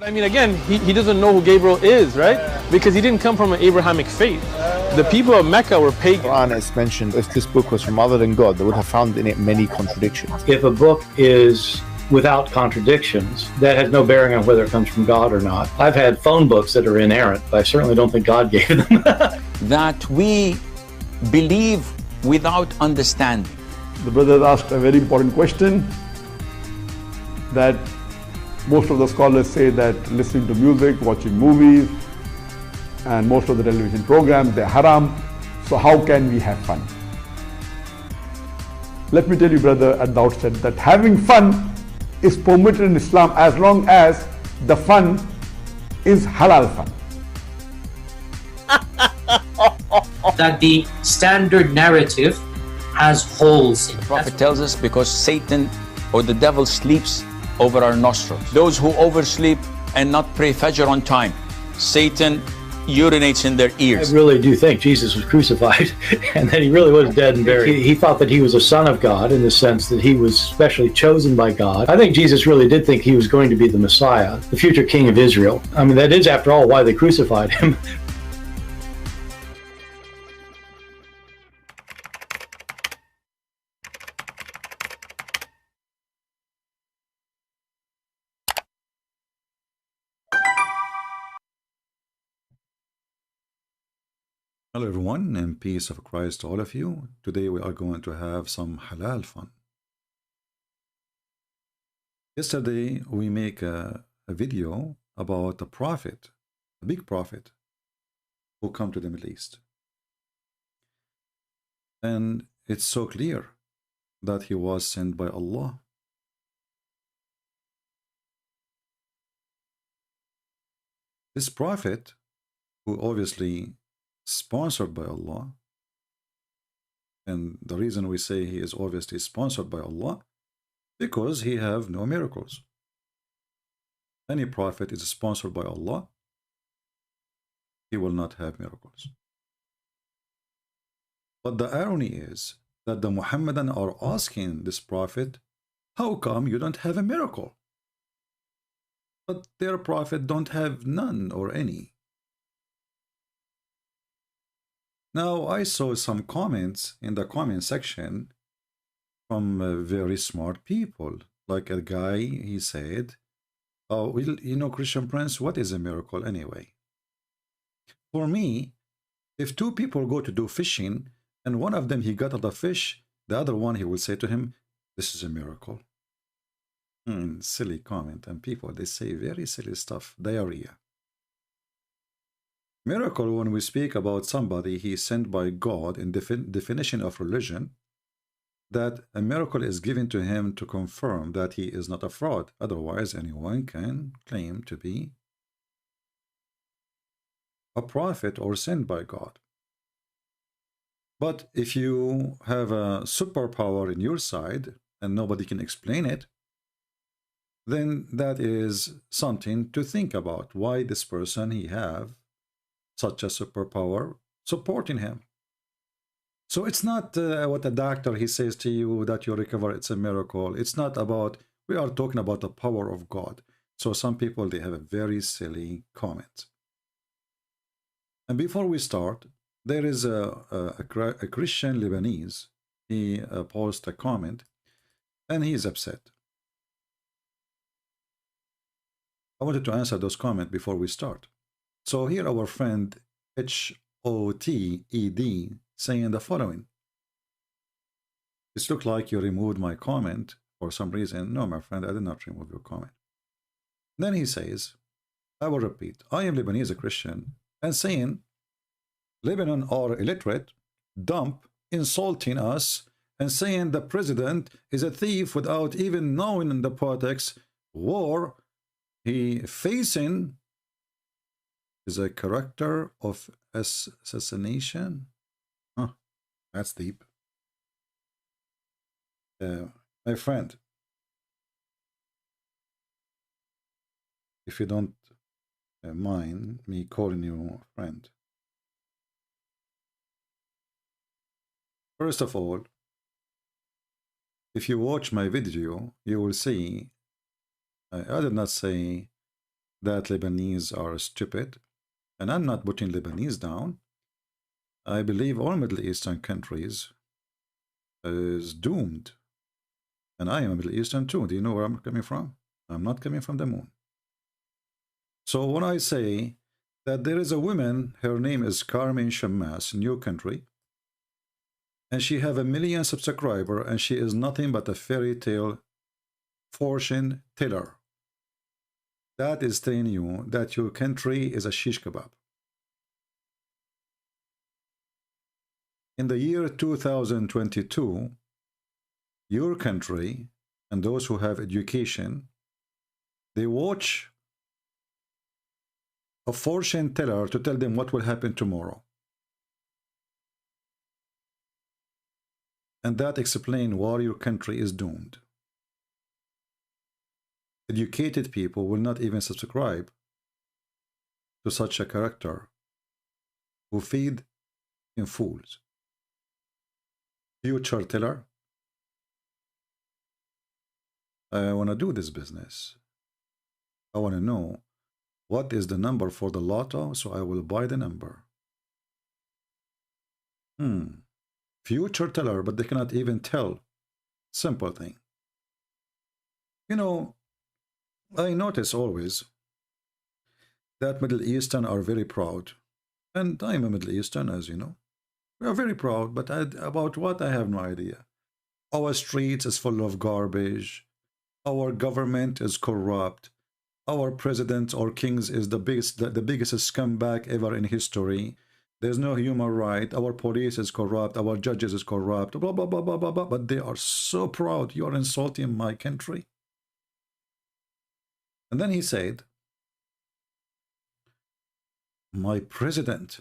I mean, again, he doesn't know who Gabriel is, right? Because he didn't come from an Abrahamic faith. The people of Mecca were pagan. The Quran is mentioned, if this book was from other than God, they would have found in it many contradictions. If a book is without contradictions, that has no bearing on whether it comes from God or not. I've had phone books that are inerrant, but I certainly don't think God gave them. That we believe without understanding. The brother asked a very important question, that most of the scholars say that listening to music, watching movies, and most of the television programs, they're haram. So how can we have fun? Let me tell you, brother, at the outset, that having fun is permitted in Islam as long as the fun is halal fun. That the standard narrative has holes in it. The Prophet tells us because Satan or the devil sleeps over our nostrils. Those who oversleep and not pray Fajr on time, Satan urinates in their ears. I really do think Jesus was crucified and that he really was dead and buried. He thought that he was a son of God in the sense that he was specially chosen by God. I think Jesus really did think he was going to be the Messiah, the future king of Israel. I mean, that is, after all, why they crucified him. Hello everyone, and peace of Christ to all of you. Today we are going to have some halal fun. Yesterday we make a video about a prophet, a big prophet, who come to the Middle East. And it's so clear that he was sent by Allah. This prophet, who obviously sponsored by Allah, and the reason we say he is obviously sponsored by Allah, because he have no miracles. Any prophet is sponsored by Allah, he will not have miracles. But the irony is that the Muhammadan are asking this prophet, how come you don't have a miracle? But their prophet don't have none or any. Now, I saw some comments in the comment section from very smart people. Like a guy, he said, oh, well, you know, Christian Prince, what is a miracle anyway? For me, if two people go to do fishing, and one of them, he got the fish, the other one, he will say to him, this is a miracle. Silly comment. And people, they say very silly stuff. Diarrhea. Miracle, when we speak about somebody he is sent by God in definition of religion, that a miracle is given to him to confirm that he is not a fraud. Otherwise, anyone can claim to be a prophet or sent by God. But if you have a superpower in your side and nobody can explain it, then that is something to think about. Why this person he have such a superpower supporting him. So it's not what a doctor he says to you that you recover, it's a miracle. It's not about, we are talking about the power of God. So some people, they have a very silly comment. And before we start, there is a Christian Lebanese. He posted a comment and he is upset. I wanted to answer those comments before we start. So here our friend HOTED saying the following. It looked like you removed my comment for some reason. No, my friend, I did not remove your comment. Then he says, I will repeat, I am Lebanese a Christian, and saying Lebanon are illiterate, dump, insulting us, and saying the president is a thief without even knowing the politics, war he facing is a character of assassination. Huh, that's deep. My friend, if you don't mind me calling you a friend. First of all, if you watch my video, you will see I did not say that Lebanese are stupid, and I'm not putting Lebanese down. I believe all Middle Eastern countries is doomed. And I am a Middle Eastern too. Do you know where I'm coming from? I'm not coming from the moon. So when I say that there is a woman, her name is Carmen Shammas, new country, and she have 1 million subscribers, and she is nothing but a fairy tale fortune teller. That is telling you that your country is a shish kebab. In the year 2022, your country and those who have education, they watch a fortune teller to tell them what will happen tomorrow. And that explains why your country is doomed. Educated people will not even subscribe to such a character who feed in fools. Future teller, I want to do this business. I want to know what is the number for the lotto, so I will buy the number. Future teller, but they cannot even tell. Simple thing. You know, I notice always that Middle Eastern are very proud. And I'm a Middle Eastern, as you know. We are very proud, but about what, I have no idea. Our streets is full of garbage. Our government is corrupt. Our president or kings is the biggest scumbag ever in history. There's no human right. Our police is corrupt. Our judges is corrupt. Blah, blah, blah, blah, blah, blah. But they are so proud. You are insulting my country. And then he said, my president.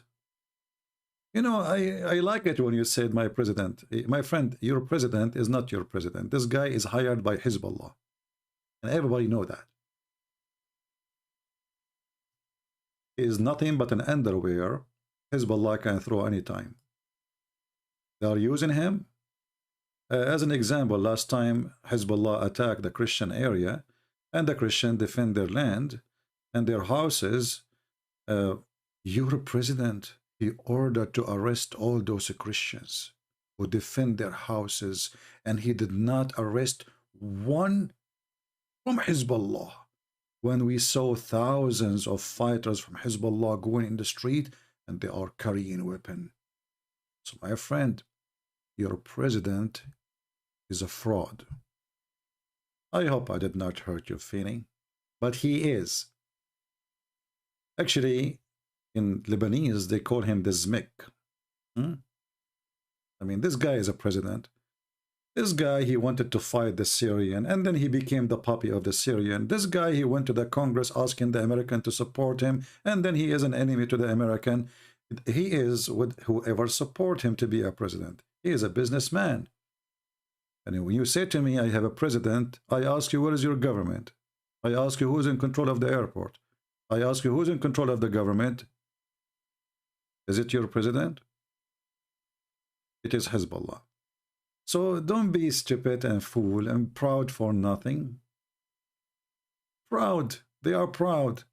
You know, I like it when you said my president. My friend, your president is not your president. This guy is hired by Hezbollah. And everybody know that. He is nothing but an underwear Hezbollah can throw anytime. They are using him. As an example, last time Hezbollah attacked the Christian area, and the Christians defend their land and their houses. Your president, he ordered to arrest all those Christians who defend their houses, and he did not arrest one from Hezbollah. When we saw thousands of fighters from Hezbollah going in the street, and they are carrying weapons. So my friend, your president is a fraud. I hope I did not hurt your feeling, but he is. Actually, in Lebanese, they call him the Zmek. I mean, this guy is a president. This guy, he wanted to fight the Syrian, and then he became the puppy of the Syrian. This guy, he went to the Congress asking the American to support him, and then he is an enemy to the American. He is with whoever support him to be a president. He is a businessman. And when you say to me, I have a president, I ask you, where is your government? I ask you, who's in control of the airport? I ask you, who's in control of the government? Is it your president? It is Hezbollah. So don't be stupid and fool and proud for nothing. Proud. They are proud.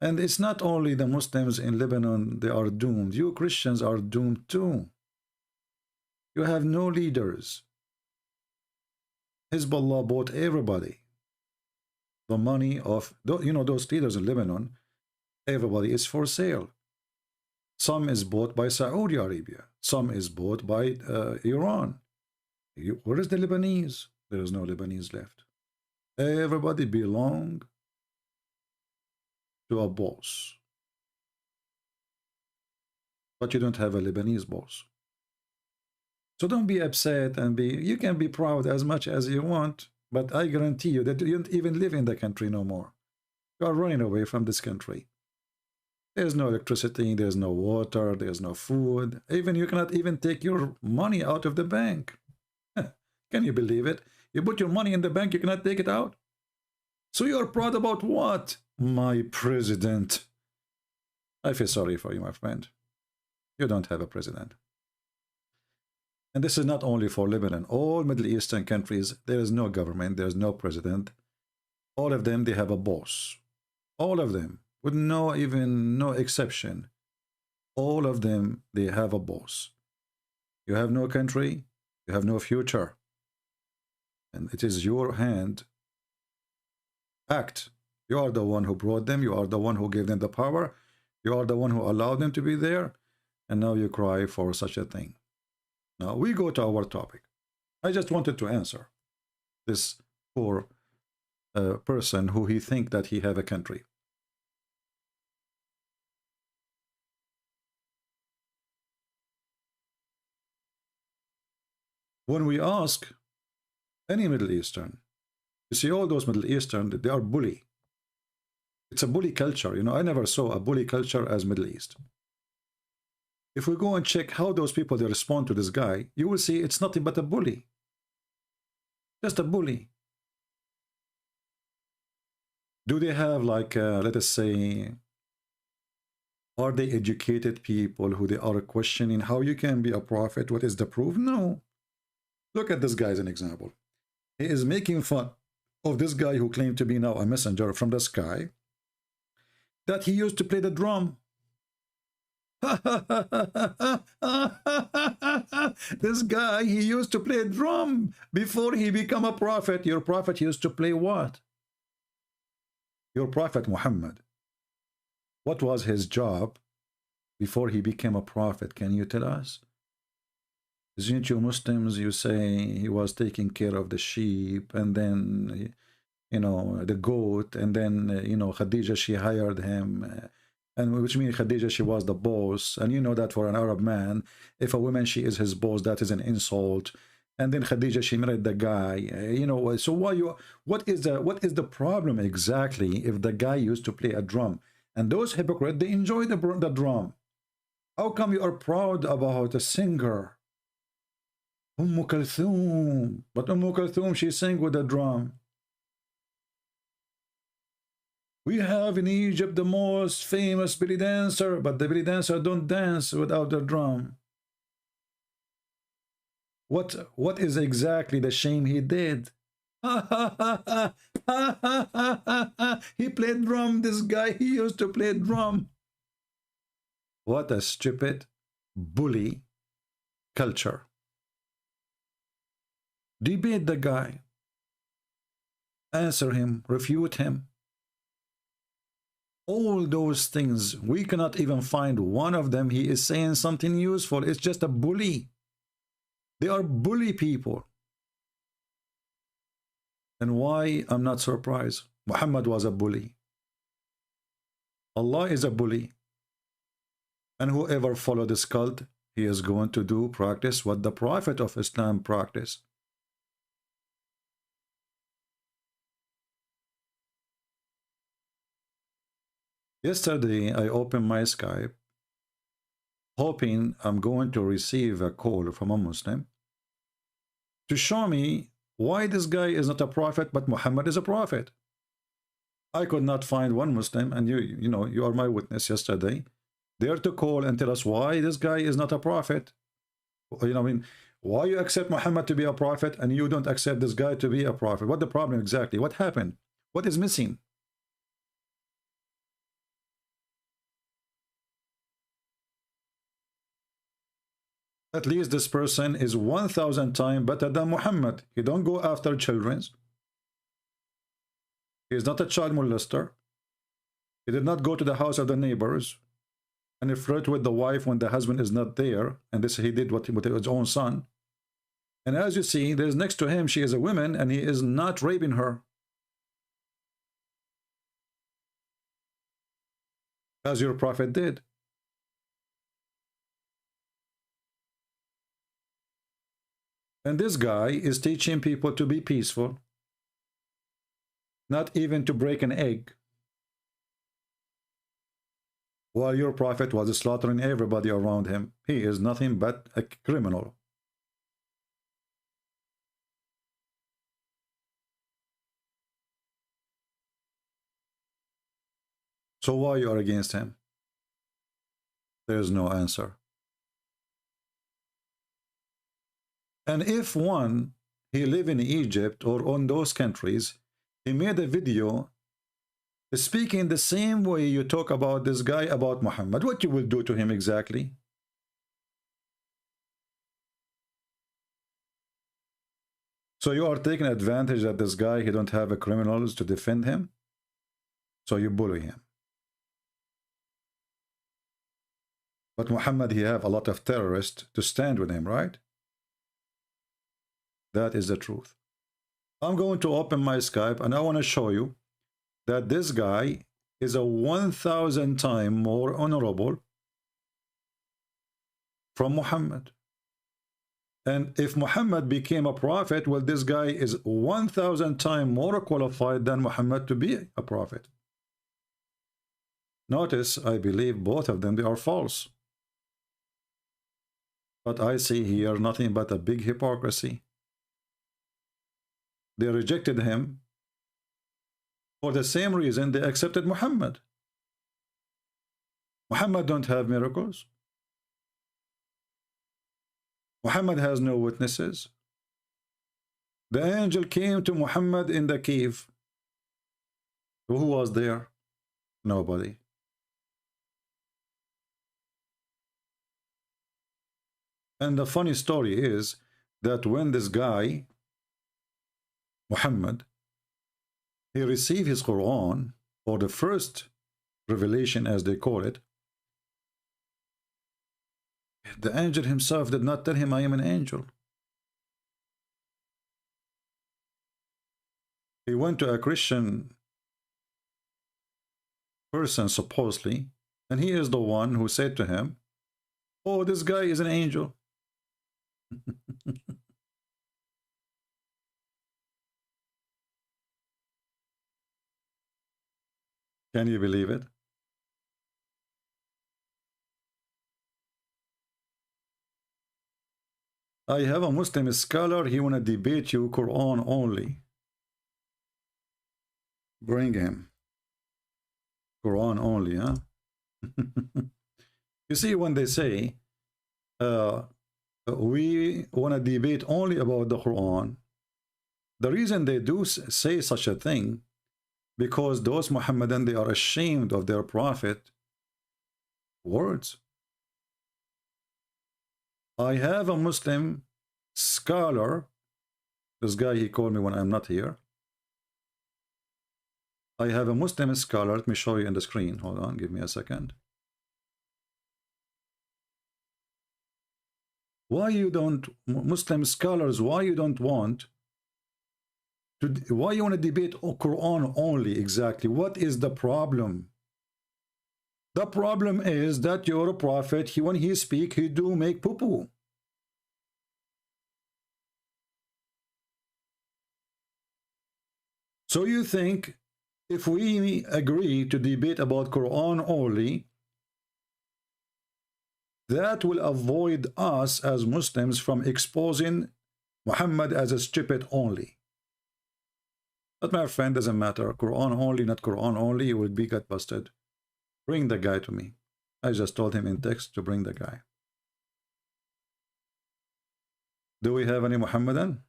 And it's not only the Muslims in Lebanon, they are doomed. You Christians are doomed too. You have no leaders. Hezbollah bought everybody. The money of, you know, those leaders in Lebanon, everybody is for sale. Some is bought by Saudi Arabia. Some is bought by Iran. Where is the Lebanese? There is no Lebanese left. Everybody belong to a boss. But you don't have a Lebanese boss. So don't be upset and you can be proud as much as you want, but I guarantee you that you don't even live in the country no more. You are running away from this country. There's no electricity, there's no water, there's no food. Even you cannot even take your money out of the bank. Can you believe it? You put your money in the bank, you cannot take it out. So you're proud about what? My president. I feel sorry for you, my friend. You don't have a president. And this is not only for Lebanon. All Middle Eastern countries, there is no government, there is no president. All of them, they have a boss. All of them, with no exception. All of them, they have a boss. You have no country, you have no future. And it is your hand. Act. You are the one who brought them. You are the one who gave them the power. You are the one who allowed them to be there. And now you cry for such a thing. Now we go to our topic. I just wanted to answer this poor person who he think that he have a country. When we ask any Middle Eastern, you see all those Middle Eastern, they are bully. It's a bully culture. You know, I never saw a bully culture as Middle East. If we go and check how those people, they respond to this guy, you will see it's nothing but a bully. Just a bully. Do they have like, let us say, are they educated people who they are questioning how you can be a prophet? What is the proof? No. Look at this guy as an example. He is making fun of this guy who claimed to be now a messenger from the sky, that he used to play the drum. This guy, he used to play drum before he became a prophet. Your prophet used to play what? Your prophet Muhammad, what was his job before he became a prophet? Can you tell us? Isn't you Muslims, you say he was taking care of the sheep, and then, you know, the goat, and then, you know, Khadija, she hired him, and which means Khadija, she was the boss. And you know that for an Arab man, if a woman, she is his boss, that is an insult. And then Khadija, she married the guy, you know. So what is the problem exactly if the guy used to play a drum? And those hypocrites, they enjoy the drum. How come you are proud about a singer? Kulthum. But Kulthum, she sang with a drum. We have in Egypt the most famous belly dancer, but the belly dancer don't dance without the drum. What is exactly the shame he did? He played drum, this guy, he used to play drum. What a stupid bully culture. Debate the guy. Answer him, refute him. All those things, we cannot even find one of them he is saying something useful. It's just a bully. They are bully people. And why? I'm not surprised. Muhammad was a bully. Allah is a bully. And whoever follows this cult, he is going to practice what the Prophet of Islam practiced. Yesterday, I opened my Skype, hoping I'm going to receive a call from a Muslim to show me why this guy is not a prophet, but Muhammad is a prophet. I could not find one Muslim, and you know, you are my witness yesterday, there to call and tell us why this guy is not a prophet. You know, I mean, why you accept Muhammad to be a prophet and you don't accept this guy to be a prophet? What the problem exactly? What happened? What is missing? At least this person is 1,000 times better than Muhammad. He don't go after children. He is not a child molester. He did not go to the house of the neighbors and he flirt with the wife when the husband is not there. And this he did with his own son. And as you see, there's next to him, she is a woman and he is not raping her. As your prophet did. And this guy is teaching people to be peaceful, not even to break an egg, while your prophet was slaughtering everybody around him. He is nothing but a criminal. So why you are against him? There is no answer. And if one, he live in Egypt or on those countries, he made a video speaking the same way you talk about this guy about Muhammad. What you will do to him exactly? So you are taking advantage that this guy, he don't have a criminals to defend him, so you bully him. But Muhammad, he have a lot of terrorists to stand with him, right? That is the truth. I'm going to open my Skype and I want to show you that this guy is a 1,000 times more honorable from Muhammad. And if Muhammad became a prophet, well, this guy is 1,000 times more qualified than Muhammad to be a prophet. Notice, I believe both of them, they are false. But I see here nothing but a big hypocrisy. They rejected him. For the same reason they accepted Muhammad. Muhammad don't have miracles. Muhammad has no witnesses. The angel came to Muhammad in the cave. Who was there? Nobody. And the funny story is that when this guy, Muhammad, he received his Quran, or the first revelation as they call it, the angel himself did not tell him, I am an angel. He went to a Christian person, supposedly, and he is the one who said to him, oh, this guy is an angel. Can you believe it? I have a Muslim scholar, he want to debate you Quran only. Bring him. Quran only, huh? You see, when they say, we want to debate only about the Quran, the reason they do say such a thing, because those Muhammadan, they are ashamed of their prophet words. I have a Muslim scholar, this guy, he called me when I'm not here. I have a Muslim scholar, let me show you on the screen. Hold on, give me a second. Why you don't, Muslim scholars, why you don't want to, why you want to debate Quran only exactly? What is the problem? The problem is that your prophet, when he speak, he do make poo-poo. So you think if we agree to debate about Quran only, that will avoid us as Muslims from exposing Muhammad as a stupid only. But my friend, doesn't matter. Quran only, not Quran only, you will be get busted. Bring the guy to me. I just told him in text to bring the guy. Do we have any Muhammadan?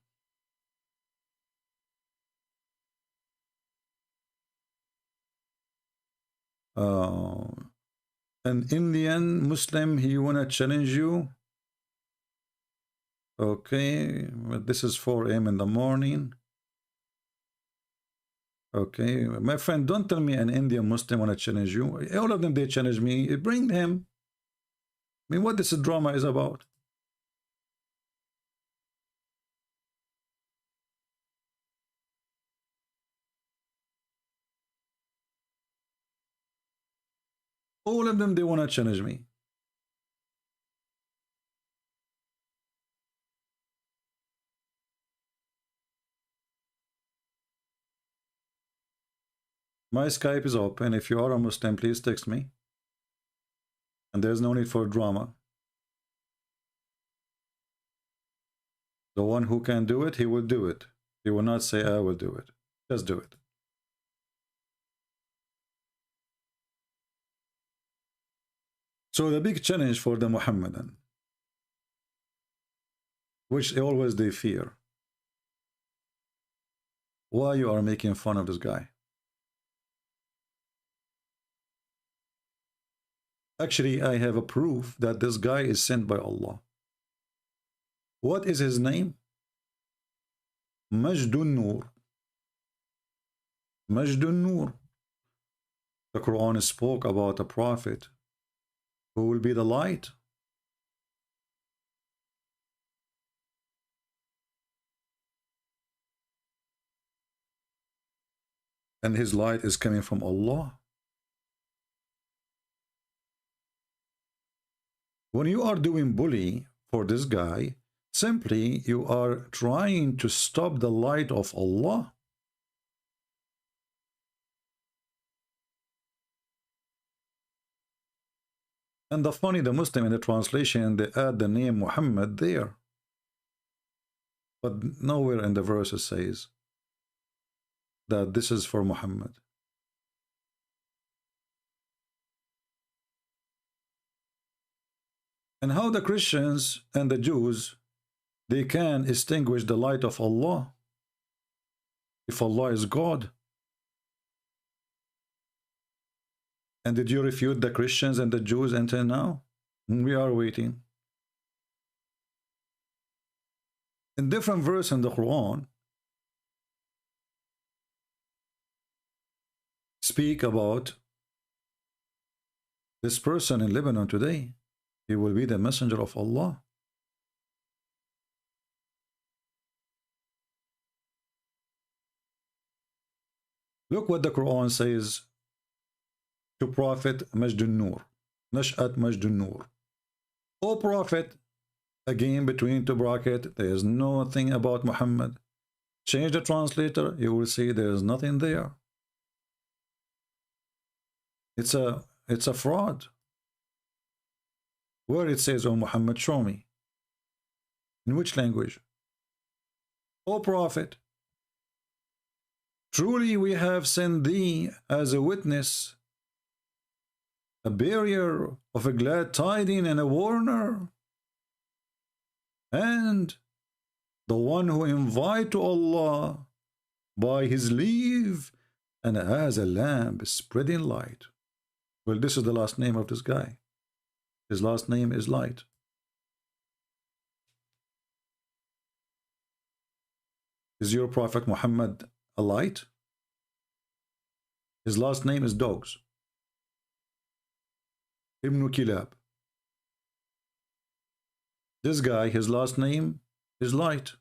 An Indian Muslim, he wanna challenge you. Okay, but this is 4 a.m. in the morning. Okay, my friend, don't tell me an Indian Muslim wanna challenge you. All of them, they challenge me. Bring him. I mean, what this drama is about? All of them, they want to challenge me. My Skype is open. If you are a Muslim, please text me. And there's no need for drama. The one who can do it, he will do it. He will not say, I will do it. Just do it. So the big challenge for the Muhammadan, which always they fear. Why you are making fun of this guy? Actually, I have a proof that this guy is sent by Allah. What is his name? Majdun Nur. Majdun Nur. The Quran spoke about a prophet who will be the light. And his light is coming from Allah. When you are doing bully for this guy, simply you are trying to stop the light of Allah. And the Muslim in the translation, they add the name Muhammad there. But nowhere in the verse it says that this is for Muhammad. And how the Christians and the Jews, they can extinguish the light of Allah if Allah is God? And did you refute the Christians and the Jews until now? We are waiting. In different verse in the Quran, speak about this person in Lebanon today. He will be the messenger of Allah. Look what the Quran says to Prophet Majdun Nur. Nash'at Majdun Nur. O Prophet, again between two brackets, there is nothing about Muhammad. Change the translator, you will see there is nothing there. It's a fraud. Where it says, "Oh Muhammad, show me." In which language? O Prophet, truly we have sent thee as a witness, a bearer of a glad tidings and a warner, and the one who invite to Allah by his leave and as a lamp spreading light. Well, this is the last name of this guy. His last name is Light. Is your Prophet Muhammad a light? His last name is Dogs. Ibn Kilab. This guy, his last name is Light.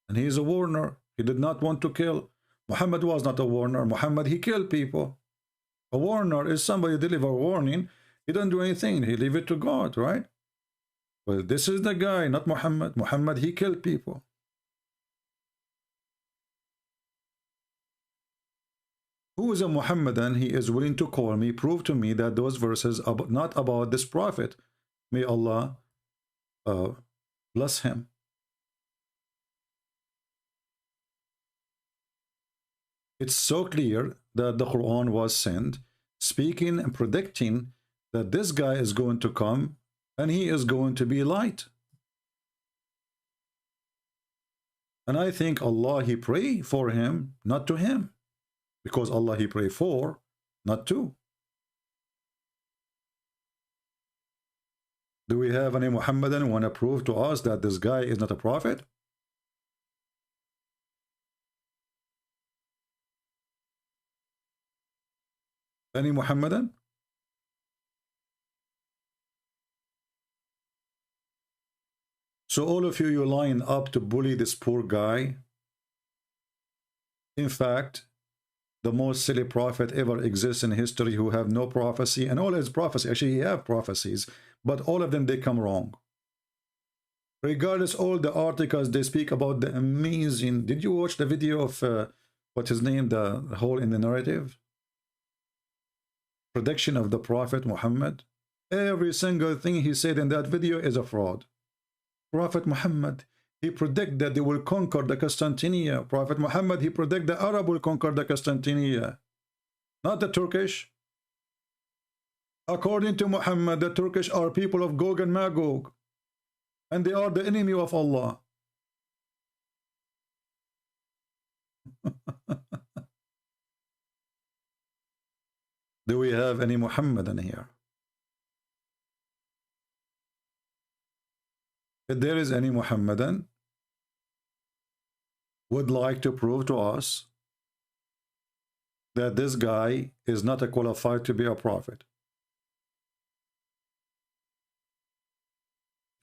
And he is a warner. He did not want to kill. Muhammad was not a warner. Muhammad, he killed people. A warner is somebody deliver warning. He don't do anything. He leave it to God, right? Well, this is the guy, not Muhammad. Muhammad, he killed people. Who is a Muhammadan? He is willing to call me, prove to me that those verses are not about this prophet. May Allah bless him. It's so clear that the Quran was sent, speaking and predicting that this guy is going to come and he is going to be light. And I think Allah, he pray for him, not to him. Because Allah, he pray for, not to. Do we have any Muhammadan who want to prove to us that this guy is not a prophet? Any Muhammadan? So all of you, you line up to bully this poor guy. In fact, the most silly prophet ever exists in history who have no prophecy, and all his prophecy, actually he have prophecies, but all of them, they come wrong. Regardless, all the articles, they speak about the amazing, did you watch the video of, what's his name, the hole in the narrative? Prediction of the Prophet Muhammad. Every single thing he said in that video is a fraud. Prophet Muhammad, he predict that they will conquer the Constantinia. Prophet Muhammad, he predict the Arab will conquer the Constantinia, not the Turkish. According to Muhammad, the Turkish are people of Gog and Magog, and they are the enemy of Allah. Do we have any Muhammadan here? If there is any Muhammadan would like to prove to us that this guy is not qualified to be a prophet.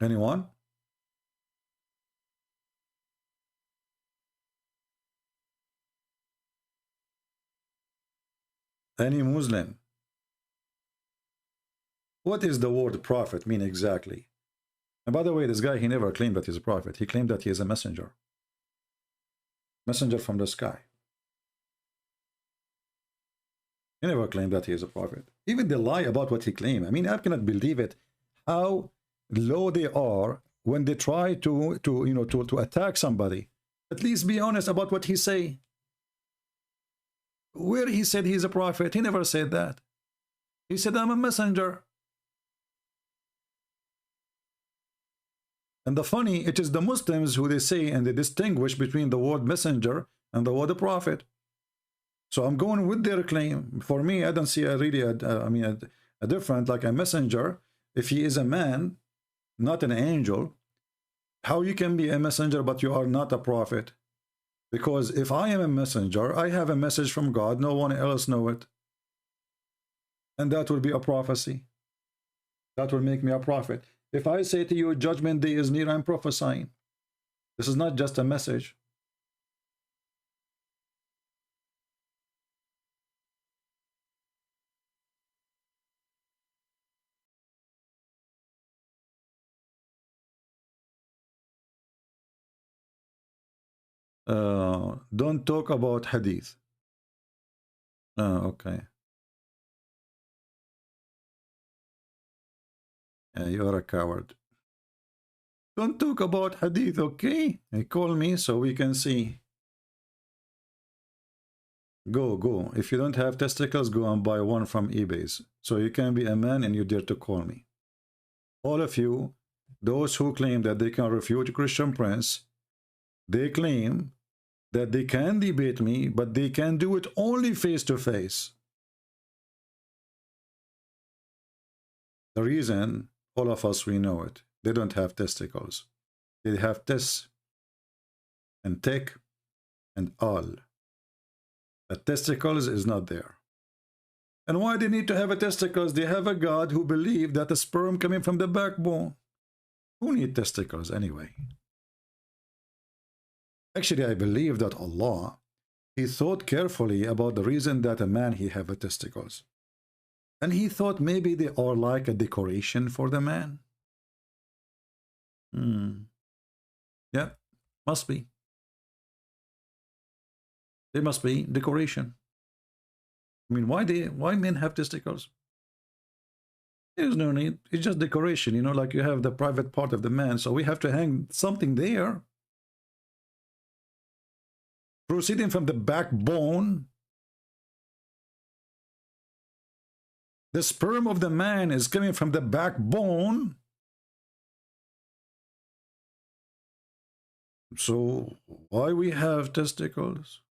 Anyone? Any Muslim? What is the word prophet mean exactly? And by the way, this guy, he never claimed that he's a prophet. He claimed that he is a messenger. Messenger from the sky. He never claimed that he is a prophet. Even they lie about what he claimed. I mean, I cannot believe it. How low they are when they try to attack somebody. At least be honest about what he say. Where he said he's a prophet, he never said that. He said, I'm a messenger. And the funny, it is the Muslims who they say and they distinguish between the word messenger and the word prophet. So I'm going with their claim. For me, I don't see a different, like a messenger. If he is a man, not an angel, how you can be a messenger but you are not a prophet? Because if I am a messenger, I have a message from God, no one else know it. And that will be a prophecy. That will make me a prophet. If I say to you, judgment day is near, I'm prophesying. This is not just a message. Don't talk about hadith. Okay. You are a coward. Don't talk about hadith, okay? Call me so we can see. Go. If you don't have testicles, go and buy one from eBay. So you can be a man and you dare to call me. All of you, those who claim that they can refute Christian Prince, they claim that they can debate me, but they can do it only face to face. The reason, all of us, we know it. They don't have testicles. They have tes and tek and al. The testicles is not there. And why they need to have a testicles? They have a God who believed that the sperm coming from the backbone. Who need testicles anyway? Actually, I believe that Allah, he thought carefully about the reason that a man he have a testicles. And he thought maybe they are like a decoration for the man. Yeah, must be. They must be decoration. I mean, why men have testicles? There's no need. It's just decoration, you know, like you have the private part of the man, so we have to hang something there. Proceeding from the backbone, the sperm of the man is coming from the backbone. So why we have testicles?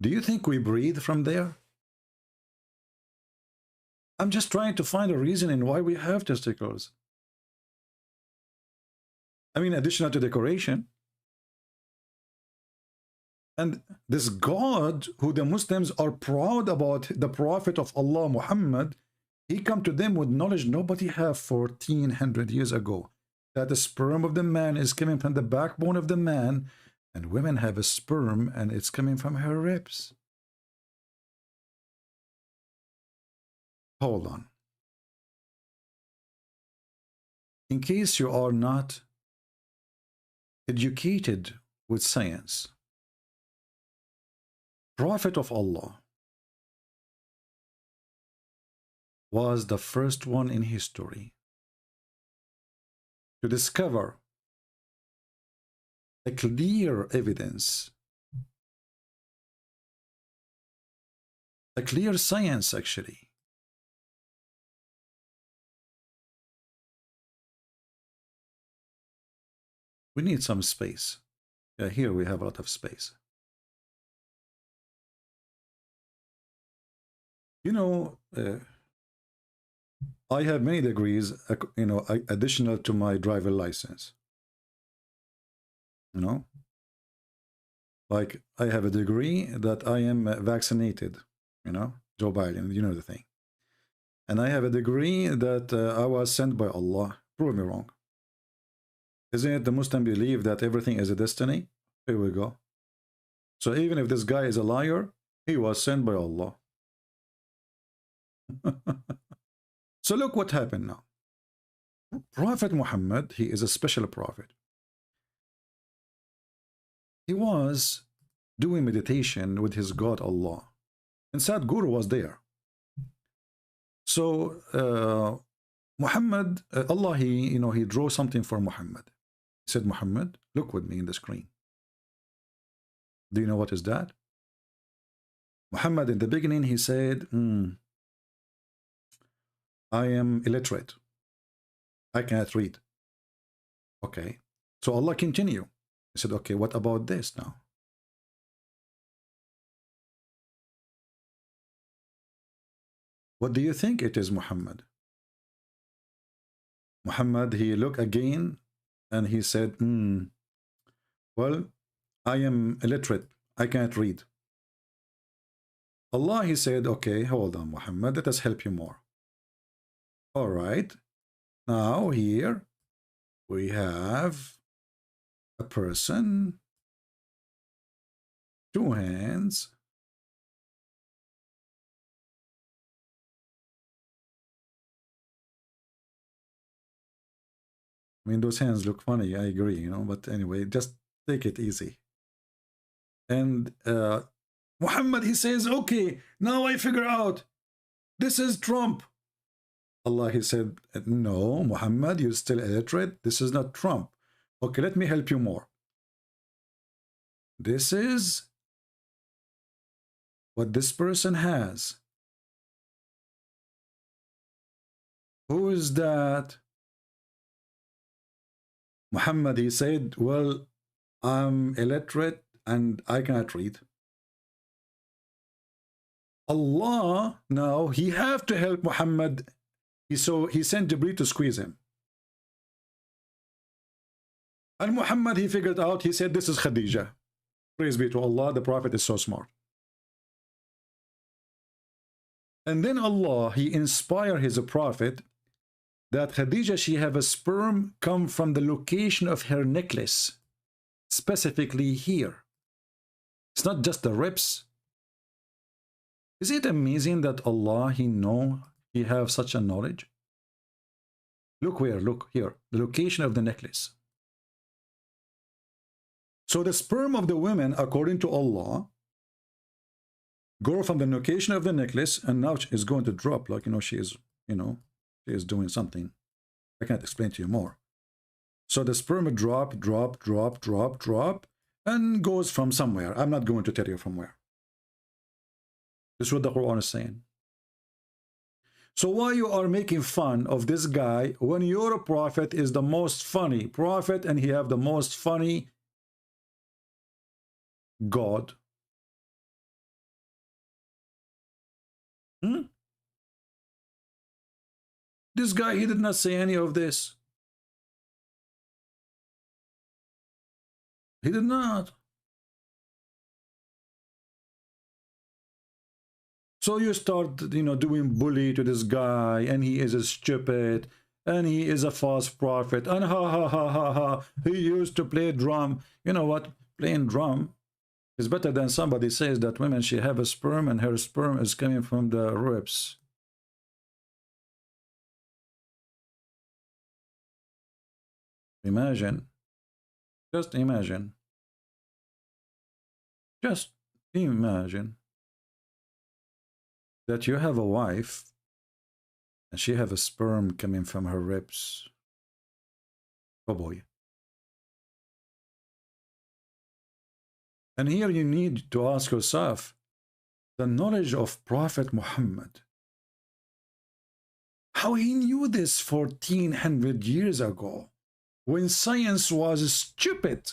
Do you think we breathe from there? I'm just trying to find a reason in why we have testicles. I mean, additional to decoration. And this God, who the Muslims are proud about, the Prophet of Allah, Muhammad, he come to them with knowledge nobody have 1400 years ago. That the sperm of the man is coming from the backbone of the man, and women have a sperm and it's coming from her ribs. Hold on. In case you are not educated with science, Prophet of Allah was the first one in history to discover a clear evidence, a clear science actually. We need some space. Yeah, here we have a lot of space. You know, I have many degrees, you know, additional to my driver license. You know, like I have a degree that I am vaccinated, you know, Joe Biden, you know the thing. And I have a degree that I was sent by Allah. Prove me wrong. Isn't it the Muslim belief that everything is a destiny? Here we go. So even if this guy is a liar, he was sent by Allah. So look what happened now. Prophet Muhammad, he is a special prophet. He was doing meditation with his God Allah. And Sadhguru was there. So Muhammad, Allah, he drew something for Muhammad. He said, Muhammad, look with me in the screen. Do you know what is that? Muhammad, in the beginning, he said, I am illiterate. I cannot read. Okay. So Allah continue. He said, okay, what about this now? What do you think it is, Muhammad? Muhammad, he looked again and he said, well, I am illiterate. I can't read. Allah, he said, okay, hold on, Muhammad, let us help you more. All right. Now here we have a person, two hands, I mean, those hands look funny, I agree, you know, but anyway, just take it easy. And Muhammad, he says, okay, now I figure out, this is Trump. Allah, he said, no, Muhammad, you're still illiterate, this is not Trump. Okay, let me help you more. This is what this person has. Who is that? Muhammad, he said, well, I'm illiterate and I cannot read. Allah, now, he have to help Muhammad. So he sent Jibreel to squeeze him. And Muhammad, he figured out, he said, this is Khadija. Praise be to Allah, the Prophet is so smart. And then Allah, he inspired his Prophet that Khadija, she have a sperm come from the location of her necklace, specifically here. It's not just the ribs. Is it amazing that Allah, he have such a knowledge? Look where, look here, the location of the necklace. So the sperm of the women, according to Allah, go from the location of the necklace, and now is going to drop, like, she is, she is doing something. I can't explain to you more. So the sperm drop, and goes from somewhere. I'm not going to tell you from where. This is what the Quran is saying. So why you are making fun of this guy when your prophet is the most funny prophet and he have the most funny God? This guy, he did not say any of this. He did not. So you start, doing bully to this guy, and he is a stupid, and he is a false prophet, and ha, he used to play drum. You know what? Playing drum is better than somebody says that women, she have a sperm, and her sperm is coming from the ribs. Imagine. Just imagine. Just imagine that you have a wife and she have a sperm coming from her ribs. Oh boy. And here you need to ask yourself, the knowledge of Prophet Muhammad, how he knew this 1400 years ago, when science was stupid,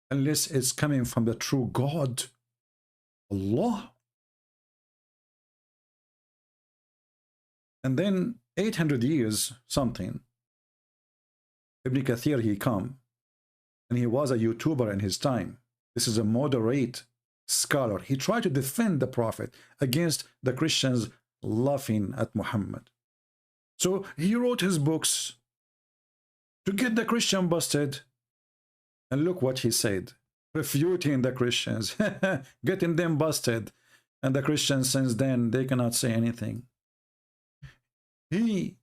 unless it's coming from the true God, Allah. And then 800 years something, Ibn Kathir, he come, and he was a YouTuber in his time. This is a moderate scholar. He tried to defend the Prophet against the Christians laughing at Muhammad. So he wrote his books to get the Christian busted. And look what he said, refuting the Christians, getting them busted. And the Christians since then, they cannot say anything. He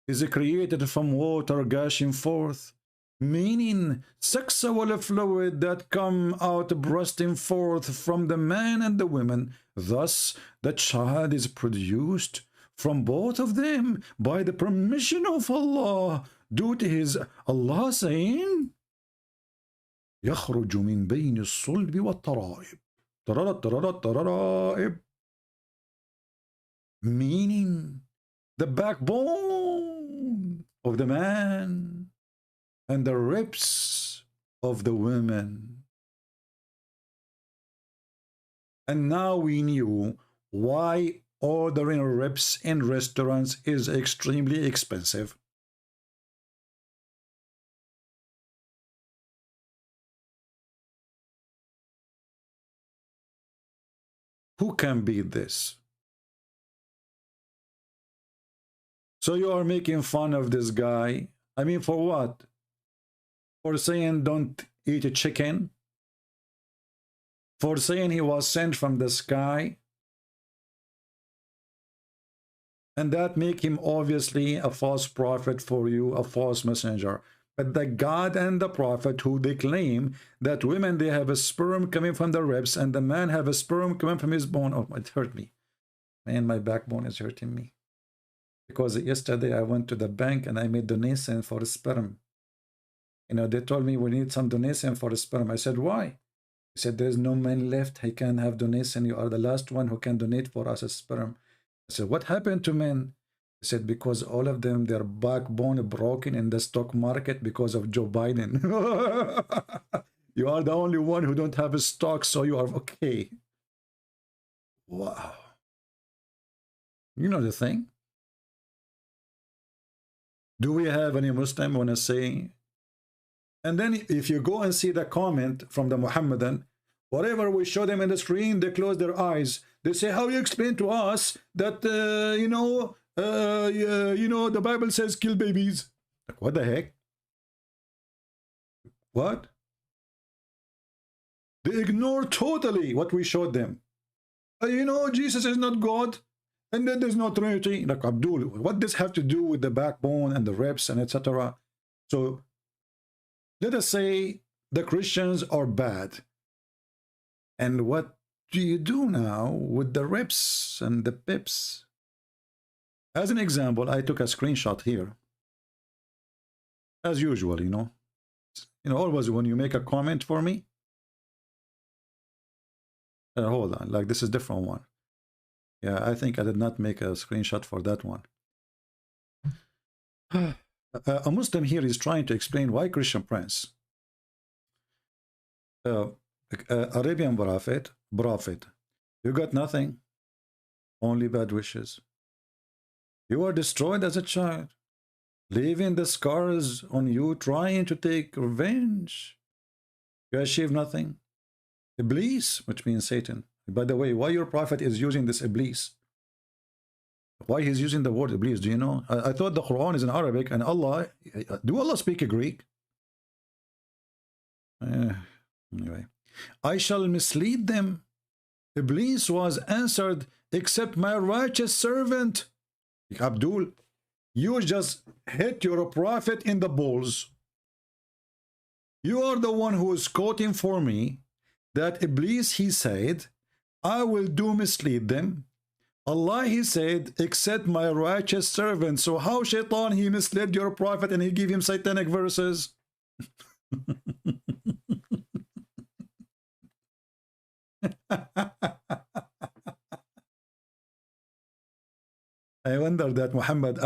is created from water gushing forth, meaning sexual fluid that come out bursting forth from the man and the woman. Thus, the child is produced from both of them by the permission of Allah, due to his Allah saying, يخرج من بين الصلب والترائب. Meaning the backbone of the man and the ribs of the woman. And now we knew why ordering ribs in restaurants is extremely expensive. Who can beat this? So you are making fun of this guy. I mean, for what? For saying don't eat a chicken? For saying he was sent from the sky? And that make him obviously a false prophet for you, a false messenger. But the God and the Prophet, who they claim that women, they have a sperm coming from the ribs and the man have a sperm coming from his bone. Oh, it hurt me. Man, my backbone is hurting me. Because yesterday I went to the bank and I made donation for sperm. You know, they told me we need some donation for sperm. I said, why? He said, there's no man left. He can have donation. You are the last one who can donate for us a sperm. I said, what happened to men? He said, because all of them, their backbone broken in the stock market because of Joe Biden. You are the only one who don't have a stock, so you are okay. Wow. You know the thing? Do we have any Muslim want to say? And then if you go and see the comment from the Muhammadan, whatever we show them in the screen, they close their eyes. They say, how you explain to us that, you know, the Bible says kill babies. Like, what the heck? What? They ignore totally what we showed them. You know, Jesus is not God, and then there's no Trinity. Like, Abdul, what does have to do with the backbone and the ribs and etc.? So let us say the Christians are bad. And what do you do now with the ribs and the pips? As an example, I took a screenshot here. As usual, you know, always when you make a comment for me, hold on, like this is different one. Yeah, I think I did not make a screenshot for that one. A Muslim here is trying to explain why Christian prince, Arabian prophet, you got nothing, only bad wishes. You are destroyed as a child, leaving the scars on you, trying to take revenge. You achieve nothing. Iblis, which means Satan. By the way, why your prophet is using this Iblis? Why he's using the word Iblis, do you know? I thought the Quran is in Arabic, and Allah, do Allah speak Greek? Anyway, I shall mislead them. Iblis was answered, except my righteous servant. Abdul, you just hit your prophet in the balls. You are the one who is quoting for me that Iblis, he said, I will do mislead them. Allah, he said, except my righteous servant. So how Shaitan, he misled your prophet and he gave him satanic verses? I wonder that Muhammad,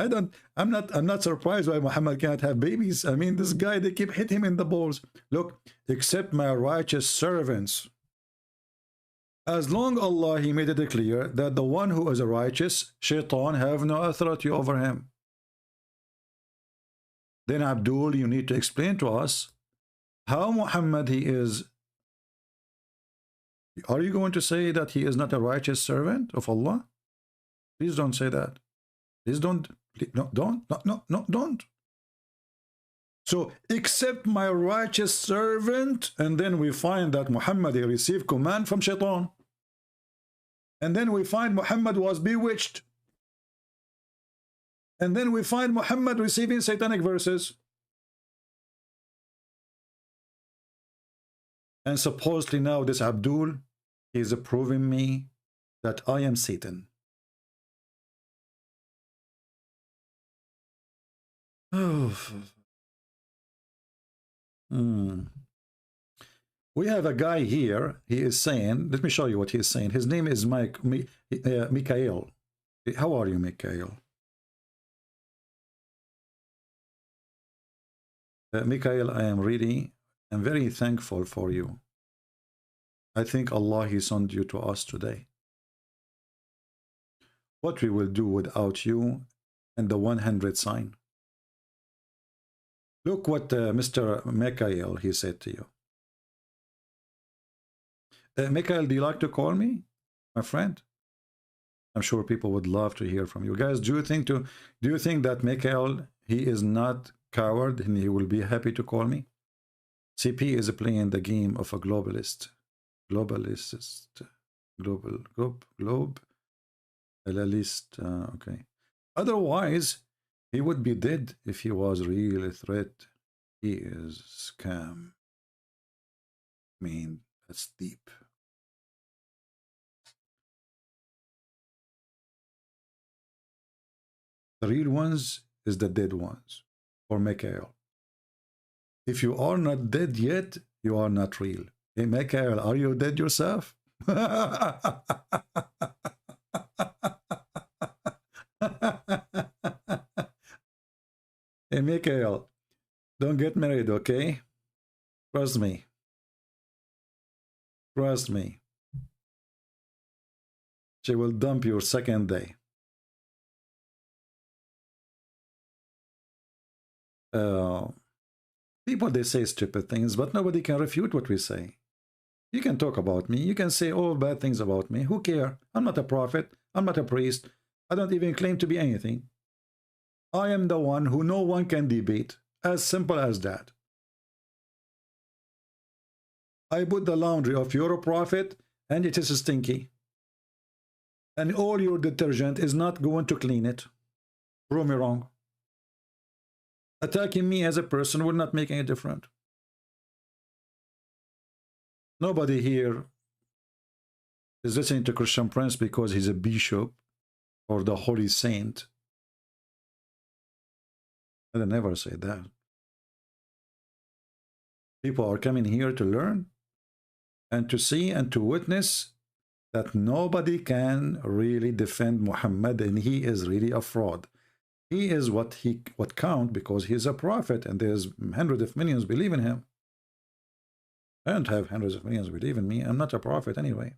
I'm not surprised why Muhammad cannot have babies. I mean, this guy, they keep hitting him in the balls. Look, except my righteous servants. As long Allah, He made it clear that the one who is righteous, shaitan have no authority over him. Then Abdul, you need to explain to us how Muhammad he is. Are you going to say that he is not a righteous servant of Allah? Please don't say that. Please don't. No, don't. So, accept my righteous servant, and then we find that Muhammad he received command from shaitan. And then we find Muhammad was bewitched. And then we find Muhammad receiving satanic verses. And supposedly now this Abdul is proving me that I am Satan. Oh. We have a guy here. He is saying, let me show you what he is saying. His name is Mikhail. How are you, Mikhail? Mikhail, I'm very thankful for you. I think Allah, He sent you to us today. What we will do without you and the 100 sign. Look what Mr. Mikhail, he said to you. Mikhail, do you like to call me, my friend? I'm sure people would love to hear from you guys. Do you think that Mikhail, he is not coward and he will be happy to call me? CP is playing the game of a globalist, okay. Otherwise, he would be dead if he was really a threat. He is scam. I mean, that's deep. The real ones is the dead ones, for Mikhail. If you are not dead yet, you are not real. Hey, Mikhail, are you dead yourself? Hey, Mikhail, don't get married, okay? Trust me. Trust me. She will dump your second day. People, they say stupid things, but nobody can refute what we say. You can talk about me. You can say all bad things about me. Who cares? I'm not a prophet. I'm not a priest. I don't even claim to be anything. I am the one who no one can debate. As simple as that. I put the laundry of your prophet and it is stinky. And all your detergent is not going to clean it. Prove me wrong. Attacking me as a person will not make any difference. Nobody here is listening to Christian Prince because he's a bishop or the holy saint. I never say that. People are coming here to learn and to see and to witness that nobody can really defend Muhammad, and he is really a fraud. He is what count because he is a prophet, and there's hundreds of millions believe in him. I don't have hundreds of millions believe in me. I'm not a prophet anyway.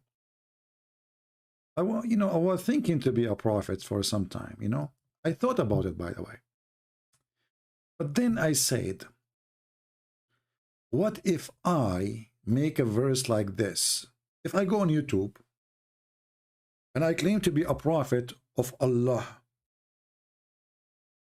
I was thinking to be a prophet for some time, I thought about it, by the way. But then I said, what if I make a verse like this? If I go on YouTube and I claim to be a prophet of Allah,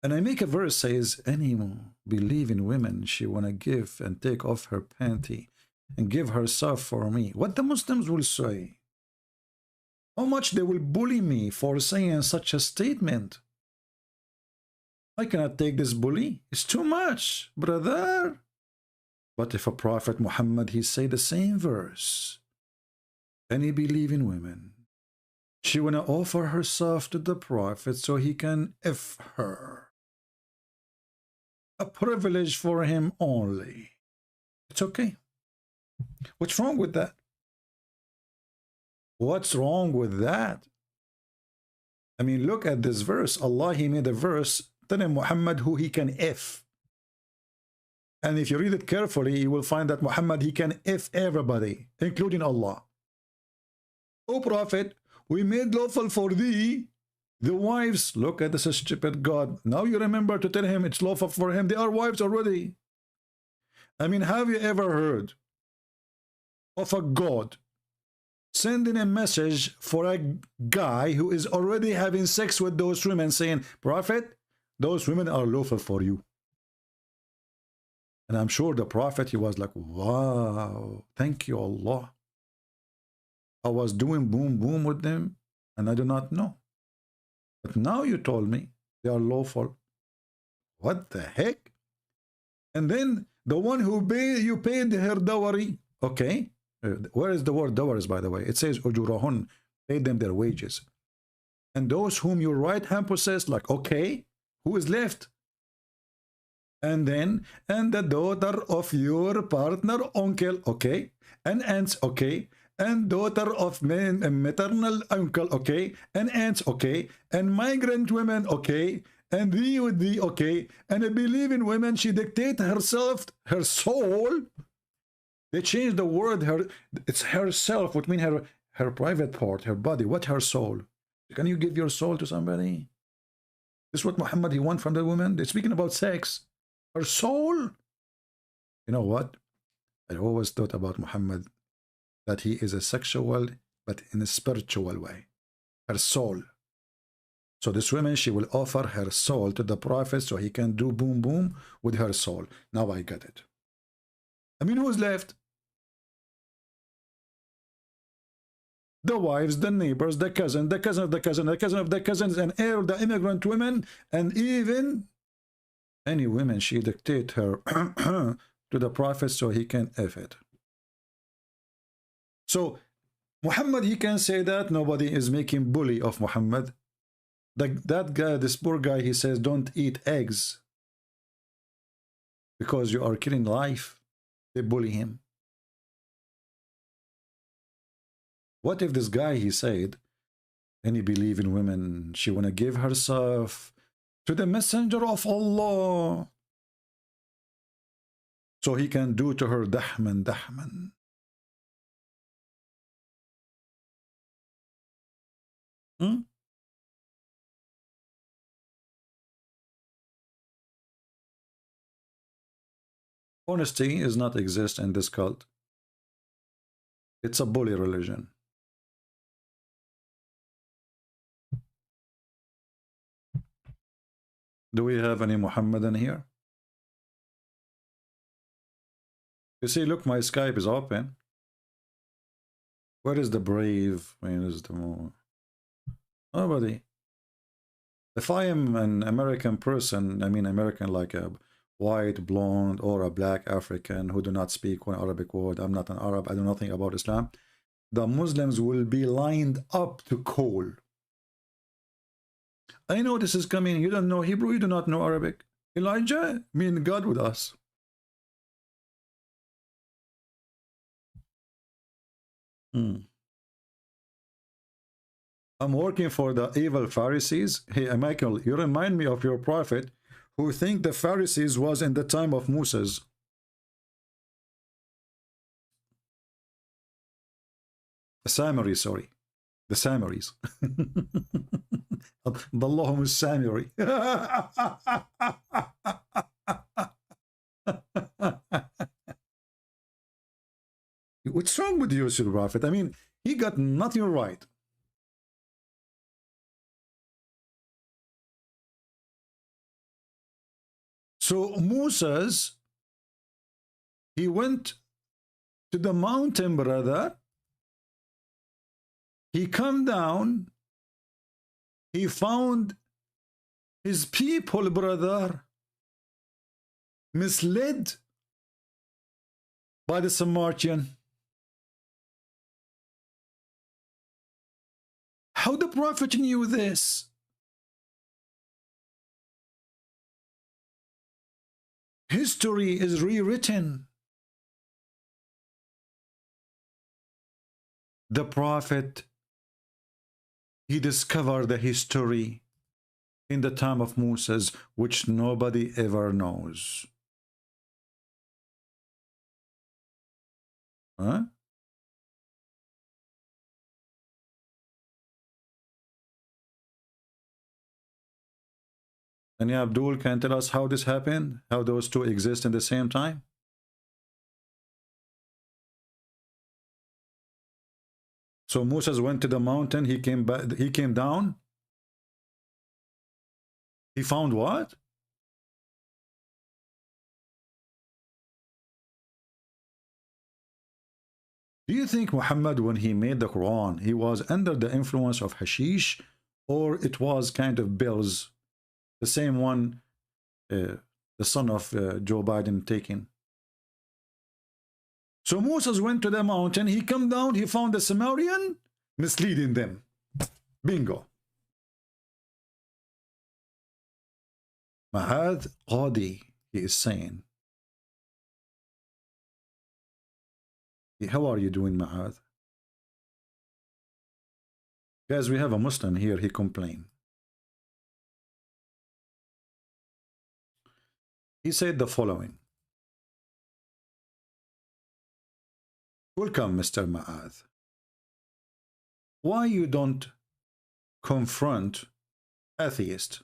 and I make a verse says, anyone believe in women, she wanna give and take off her panty and give herself for me. What the Muslims will say? How much they will bully me for saying such a statement? I cannot take this bully. It's too much, brother. But if a prophet Muhammad, he say the same verse, and he believe in women, she wanna offer herself to the prophet so he can F her. A privilege for him only. It's okay. What's wrong with that? What's wrong with that? I mean, look at this verse. Allah, he made a verse telling Muhammad who he can F. And if you read it carefully, you will find that Muhammad, he can F everybody, including Allah. O Prophet, we made lawful for thee the wives. Look at this stupid God. Now you remember to tell him it's lawful for him. They are wives already. I mean, have you ever heard of a God sending a message for a guy who is already having sex with those women, saying, Prophet, those women are lawful for you? And I'm sure the Prophet, he was like, wow, thank you, Allah. I was doing boom boom with them and I do not know. But now you told me they are lawful. What the heck? And then the one who you paid her dowry. Okay. Where is the word dowries, by the way? It says ujurahun, paid them their wages. And those whom your right hand possessed, like, okay, who is left? And then, and the daughter of your partner, uncle, okay, and aunts, okay, and daughter of maternal uncle, okay, and aunts, okay, and migrant women, okay, and thee with thee, okay, and a believing woman, she dictate herself, her soul. They changed the word, her, it's herself, which means her private part, her body. What her soul? Can you give your soul to somebody? This is what Muhammad, he wants from the woman. They're speaking about sex. Her soul? You know what? I always thought about Muhammad that he is a sexual, but in a spiritual way. Her soul. So this woman, she will offer her soul to the Prophet so he can do boom boom with her soul. Now I get it. I mean, who's left? The wives, the neighbors, the cousin, the cousin of the cousin, the cousin of the cousins, and all the immigrant women, and even any women she dictate her to the Prophet so he can F it. So Muhammad, he can say that nobody is making bully of Muhammad. That guy, this poor guy, he says, don't eat eggs because you are killing life. They bully him. What if this guy, he said, any believing women, she want to give herself to the messenger of Allah so he can do to her dahman, dahman. Honesty is not exist in this cult. It's a bully religion. Do we have any Muhammadan here? You see, look, my Skype is open. Where is the brave? Where is the more? Nobody. If I am an American person, I mean American like a white, blonde, or a black African who do not speak one Arabic word, I'm not an Arab, I know nothing about Islam, the Muslims will be lined up to call. I know this is coming. You don't know Hebrew, you do not know Arabic. Elijah, mean God with us. I'm working for the evil Pharisees. Hey, Michael, you remind me of your prophet who think the Pharisees was in the time of Moses. The Samari, sorry. The Samaris. Allahumma Samari. What's wrong with you, Sir Prophet? I mean, he got nothing right. So Moses, he went to the mountain, brother. He come down. He found his people, brother, misled by the Samaritan. How the prophet knew this? History is rewritten. The prophet, he discovered the history in the time of Moses, which nobody ever knows. Huh? And yeah, Abdul can tell us how this happened, how those two exist in the same time. So Moses went to the mountain, he came back, he came down. He found what? Do you think Muhammad, when he made the Quran, he was under the influence of hashish, or it was kind of bills, the same one the son of Joe Biden taking? So Moses went to the mountain, he come down, he found the Samaritan misleading them. Bingo. Mahad Qadhi, he is saying. How are you doing, Mahad? Guys, we have a Muslim here, he complained. He said the following. Welcome, Mr. Ma'ad. Why you don't confront atheists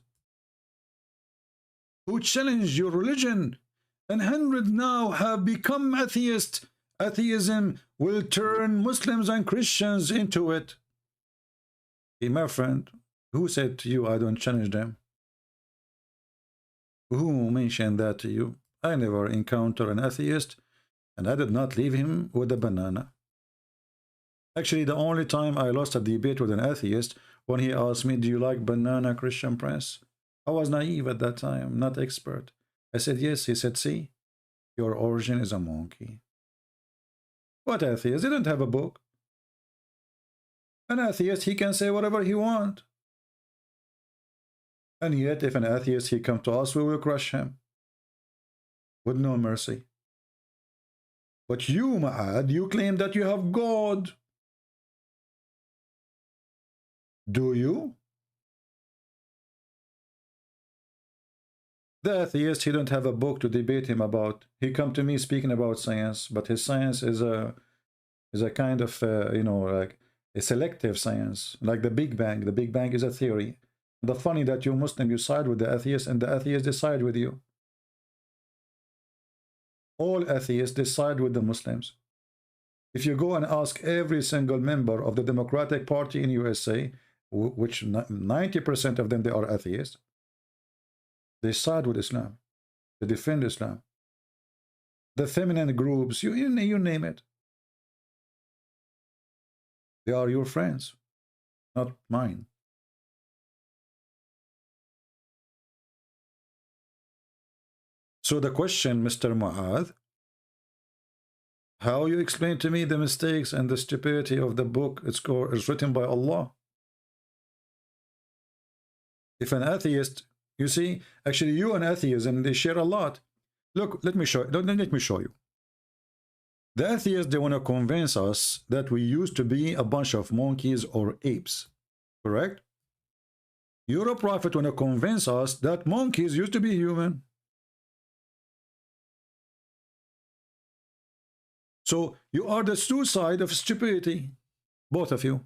who challenge your religion, and hundreds now have become atheists? Atheism will turn Muslims and Christians into it. Hey, my friend, who said to you I don't challenge them? Who mentioned that to you? I never encountered an atheist, and I did not leave him with a banana. Actually, the only time I lost a debate with an atheist, when he asked me, do you like banana, Christian Prince? I was naive at that time, not expert. I said yes. He said, see, your origin is a monkey. What atheist? They don't have a book. An atheist, he can say whatever he wants. And yet, if an atheist, he come to us, we will crush him with no mercy. But you, Ma'ad, you claim that you have God. Do you? The atheist, he don't have a book to debate him about. He come to me speaking about science, but his science is a kind of you know, like a selective science, like the Big Bang. The Big Bang is a theory. The funny that you Muslim, you side with the atheist, and the atheist decide with you. All atheists decide with the Muslims. If you go and ask every single member of the Democratic Party in USA, which 90% of them, they are atheists, they side with Islam. They defend Islam. The feminine groups, you name it. They are your friends, not mine. So the question, Mr. Mu'adh, how you explain to me the mistakes and the stupidity of the book it's written by Allah? If an atheist, you see, actually you and atheism, they share a lot. Look, let me show you. The atheists, they want to convince us that we used to be a bunch of monkeys or apes, correct? Your prophet want to convince us that monkeys used to be human. So you are the two sides of stupidity, both of you.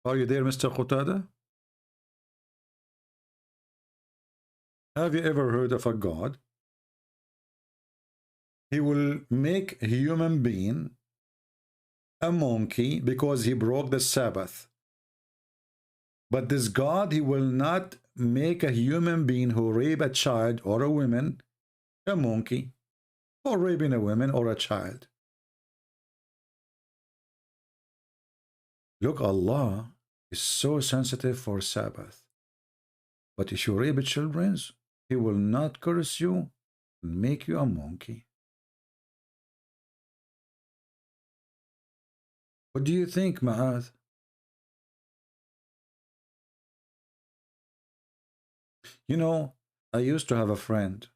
Are you there, Mr. Qutada? Have you ever heard of a God? He will make a human being a monkey because he broke the Sabbath. But this God, he will not make a human being who rape a child or a woman a monkey, or raping a woman or a child. Look, Allah is so sensitive for Sabbath. But if you rape children, he will not curse you and make you a monkey. What do you think, Ma'ad? You know, I used to have a friend.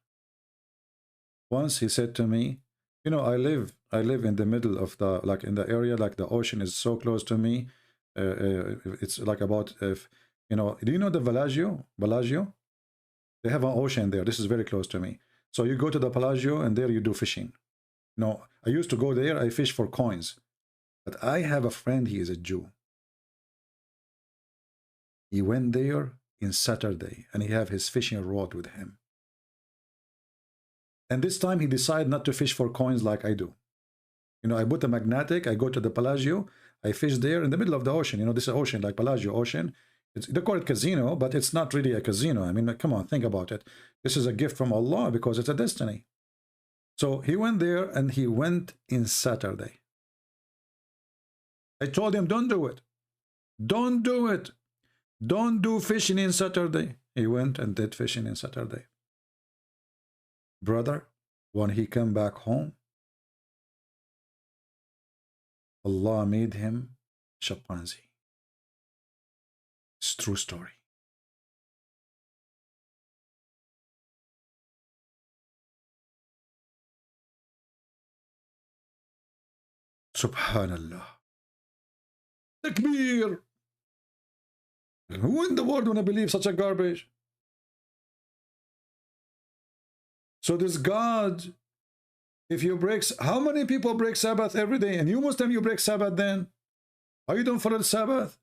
Once he said to me, you know, I live in the middle of the, like in the area, like the ocean is so close to me. It's like about, you know, do you know the Bellagio? They have an ocean there. This is very close to me. So you go to the Bellagio and there you do fishing. No, I used to go there, I fish for coins. But I have a friend, he is a Jew. He went there in Saturday, and he have his fishing rod with him. And this time he decided not to fish for coins like I do. You know, I put a magnetic, I go to the Palagio, I fish there in the middle of the ocean. You know, this is ocean, like Palagio Ocean. They call it casino, but it's not really a casino. I mean, come on, think about it. This is a gift from Allah because it's a destiny. So he went there, and he went in Saturday. I told him, don't do it. Don't do it. Don't do fishing in Saturday. He went and did fishing in Saturday. Brother, when he came back home, Allah made him chimpanzee. It's a true story. Subhanallah. Takbir. Who in the world wanna believe such a garbage? So this God, if you break, how many people break Sabbath every day? And you Muslim, you break Sabbath then? Are you don't follow the Sabbath?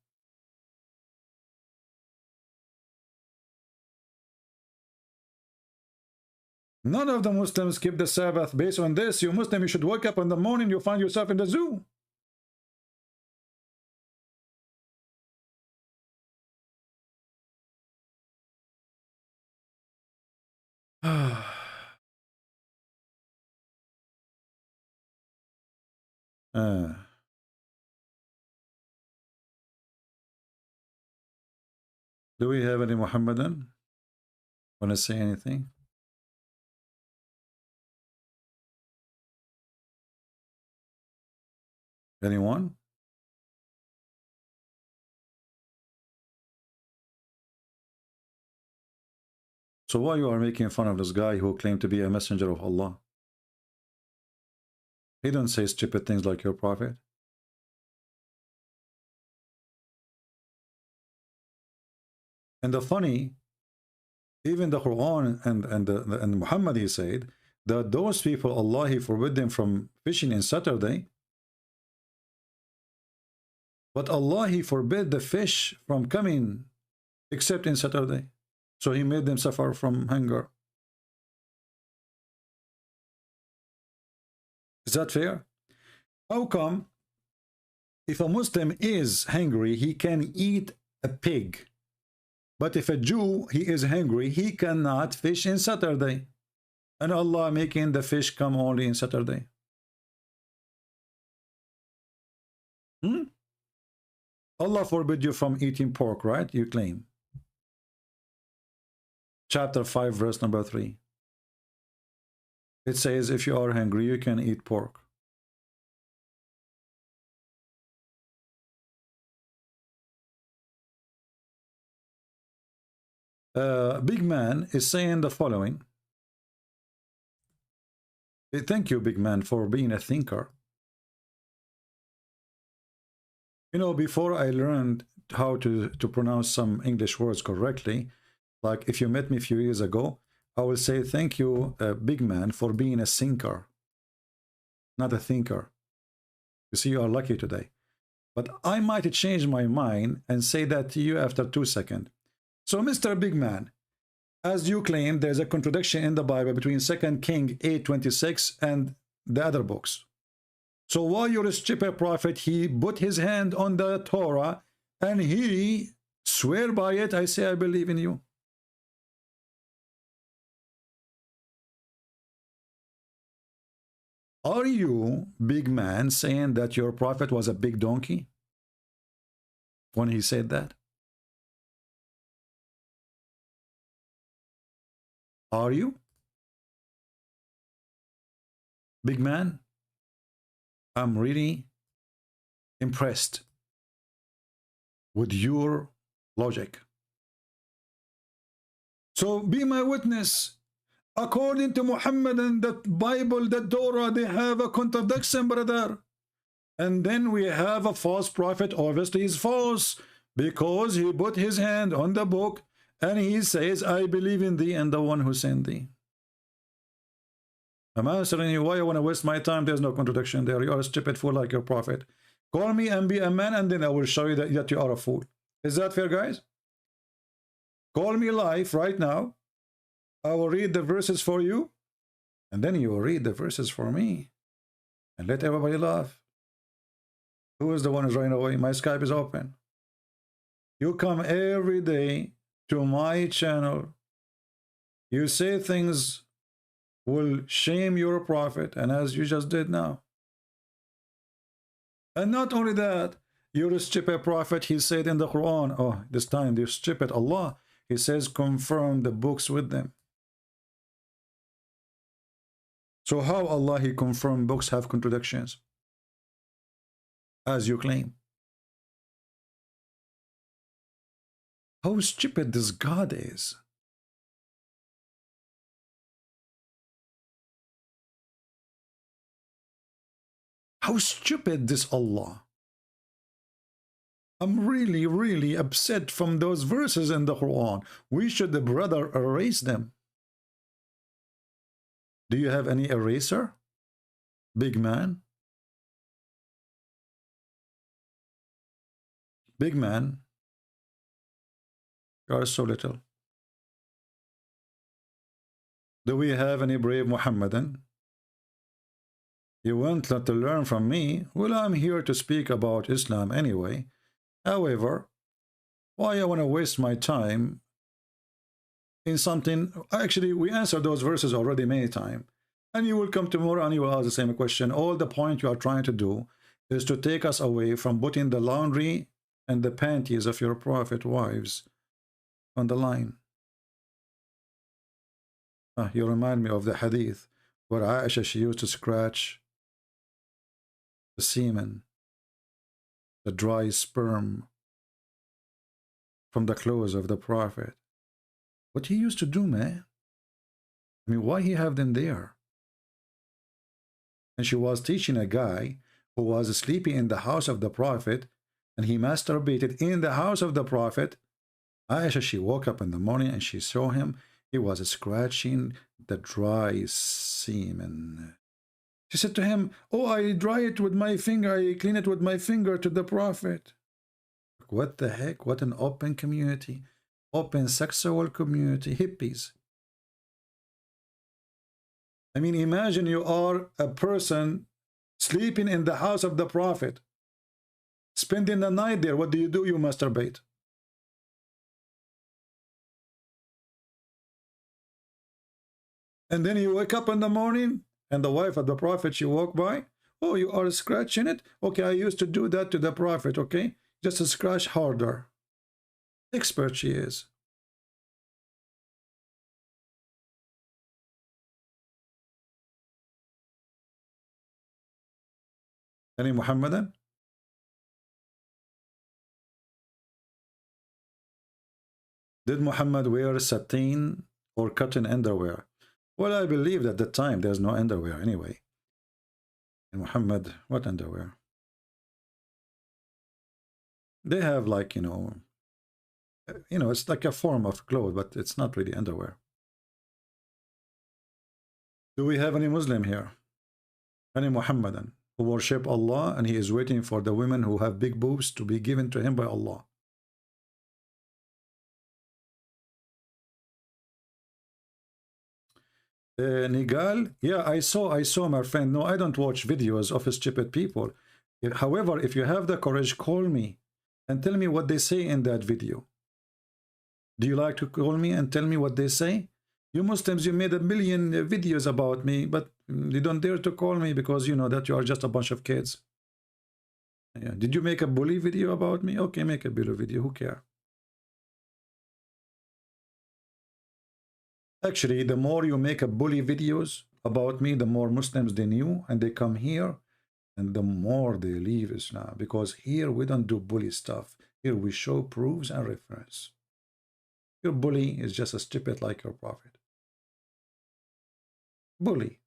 None of the Muslims keep the Sabbath. Based on this, you Muslim, you should wake up in the morning, you find yourself in the zoo. Do we have any Muhammadan? Want to say anything? Anyone? So why you are making fun of this guy who claimed to be a messenger of Allah? He don't say stupid things like your prophet. And the funny, even the Quran and Muhammad, he said that those people, Allah, he forbid them from fishing in Saturday. But Allah, he forbid the fish from coming except in Saturday. So he made them suffer from hunger. Is that fair? How come if a Muslim is hungry, he can eat a pig? But if a Jew, he is hungry, he cannot fish in Saturday. And Allah making the fish come only in Saturday. Allah forbid you from eating pork, right? You claim. Chapter 5, verse number 3. It says, if you are hungry, you can eat pork. Big Man is saying the following. Thank you, Big Man, for being a thinker. You know, before I learned how to pronounce some English words correctly, like if you met me a few years ago, I will say thank you, Big Man, for being a thinker, not a thinker. You see, you are lucky today. But I might change my mind and say that to you after 2 seconds. So, Mr. Big Man, as you claim, there's a contradiction in the Bible between 2 Kings 8:26 and the other books. So while your stupid prophet, he put his hand on the Torah and he swear by it, I say I believe in you. Are you, Big Man, saying that your prophet was a big donkey when he said that? Are you? Big Man, I'm really impressed with your logic. So be my witness. According to Muhammad and the Bible, the Torah, they have a contradiction, brother. And then we have a false prophet. Obviously, he's false because he put his hand on the book and he says, I believe in thee and the one who sent thee. I'm answering you. Why I want to waste my time? There's no contradiction there. You are a stupid fool like your prophet. Call me and be a man, and then I will show you that you are a fool. Is that fair, guys? Call me live right now. I will read the verses for you, and then you will read the verses for me. And let everybody laugh. Who is the one who's running away? My Skype is open. You come every day to my channel. You say things will shame your prophet, and as you just did now. And not only that, you're a stupid prophet. He said in the Quran, oh, this time they're stupid. Allah, he says, confirm the books with them. So how Allah, he confirmed books have contradictions? As you claim. How stupid this God is. How stupid this Allah. I'm really, really upset from those verses in the Quran. We should, brother, erase them. Do you have any eraser? Big man? Big man? You are so little. Do we have any brave Muhammadan? You want to learn from me? Well, I'm here to speak about Islam anyway. However, why I want to waste my time in something? Actually, we answered those verses already many times. And you will come tomorrow and you will ask the same question. All the point you are trying to do is to take us away from putting the laundry and the panties of your prophet wives on the line. You remind me of the hadith where Aisha, she used to scratch the semen, the dry sperm from the clothes of the prophet. What he used to do, man? I mean, why he have them there? And she was teaching a guy who was sleeping in the house of the prophet, and he masturbated in the house of the prophet. Aisha, she woke up in the morning and she saw him. He was scratching the dry semen. She said to him, oh, I dry it with my finger, I clean it with my finger to the prophet. What the heck? What an open community. Open sexual community. Hippies. I mean, imagine you are a person sleeping in the house of the prophet, spending the night there. What do? You masturbate. And then you wake up in the morning, and the wife of the prophet, she walk by. Oh, you are scratching it? Okay, I used to do that to the prophet, okay? Just scratch harder. Expert she is. Any Muhammadan? Did Muhammad wear sateen or cotton underwear? Well, I believe that at the time there's no underwear anyway. And Muhammad, what underwear? They have like, you know, it's like a form of clothes, but it's not really underwear. Do we have any Muslim here? Any Muhammadan who worship Allah and he is waiting for the women who have big boobs to be given to him by Allah? Nigal, yeah, I saw my friend. No, I don't watch videos of stupid people. However, if you have the courage, call me and tell me what they say in that video. Do you like to call me and tell me what they say? You Muslims, you made 1 million videos about me, but you don't dare to call me because you know that you are just a bunch of kids. Yeah. Did you make a bully video about me? Okay, make a bully video. Who cares? Actually, the more you make a bully videos about me, the more Muslims they knew, and they come here, and the more they leave Islam. Because here we don't do bully stuff. Here we show proofs and reference. Your bully is just a stupid like your prophet. Bully.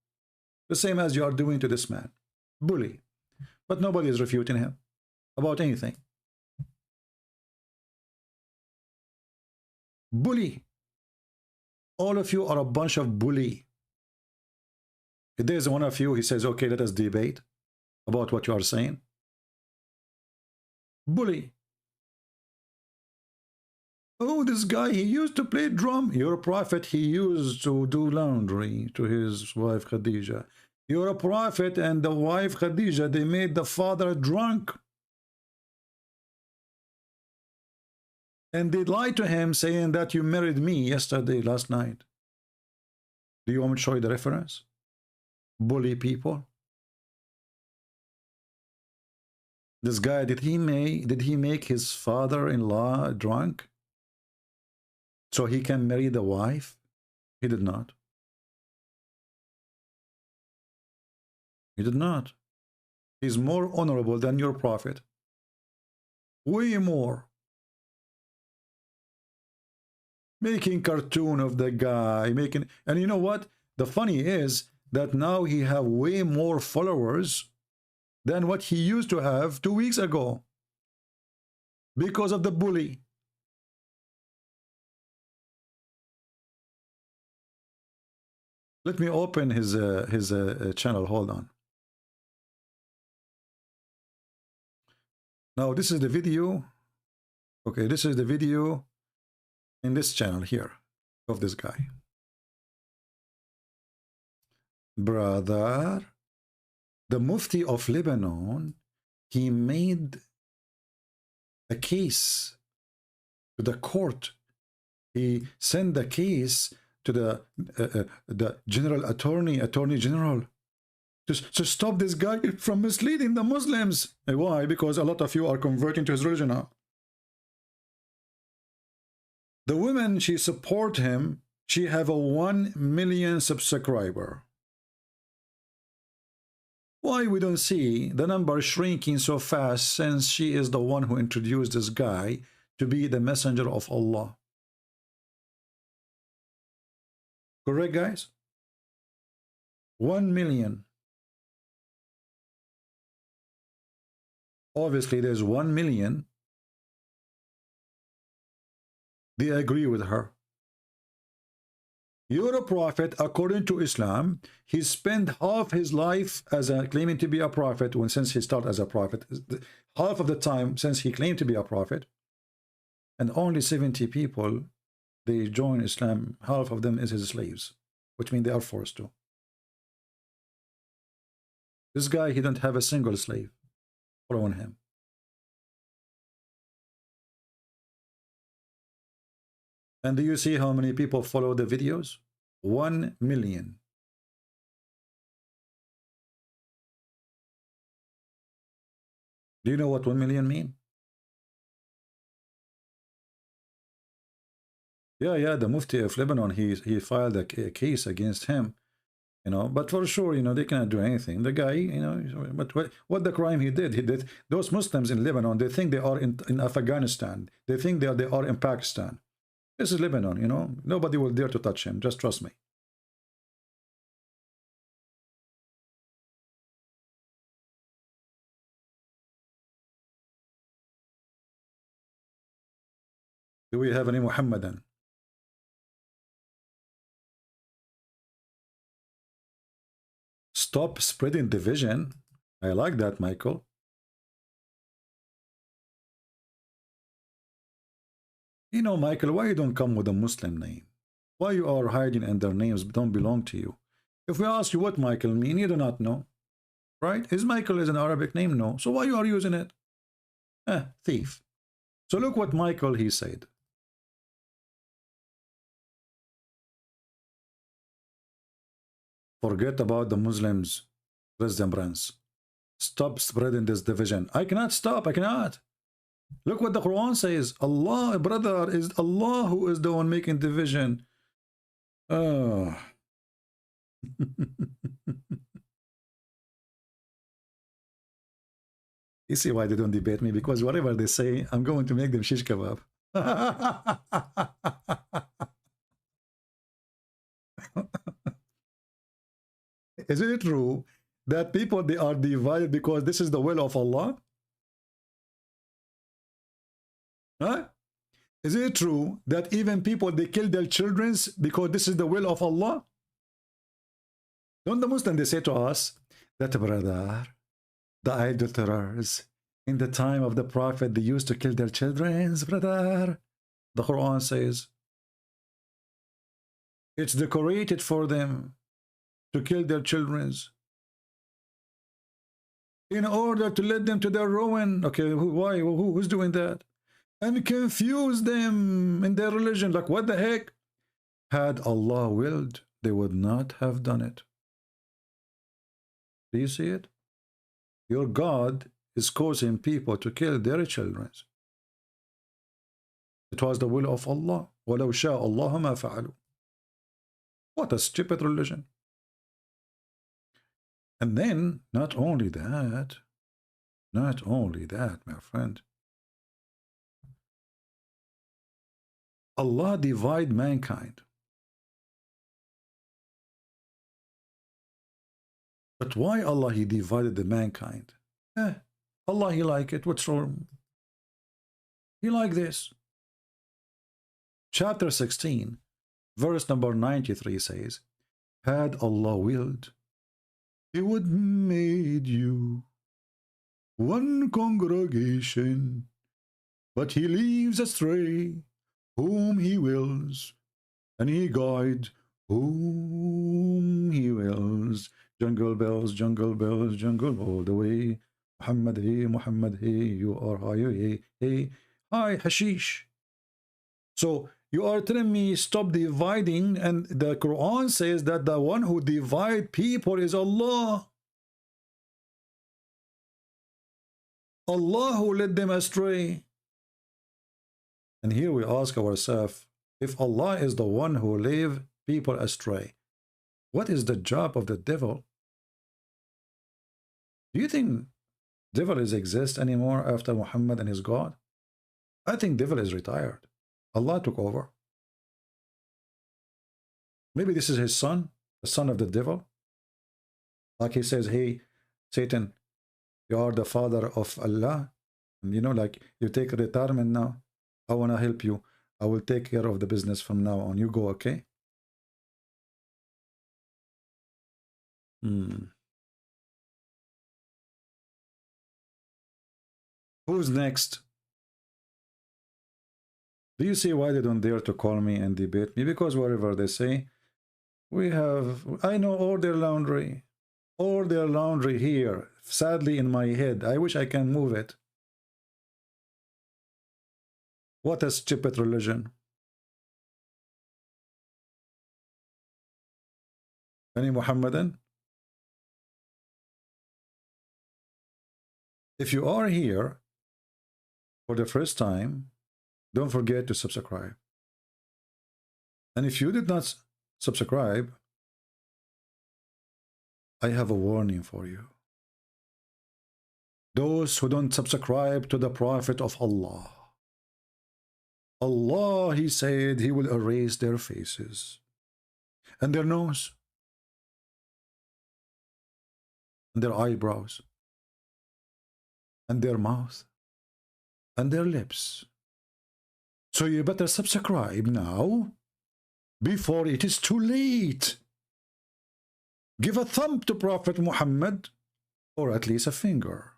The same as you are doing to this man. Bully. But nobody is refuting him about anything. Bully. All of you are a bunch of bully. If there's one of you, he says, okay, let us debate about what you are saying. Bully. Oh, this guy, he used to play drum. You're a prophet. He used to do laundry to his wife Khadija. You're a prophet, and the wife Khadija, they made the father drunk. And they lied to him saying that you married me yesterday, last night. Do you want me to show you the reference? Bully people. This guy, did he make his father-in-law drunk so he can marry the wife? He did not. He did not. He's more honorable than your prophet. Way more. Making cartoon of the guy, and you know what? The funny is that now he have way more followers than what he used to have 2 weeks ago because of the bully. Let me open his channel. Hold on. Now this is the video. Okay, this is the video in this channel here of this guy. Brother, the Mufti of Lebanon, he made a case to the court. He sent the case to the attorney general to stop this guy from misleading the Muslims. Why? Because a lot of you are converting to his religion now. The woman, she support him. She have a 1 million subscriber. Why we don't see the number shrinking so fast, since she is the one who introduced this guy to be the messenger of Allah? Correct, guys? 1 million. Obviously, there's 1 million. They agree with her. You're a prophet according to Islam. He spent half his life as claiming to be a prophet, since he started as a prophet, half of the time since he claimed to be a prophet, and only 70 people, they join Islam. Half of them is his slaves, which means they are forced to. This guy, he don't have a single slave following him. And do you see how many people follow the videos? 1 million. Do you know what 1 million mean? Yeah, the Mufti of Lebanon, he filed a case against him, you know, but for sure, you know, they cannot do anything. The guy, you know, but what the crime he did, those Muslims in Lebanon, they think they are in Afghanistan. They think they are in Pakistan. This is Lebanon, you know. Nobody will dare to touch him. Just trust me. Do we have any Muhammadan? Stop spreading division. I like that, Michael. You know, Michael, why you don't come with a Muslim name? Why you are hiding and their names don't belong to you? If we ask you what Michael mean, you do not know. Right? Is Michael is an Arabic name? No. So why you are using it? Thief. So look what Michael, he said. Forget about the Muslims, President. Stop spreading this division. I cannot stop. I cannot. Look what the Quran says. Allah, brother, is Allah who is the one making division. Oh. You see why they don't debate me? Because whatever they say, I'm going to make them shish kebab. Isn't it true that people, they are divided because this is the will of Allah? Huh? Is it true that even people, they kill their children because this is the will of Allah? Don't the Muslims, they say to us that, brother, the idolaters, in the time of the Prophet, they used to kill their children, brother. The Quran says, it's decorated for them to kill their children in order to lead them to their ruin. Okay, why? Who's doing that? And confuse them in their religion. Like, what the heck? Had Allah willed, they would not have done it. Do you see it? Your God is causing people to kill their children. It was the will of Allah. وَلَوْ شَاءَ اللَّهُ مَا فَعَلُوا. What a stupid religion. And then, not only that, my friend, Allah divide mankind. But why Allah, He divided the mankind? Allah, He like it. What's wrong? He like this. Chapter 16, verse number 93 says, had Allah willed, He would made you one congregation, but He leaves astray whom He wills, and He guides whom He wills. Jungle bells, jungle all the way. Muhammad, hey, you are high, hey, hi, hashish. So you are telling me stop dividing, and the Quran says that the one who divides people is Allah. Allah who led them astray. And here we ask ourselves, if Allah is the one who led people astray, what is the job of the devil? Do you think devil exist anymore after Muhammad and his God? I think devil is retired. Allah took over. Maybe this is his son, the son of the devil. Like he says, hey, Satan, you are the father of Allah. And you know, like you take retirement now. I want to help you. I will take care of the business from now on. You go, okay? Who's next? Do you see why they don't dare to call me and debate me? Because whatever they say, I know all their laundry here, sadly in my head. I wish I can move it. What a stupid religion. Any Muhammadan? If you are here for the first time, don't forget to subscribe. And if you did not subscribe, I have a warning for you. Those who don't subscribe to the Prophet of Allah, Allah, He said He will erase their faces and their nose and their eyebrows and their mouth and their lips. So you better subscribe now before it is too late. Give a thumb to Prophet Muhammad, or at least a finger.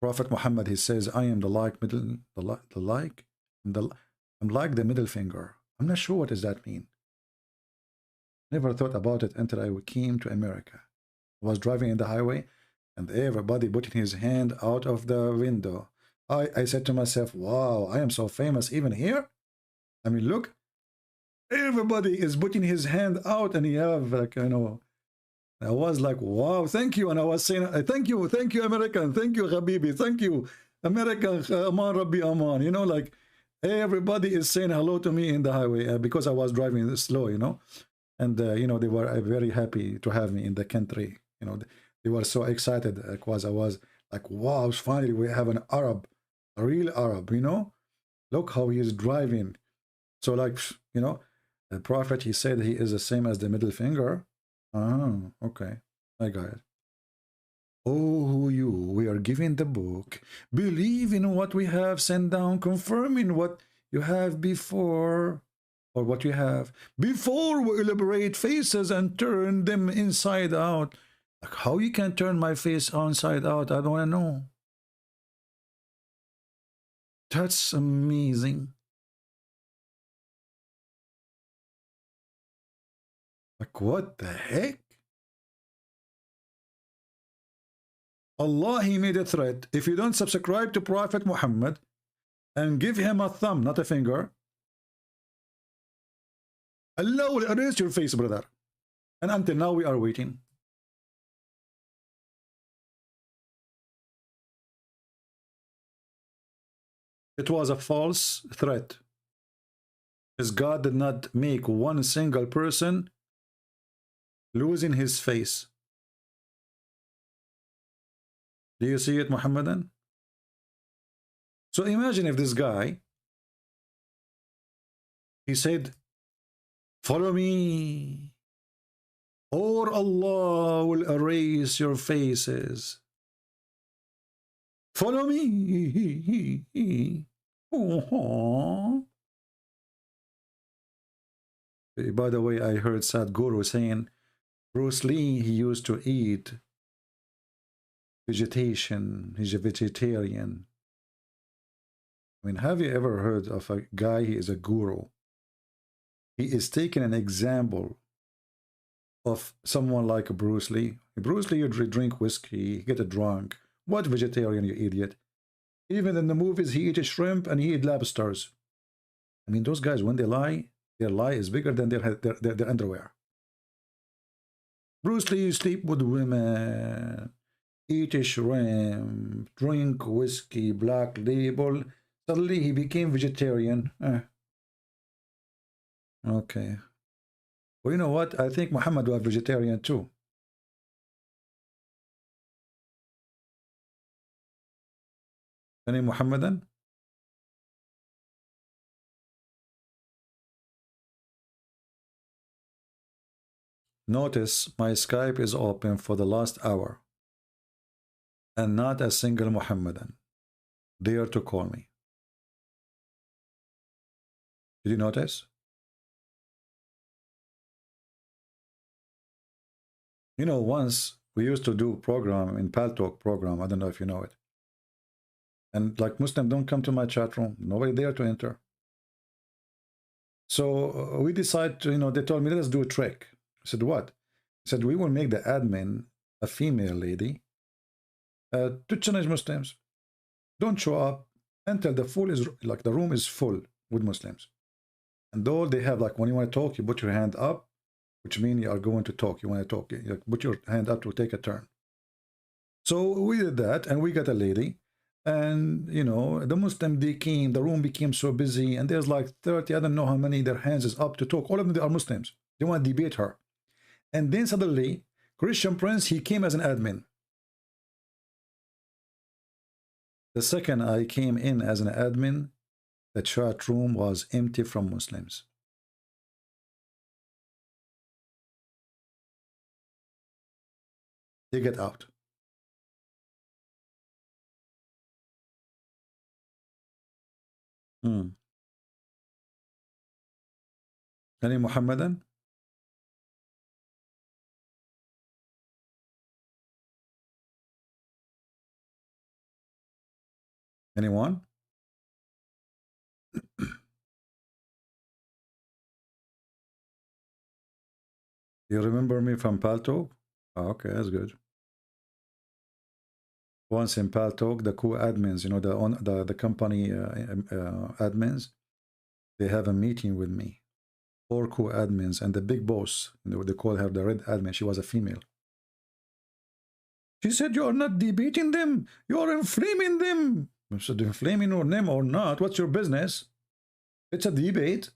Prophet Muhammad, he says, I am I'm like the middle finger. I'm not sure what does that mean. Never thought about it until I came to America. I was driving in the highway and everybody putting his hand out of the window. I said to myself, wow, I am so famous even here. I mean, look, everybody is putting his hand out and he have like, you know, I was like, wow, thank you. And I was saying, thank you, American. Thank you, Habibi. Thank you, American. Aman Rabbi Aman. You know, like everybody is saying hello to me in the highway because I was driving slow, you know. And, you know, they were very happy to have me in the country. You know, they were so excited because I was like, wow, finally we have an Arab, a real Arab, you know. Look how he is driving. So like, you know, the Prophet, he said he is the same as the middle finger. Oh, okay. I got it. Oh, you, we are giving the book. Believe in what we have sent down, confirming what you have before. or what you have, before we elaborate faces and turn them inside out. Like, how you can turn my face inside out? I don't want to know. That's amazing. Like, what the heck? Allah, he made a threat. If you don't subscribe to Prophet Muhammad and give him a thumb, not a finger, Allah will erase your face, brother. And until now, we are waiting. It was a false threat. As God did not make one single person losing his face. Do you see it, Muhammadan? So imagine if this guy, he said, follow me, or Allah will erase your faces. Follow me. Oh. By the way, I heard Sadhguru saying Bruce Lee, he used to eat vegetation. He's a vegetarian. I mean, have you ever heard of a guy, he is a guru? He is taking an example of someone like Bruce Lee. Bruce Lee, you drink whiskey, you get drunk. What vegetarian, you idiot? Even in the movies, he eats shrimp and he eats lobsters. I mean, those guys, when they lie, their lie is bigger than their underwear. Bruce Lee sleep with women, eat shrimp, drink whiskey, black label. Suddenly he became vegetarian. Okay. Well, you know what? I think Muhammad was vegetarian too. Any Muhammadan? Notice my Skype is open for the last hour and not a single Muhammadan dare to call me. Did you notice? You know, once we used to do a program in Paltalk program. I don't know if you know it. And like Muslim, don't come to my chat room. Nobody there to enter. So we decided to, you know, they told me, let us do a trick. I said, what? I said, we will make the admin a female lady to challenge Muslims. Don't show up until the full is, like the room is full with Muslims. And though they have, like, when you want to talk, you put your hand up, which means you are going to talk. You want to talk. You put your hand up to take a turn. So we did that, and we got a lady. And, you know, the Muslim, they came, the room became so busy, and there's like 30, I don't know how many, their hands is up to talk. All of them, they are Muslims. They want to debate her. And then suddenly, Christian Prince, he came as an admin. The second I came in as an admin, the chat room was empty from Muslims. They get out. Any Muhammadan? Anyone? You remember me from Paltalk? Oh, okay, that's good. Once in Paltalk, the co-admins, you know, the company admins, they have a meeting with me. 4 co-admins and the big boss, you know, they call her the red admin. She was a female. She said, you are not debating them. You are inflaming them. I said, inflaming them or not, what's your business? It's a debate.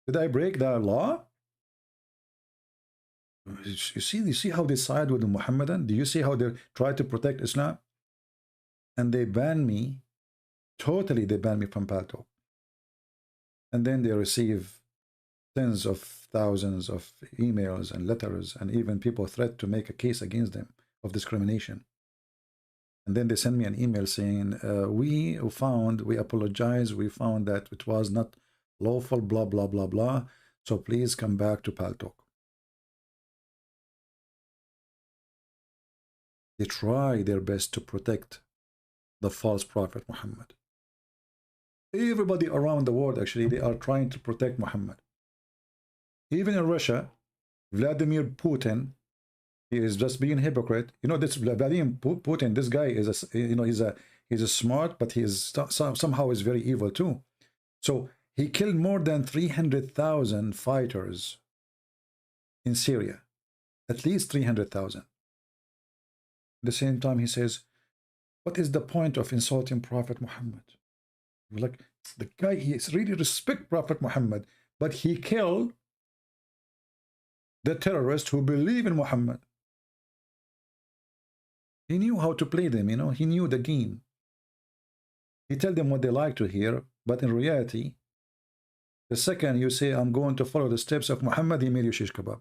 Did I break the law? You see how they side with the Muhammadan? Do you see how they try to protect Islam? And they ban me. Totally, they ban me from Paltalk. And then they receive tens of thousands of emails and letters, and even people threat to make a case against them of discrimination. And then they send me an email saying, we apologize, we found that it was not lawful, blah, blah, blah, blah. So please come back to Paltalk. They try their best to protect the false prophet Muhammad. Everybody around the world, actually, they are trying to protect Muhammad. Even in Russia, Vladimir Putin, he is just being a hypocrite. You know, this Vladimir Putin, this guy is a, you know, he's a smart, but he is somehow is very evil too. So he killed more than 300,000 fighters in Syria, at least 300,000. At the same time, he says, what is the point of insulting Prophet Muhammad? Like, the guy, he really respect Prophet Muhammad, but he killed the terrorists who believe in Muhammad. He knew how to play them, you know, he knew the game. He tell them what they like to hear, but in reality, the second you say, I'm going to follow the steps of Muhammad, he made you shish kebab.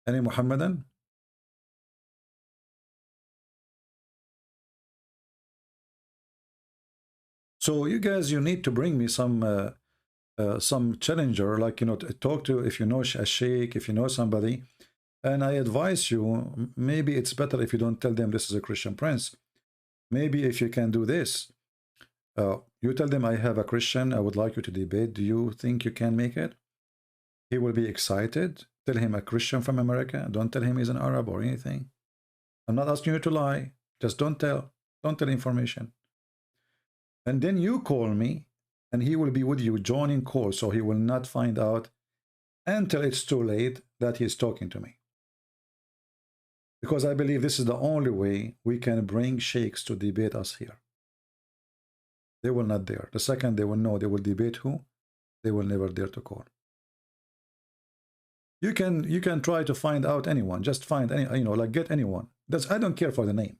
Any Muhammadan? So you guys, you need to bring me some challenger, like, you know, talk to, if you know a sheikh, if you know somebody, and I advise you, maybe it's better if you don't tell them this is a Christian prince. Maybe if you can do this, you tell them, I have a Christian, I would like you to debate. Do you think you can make it? He will be excited. Tell him a Christian from America. Don't tell him he's an Arab or anything. I'm not asking you to lie. Just don't tell information. And then you call me, and he will be with you joining call, so he will not find out until it's too late that he's talking to me. Because I believe this is the only way we can bring sheikhs to debate us here. They will not dare. The second they will know they will debate who, they will never dare to call. You can try to find out anyone. Just find any, you know, like get anyone. I don't care for the name.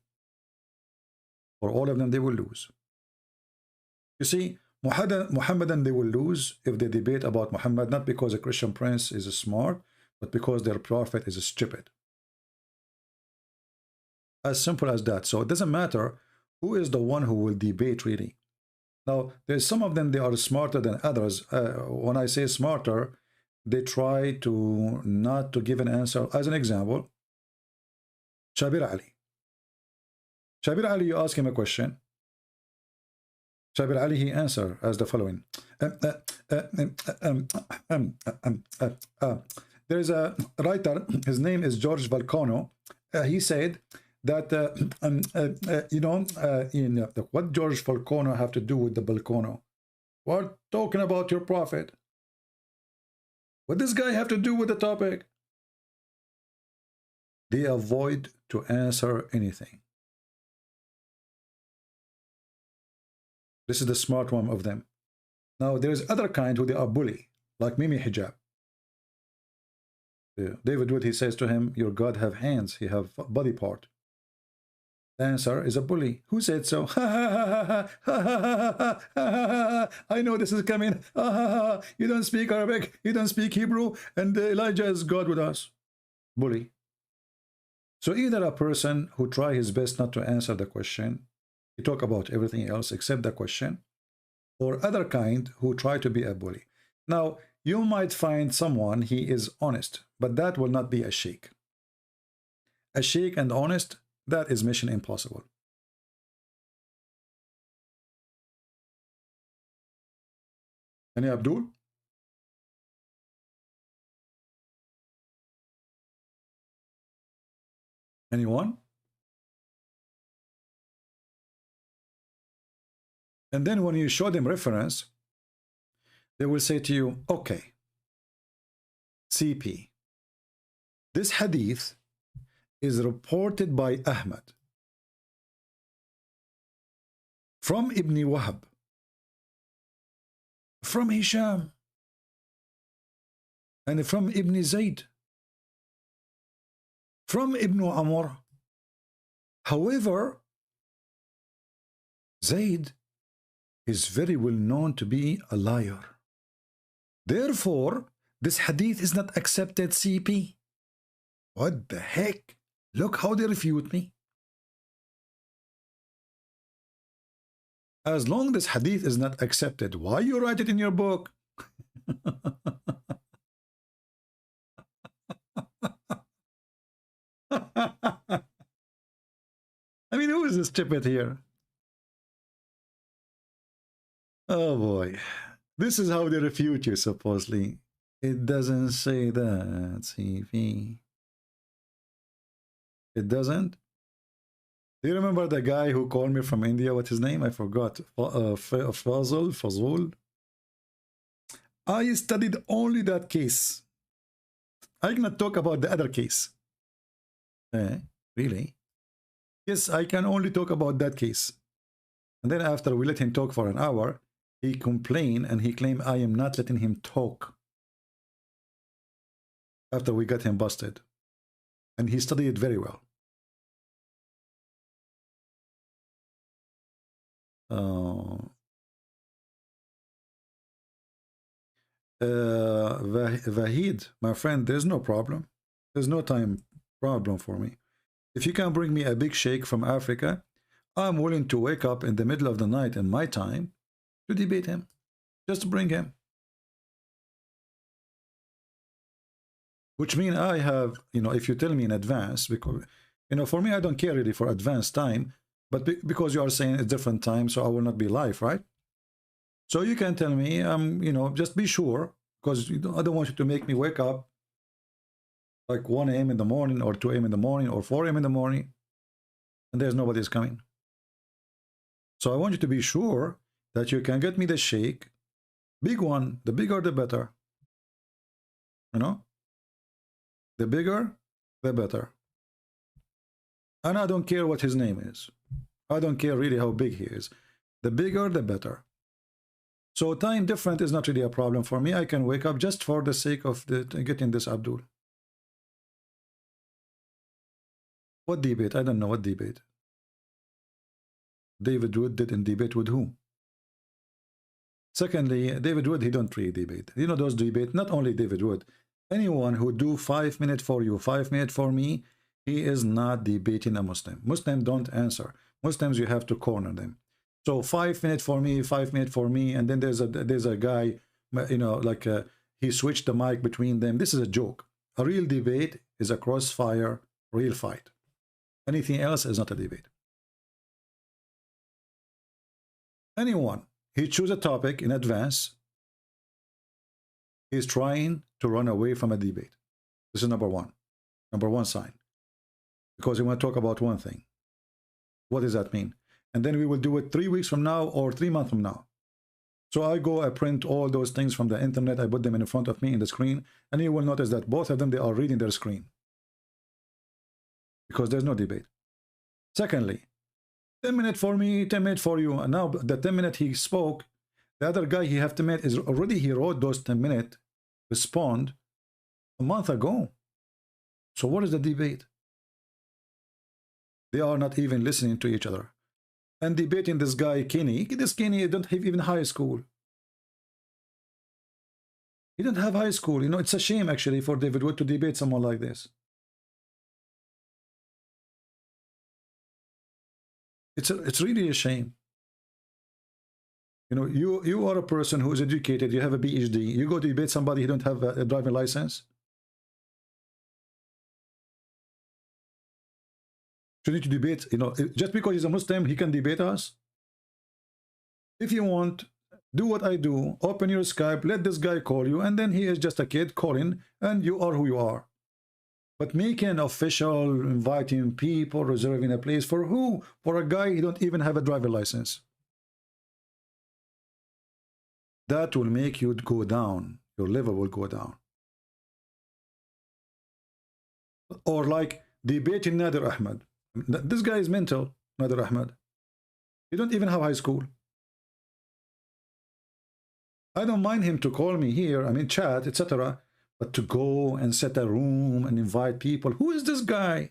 For all of them, they will lose. You see, Muhammadan, they will lose if they debate about Muhammad, not because a Christian prince is smart, but because their prophet is stupid. As simple as that. So it doesn't matter who is the one who will debate really. Now, there's some of them, they are smarter than others. When I say smarter, they try to not to give an answer. As an example, Shabir Ali. Shabir Ali, you ask him a question. Shabir Ali, he answer as the following. There is a writer, his name is George Valcano. He said that, you know, what George Valcano have to do with the Balcano? We're talking about your prophet. What does this guy have to do with the topic? They avoid to answer anything. This is the smart one of them. Now, there is other kind who they are bully, like Mimi Hijab. David Wood, he says to him, your God have hands, he have body part. The answer is a bully. Who said so? I know this is coming. You don't speak Arabic, you don't speak Hebrew, and Elijah is God with us. Bully. So either a person who try his best not to answer the question, he talk about everything else except the question, or other kind who try to be a bully. Now, you might find someone, he is honest, but that will not be a sheikh. A sheikh and honest, that is mission impossible. Any Abdul? Anyone? And then when you show them reference, they will say to you, okay, CP, this hadith is reported by Ahmed from Ibn Wahab, from Hisham, and from Ibn Zayd, from Ibn Amr. However, Zayd is very well known to be a liar. Therefore, this hadith is not accepted, CP. What the heck? Look how they refute me. As long as hadith is not accepted, why you write it in your book? I mean, who is this stupid here? Oh boy. This is how they refute you, supposedly. It doesn't say that, CV. It doesn't? Do you remember the guy who called me from India? What's his name? I forgot. Fazul. I studied only that case. I cannot talk about the other case. Really? Yes, I can only talk about that case. And then after we let him talk for an hour, he complained and he claimed I am not letting him talk. After we got him busted. And he studied it very well. Vahid, my friend, there's no problem. There's no time problem for me. If you can bring me a big sheikh from Africa, I'm willing to wake up in the middle of the night in my time to debate him. Just bring him. Which means I have, if you tell me in advance, because, for me, I don't care really for advance time, but because you are saying it's different time, so I will not be live, right? So you can tell me, just be sure, because I don't want you to make me wake up like 1 a.m. in the morning, or 2 a.m. in the morning, or 4 a.m. in the morning, and there's nobody's coming. So I want you to be sure that you can get me the sheikh, big one, the bigger the better. The bigger, the better. And I don't care what his name is. I don't care really how big he is. The bigger, the better. So time different is not really a problem for me. I can wake up just for the sake of getting this Abdul. What debate? I don't know what debate. David Wood did in debate with who? Secondly, David Wood, he don't really debate. Those debate, not only David Wood, anyone who do 5 minutes for you, 5 minutes for me, he is not debating a Muslim. Muslims don't answer. Muslims, you have to corner them. So 5 minutes for me, 5 minutes for me, and then there's a guy, he switched the mic between them. This is a joke. A real debate is a crossfire, real fight. Anything else is not a debate. Anyone, he choose a topic in advance, he's trying to run away from a debate. This is number one sign. Because we want to talk about one thing. What does that mean? And then we will do it 3 weeks from now or 3 months from now. So I print all those things from the internet, I put them in front of me in the screen, and you will notice that both of them, they are reading their screen. Because there's no debate. Secondly, 10 minutes for me, 10 minutes for you. And now the 10 minutes he spoke, the other guy he have to make is already, he wrote those 10 minutes, respond a month ago. So what is the debate? They are not even listening to each other. And debating this guy, Kenny. This Kenny don't have even high school. He don't have high school. It's a shame actually for David Wood to debate someone like this. It's really a shame. You are a person who is educated, you have a PhD, you go to debate somebody who don't have a driving license. You need to debate, just because he's a Muslim, he can debate us. If you want, do what I do, open your Skype, let this guy call you, and then he is just a kid calling, and you are who you are. But making official, inviting people, reserving a place for who? For a guy who don't even have a driver license. That will make you go down. Your level will go down. Or like debating Nadir Ahmed. This guy is mental, Nadir Ahmed. He don't even have high school. I don't mind him to call me here, chat, etc. But to go and set a room and invite people, who is this guy?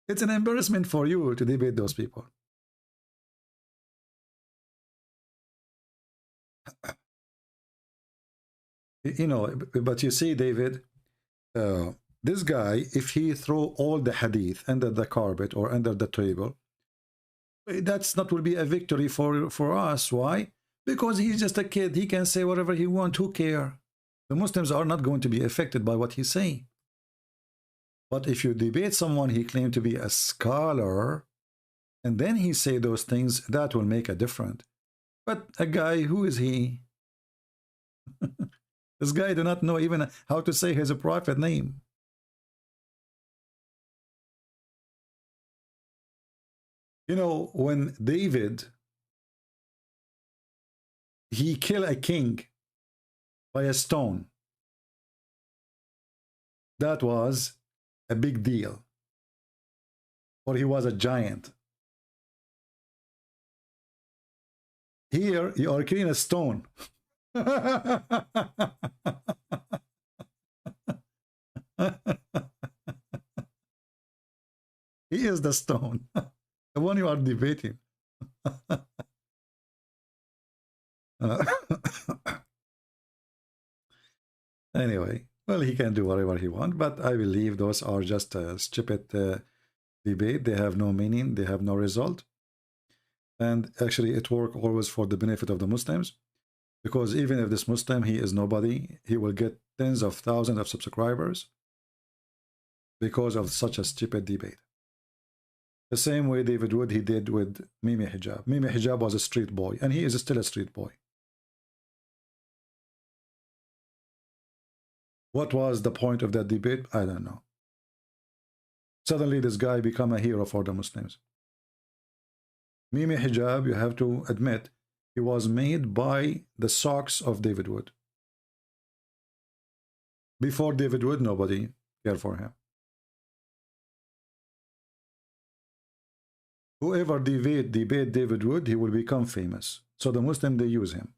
It's an embarrassment for you to debate those people. But you see, David, this guy, if he throw all the hadith under the carpet or under the table, that's not will be a victory for us. Why? Because he's just a kid. He can say whatever he wants. Who care? The Muslims are not going to be affected by what he's saying. But if you debate someone he claimed to be a scholar, and then he say those things, that will make a difference. But a guy, who is he? This guy do not know even how to say his prophet name. You know, when David, he killed a king by a stone, that was a big deal. Or he was a giant. Here, you are killing a stone. He is the stone, the one you are debating. Anyway, well, he can do whatever he wants, but I believe those are just a stupid debate. They have no meaning, they have no result. And actually, it works always for the benefit of the Muslims, because even if this Muslim, he is nobody, he will get tens of thousands of subscribers because of such a stupid debate. The same way David Wood, he did with Mimi Hijab. Mimi Hijab was a street boy, and he is still a street boy. What was the point of that debate? I don't know. Suddenly, this guy became a hero for the Muslims. Mimi Hijab, you have to admit, he was made by the socks of David Wood. Before David Wood, nobody cared for him. Whoever debate David Wood, he will become famous. So the Muslim, they use him.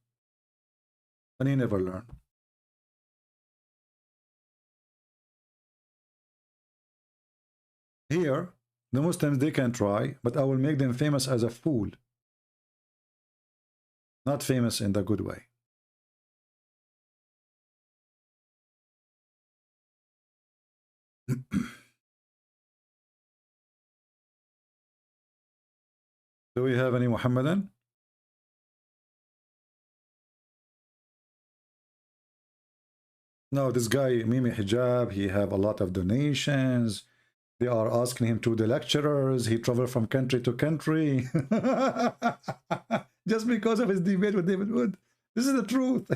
And he never learned. Here, the Muslims, they can try, but I will make them famous as a fool. Not famous in the good way. Do we have any Muhammadan? No, this guy, Mimi Hijab, he have a lot of donations. They are asking him to the lecturers. He traveled from country to country. Just because of his debate with David Wood. This is the truth.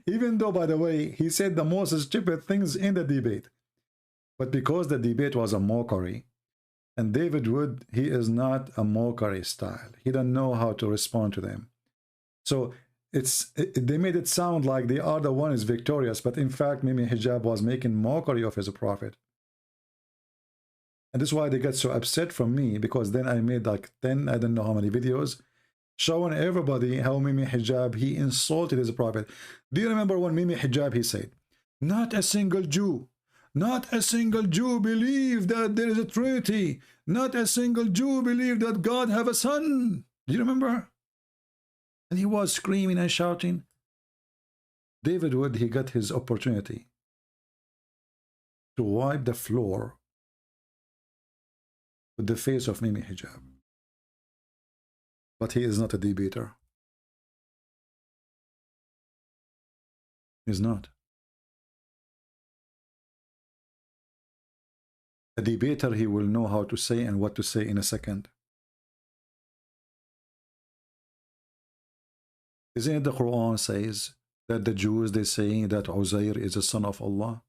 Even though, by the way, he said the most stupid things in the debate. But because the debate was a mockery, and David Wood, he is not a mockery style. He don't know how to respond to them. So they made it sound like they are the one is victorious, but in fact, Mimi Hijab was making mockery of his prophet. And this is why they got so upset from me, because then I made like 10, I don't know how many videos, showing everybody how Mimi Hijab, he insulted his prophet. Do you remember when Mimi Hijab, he said, not a single Jew believed that there is a Trinity. Not a single Jew believed that God have a son. Do you remember? And he was screaming and shouting. David Wood, he got his opportunity to wipe the floor with the face of Mimi Hijab. But he is not a debater. He's not. A debater, he will know how to say and what to say in a second. Isn't it the Quran says that the Jews, they say that Uzayr is the son of Allah?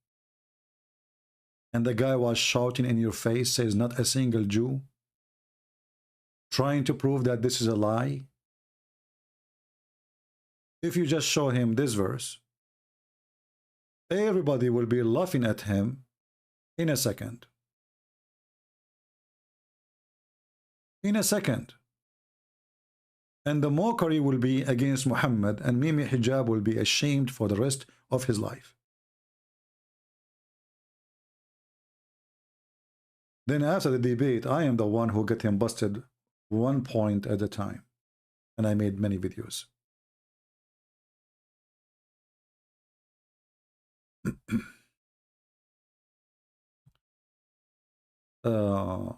And the guy was shouting in your face, says not a single Jew, trying to prove that this is a lie. If you just show him this verse, everybody will be laughing at him in a second. In a second. And the mockery will be against Muhammad, and Mimi Hijab will be ashamed for the rest of his life. Then after the debate, I am the one who got him busted one point at a time. And I made many videos. uh,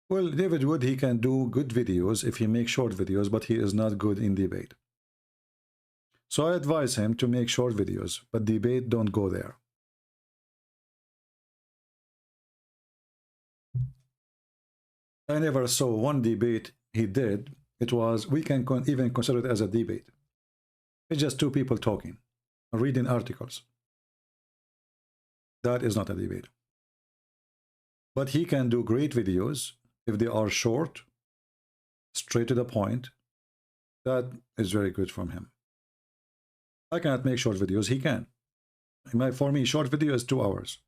well, David Wood, he can do good videos if he makes short videos, but he is not good in debate. So I advise him to make short videos, but debate, don't go there. I never saw one debate he did. It was, we can even consider it as a debate. It's just two people talking, reading articles. That is not a debate. But he can do great videos if they are short, straight to the point. That is very good from him. I cannot make short videos. He can. For me, short video is 2 hours.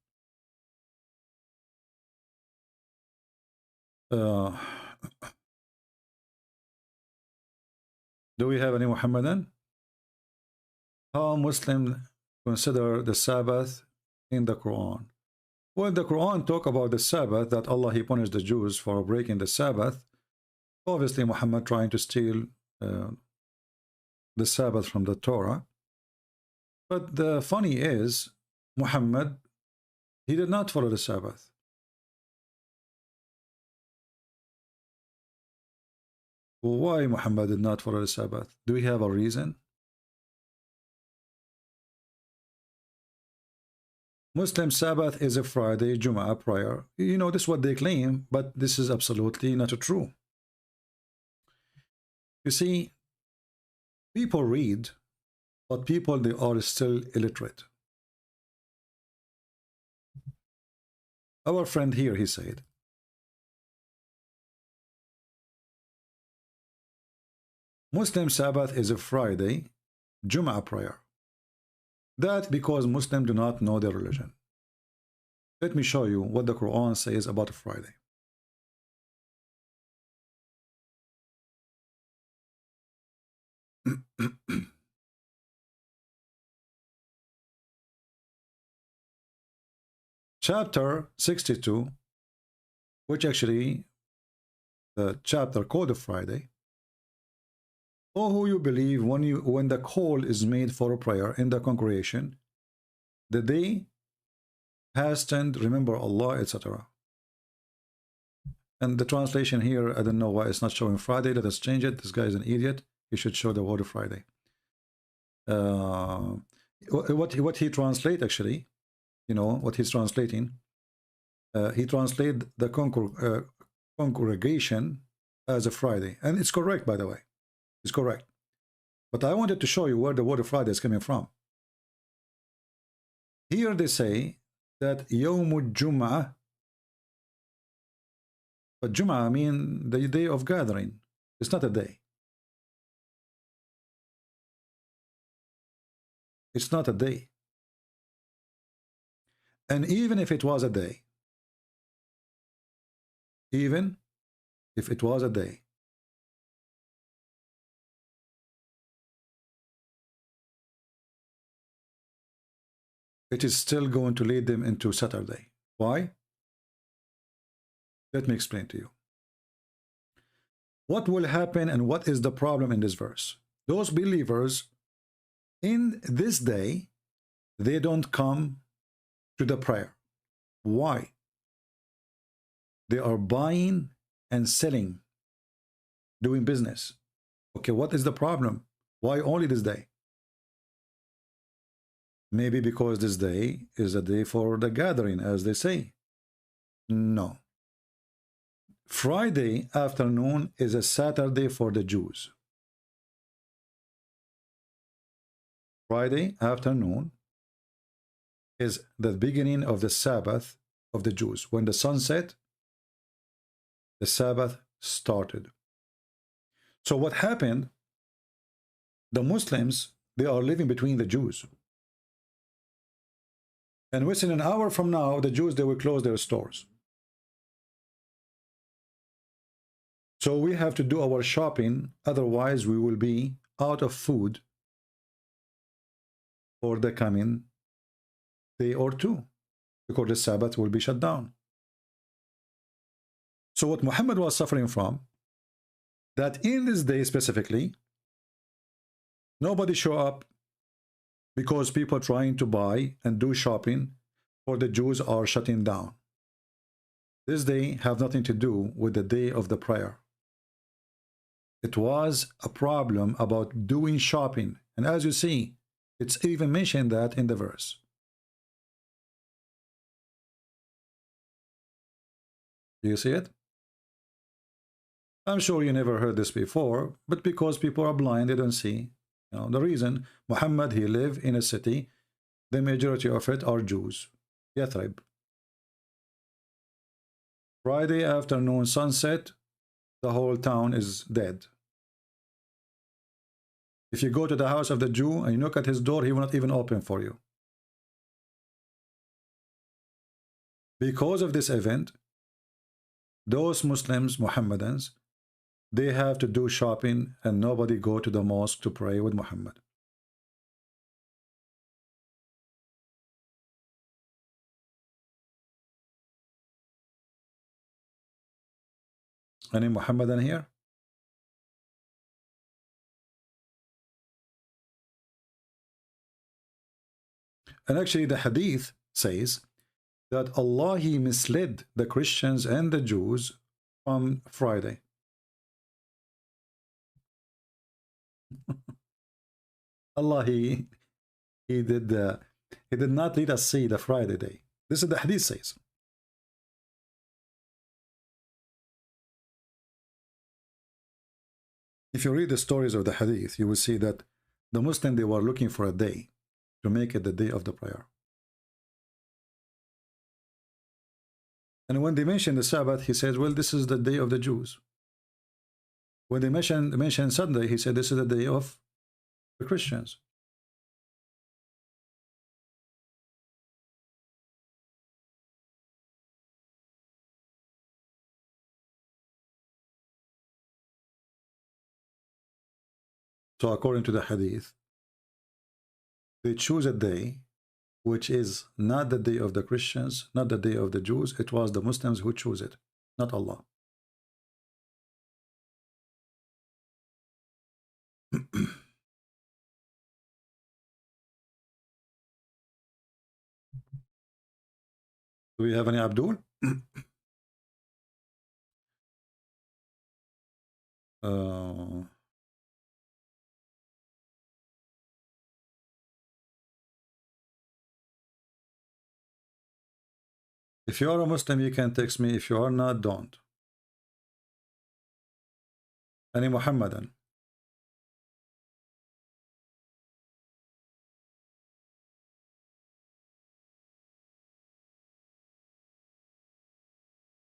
Do we have any Muhammadan? How Muslims consider the Sabbath in the Quran? Well, the Quran talk about the Sabbath, that Allah, he punished the Jews for breaking the Sabbath. Obviously, Muhammad trying to steal the Sabbath from the Torah. But the funny is, Muhammad, he did not follow the Sabbath. Why Muhammad did not follow the Sabbath? Do we have a reason? Muslim Sabbath is a Friday, Jum'ah prayer. You know, this is what they claim, but this is absolutely not true. You see, people read, but people, they are still illiterate. Our friend here, he said, Muslim Sabbath is a Friday, Jum'ah prayer. That because Muslims do not know their religion. Let me show you what the Quran says about a Friday. Chapter 62, which actually the chapter called Friday. O who you believe, when the call is made for a prayer in the congregation, the day hastened, remember Allah, etc. And the translation here, I don't know why it's not showing Friday. Let us change it. This guy is an idiot. He should show the word Friday. What he translate actually, you know what he's translating. He translate the congregation as a Friday, and it's correct, by the way. It's correct. But I wanted to show you where the word of Friday is coming from. Here they say that Yawmul Jum'ah, but Jum'ah I mean the day of gathering. It's not a day. It's not a day. And even if it was a day, even if it was a day, it is still going to lead them into Saturday. Why? Let me explain to you. What will happen and what is the problem in this verse? Those believers in this day, they don't come to the prayer. Why? They are buying and selling, doing business. Okay, what is the problem? Why only this day? Maybe because this day is a day for the gathering, as they say. No. Friday afternoon is a Saturday for the Jews. Friday afternoon is the beginning of the Sabbath of the Jews. When the sun set, the Sabbath started. So what happened? The Muslims, they are living between the Jews. And within an hour from now, the Jews, they will close their stores. So we have to do our shopping, otherwise we will be out of food for the coming day or two, because the Sabbath will be shut down. So what Muhammad was suffering from, that in this day specifically, nobody show up because people trying to buy and do shopping for the Jews are shutting down. This day have nothing to do with the day of the prayer. It was a problem about doing shopping. And as you see, it's even mentioned that in the verse. Do you see it? I'm sure you never heard this before, but because people are blind, they don't see. You know, the reason Muhammad, he lived in a city, the majority of it are Jews. Yathrib. Friday afternoon sunset, the whole town is dead. If you go to the house of the Jew and you knock at his door, he will not even open for you. Because of this event, those Muslims, Muhammadans, they have to do shopping and nobody go to the mosque to pray with Muhammad. Any Muhammadan here? And actually the hadith says that Allah, he misled the Christians and the Jews on Friday. Allah, he did not let us see the Friday day. This is the hadith says. If you read the stories of the hadith, you will see that the Muslims, they were looking for a day to make it the day of the prayer. And when they mention the Sabbath, he says, well, this is the day of the Jews. When they mention Sunday, he said, this is the day of the Christians. So according to the hadith, they choose a day which is not the day of the Christians, not the day of the Jews. It was the Muslims who chose it, not Allah. Do we have any Abdul? If you are a Muslim, you can text me. If you are not, don't. Any Muhammadan?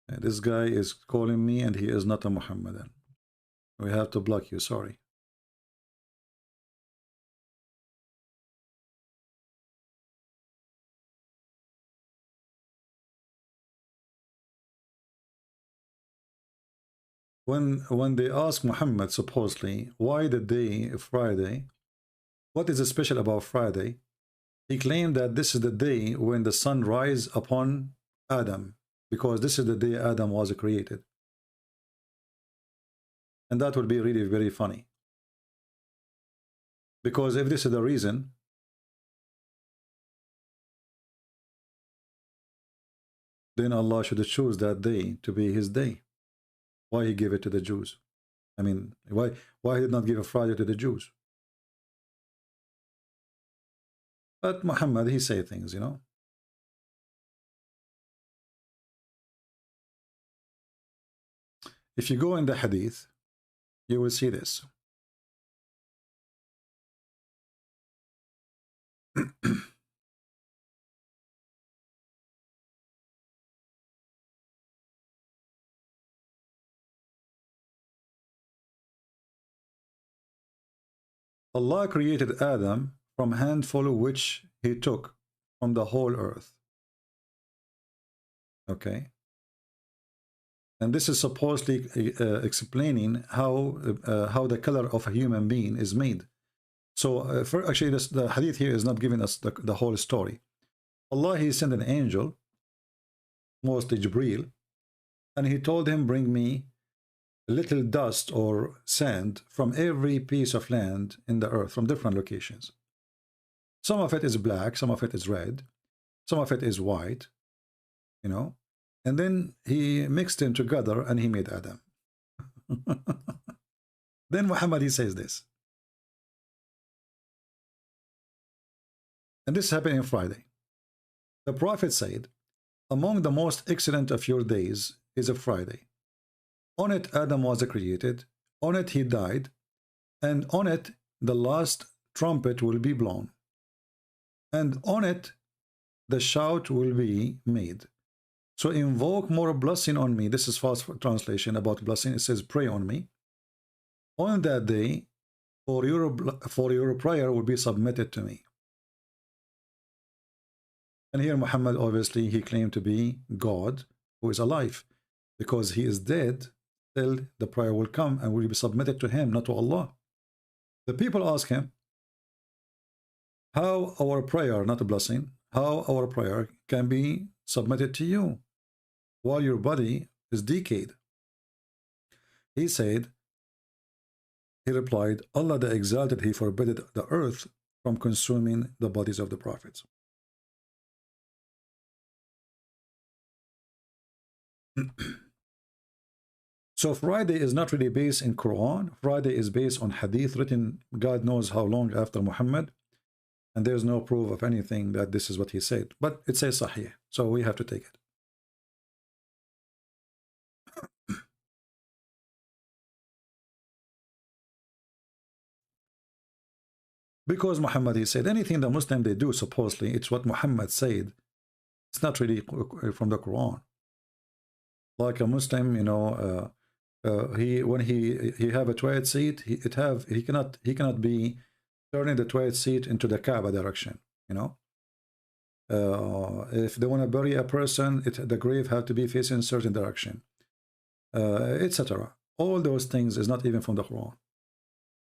This guy is calling me and he is not a Muhammadan. We have to block you, sorry. When they ask Muhammad, supposedly, why the day Friday, what is special about Friday? He claimed that this is the day when the sun rises upon Adam, because this is the day Adam was created. And that would be really very funny. Because if this is the reason, then Allah should choose that day to be his day. Why he gave it to the Jews? I mean, why he did not give a Friday to the Jews? But Muhammad, he say things, you know. If you go in the hadith, you will see this. Allah created Adam from a handful which he took from the whole earth. Okay. And this is supposedly explaining how the color of a human being is made. So actually the hadith here is not giving us the whole story. Allah, he sent an angel, mostly Jibreel, and he told him, bring me little dust or sand from every piece of land in the earth from different locations. Some of it is black, some of it is red, some of it is white, you know, and then he mixed them together and he made Adam. Then Muhammad, he says this. And this happened on Friday. The Prophet said, among the most excellent of your days is a Friday. On it Adam was created, on it he died, and on it the last trumpet will be blown. And on it the shout will be made. So invoke more blessing on me. This is false translation about blessing. It says pray on me. On that day, for your prayer will be submitted to me. And here Muhammad, obviously, he claimed to be God who is alive. Because he is dead, still the prayer will come and will be submitted to him, not to Allah. The people ask him, how our prayer, not a blessing, how our prayer can be submitted to you while your body is decayed? He said, he replied, Allah the Exalted, he forbade the earth from consuming the bodies of the prophets. So Friday is not really based in Quran. Friday is based on hadith written God knows how long after Muhammad, and there's no proof of anything that this is what he said, but it says Sahih, so we have to take it. Because Muhammad, he said, anything the Muslim they do, supposedly, it's what Muhammad said. It's not really from the Quran. Like a Muslim, you know, when he have a toilet seat, he cannot be turning the toilet seat into the Kaaba direction. You know, if they want to bury a person, the grave have to be facing a certain direction, etc. All those things is not even from the Quran.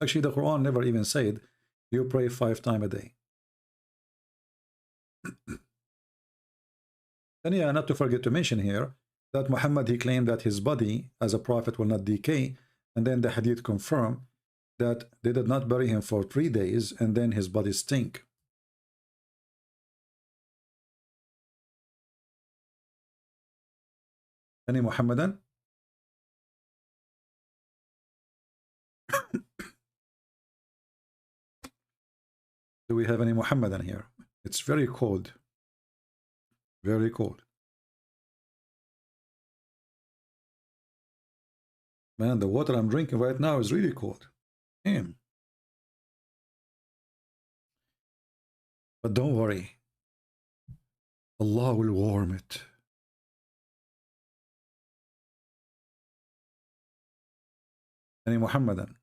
Actually, the Quran never even said you pray 5 times a day. And yeah, not to forget to mention here that Muhammad, he claimed that his body as a prophet will not decay, and then the hadith confirm that they did not bury him for 3 days and then his body stink. Any Muhammadan? Do we have any Muhammadan here? It's very cold. Very cold. Man, the water I'm drinking right now is really cold. Damn. But don't worry. Allah will warm it. Any Muhammadan?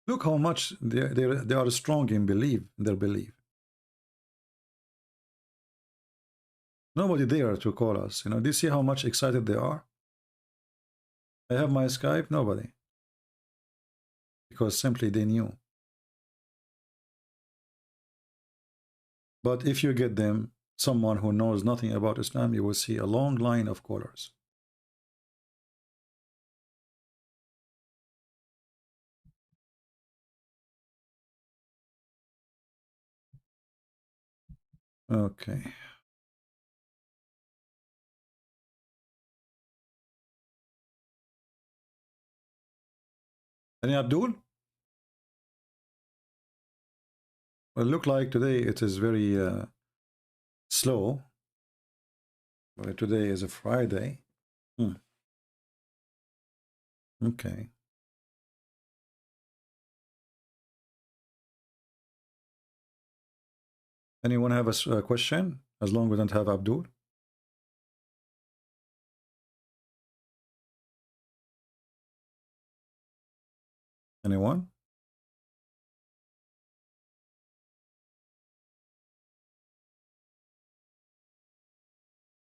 Look how much they are strong in their belief. Nobody there to call us. You know, do you see how much excited they are? I have my Skype, nobody. Because simply they knew. But if you get them, someone who knows nothing about Islam, you will see a long line of callers. Okay. Any Abdul? Well, look like today it is very slow. Well, today is a Friday. Okay. Anyone have a question? As long as we don't have Abdul. Anyone?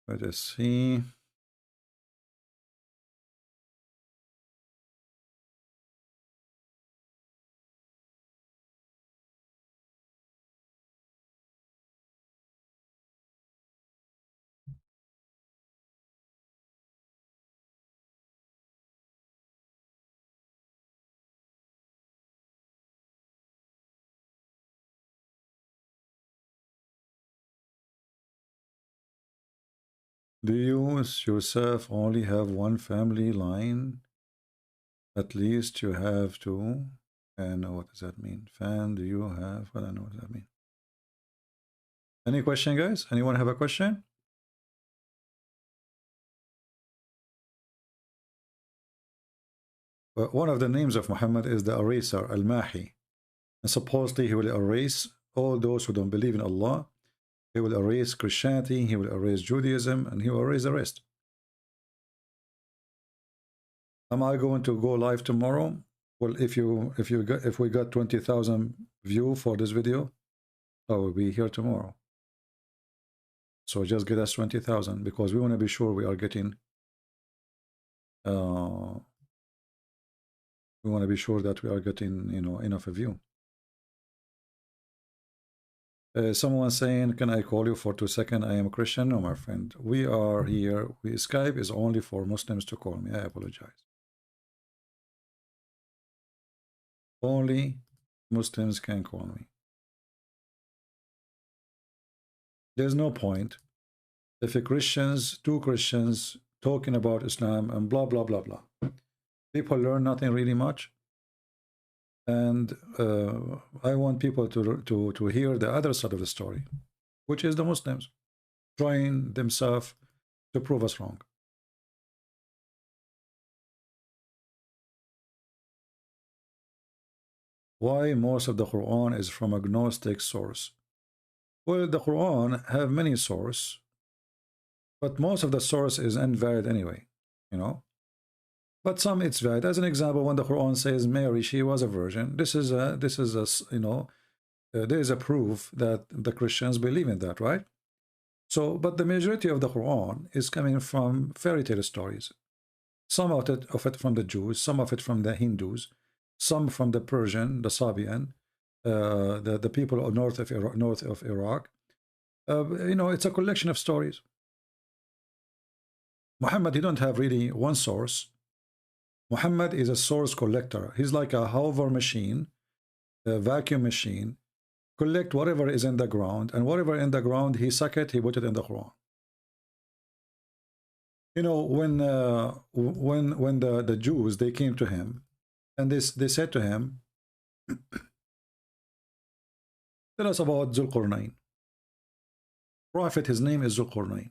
Let us see. Do you yourself only have one family line? At least you have to. And what does that mean? Fan, do you have? I don't know what does that mean. Any question, guys? Anyone have a question? But one of the names of Muhammad is the eraser, Al-Mahi. And supposedly he will erase all those who don't believe in Allah. He will erase Christianity, he will erase Judaism, and he will erase the rest. Am I going to go live tomorrow? Well, if we got 20,000 views for this video, I will be here tomorrow. So just get us 20,000 because we want to be sure we are getting. We want to be sure that we are getting, you know, enough of you. Someone saying, can I call you for 2 seconds? I am a Christian. No, my friend. We are here. Skype is only for Muslims to call me. I apologize. Only Muslims can call me. There's no point if a two Christians talking about Islam and blah, blah, blah, blah. People learn nothing really much. And I want people to hear the other side of the story, which is the Muslims trying themselves to prove us wrong. Why most of the Quran is from agnostic source? Well, the Quran have many sources, but most of the source is invalid anyway, you know. But some it's valid. As an example, when the Quran says Mary, she was a virgin, this is a you know, there is a proof that the Christians believe in that, right? So, but the majority of the Quran is coming from fairy tale stories. Some of it from the Jews, some of it from the Hindus, some from the Persian, the Sabian, the people of north of Iraq. You know, it's a collection of stories. Muhammad, he don't have really one source. Muhammad is a source collector. He's like a hover machine, a vacuum machine, collect whatever is in the ground, and whatever in the ground, he suck it, he put it in the Quran. You know, when the Jews, they came to him, and they said to him, tell us about Zulqarnain. Prophet, his name is Zulqarnain.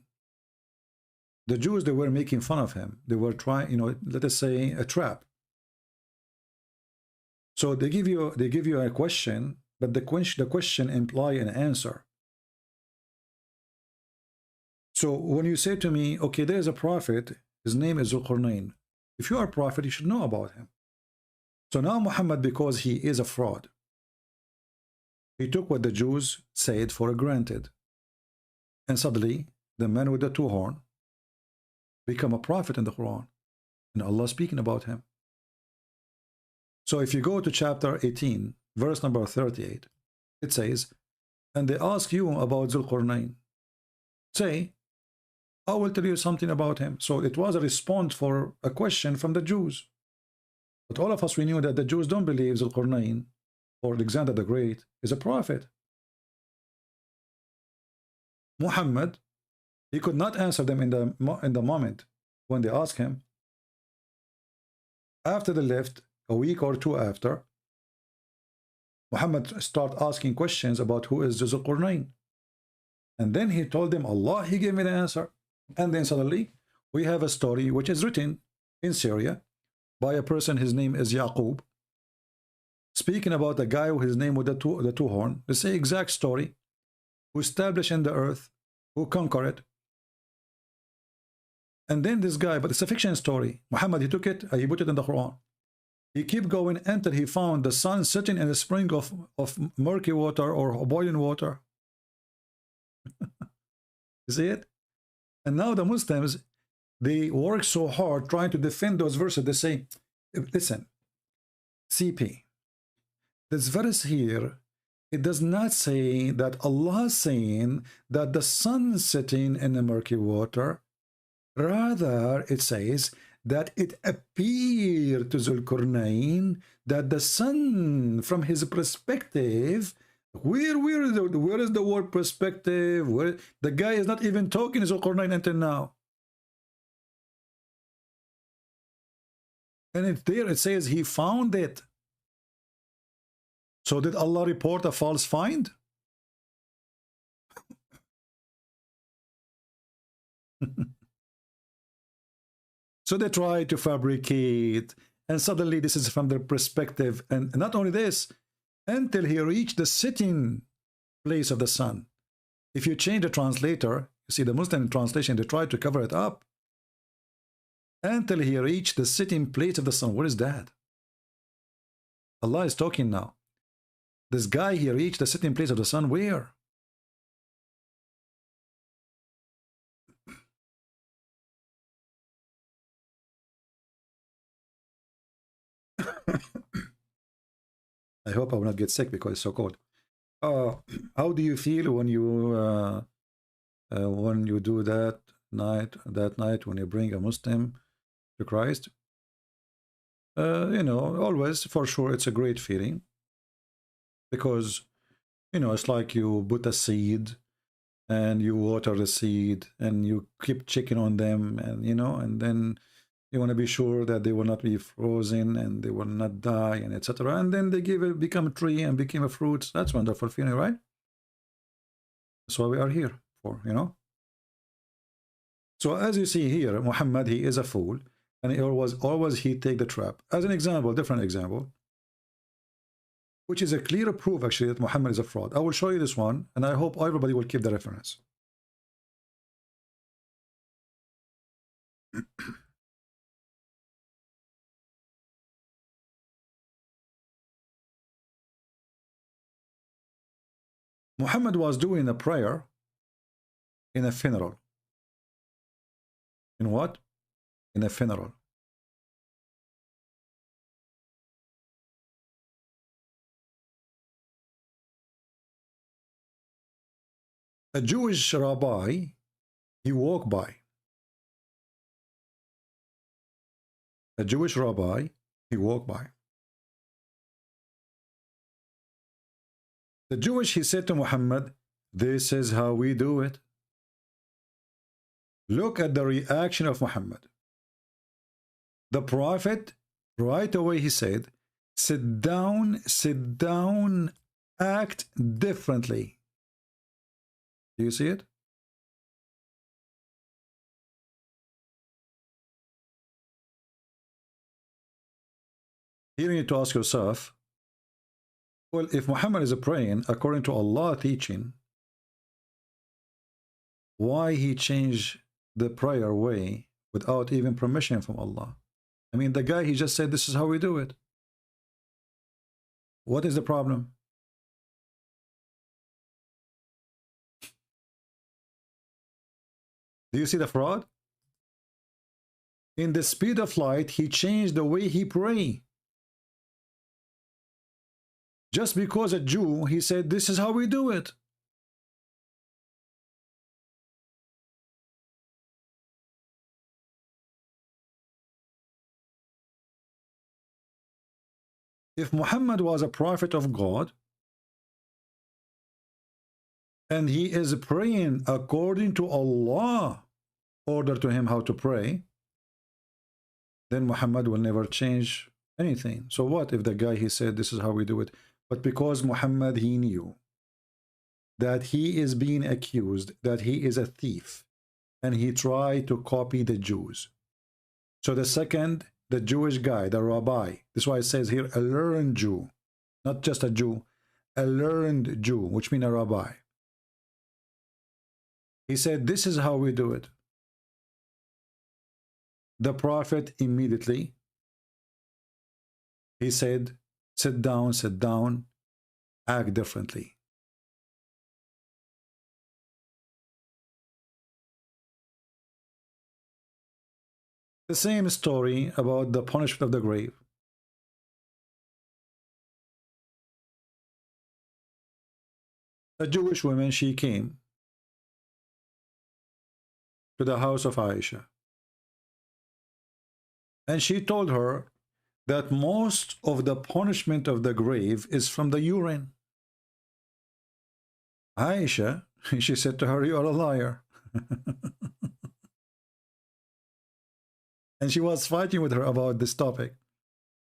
The Jews, they were making fun of him. They were trying, you know, let us say a trap. So they give you a question, but the question imply an answer. So when you say to me, okay, there's a prophet, his name is Zulqarnain. If you are a prophet, you should know about him. So now Muhammad, because he is a fraud, he took what the Jews said for granted. And suddenly, the man with the two horns become a prophet in the Quran. And Allah speaking about him. So if you go to chapter 18, verse number 38, it says, and they ask you about Zulqarnain. Say, I will tell you something about him. So it was a response for a question from the Jews. But all of us, we knew that the Jews don't believe Zulqarnain or Alexander the Great is a prophet. Muhammad, he could not answer them in the moment when they asked him. After they left, a week or two after, Muhammad started asking questions about who is Zulqarnain. And then he told them, Allah, he gave me the answer. And then suddenly, we have a story which is written in Syria by a person, his name is Yaqub, speaking about a guy with his name with the two horn, the same exact story, who established in the earth, who conquered it. And then this guy, but it's a fiction story. Muhammad, he took it, he put it in the Quran. He kept going until he found the sun sitting in a spring of murky water or boiling water. You see it? And now the Muslims, they work so hard trying to defend those verses. They say, listen, CP, this verse here, it does not say that Allah is saying that the sun sitting in the murky water. Rather, it says that it appeared to Zulqarnain that the sun, from his perspective, where is the word perspective? Where the guy is not even talking to Zulqarnain until now. And it's there, it says he found it. So did Allah report a false find? So they try to fabricate, and suddenly this is from their perspective. And not only this, until he reached the sitting place of the sun. If you change the translator, you see the Muslim translation, they try to cover it up. Until he reached the sitting place of the sun. What is that? Allah is talking now. This guy, he reached the sitting place of the sun. Where? I hope I will not get sick because it's so cold. How do you feel when you do that night when you bring a Muslim to Christ? You know, always, for sure, it's a great feeling, because, you know, it's like you put a seed and you water the seed and you keep checking on them, and, you know, and then you want to be sure that they will not be frozen and they will not die, and etc. And then they become a tree and became a fruit. That's wonderful feeling, right? That's what we are here for, you know. So as you see here, Muhammad, he is a fool, and he always he take the trap. As an example, different example, which is a clear proof actually that Muhammad is a fraud. I will show you this one, and I hope everybody will keep the reference. Muhammad was doing a prayer in a funeral. In what? In a funeral. A Jewish rabbi, he walked by. A Jewish rabbi, he walked by. The Jewish, he said to Muhammad, this is how we do it. Look at the reaction of Muhammad. The Prophet, right away he said, sit down, act differently. Do you see it? Here you need to ask yourself, well, if Muhammad is praying according to Allah teaching, why he changed the prayer way without even permission from Allah? I mean, the guy, he just said, this is how we do it. What is the problem? Do you see the fraud? In the speed of light, he changed the way he pray. Just because a Jew, he said, this is how we do it. If Muhammad was a prophet of God, and he is praying according to Allah order to him how to pray, then Muhammad will never change anything. So what if the guy, he said, this is how we do it? But because Muhammad, he knew that he is being accused, that he is a thief, and he tried to copy the Jews. So the second, the Jewish guy, the rabbi, this is why it says here, a learned Jew, not just a Jew, a learned Jew, which means a rabbi. He said, this is how we do it. The Prophet immediately, he said, sit down, act differently. The same story about the punishment of the grave. A Jewish woman, she came to the house of Aisha, and she told her that most of the punishment of the grave is from the urine. Aisha, she said to her, you are a liar. And she was fighting with her about this topic.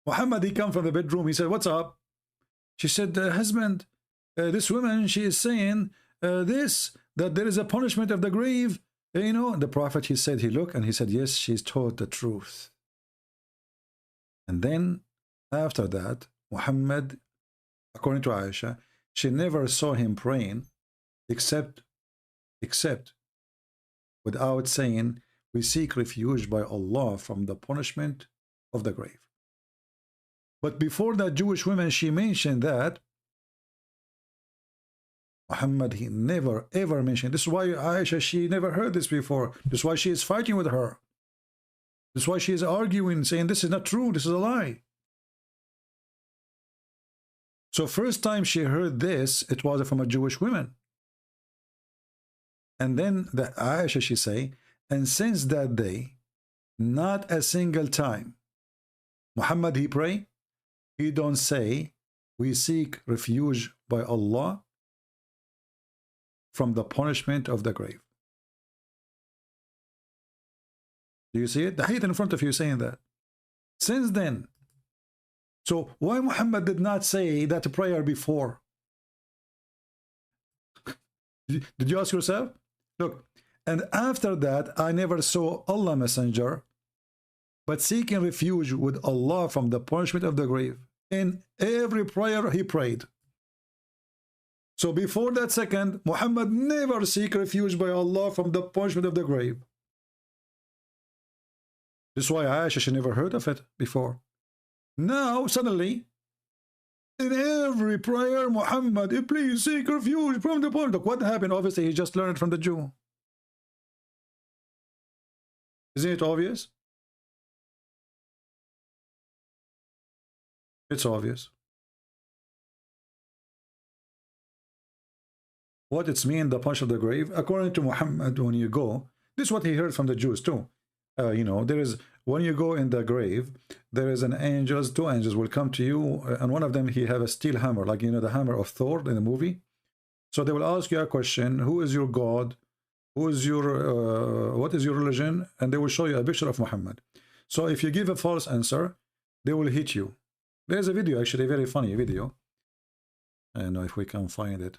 Muhammad, he come from the bedroom. He said, what's up? She said, husband, this woman, she is saying that there is a punishment of the grave. You know, the Prophet, he said, he looked and he said, yes, she's told the truth. And then after that, Muhammad, according to Aisha, she never saw him praying except without saying, we seek refuge by Allah from the punishment of the grave. But before that Jewish woman, she mentioned that Muhammad, he never ever mentioned. This is why Aisha, she never heard this before. This is why she is fighting with her. This is why she is arguing, saying this is not true, this is a lie. So first time she heard this, it was from a Jewish woman. And then the Aisha, she say, and since that day, not a single time Muhammad, he pray, he don't say, we seek refuge by Allah from the punishment of the grave. Do you see it? The hadith in front of you saying that. Since then. So why Muhammad did not say that prayer before? Did you ask yourself? Look, and after that, I never saw Allah Messenger but seeking refuge with Allah from the punishment of the grave. In every prayer he prayed. So before that second, Muhammad never seek refuge by Allah from the punishment of the grave. This is why Aisha, she never heard of it before. Now, suddenly, in every prayer, Muhammad, please seek refuge from the punishment. What happened? Obviously, he just learned from the Jew. Isn't it obvious? It's obvious. What it's mean, the punishment of the grave, according to Muhammad, when you go, this is what he heard from the Jews too. You know, there is, when you go in the grave, there is an angel, two angels will come to you, and one of them, he have a steel hammer, like, you know, the hammer of Thor in the movie. So they will ask you a question, who is your God? Who is your, what is your religion? And they will show you a picture of Muhammad. So if you give a false answer, they will hit you. There's a video, actually, a very funny video. I don't know if we can find it.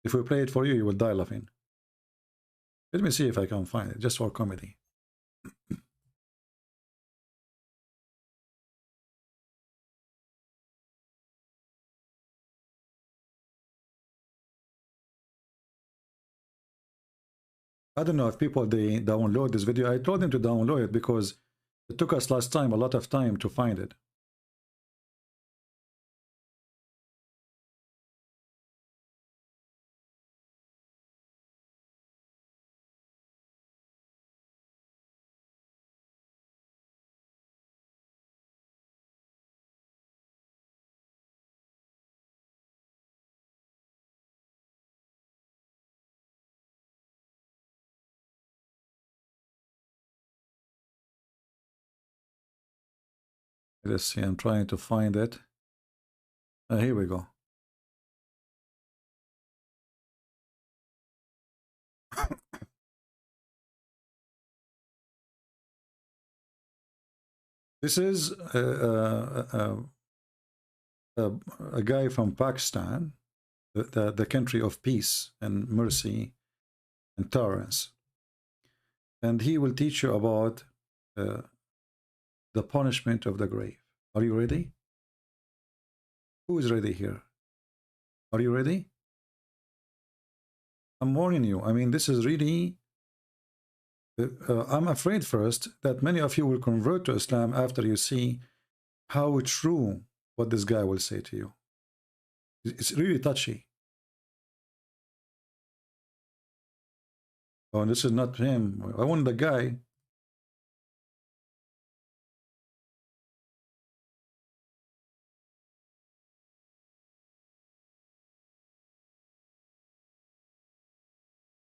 If we play it for you, you will die laughing. Let me see if I can find it, just for comedy. I don't know if people, they download this video. I told them to download it because it took us last time a lot of time to find it. Let's see, I'm trying to find it. Here we go. This is a guy from Pakistan, the country of peace and mercy and tolerance. And he will teach you about the punishment of the grave. Are you ready? Who is ready here? Are you ready? I'm warning you. I mean, this is really... I'm afraid first that many of you will convert to Islam after you see how true what this guy will say to you. It's really touchy. Oh, this is not him. I want the guy.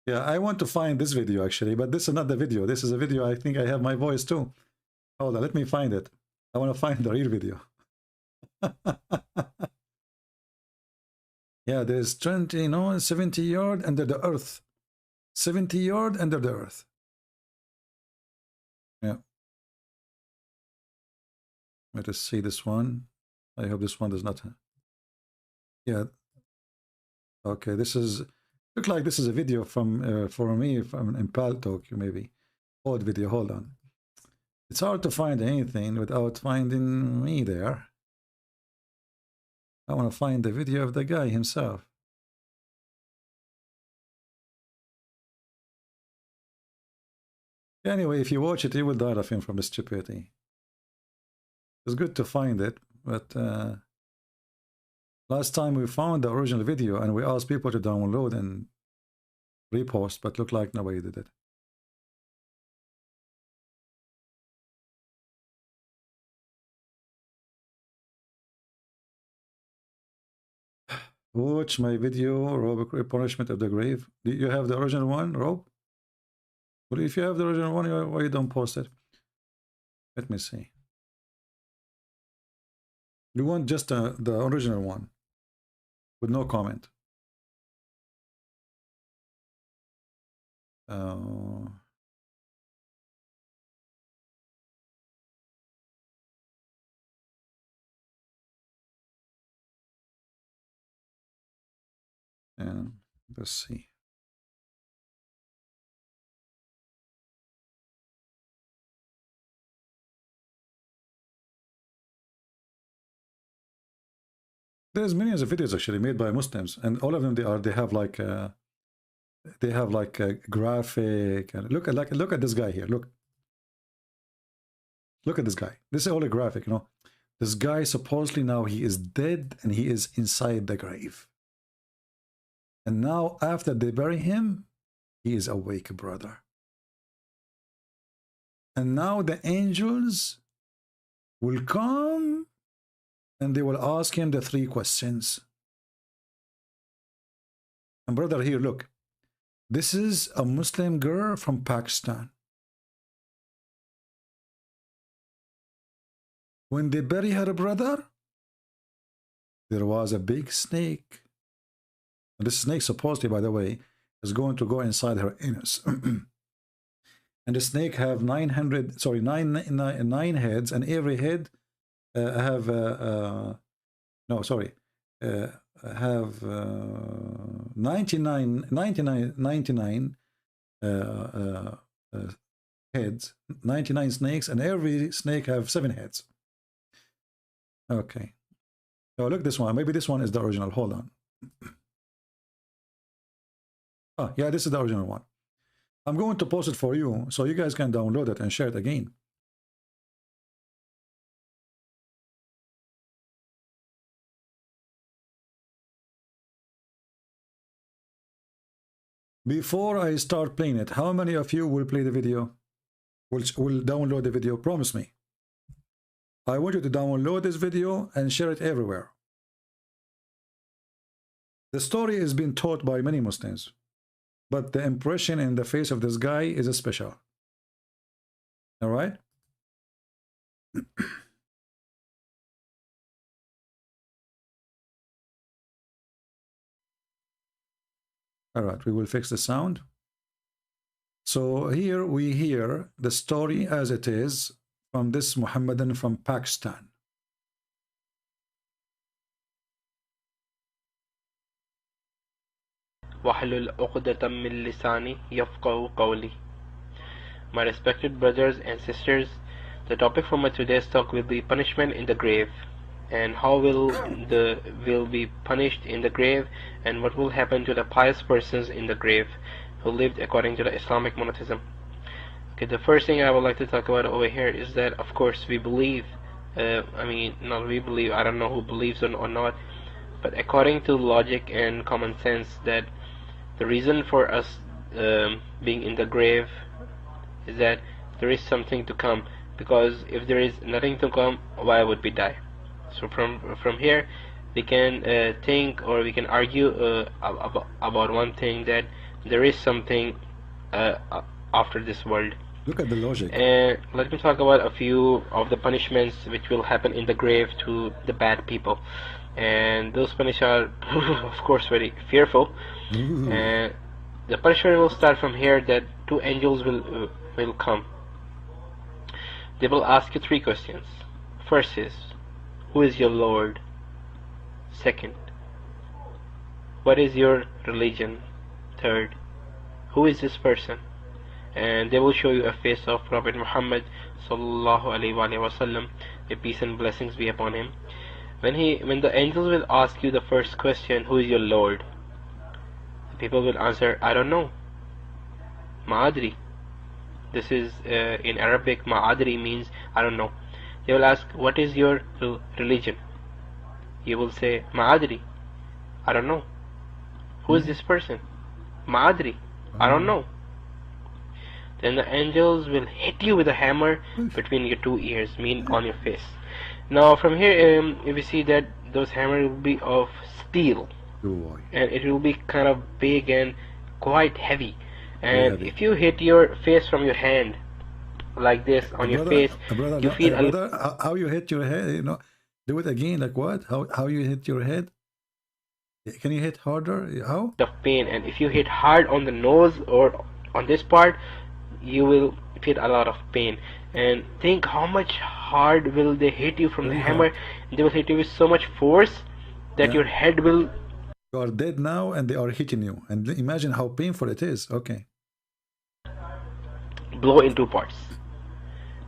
Yeah, I want to find this video actually, but this is not the video. This is a video, I think I have my voice too. Hold on, let me find it. I want to find the real video. Yeah, there's 20, no, 70 yards under the earth. 70 yards under the earth. Yeah. Let us see this one. I hope this one does not. Yeah. Okay. This is look like this is a video from for me from Impal Talk maybe. Old video. Hold on. It's hard to find anything without finding me there. I want to find the video of the guy himself. Anyway, if you watch it, you will die laughing from the stupidity. It's good to find it, but last time we found the original video and we asked people to download and repost, but looked like nobody did it. Watch my video, Rob, Punishment of the Grave. Do you have the original one, Rob? Well, if you have the original one, why you don't post it? Let me see. You want just the original one with no comment. And let's see. There's millions of videos actually made by Muslims, and all of them they have like a graphic. And look at this guy here. Look at this guy. This is all a graphic, you know. This guy supposedly now he is dead and he is inside the grave. And now after they bury him, he is awake, brother. And now the angels will come and they will ask him the 3 questions. And brother, here, look. This is a Muslim girl from Pakistan. When they bury her brother, there was a big snake. And this snake, supposedly, by the way, is going to go inside her anus. And the snake have 9 heads, and every head have have 99 heads, 99 snakes, and every snake have 7 heads. Okay. So look this one. Maybe this one is the original. Hold on. Oh, yeah, this is the original one. I'm going to post it for you so you guys can download it and share it again. Before I start playing it, how many of you will play the video? Will download the video? Promise me. I want you to download this video and share it everywhere. The story is being taught by many Muslims, but the impression in the face of this guy is special. All right? All right, we will fix the sound. So here we hear the story as it is from this Muhammadan from Pakistan. وَحْلُلْ عُقْدَةً مِّن لِسَانِي يَفْقَهُ قَوْلِي. My respected brothers and sisters, the topic for my today's talk will be punishment in the grave, and how will be punished in the grave, and what will happen to the pious persons in the grave who lived according to the Islamic monotheism. Okay, the first thing I would like to talk about over here is that, of course, we believe, I don't know who believes or not, but according to logic and common sense, that the reason for us being in the grave is that there is something to come, because if there is nothing to come, why would we die? So from here we can think, or we can argue about one thing, that there is something after this world. Look at the logic. And let me talk about a few of the punishments which will happen in the grave to the bad people. And those punishments are, of course, very fearful. And the punishment will start from here, that 2 angels will come. They will ask you 3 questions. First is, who is your Lord? Second, what is your religion? Third, who is this person? And they will show you a face of Prophet Muhammad sallallahu alaihi wasallam, may peace and blessings be upon him. When the angels will ask you the first question, who is your Lord? The people will answer, I don't know. Ma'adri. This is in Arabic, Ma'adri means I don't know. They will ask, what is your religion? You will say, Ma'adri. I don't know. Who is this person? Ma'adri. I don't know. Then the angels will hit you with a hammer between your 2 ears, mean on your face. Now from here, we see that those hammers will be of steel, and it will be kind of big and quite heavy. And if you hit your face from your hand like this on your face, you feel how you hit your head, you know, do it again. Like what? How you hit your head? Can you hit harder? How? Of pain. And if you hit hard on the nose or on this part, you will feel a lot of pain. And think how much hard will they hit you from the hammer. They will hit you with so much force that your head will... You are dead now and they are hitting you. And imagine how painful it is. Okay. blow in 2 parts.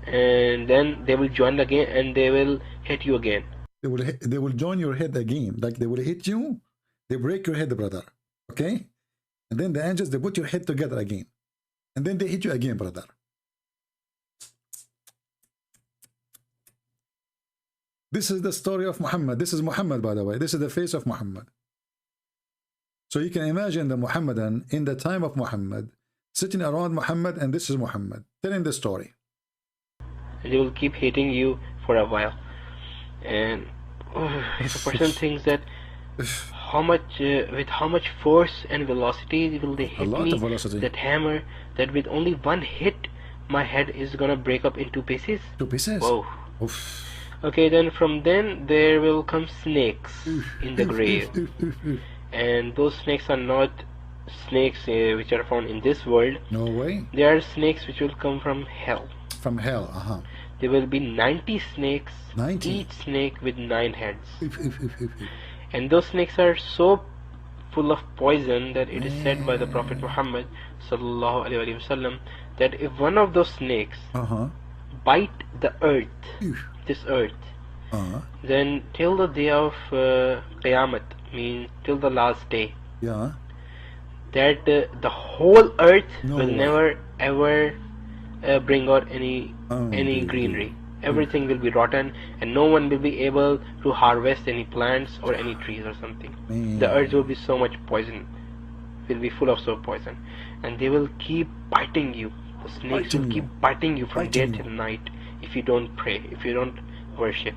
And then they will join again and they will hit you again. They will join your head again. Like they will hit you. They break your head, brother. Okay? And then the angels, they put your head together again. And then they hit you again, brother. This is the story of Muhammad. This is Muhammad, by the way. This is the face of Muhammad. So you can imagine the Muhammadan in the time of Muhammad, sitting around Muhammad, and this is Muhammad, telling the story. And they will keep hitting you for a while. And if a person thinks that how much, with how much force and velocity will they hit me, that hammer, that with only one hit, my head is gonna break up in 2 pieces. 2 pieces? Whoa. Oof. Okay, then from then there will come snakes in the grave. And those snakes are not snakes which are found in this world. No way. They are snakes which will come from hell. From hell, There will be 90 snakes, 90? Each snake with 9 heads. And those snakes are so full of poison that it is said by the Prophet Muhammad sallallahu alaihi wasallam that if one of those snakes bite the earth, this earth, then till the day of Qiyamah, means till the last day, that the whole earth will never ever bring out any greenery. Everything will be rotten and no one will be able to harvest any plants or any trees or something. The earth will be so much poison, will be full of so poison, and they will keep biting you. The snakes will keep biting you from day till night if you don't pray, if you don't worship.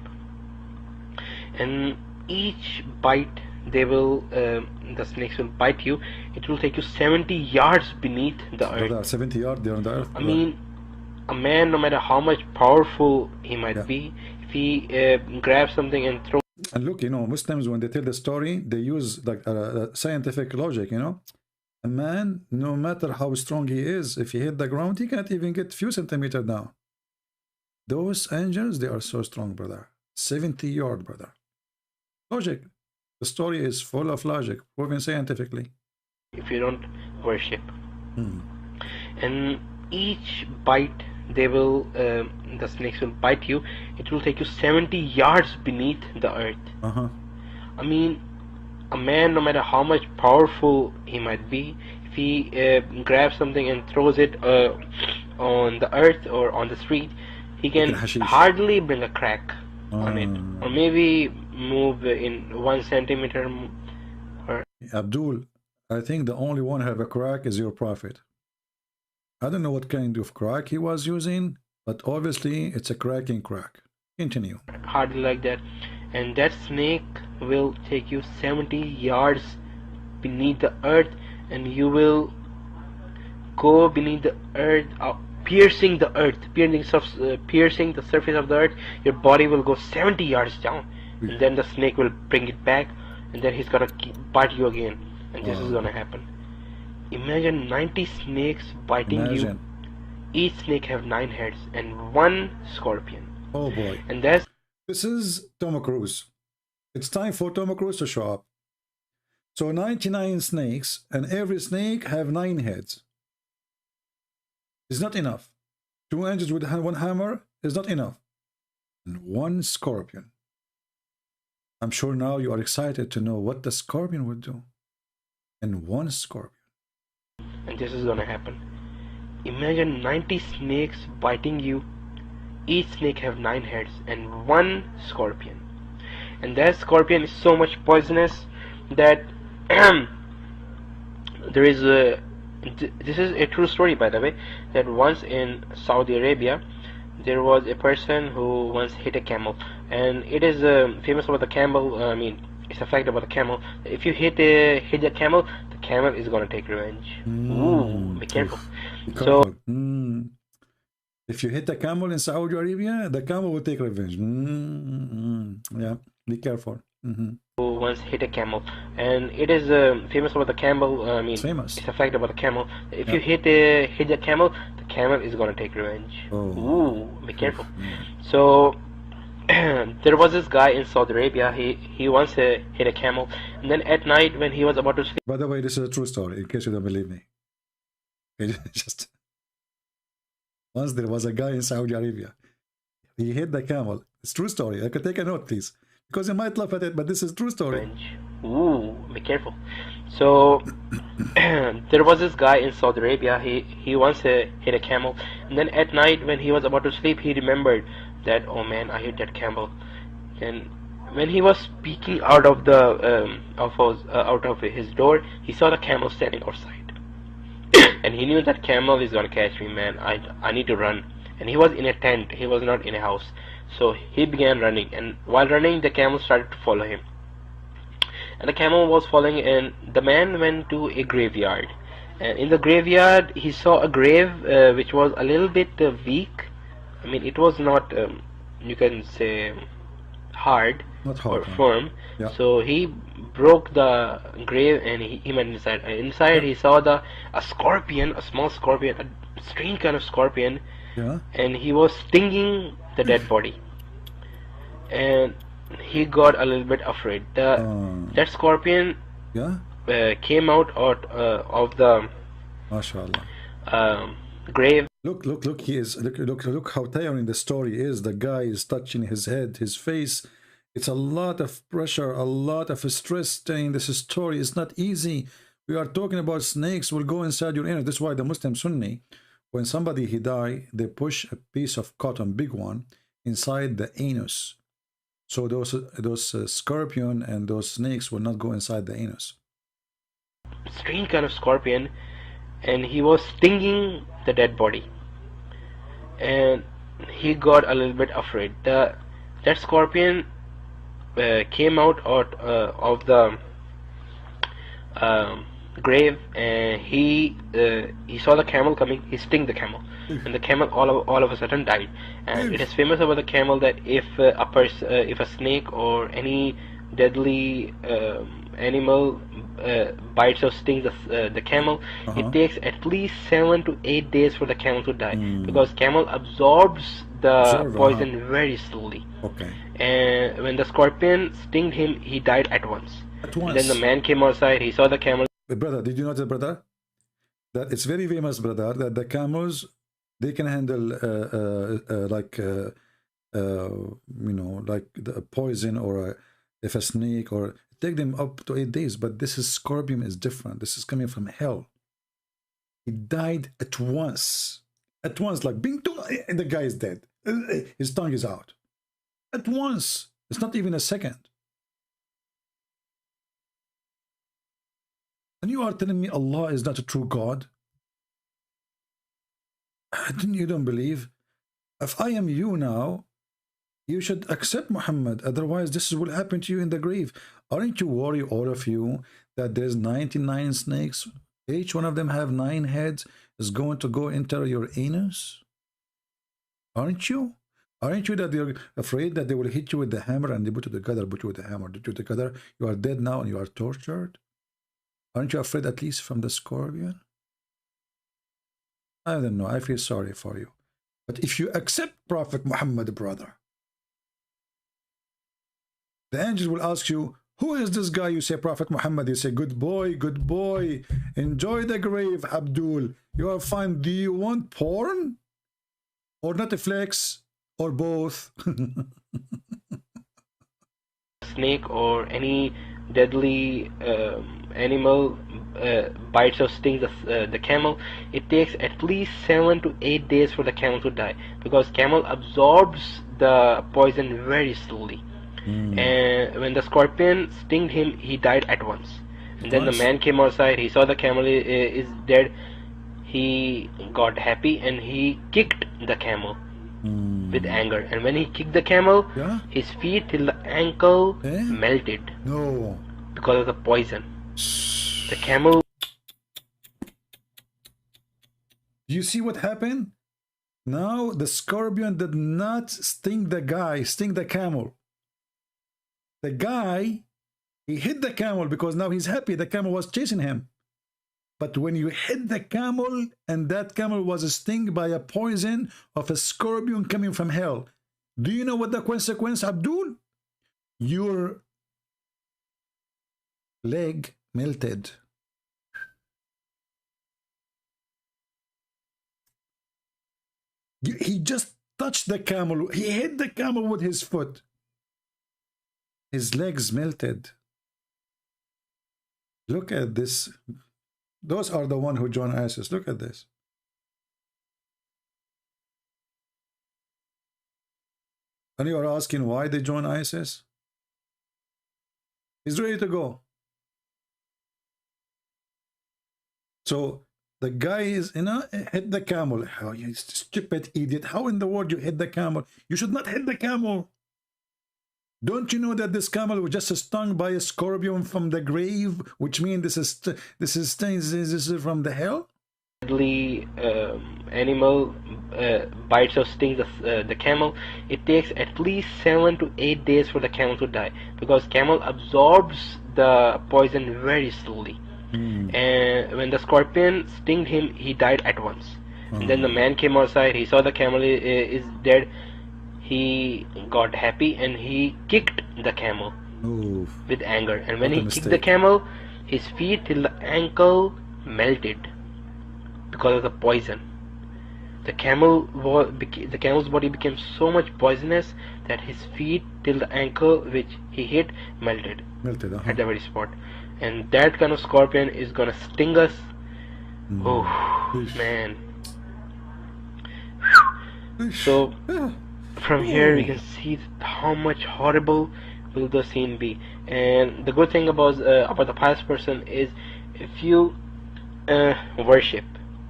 And each bite they will, the snakes will bite you. It will take you 70 yards beneath the earth. 70 yards there on the earth. I mean, a man, no matter how much powerful he might be, if he grabs something and throws. And look, you know, Muslims, when they tell the story, they use like scientific logic, you know. A man, no matter how strong he is, if he hit the ground, he can't even get few centimeters down. Those angels, they are so strong, brother. 70 yards, brother. Logic. The story is full of logic, proven scientifically. If you don't worship. And each bite, they will, the snakes will bite you. It will take you 70 yards beneath the earth. I mean, a man, no matter how much powerful he might be, if he grabs something and throws it on the earth or on the street, he can hardly bring a crack on it, or maybe move in 1 centimeter. Abdul, I think the only one who have a crack is your prophet. I don't know what kind of crack he was using, but obviously it's a cracking crack. Continue. Hardly like that. And that snake will take you 70 yards beneath the earth, and you will go beneath the earth, piercing the earth, piercing the surface of the earth. Your body will go 70 yards down, and then the snake will bring it back, and then he's gonna bite you again, and this is gonna happen. Imagine 90 snakes biting you Each snake have 9 heads and 1 scorpion. Oh boy. And that's... This is Tom Cruise. It's time for Tom Cruise to show up. So 99 snakes, and every snake have 9 heads. It's not enough. 2 angels with 1 hammer is not enough. And 1 scorpion. I'm sure now you are excited to know what the scorpion would do. And 1 scorpion. And this is gonna happen. Imagine 90 snakes biting you. Each snake have 9 heads and 1 scorpion. And that scorpion is so much poisonous that there is a... This is a true story, by the way, that once in Saudi Arabia there was a person who once hit a camel, and it is famous about the camel. I mean, it's a fact about the camel. If you hit a camel, the camel is gonna take revenge. Ooh, be careful. So, if you hit the camel in Saudi Arabia, the camel will take revenge. Yeah, be careful. Who once hit a camel, and it is famous about the camel. I mean, famous. It's a fact about the camel. If you hit a camel, the camel is gonna take revenge. Ooh, be careful. So there was this guy in Saudi Arabia. He once hit a camel, and then at night when he was about to sleep. By the way, this is a true story. In case you don't believe me, just once there was a guy in Saudi Arabia. He hit the camel. It's true story. I could take a note, please. Because you might laugh at it, but this is true story. Ooh, be careful. So there was this guy in Saudi Arabia. He once hit a camel, and then at night when he was about to sleep, he remembered that, oh man, I hit that camel. And when he was peeking out of the out of his door, he saw the camel standing outside, and he knew that camel is gonna catch me, man. I need to run. And he was in a tent. He was not in a house. So he began running, and while running, the camel started to follow him. And the camel was following, and the man went to a graveyard. And in the graveyard, he saw a grave which was a little bit weak. I mean, it was not, you can say, hard or firm. Yeah. So he broke the grave, and he went inside. And inside, he saw a scorpion, a small scorpion, a strange kind of scorpion. Yeah. And he was stinging the dead body, and he got a little bit afraid. That scorpion came out of the grave. Look, he is look how tiring the story is. The guy is touching his head, his face. It's a lot of pressure, a lot of stress. Telling this story is not easy. We are talking about snakes will go inside your inner. That's why the Muslim Sunni, when somebody he die, they push a piece of cotton, big one, inside the anus. So those scorpion and those snakes will not go inside the anus. Strange kind of scorpion, and he was stinging the dead body, and he got a little bit afraid. That scorpion came out of the grave, and he saw the camel coming. He stung the camel, and the camel all of a sudden died. And it is famous about the camel that if a snake or any deadly animal bites or stings the camel, it takes at least 7 to 8 days for the camel to die, because camel absorbs the poison very slowly. Okay. And when the scorpion stinged him, he died at once. And then the man came outside. He saw the camel. Brother, did you know that, brother? That it's very famous, brother, that the camels, they can handle like you know, like the poison, or if a snake, or take them up to 8 days. But this is scorpion is different. This is coming from hell. He died at once, like bing, and the guy is dead. His tongue is out at once. It's not even a second. And you are telling me Allah is not a true God? You don't believe? If I am you now, you should accept Muhammad. Otherwise, this will happen to you in the grave. Aren't you worried, all of you, that there's 99 snakes? Each one of them have 9 heads, is going to go into your anus? Aren't you? Aren't you that you're afraid that they will hit you with the hammer, and they put you together, put you with the hammer, put you together? You are dead now and you are tortured? Aren't you afraid at least from the scorpion? I don't know. I feel sorry for you. But if you accept Prophet Muhammad, brother, the angel will ask you, who is this guy? You say Prophet Muhammad. You say, good boy, good boy. Enjoy the grave, Abdul. You are fine. Do you want porn? Or Netflix? Or both? Snake or any deadly animal bites or stings the camel, it takes at least 7 to 8 days for the camel to die, because camel absorbs the poison very slowly. And when the scorpion stinged him, he died at once. And then the man came outside, he saw the camel is dead, he got happy and he kicked the camel with anger. And when he kicked the camel, his feet till the ankle melted. No. Because of the poison. The camel. You see what happened? Now the scorpion did not sting the guy, sting the camel. The guy, he hit the camel because now he's happy. The camel was chasing him. But when you hit the camel and that camel was stung by a poison of a scorpion coming from hell, do you know what the consequence, Abdul? Your leg melted. He just touched the camel. He hit the camel with his foot. His legs melted. Look at this. Those are the one who joined ISIS. Look at this. And you are asking why they joined ISIS? He's ready to go. So the guy is, hit the camel. Oh, you stupid idiot. How in the world you hit the camel? You should not hit the camel. Don't you know that this camel was just stung by a scorpion from the grave, which means this is from the hell? Deadly animal bites or stings the camel, it takes at least 7 to 8 days for the camel to die, because camel absorbs the poison very slowly. And when the scorpion stinged him, he died at once. And then the man came outside, he saw the camel is dead, he got happy and he kicked the camel with anger. And when he kicked the camel, his feet till the ankle melted because of the poison. The camel's body became so much poisonous that his feet till the ankle which he hit melted at the very spot. And that kind of scorpion is gonna sting us. Oh man. So from here we can see how much horrible will the scene be. And the good thing about the pious person is, if you worship,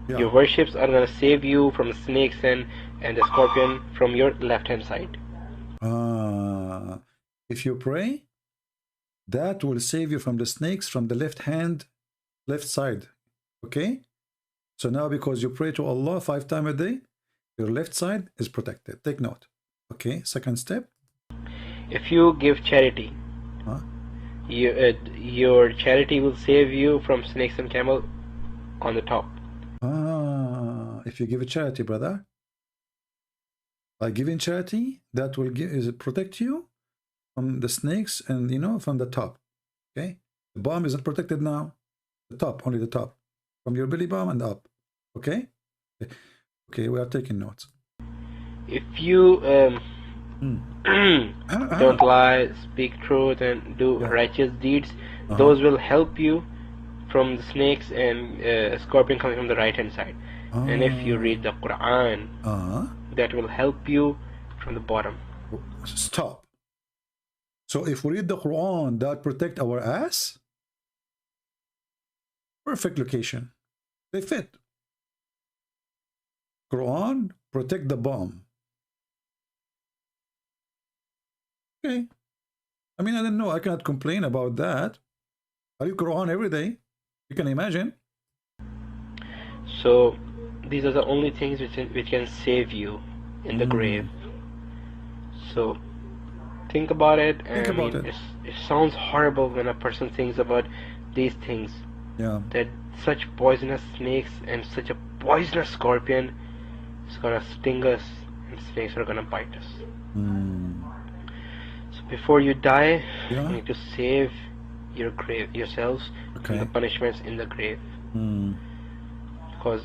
your worships are gonna save you from the snakes and the scorpion from your left hand side. If you pray, that will save you from the snakes from the left side. Okay? So now because you pray to Allah 5 times a day, your left side is protected. Take note. Okay, second step. If you give charity, your charity will save you from snakes and camel on the top. If you give a charity, brother, by giving charity, that will protect you from the snakes and from the top. Okay, the bottom isn't protected now. The top, only the top, from your belly button and up. Okay. Okay, we are taking notes. If you don't lie, speak truth, and do righteous deeds, those will help you from the snakes and scorpion coming from the right hand side. And if you read the Quran, that will help you from the bottom. Stop. So if we read the Quran, that protect our ass? Perfect location. They fit. Quran, protect the bomb. Okay. I mean, I don't know. I cannot complain about that. I read Quran every day. You can imagine. So these are the only things which can save you in the grave. So think about it. It sounds horrible when a person thinks about these things. Yeah. That such poisonous snakes and such a poisonous scorpion is gonna sting us, and snakes are gonna bite us. So before you die, you need to save your grave, yourselves from the punishments in the grave. Because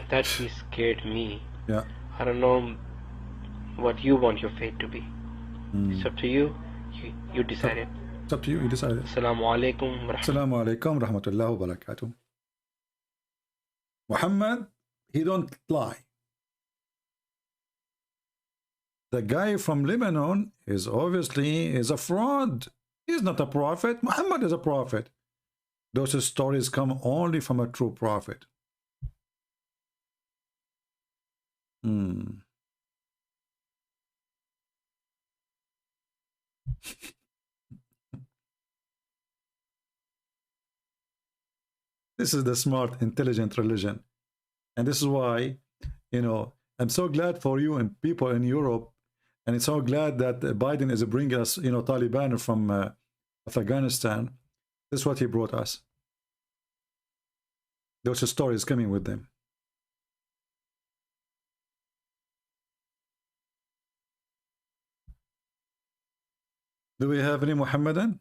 that scared me. I don't know what you want your fate to be. It's up to you. You decide it. It's up to you. You decide it. Assalamu alaikum. Assalamu alaikum rahmatullahi wa barakatuh. Muhammad, he don't lie. The guy from Lebanon is obviously a fraud. He's not a prophet. Muhammad is a prophet. Those stories come only from a true prophet. This is the smart, intelligent religion. And this is why, you know, I'm so glad for you and people in Europe. And it's so glad that Biden is bringing us, you know, Taliban from Afghanistan. This is what he brought us. Those stories coming with them. Do we have any Muhammadan?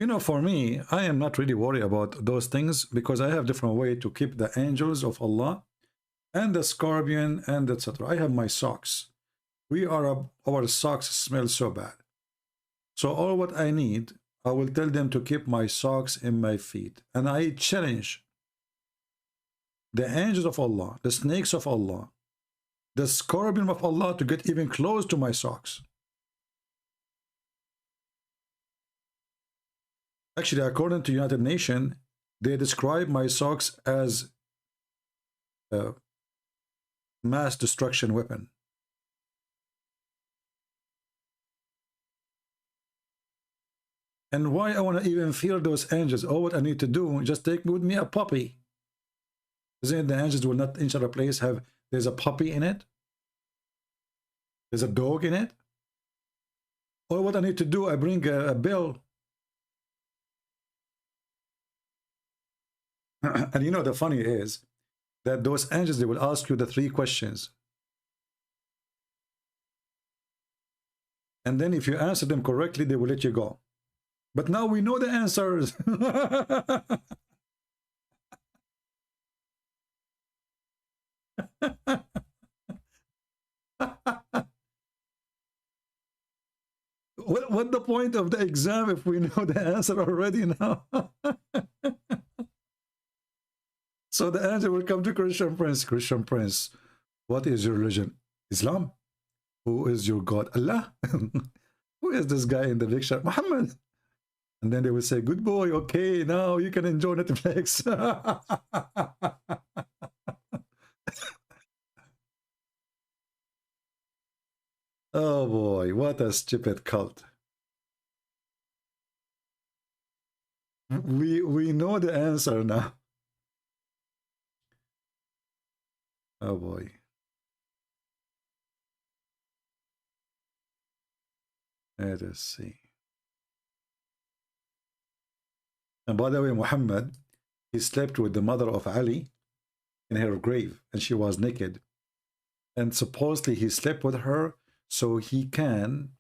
You know, for me, I am not really worried about those things because I have different way to keep the angels of Allah and the scorpion and etc. I have my socks. Our socks smell so bad. So all what I need, I will tell them to keep my socks in my feet. And I challenge the angels of Allah, the snakes of Allah, the scorpion of Allah to get even close to my socks. Actually, according to United Nations, they describe my socks as a mass destruction weapon. And why I want to even feel those angels? All what I need to do, just take with me a puppy. Isn't it the angels will not enter a place there's a puppy in it? There's a dog in it? All what I need to do, I bring a bell. And you know, the funny is that those angels, they will ask you the 3 questions. And then if you answer them correctly, they will let you go. But now we know the answers. What the point of the exam if we know the answer already now? So the answer will come to Christian Prince. Christian Prince, what is your religion? Islam. Who is your God? Allah. Who is this guy in the picture? Muhammad. And then they will say, good boy, okay, now you can enjoy Netflix. Oh boy, what a stupid cult. We know the answer now. Oh boy. Let us see. And by the way, Muhammad, he slept with the mother of Ali in her grave, and she was naked. And supposedly he slept with her so he can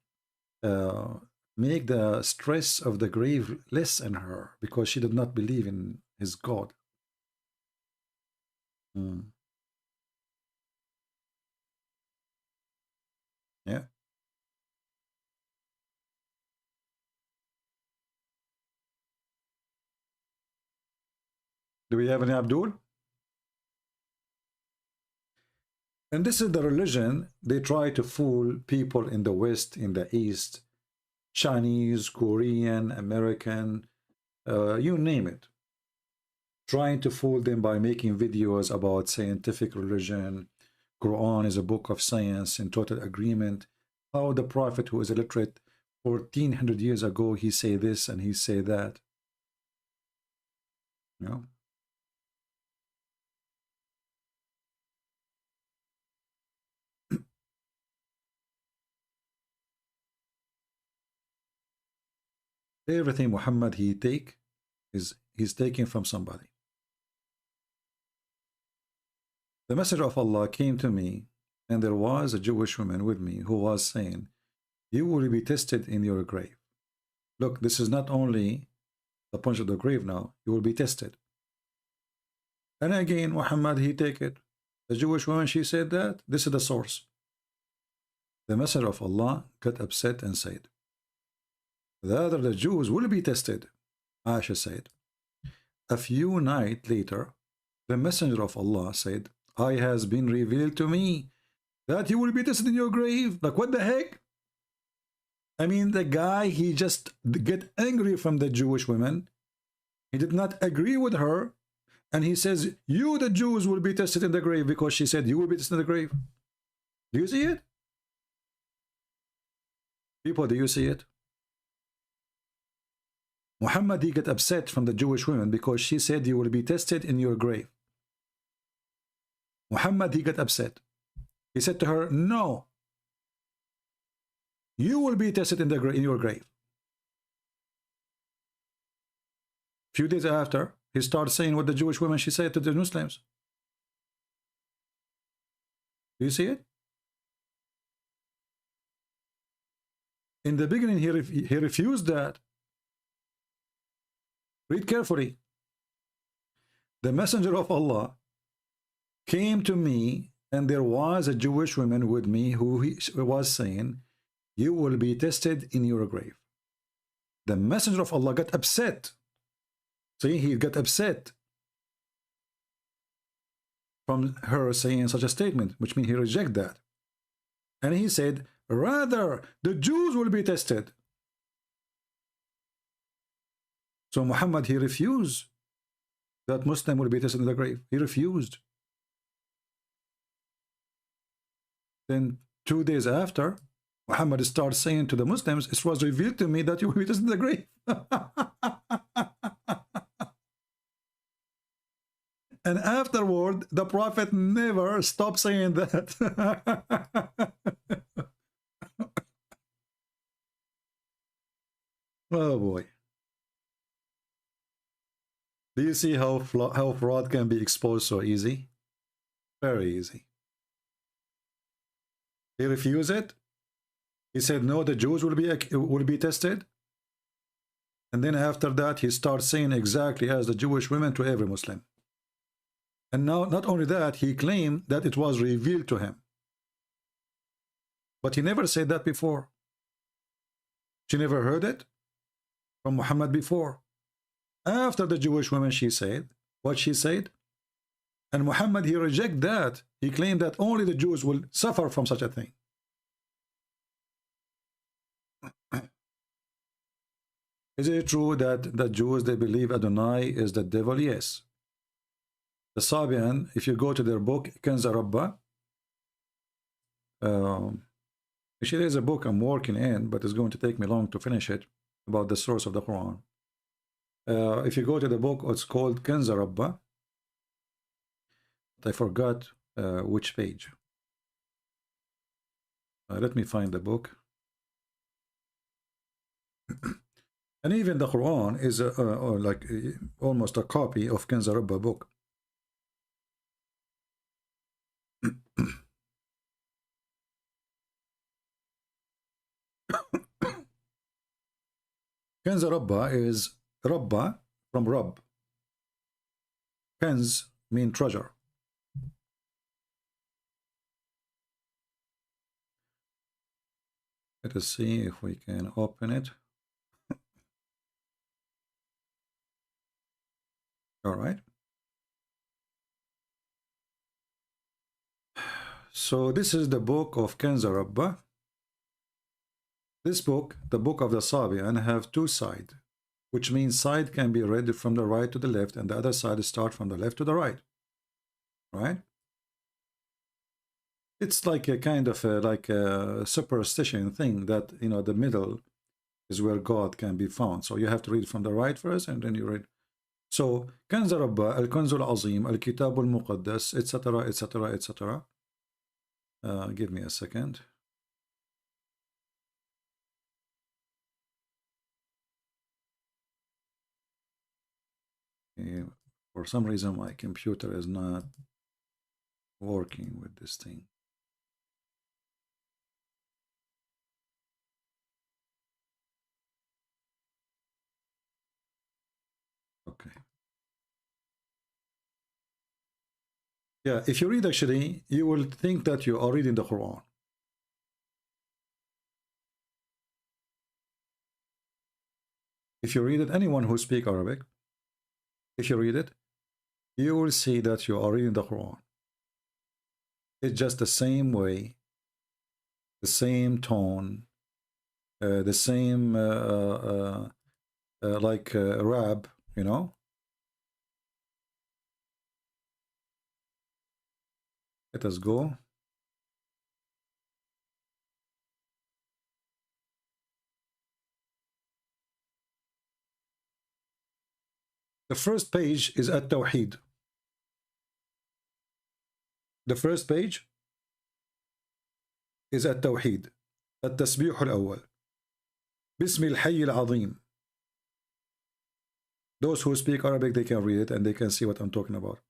make the stress of the grave less in her, because she did not believe in his God. Yeah. Do we have any Abdul? And this is the religion they try to fool people in the West, in the East, Chinese, Korean, American, you name it. Trying to fool them by making videos about scientific religion. Quran is a book of science in total agreement. How the Prophet, who is illiterate 1400 years ago, he say this and he say that. You know? Everything Muhammad he take he's taking from somebody. The Messenger of Allah came to me, and there was a Jewish woman with me who was saying, you will be tested in your grave. Look, this is not only the punch of the grave now, you will be tested. And again, Muhammad, he take it. The Jewish woman, she said that. This is the source. The Messenger of Allah got upset and said, the Jews will be tested. Aisha said. A few nights later, the Messenger of Allah said, I has been revealed to me that you will be tested in your grave. Like, what the heck? I mean, the guy, he just get angry from the Jewish woman. He did not agree with her. And he says, you, the Jews, will be tested in the grave, because she said, you will be tested in the grave. Do you see it? People, do you see it? Muhammad, he got upset from the Jewish woman because she said, you will be tested in your grave. Muhammad, he got upset. He said to her, no. You will be tested in your grave. Few days after, he started saying what the Jewish woman she said to the Muslims. Do you see it? In the beginning, he refused that. Read carefully. The Messenger of Allah came to me, and there was a Jewish woman with me who was saying, you will be tested in your grave. The Messenger of Allah got upset. See, he got upset from her saying such a statement, which means he rejected that. And he said, rather, the Jews will be tested. So Muhammad, he refused that Muslim will be tested in the grave. He refused. Then 2 days after, Muhammad started saying to the Muslims, it was revealed to me that you will be tested in the grave. And afterward, the Prophet never stopped saying that. Oh boy. Do you see how fraud can be exposed so easy? Very easy. He refused it. He said, no, the Jews will be tested. And then after that, he starts saying exactly as the Jewish women to every Muslim. And now, not only that, he claimed that it was revealed to him. But he never said that before. She never heard it from Muhammad before. After the Jewish woman, she said what she said. And Muhammad, he rejected that. He claimed that only the Jews will suffer from such a thing. Is it true that the Jews, they believe Adonai is the devil? Yes. The Sabian, if you go to their book, Kanza Rabba, actually there's a book I'm working in, but it's going to take me long to finish it, about the source of the Quran. If you go to the book, it's called Kanza Rabba. I forgot which page. Let me find the book. And even the Quran is like almost a copy of Kanza Rabba book. Kanza Rabba is Rabba from Rabb. Kanz mean treasure. Let us see if we can open it. All right. So this is the book of Kanza Rabba. This book, the book of the Sabian, have two sides, which means side can be read from the right to the left, and the other side start from the left to the right. Right? It's like a kind of a superstition thing that, you know, the middle is where God can be found. So you have to read from the right first, and then you read. So Kanza Rabba, Al-Kanzul Azim, Al-Kitab Al-Muqaddas, etc., etc., etc. Give me a second. Okay, for some reason my computer is not working with this thing. Okay. Yeah, if you read actually, you will think that you are reading the Quran. If you read it, anyone who speaks Arabic, if you read it, you will see that you are reading the Quran. It's just the same way, the same tone, the same like rap, you know. Let us go. The first page is at Tawheed. The first page is at Tawheed. التسبيح الأول. بسم الحي العظيم. Those who speak Arabic, they can read it and they can see what I'm talking about.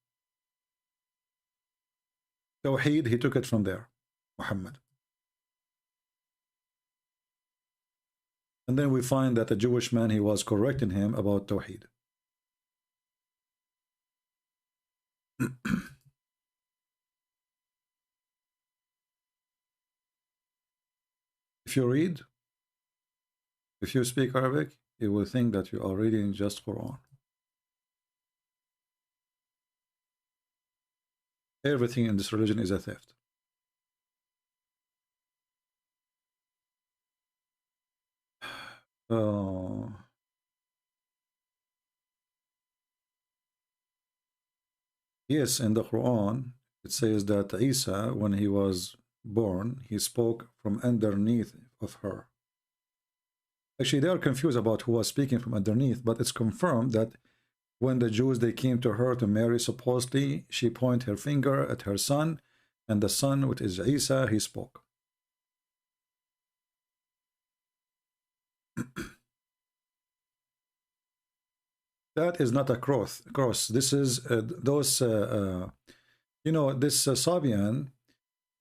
Tawheed, he took it from there, Muhammad. And then we find that a Jewish man, he was correcting him about Tawheed. If you read, if you speak Arabic, you will think that you are reading just Quran. Everything in this religion is a theft. Yes, in the Quran, it says that Isa, when he was born, he spoke from underneath of her. Actually, they are confused about who was speaking from underneath, but it's confirmed that when the Jews, they came to her to marry, supposedly, she pointed her finger at her son, and the son, which is Isa, he spoke. That is not a cross. This is those, you know, this Sabian,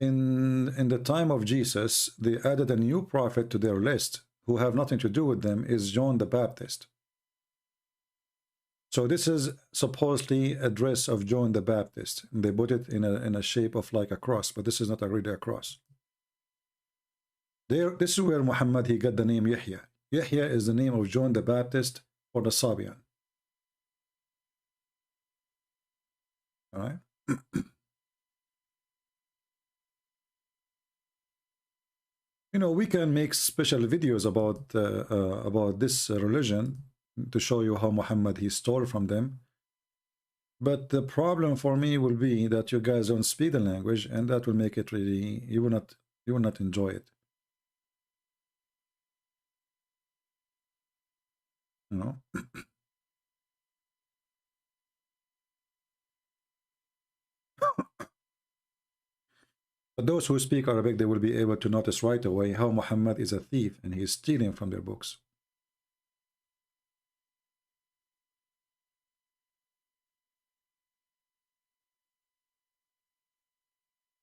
in the time of Jesus, they added a new prophet to their list who have nothing to do with them, is John the Baptist. So this is supposedly a dress of John the Baptist. And they put it in a shape of like a cross, but this is not really a cross. This is where Muhammad, he got the name Yahya. Yahya is the name of John the Baptist for the Sabian. All right. You know, we can make special videos about this religion to show you how Muhammad, he stole from them. But the problem for me will be that you guys don't speak the language, and that will make it really, you will not enjoy it. You know. But those who speak Arabic, they will be able to notice right away how Muhammad is a thief and he is stealing from their books.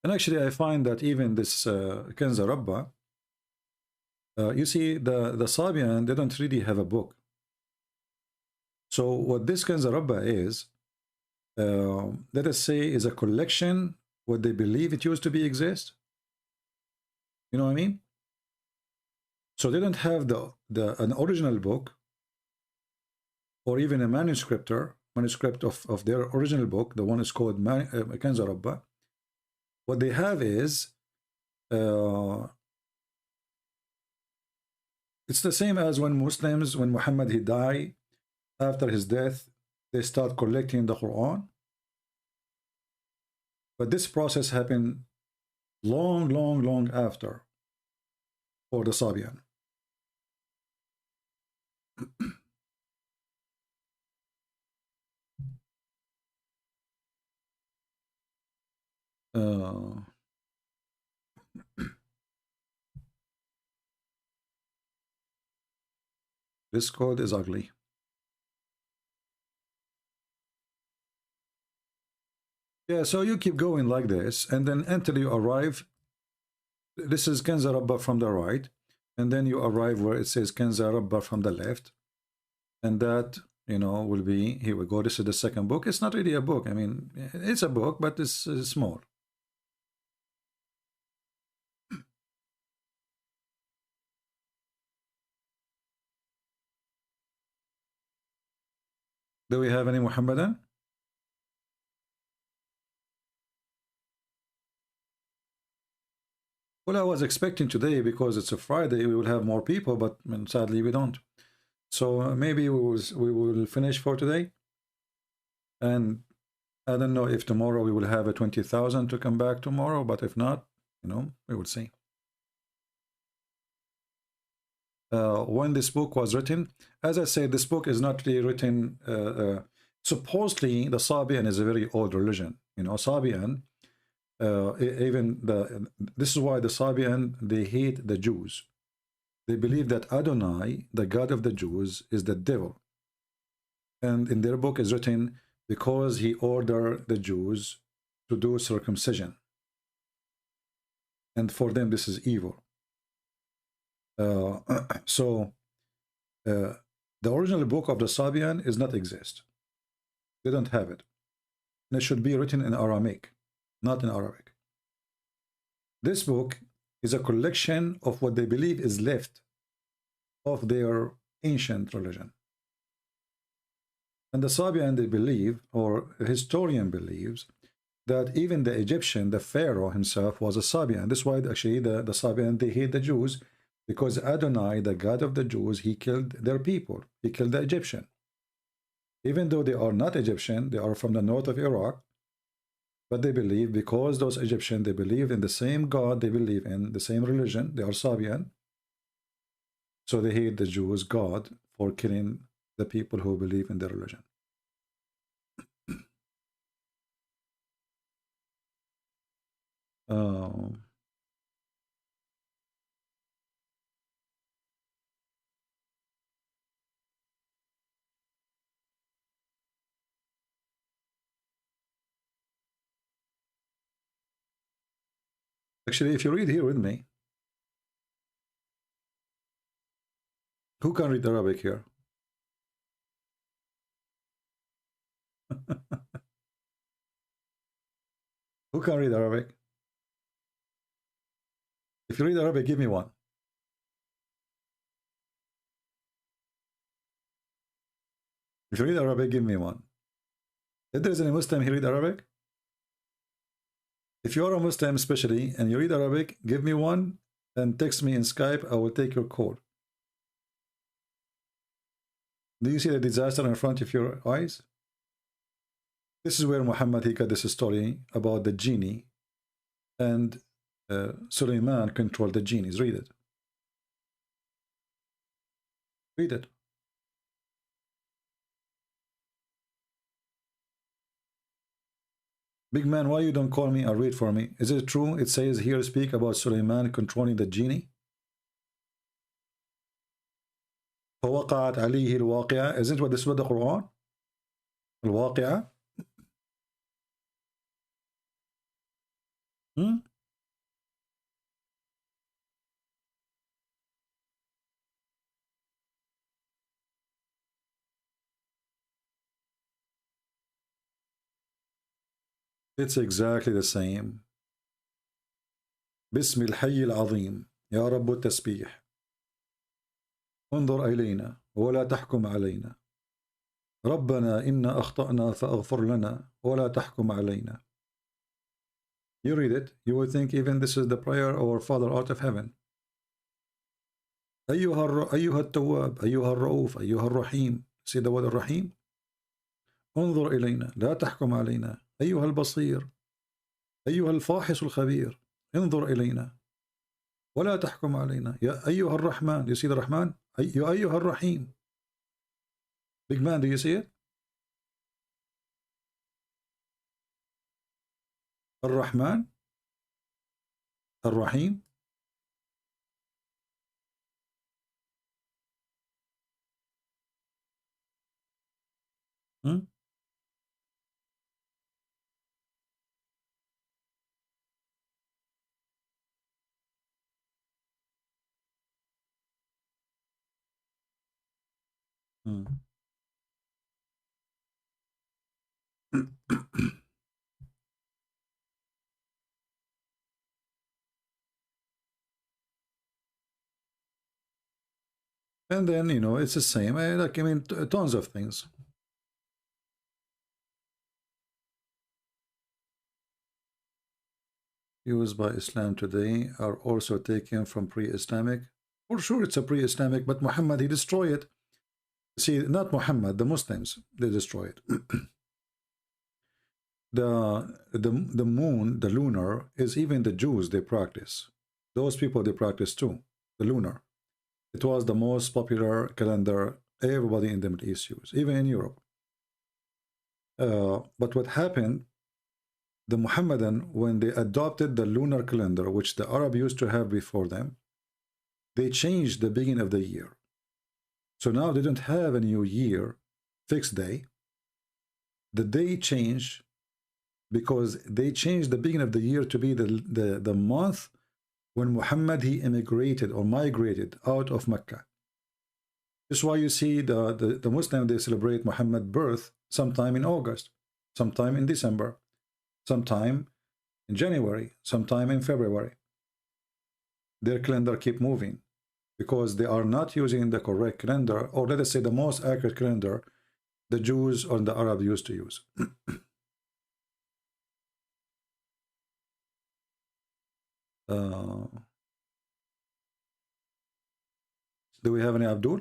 And actually, I find that even this Kanza Rabba, you see, the Sabian, they don't really have a book. So what this Kanza Rabba is, let us say, is a collection what they believe it used to be exist. You know what I mean? So they don't have an original book or even a manuscript of their original book. The one is called Kanza Rabba. What they have is it's the same as when Muslims, when Muhammad he died, after his death, they start collecting the Quran. But this process happened long after for the Sabian. This code is ugly. Yeah, so you keep going like this, and then until you arrive, this is Kanza Rabba from the right, and then you arrive where it says Kanza Rabba from the left, and that, you know, will be, here we go, this is the second book. It's not really a book. I mean, it's a book, but it's small. Do we have any Muhammadan? Well, I was expecting today, because it's a Friday, we will have more people, but I mean, sadly we don't. So maybe we will finish for today. And I don't know if tomorrow we will have a 20,000 to come back tomorrow, but if not, you know, we will see. When this book was written, as I said, this book is not really written, supposedly the Sabian is a very old religion. You know, Sabian, this is why the Sabian, they hate the Jews. They believe that Adonai, the God of the Jews, is the devil. And in their book is written, because he ordered the Jews to do circumcision. And for them, this is evil. So the original book of the Sabian is not exist. They don't have it. And it should be written in Aramaic, not in Arabic. This book is a collection of what they believe is left of their ancient religion. And the Sabian, they believe, or a historian believes, that even the Egyptian, the Pharaoh himself, was a Sabian. That's why actually the Sabian, they hate the Jews, because Adonai, the God of the Jews, he killed their people. He killed the Egyptian. Even though they are not Egyptian, they are from the north of Iraq, but they believe, because those Egyptians, they believe in the same God, they believe in the same religion, they are Sabian, so they hate the Jews' God for killing the people who believe in their religion. Actually, if you read here with me, who can read Arabic here? Who can read Arabic? If you read Arabic, give me one. If you read Arabic, give me one. If there is any Muslim who read Arabic, if you are a Muslim especially, and you read Arabic, give me one and text me in Skype. I will take your call. Do you see the disaster in front of your eyes? This is where Muhammad, he got this story about the genie, and Suleiman controlled the genies. Read it. Read it. Big man, why you don't call me or read for me? Is it true? It says here, speak about Suleiman controlling the genie. فوقعت عليه الواقعة. Isn't what this was the Quran? الواقعة. It's exactly the same. باسم الحي العظيم يا رب التسبيح انظر إلينا ولا تحكم علينا ربنا إنا أخطأنا فاغفر لنا ولا تحكم علينا. You read it, you will think even this is the prayer of our Father out of heaven. أيها التواب أيها الرؤوف أيها الرحيم. See the word الرحيم. انظر إلينا لا تحكم علينا أيها البصير أيها الفاحص الخبير انظر إلينا ولا تحكم علينا يا أيها الرحمن. You see the Rahman? يا أيها الرحيم. Big man, do you see it? الرحمن الرحيم. Hmm. And then, you know, it's the same. Like, I mean, tons of things. Used by Islam today are also taken from pre-Islamic. For sure, it's a pre-Islamic, but Muhammad, he destroyed it. See, not Muhammad, the Muslims, they destroy it. the moon, the lunar, is even the Jews, they practice. Those people, they practice too, the lunar. It was the most popular calendar everybody in the Middle East used, even in Europe. But what happened, the Muhammadan, when they adopted the lunar calendar, which the Arab used to have before them, they changed the beginning of the year. So now they don't have a new year, fixed day. The day changed because they changed the beginning of the year to be the month when Muhammad, he immigrated or migrated out of Mecca. That's why you see the Muslims, they celebrate Muhammad's birth sometime in August, sometime in December, sometime in January, sometime in February. Their calendar keep moving because they are not using the correct calendar, or let us say the most accurate calendar the Jews or the Arab used to use. Do we have any Abdul?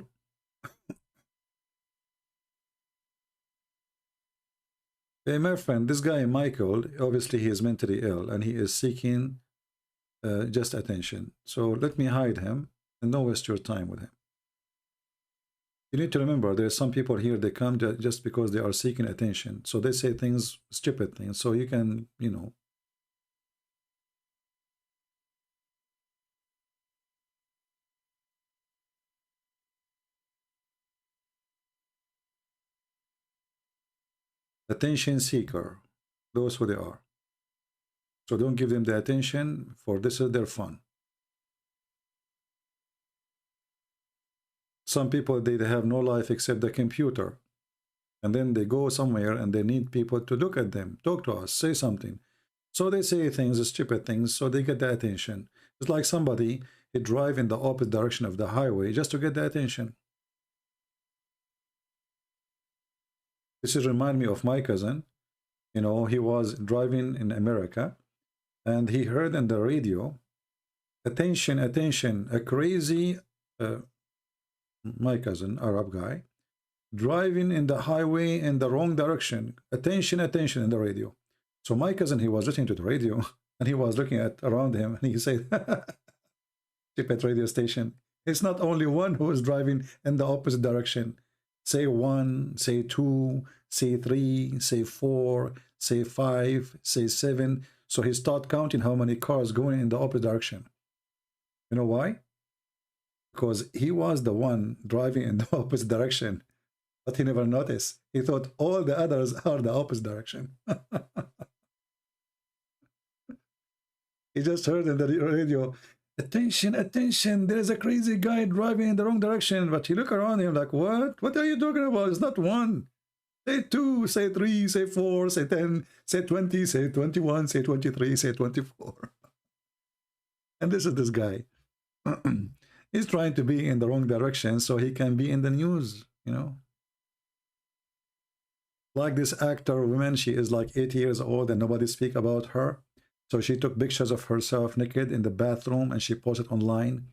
Hey, my friend, this guy Michael, obviously he is mentally ill and he is seeking just attention. So let me hide him and don't waste your time with him. You need to remember, there are some people here, they come just because they are seeking attention. So they say things, stupid things. So you can, you know. Attention seeker, those who they are. So don't give them the attention, for this is their fun. Some people, they have no life except the computer. And then they go somewhere and they need people to look at them, talk to us, say something. So they say things, stupid things, so they get the attention. It's like somebody, he drive in the opposite direction of the highway just to get the attention. This is remind me of my cousin. You know, he was driving in America and he heard in the radio, attention, attention, a crazy, my cousin, Arab guy, driving in the highway in the wrong direction. Attention, attention in the radio. So my cousin, he was listening to the radio and he was looking at around him and he said, stupid radio station. It's not only one who is driving in the opposite direction. Say 1, say 2, say 3, say 4, say 5, say 7. So he started counting how many cars going in the opposite direction. You know why? Because he was the one driving in the opposite direction, but he never noticed. He thought all the others are the opposite direction. He just heard in the radio, attention, attention, there's a crazy guy driving in the wrong direction. But he looked around him like, what? What are you talking about? It's not 1. Say 2, say 3, say 4, say 10, say 20, say 21, say 23, say 24. And this is this guy. He's trying to be in the wrong direction so he can be in the news, you know. Like this actor woman, she is like 80 years old and nobody speak about her. So she took pictures of herself naked in the bathroom and she posted online.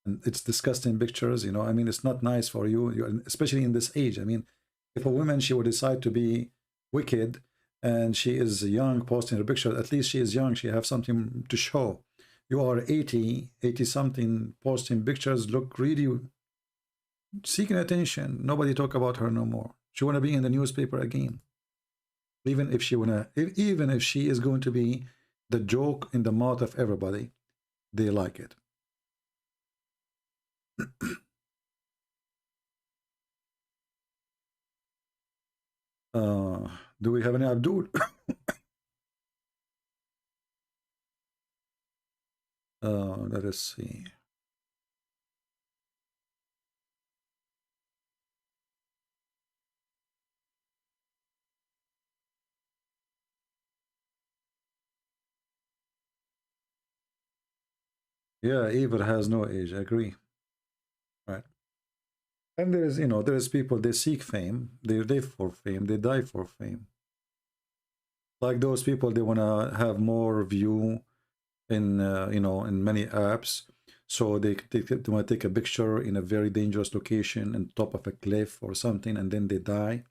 And it's disgusting pictures, you know. I mean, it's not nice for you, especially in this age. I mean, if a woman, she would decide to be wicked and she is young posting her picture, at least she is young, she have something to show. You are 80 something posting pictures, look really seeking attention. Nobody talk about her no more. She want to be in the newspaper again. Even if she even if she is going to be the joke in the mouth of everybody, they like it. Do we have any Abdul? Let us see. Yeah, evil has no age. I agree. Right. And there is, there is people, they seek fame, they live for fame, they die for fame. Like those people, they want to have more view in, in many apps. So they want to take a picture in a very dangerous location on top of a cliff or something, and then they die.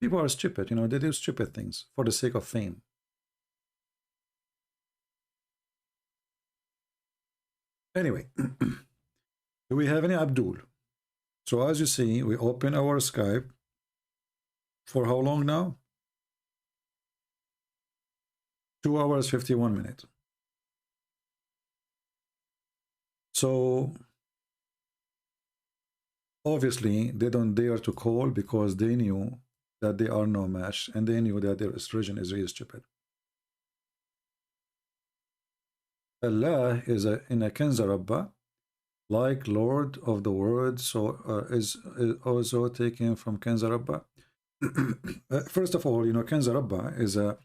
People are stupid, they do stupid things for the sake of fame. Anyway, do we have any Abdul? So as you see, we open our Skype for how long now? 2 hours, 51 minutes. So obviously they don't dare to call because they knew that they are no match, and they knew that their religion is really stupid. Allah is in a Kanza Rabba, like Lord of the World, so is also taken from Kanza Rabba. First of all, Kanza Rabba is the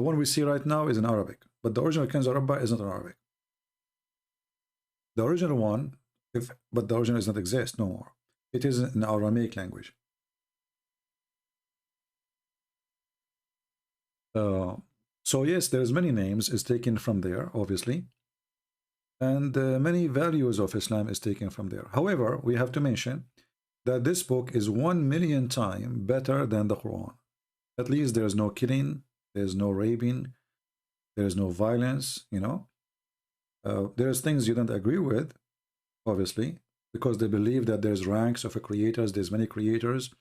one we see right now is in Arabic, but the original Kanza Rabba is not in Arabic. The original one, but the original does not exist no more. It is in Aramaic language. So yes, there's many names is taken from there, obviously, and many values of Islam is taken from there. However, we have to mention that this book is 1,000,000 times better than the Quran. At least there's no killing, there's no raping, there's no violence. There's things you don't agree with, obviously, because they believe that there's ranks of creators, there's many creators.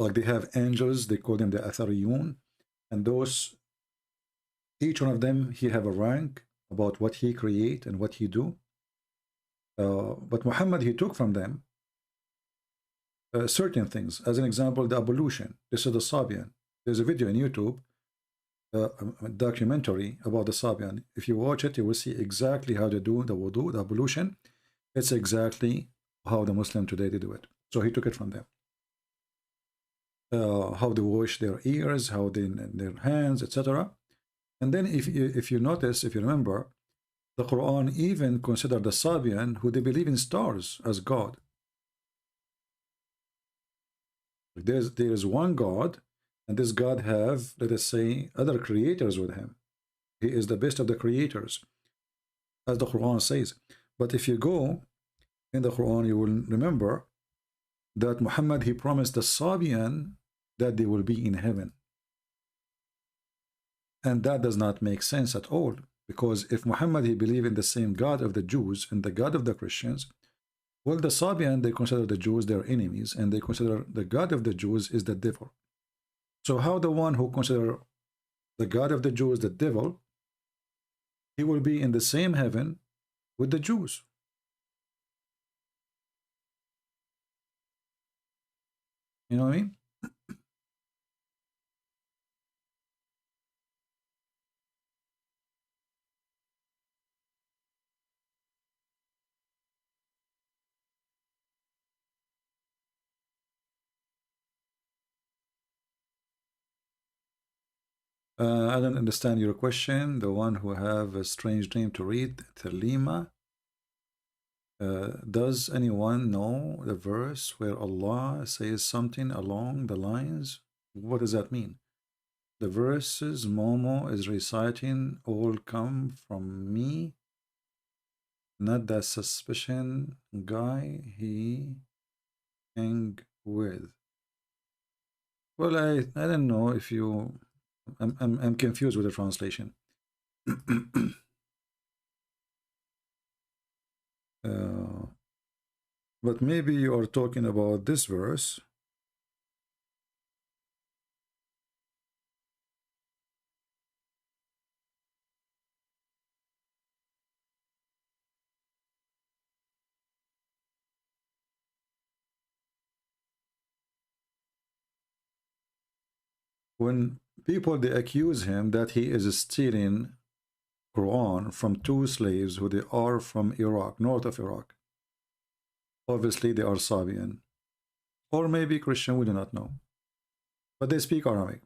Like they have angels, they call them the Athariyun, and those, each one of them, he have a rank about what he create and what he do. But Muhammad, he took from them certain things. As an example, the ablution. This is the Sabian. There's a video on YouTube, a documentary about the Sabian. If you watch it, you will see exactly how they do the wudu, the ablution. It's exactly how the Muslim today they do it. So he took it from them. How they wash their ears, how they their hands, etc. And then if you notice, if you remember, the Quran even considered the Sabian who they believe in stars as God. There's one God, and this God have, let us say, other creators with him. He is the best of the creators, as the Quran says. But if you go in the Quran, you will remember that Muhammad, he promised the Sabian that they will be in heaven. And that does not make sense at all, because if Muhammad, he believed in the same God of the Jews and the God of the Christians, well, the Sabian, they consider the Jews their enemies, and they consider the God of the Jews is the devil. So how the one who consider the God of the Jews the devil, he will be in the same heaven with the Jews? You know what I mean? I don't understand your question. The one who have a strange name to read, Thelima. Does anyone know the verse where Allah says something along the lines? What does that mean? The verses Momo is reciting all come from me, not that suspicion guy he hang with. Well, I don't know if you... I'm confused with the translation. But maybe you are talking about this verse. When people, they accuse him that he is stealing Quran from 2 slaves who they are from Iraq, north of Iraq. Obviously they are Sabian, or maybe Christian, we do not know, but they speak Aramaic.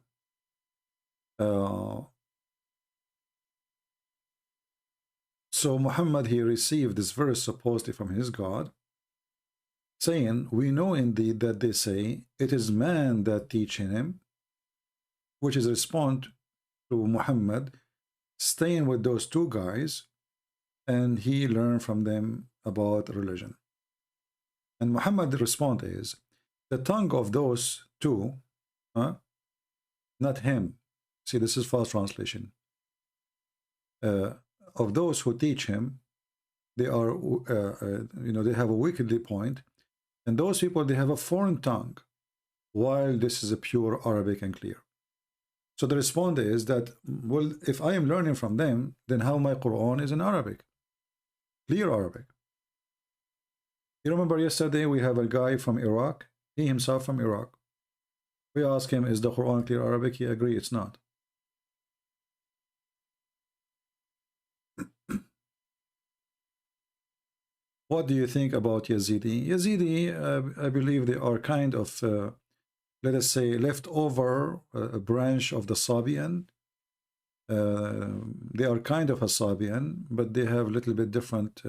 So Muhammad, he received this verse supposedly from his God, saying, we know indeed that they say, it is man that teaching him, which is a response to Muhammad staying with those two guys, and he learned from them about religion. And Muhammad's response is, the tongue of those two, not him. See, this is false translation. Of those who teach him, they are, they have a wickedly point, and those people, they have a foreign tongue, while this is a pure Arabic and clear. So the response is that, well, if I am learning from them, then how my Quran is in Arabic, clear Arabic. You remember yesterday we have a guy from Iraq, he himself from Iraq. We asked him, is the Quran clear Arabic? He agreed it's not. What do you think about Yazidi? Yazidi, I believe they are kind of, let us say, leftover a branch of the Sabian. They are kind of a Sabian, but they have a little bit different,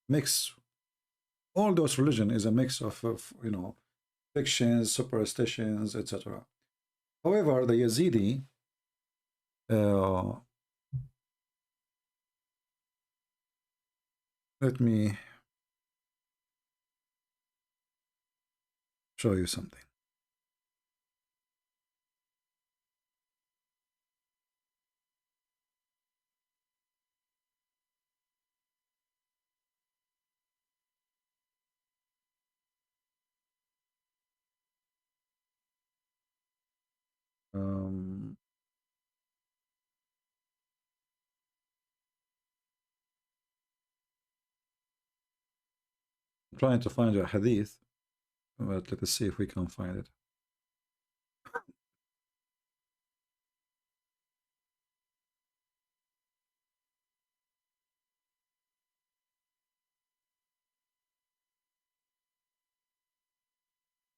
mix. All those religion is a mix of fictions, superstitions, etc. However, the Yazidi, let me show you something. I'm trying to find a hadith, but let us see if we can find it.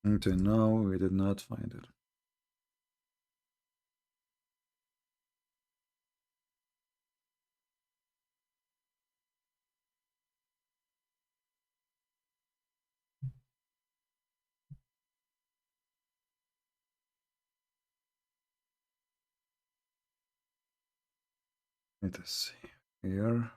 Until now, we did not find it. Let us see here.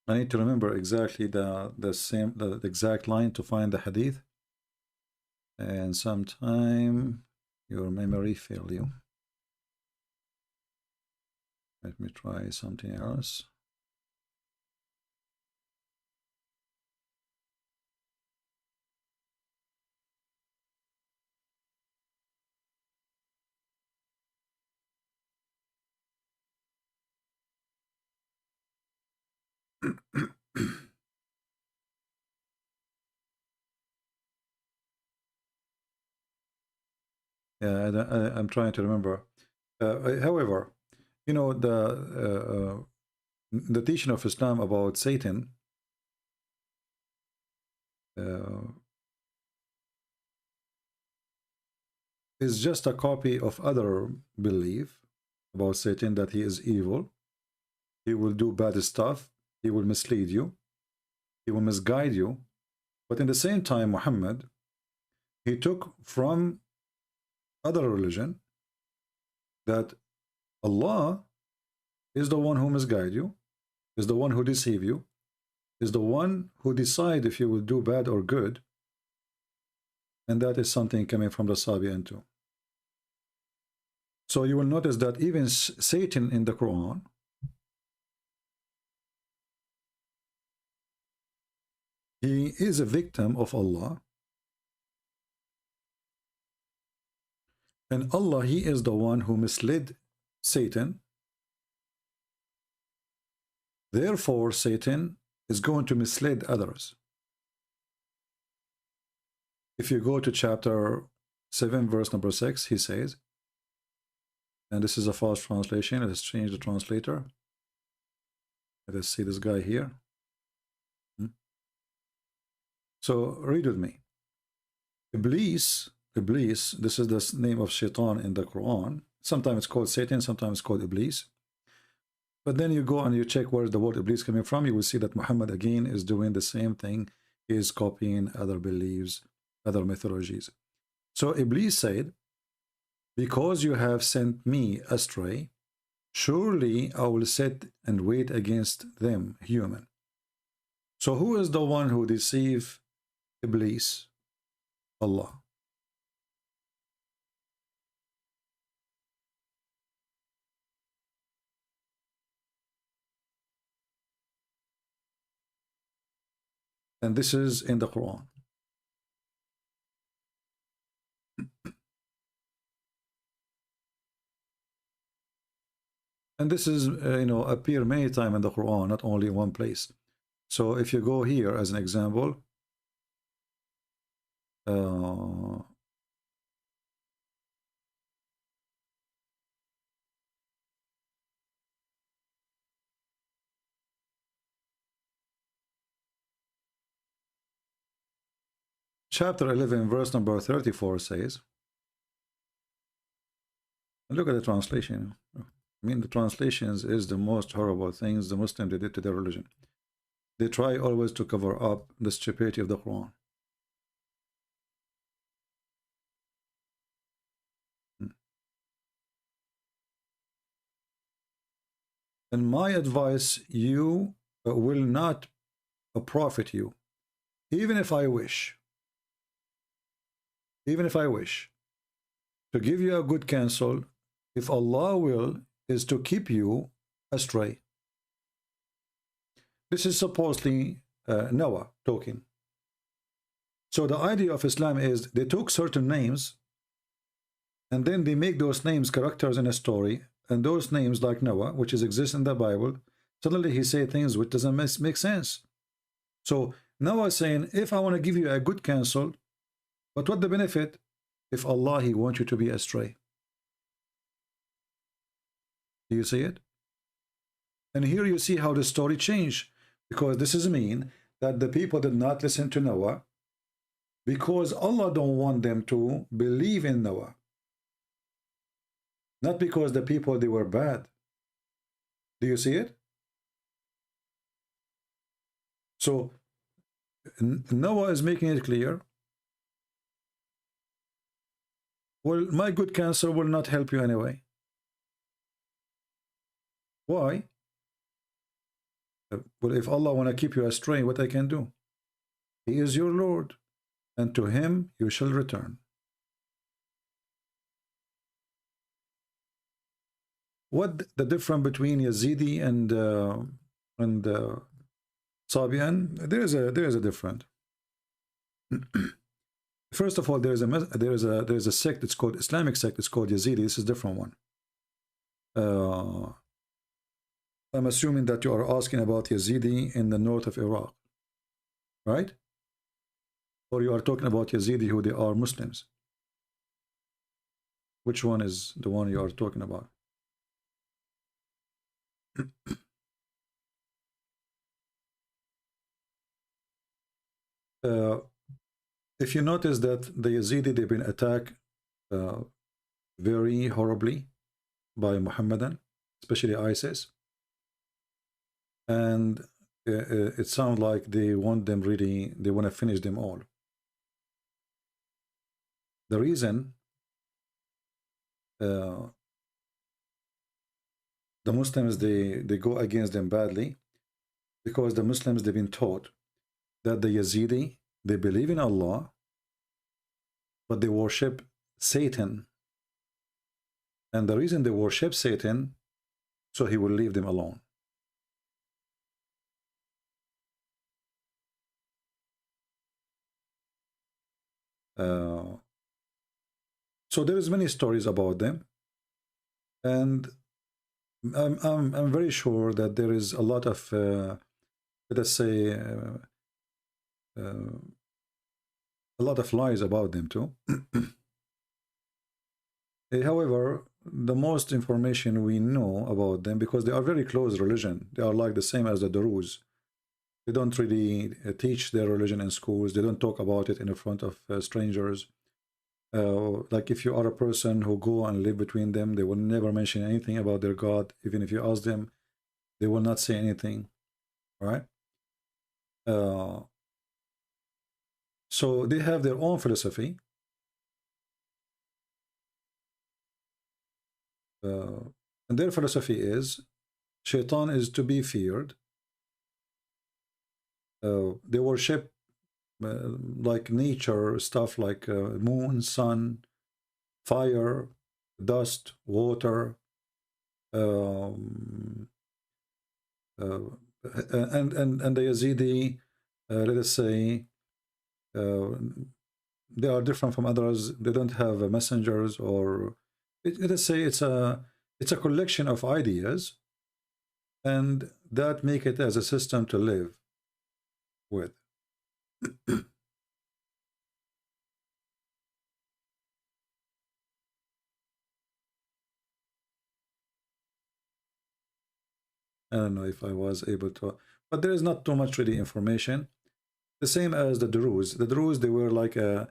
I need to remember exactly the exact line to find the hadith, and sometime your memory fail you. Let me try something else. Yeah, I'm trying to remember. However, the teaching of Islam about Satan is just a copy of other belief about Satan, that he is evil, he will do bad stuff, he will mislead you, he will misguide you. But in the same time, Muhammad, he took from other religion that Allah is the one who misguide you, is the one who deceive you, is the one who decide if you will do bad or good, and that is something coming from the Sabian too. So you will notice that even Satan in the Quran, he is a victim of Allah, and Allah, he is the one who misled Satan. Therefore, Satan is going to mislead others. If you go to chapter 7, verse number 6, he says, And this is a false translation. Let's change the translator. Let's see this guy here. So read with me. Iblis, this is the name of Shaitan in the Quran. Sometimes it's called Satan, sometimes it's called Iblis. But then you go and you check where the word Iblis coming from. You will see that Muhammad again is doing the same thing. He is copying other beliefs, other mythologies. So Iblis said, because you have sent me astray, surely I will sit and wait against them, human. So who is the one who deceived Iblis? Allah. And this is in the Quran. And this is, appear many times in the Quran, not only in one place. So if you go here as an example, chapter 11, verse number 34 says, look at the translation. I mean, the translations is the most horrible things the Muslims did to their religion. They try always to cover up the stupidity of the Quran. And my advice, you will not profit you, even if I wish. Even if I wish to give you a good counsel, if Allah will, is to keep you astray. This is supposedly Noah talking. So the idea of Islam is they took certain names and then they make those names characters in a story, and those names like Noah, which exist in the Bible, suddenly he say things which doesn't make sense. So Noah is saying, if I want to give you a good counsel, but what the benefit if Allah, He wants you to be astray? Do you see it? And here you see how the story changed, because this is mean that the people did not listen to Noah because Allah don't want them to believe in Noah. Not because the people, they were bad. Do you see it? So Noah is making it clear, well, my good counsel will not help you anyway. Why? Well, if Allah want to keep you astray, what I can do? He is your Lord, and to Him you shall return. What the difference between Yazidi and Sabian? There is a difference. First of all, there is a sect. It's called Islamic sect. It's called Yazidi. This is a different one. I'm assuming that you are asking about Yazidi in the north of Iraq, right? Or you are talking about Yazidi who they are Muslims. Which one is the one you are talking about? If you notice that the Yazidi, they've been attacked very horribly by Muhammadan, especially ISIS, and it sounds like they want them really, they want to finish them all. The reason the Muslims, they go against them badly, because the Muslims, they've been taught that the Yazidi, they believe in Allah, but they worship Satan. And the reason they worship Satan, so he will leave them alone. So there is many stories about them, and I'm very sure that there is a lot of let us say a lot of lies about them too. However, the most information we know about them, because they are very close religion. They are like the same as the Druze. They don't really teach their religion in schools. They don't talk about it in front of strangers. Like if you are a person who go and live between them, they will never mention anything about their God. Even if you ask them, they will not say anything, right? So they have their own philosophy. And their philosophy is Shaitan is to be feared. They worship like nature stuff, like moon, sun, fire, dust, water, and the Yazidi, let us say, they are different from others. They don't have messengers, or let us say it's a collection of ideas, and that make it as a system to live with. I don't know if I was able to, but there is not too much really information. The same as the Druze. The Druze, they were like a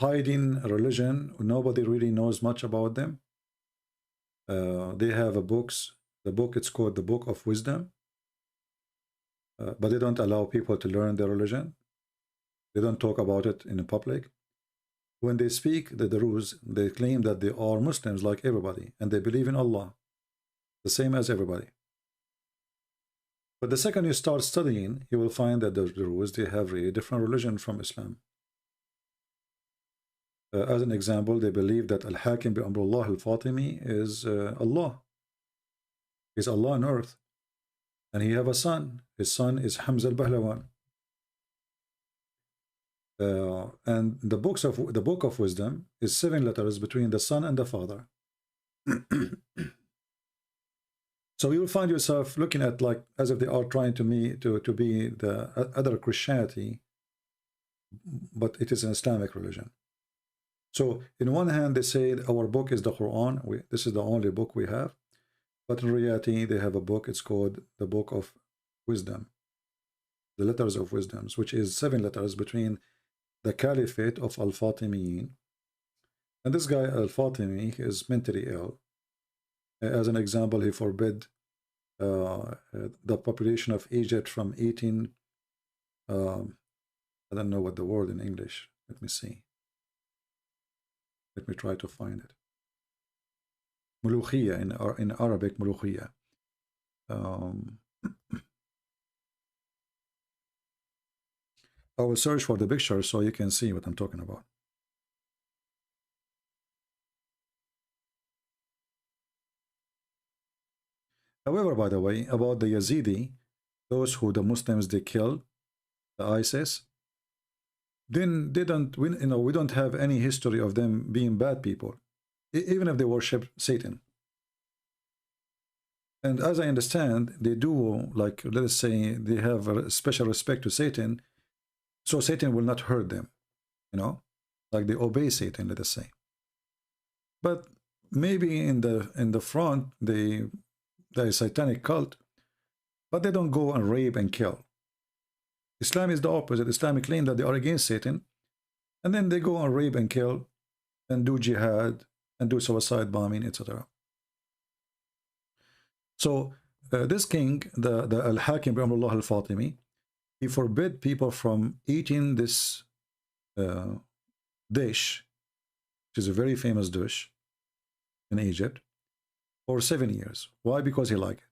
hiding religion. Nobody really knows much about them. They have a books. The book, it's called the Book of Wisdom. But they don't allow people to learn their religion. They don't talk about it in the public. When they speak, the Druze, they claim that they are Muslims like everybody, and they believe in Allah, the same as everybody. But the second you start studying, you will find that the Druze, they have a different religion from Islam. As an example, they believe that Al-Hakim bi Amrullah Al-Fatimi is Allah. Is Allah on earth. And he have a son. His son is Hamza al-Bahlawan. And the Book of Wisdom is 7 letters between the son and the father. So you will find yourself looking at like as if they are trying to be the other Christianity, but it is an Islamic religion. So in one hand they say our book is the Quran. This is the only book we have, but in reality they have a book. It's called the Book of Wisdom, the Letters of Wisdoms, which is 7 letters between the Caliphate of Al-Fatimiyin. And this guy Al-Fatimi is mentally ill. As an example, he forbid the population of Egypt from eating, I don't know what the word in English, let me see. Let me try to find it. Mulukhiyya, in Arabic, Mulukhiyya. I will search for the picture so you can see what I'm talking about. However, by the way, about the Yazidi, those who the Muslims they kill, the ISIS, then we don't have any history of them being bad people, even if they worship Satan. And as I understand, they do, like, let us say, they have a special respect to Satan, so Satan will not hurt them, like they obey Satan, let us say. But maybe in the front, they're a satanic cult, but they don't go and rape and kill. Islam is the opposite. Islam claim that they are against Satan, and then they go and rape and kill and do jihad and do suicide bombing, etc. So this king, the Al-Hakim bi Amrullah Al-Fatimi, he forbid people from eating this dish, which is a very famous dish in Egypt, for 7 years. Why? Because he liked it.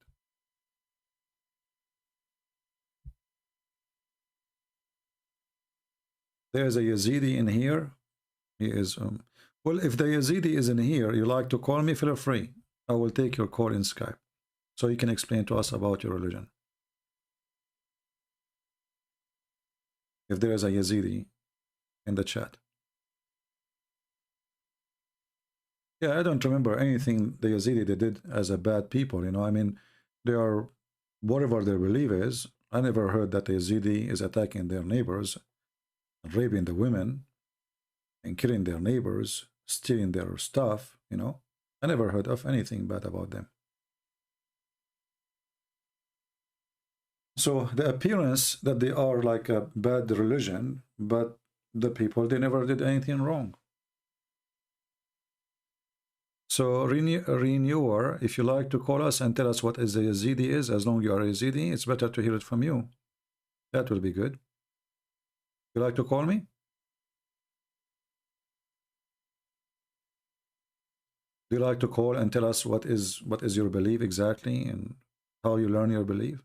There's a Yazidi in here. He is well, if the Yazidi is in here, you like to call me, feel free. I will take your call in Skype, so you can explain to us about your religion. If there is a Yazidi in the chat. Yeah, I don't remember anything the Yazidi they did as a bad people, I mean, they are, whatever their belief is, I never heard that the Yazidi is attacking their neighbors, and raping the women, and killing their neighbors, stealing their stuff, I never heard of anything bad about them. So the appearance that they are like a bad religion, but the people, they never did anything wrong. So renewer, if you like to call us and tell us what is the Yazidi is, as long as you are a Yazidi, it's better to hear it from you. That will be good. You like to call me? Do you like to call and tell us what is your belief exactly and how you learn your belief?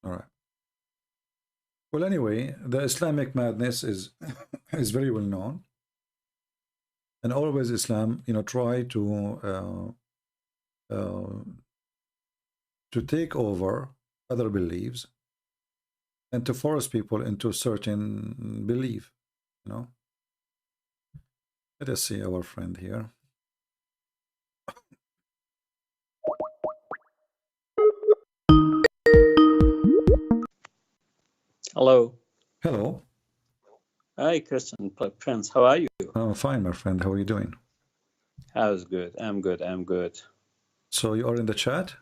All right. Well, anyway, the Islamic madness is is very well known, and always Islam, try to take over other beliefs and to force people into certain belief. Let us see our friend here. Hello. Hello. Hi, Christian Prince. How are you? I'm fine, my friend. How are you doing? How's good? I'm good. I'm good. So you are in the chat?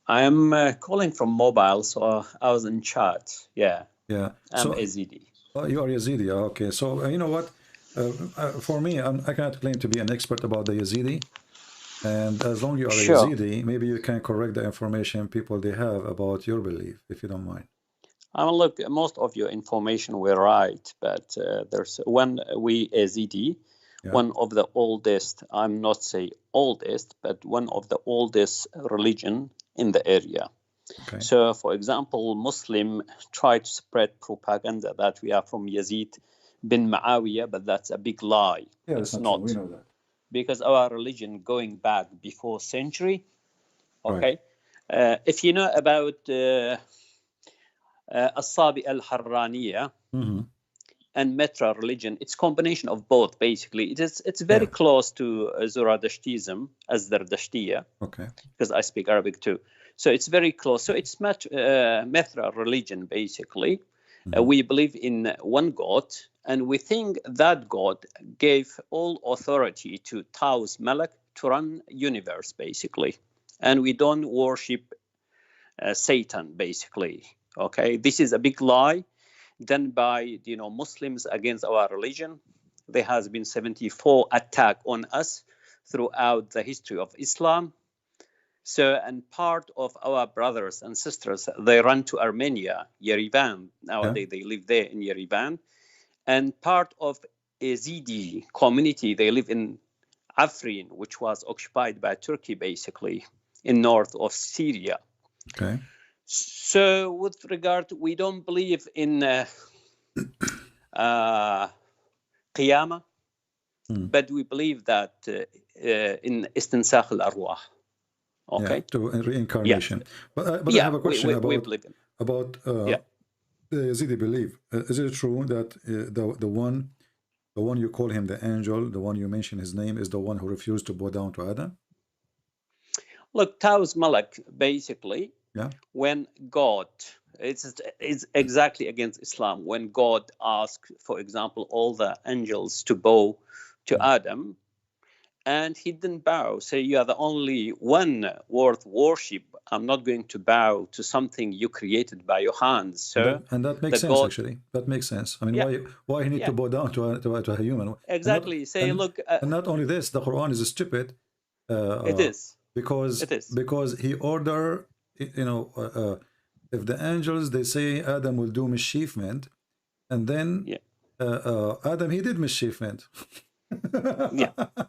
I'm calling from mobile, so I was in chat. Yeah. Yeah. I'm Yazidi. Oh, you are Yazidi. Okay. So you know what? For me, I cannot claim to be an expert about the Yazidi. And as long as you are a Yazidi, maybe you can correct the information people they have about your belief, if you don't mind. Look, most of your information were right, but there's when we Yazidi, one of the oldest, I'm not say oldest, but one of the oldest religion in the area. Okay. So, for example, Muslim try to spread propaganda that we are from Yazid bin Muawiyah, but that's a big lie. Yeah, it's not. not. We know that. Because our religion going back before century. Okay. Right. If you know about As-Sabi al-Harraniya and Metra religion, it's combination of both basically. It's very close to Zoroastrianism as Dardashtiya. Okay. Because I speak Arabic too. So it's very close. So it's Metra religion basically. We believe in one God, and we think that God gave all authority to Taus Malak to run universe basically, and we don't worship Satan basically. Okay, this is a big lie done by Muslims against our religion. There has been 74 attacks on us throughout the history of Islam. So, and part of our brothers and sisters, they run to Armenia, Yerevan. Nowadays, they live there in Yerevan. And part of Yazidi community, they live in Afrin, which was occupied by Turkey, basically, in north of Syria. Okay. So, with regard, we don't believe in Qiyamah, but we believe that in Istinsakh al-Arwah. Okay. Yeah, to reincarnation. But I have a question about the Yazidi belief. Is it true that the one you call him the angel, the one you mention his name, is the one who refused to bow down to Adam? Look, Taus Malak, basically, when God, it's exactly against Islam. When God asked, for example, all the angels to bow to Adam, and he didn't bow. Say, you are the only one worth worship. I'm not going to bow to something you created by your hands. So, and that makes sense, actually. That makes sense. I mean, why he need to bow down to a human? Exactly. Look. And not only this, the Quran is stupid. It is. Because he ordered, if the angels, they say Adam will do mischievement, and then Adam, he did mischievement.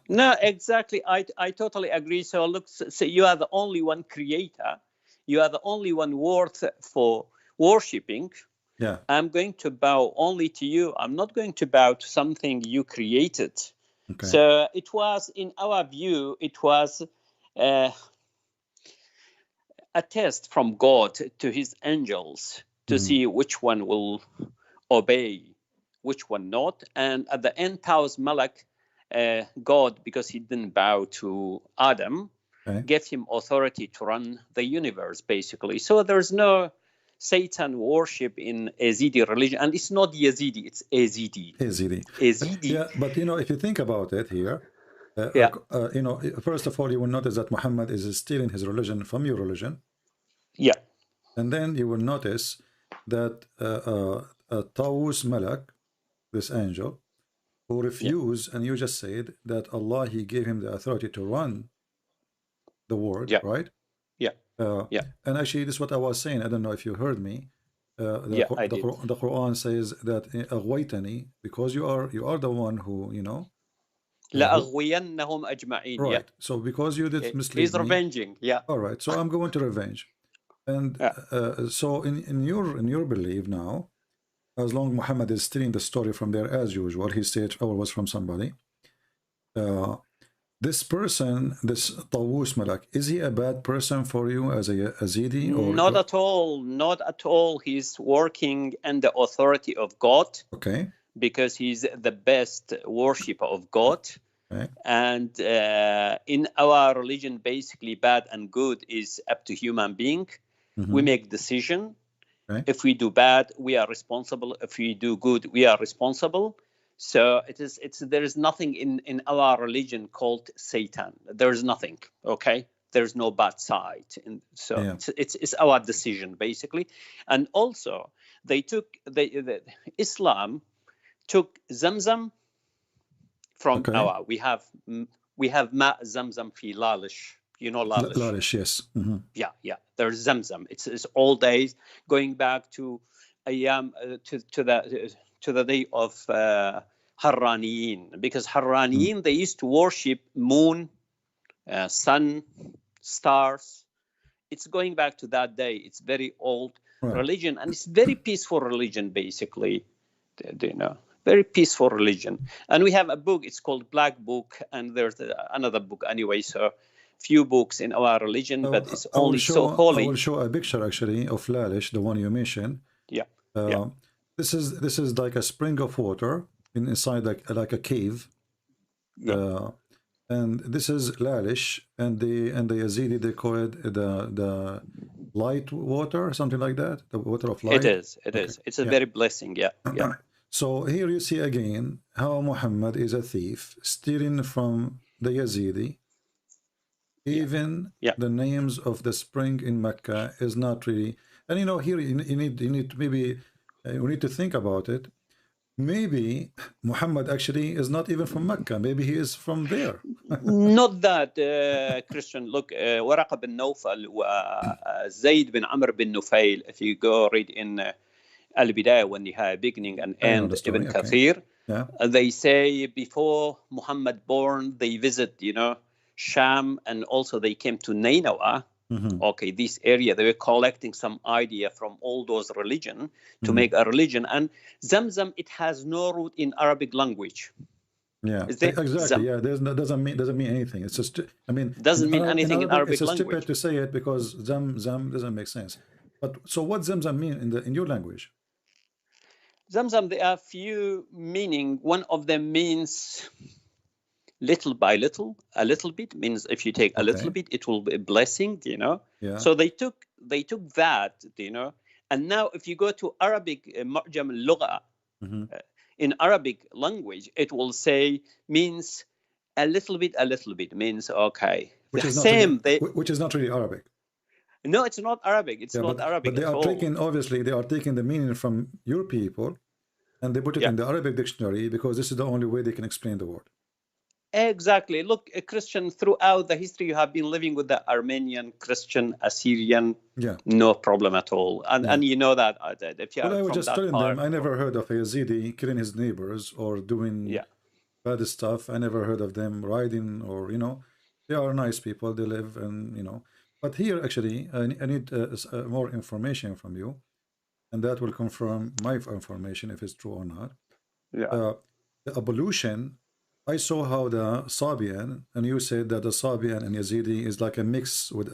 No, exactly. I totally agree. So look, so you are the only one creator. You are the only one worth for worshipping. Yeah. I'm going to bow only to you. I'm not going to bow to something you created. Okay. So it was, in our view, it was a test from God to his angels to see which one will obey, which one not. And at the end, Taus Malak God, because he didn't bow to Adam, Okay. gave him authority to run the universe, basically. So there's no Satan worship in Yazidi religion, and it's not Yazidi, it's Yazidi. Yazidi. Yazidi. Yeah, but you know, if you think about it here, Yeah. you know, first of all, you will notice that Muhammad is stealing his religion from your religion, Yeah. and then you will notice that Tawus Malak, this angel, who refused, and you just said that Allah, he gave him the authority to run the world, Yeah. right? Yeah. Yeah. And actually, this is what I was saying. I don't know if you heard me. The Quran says that أغويتني, because you are the one who, you know. لأغوينهم أجمعين. Right. Yeah. So because you did mislead He's me. revenging. Yeah. All right. So I'm going to revenge. And so in your belief now, as long Muhammad is stealing the story from there as usual, he said it was from somebody. This person, this Tawus Malak, is he a bad person for you as a Yazidi? Or not at all. Not at all. He's working in the authority of God. Okay. Because he's the best worshipper of God. Okay. And in our religion, basically bad and good is up to human being. Mm-hmm. We make decision. Okay. If we do bad, we are responsible. If we do good, we are responsible. So there is nothing in our religion called Satan. There's nothing. Okay. There's no bad side. And so it's our decision basically. And also the Islam took Zamzam from our. We have Ma Zamzam fi Lalish. You know Lalish. Lalish, yes. Mm-hmm. Yeah. There's Zamzam. It's all days going back to Ayam to the day of Harraniyin, because Harraniyin they used to worship moon, sun, stars. It's going back to that day. It's very old religion, and it's very peaceful religion basically. You know. Very peaceful religion. And we have a book, it's called Black Book, and there's another book anyway, so few books in our religion, but it's only so holy. I will show a picture actually of Lalish, the one you mentioned. Yeah. This is like a spring of water inside like a cave. Yeah. And this is Lalish, and the Yazidi, they call it the light water, something like that, the water of light. It is. It's a very blessing, yeah. So here you see again how Muhammad is a thief, stealing from the Yazidi. Even the names of the spring in Mecca is not really. And you know, here you need to maybe we need to think about it. Maybe Muhammad actually is not even from Mecca. Maybe he is from there. Not that, Christian. Look, Waraqa bin Nawfal, Zayd bin Amr bin Nufail. If you go read in Al-Bidayah, when you have beginning and end, Ibn Kathir, they say before Muhammad born, they visit, you know, Sham, and also they came to Nainawa. Okay, this area, they were collecting some idea from all those religion to make a religion. And Zamzam, it has no root in Arabic language. Yeah, exactly. Yeah, doesn't mean anything. It's just, I mean, doesn't mean anything in Arabic language. It's stupid to say it because Zamzam doesn't make sense. But so what Zamzam mean in your language? Zamzam, there are few meaning. One of them means little by little. A little bit means if you take a little bit, it will be a blessing, you know. Yeah. So they took that, you know. And now if you go to Arabic, Mu'jam al-Lugha, in Arabic language, it will say means a little bit means okay. Which is not really Arabic. No, it's not Arabic. It's not Arabic. But they are taking, obviously, they are taking the meaning from your people, and they put it in the Arabic dictionary because this is the only way they can explain the word. Exactly. Look, a Christian, throughout the history, you have been living with the Armenian, Christian, Assyrian. Yeah. No problem at all. And you know that. If you I was just telling them, I never heard of a Yazidi killing his neighbors or doing bad stuff. I never heard of them riding or, you know, they are nice people. They live and, you know. But here, actually, I need more information from you, and that will confirm my information if it's true or not. Yeah. The evolution, I saw how the Sabian, and you said that the Sabian and Yazidi is like a mix with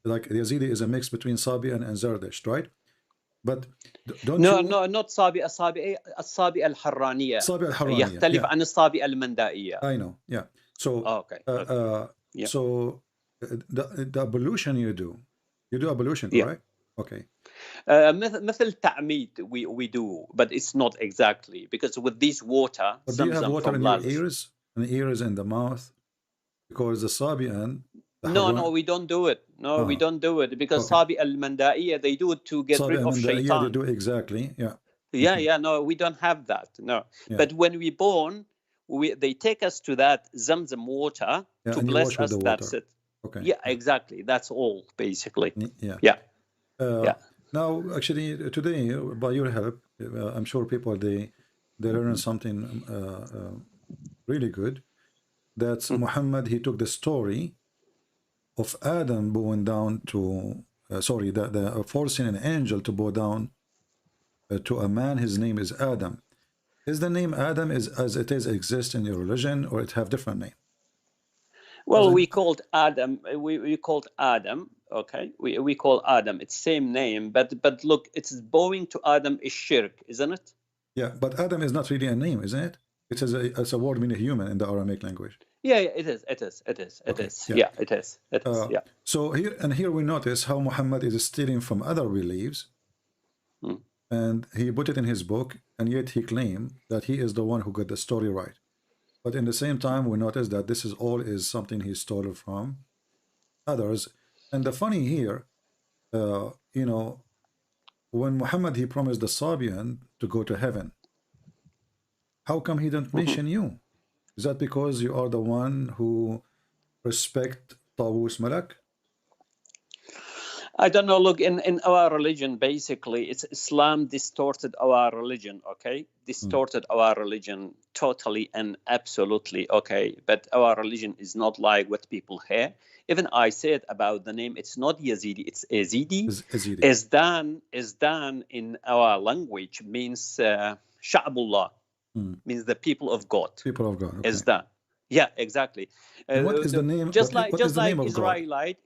like Yazidi is a mix between Sabian and Zerdusht, right? But don't No, you... no, not الصابئة الصابئة الحرانية. الصابئة الحرانية. يختلف Yeah. عن الصابئة المندائية. I know. Yeah. So Okay. Yeah. so the ablution you do ablution, Yeah. correct? Okay. مثل تعميد we do, but it's not exactly, because with this water, But do you have water in from your ears and the mouth? Because the Sabian... No, we don't do it. No, we don't do it, because Sabi al-Mandaiya, they do it to get rid of shaitan. They do exactly, yeah. Yeah, no, we don't have that, no. Yeah. But when we born, they take us to that Zamzam water to bless us, that's it. Okay. Yeah, exactly. That's all, basically. Yeah. Now, actually, today, by your help, I'm sure people, they learn something really good. That's Muhammad, he took the story of Adam bowing down to, forcing an angel to bow down to a man. His name is Adam. Is the name Adam as it is exist in your religion, or it have different name? Well, we called Adam. We called Adam. Okay, we call Adam. It's same name, but look, it's bowing to Adam is shirk, isn't it? Yeah, but Adam is not really a name, isn't it? It's a word meaning human in the Aramaic language. Yeah, it is. Yeah, it is. Yeah. So here we notice how Muhammad is stealing from other beliefs, and he put it in his book, and yet he claimed that he is the one who got the story right. But in the same time, we notice that this is something he stole from others. And the funny here, when Muhammad, he promised the Sabian to go to heaven, how come he didn't mention you? Is that because you are the one who respect Tawus Malak? I don't know. Look, in our religion, basically, it's Islam distorted our religion, okay? Distorted our religion totally and absolutely, okay? But our religion is not like what people hear. Even I said about the name, it's not Yazidi, it's Azidi. Azdan in our language means Sha'bullah, means the people of God. People of God. Okay. Azdan. Yeah, exactly. What is the name? Just like Israelite,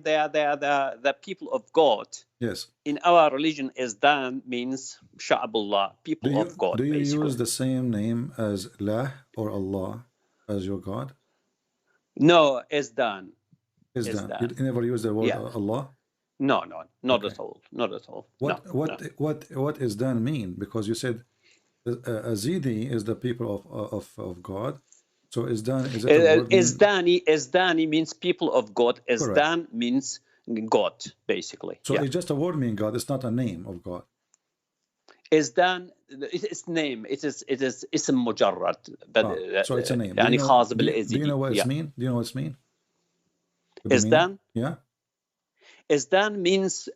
they are the people of God. Yes. In our religion, Azdan means Sha'bullah, people of God. Do you use the same name as Lah or Allah as your God? No, Azdan. Azdan. You never use the word Allah? No, not at all. Not at all. What Azdan mean? Because you said Yazidi is the people of God. So Izdani means people of God. Izdan means God, basically. So it's just a word meaning God. It's not a name of God. Izdan, it's name. It is ism mujarrad. But so it's a name. Do you know what it means? Do you know what it means? Izdan? Yeah. Izdan means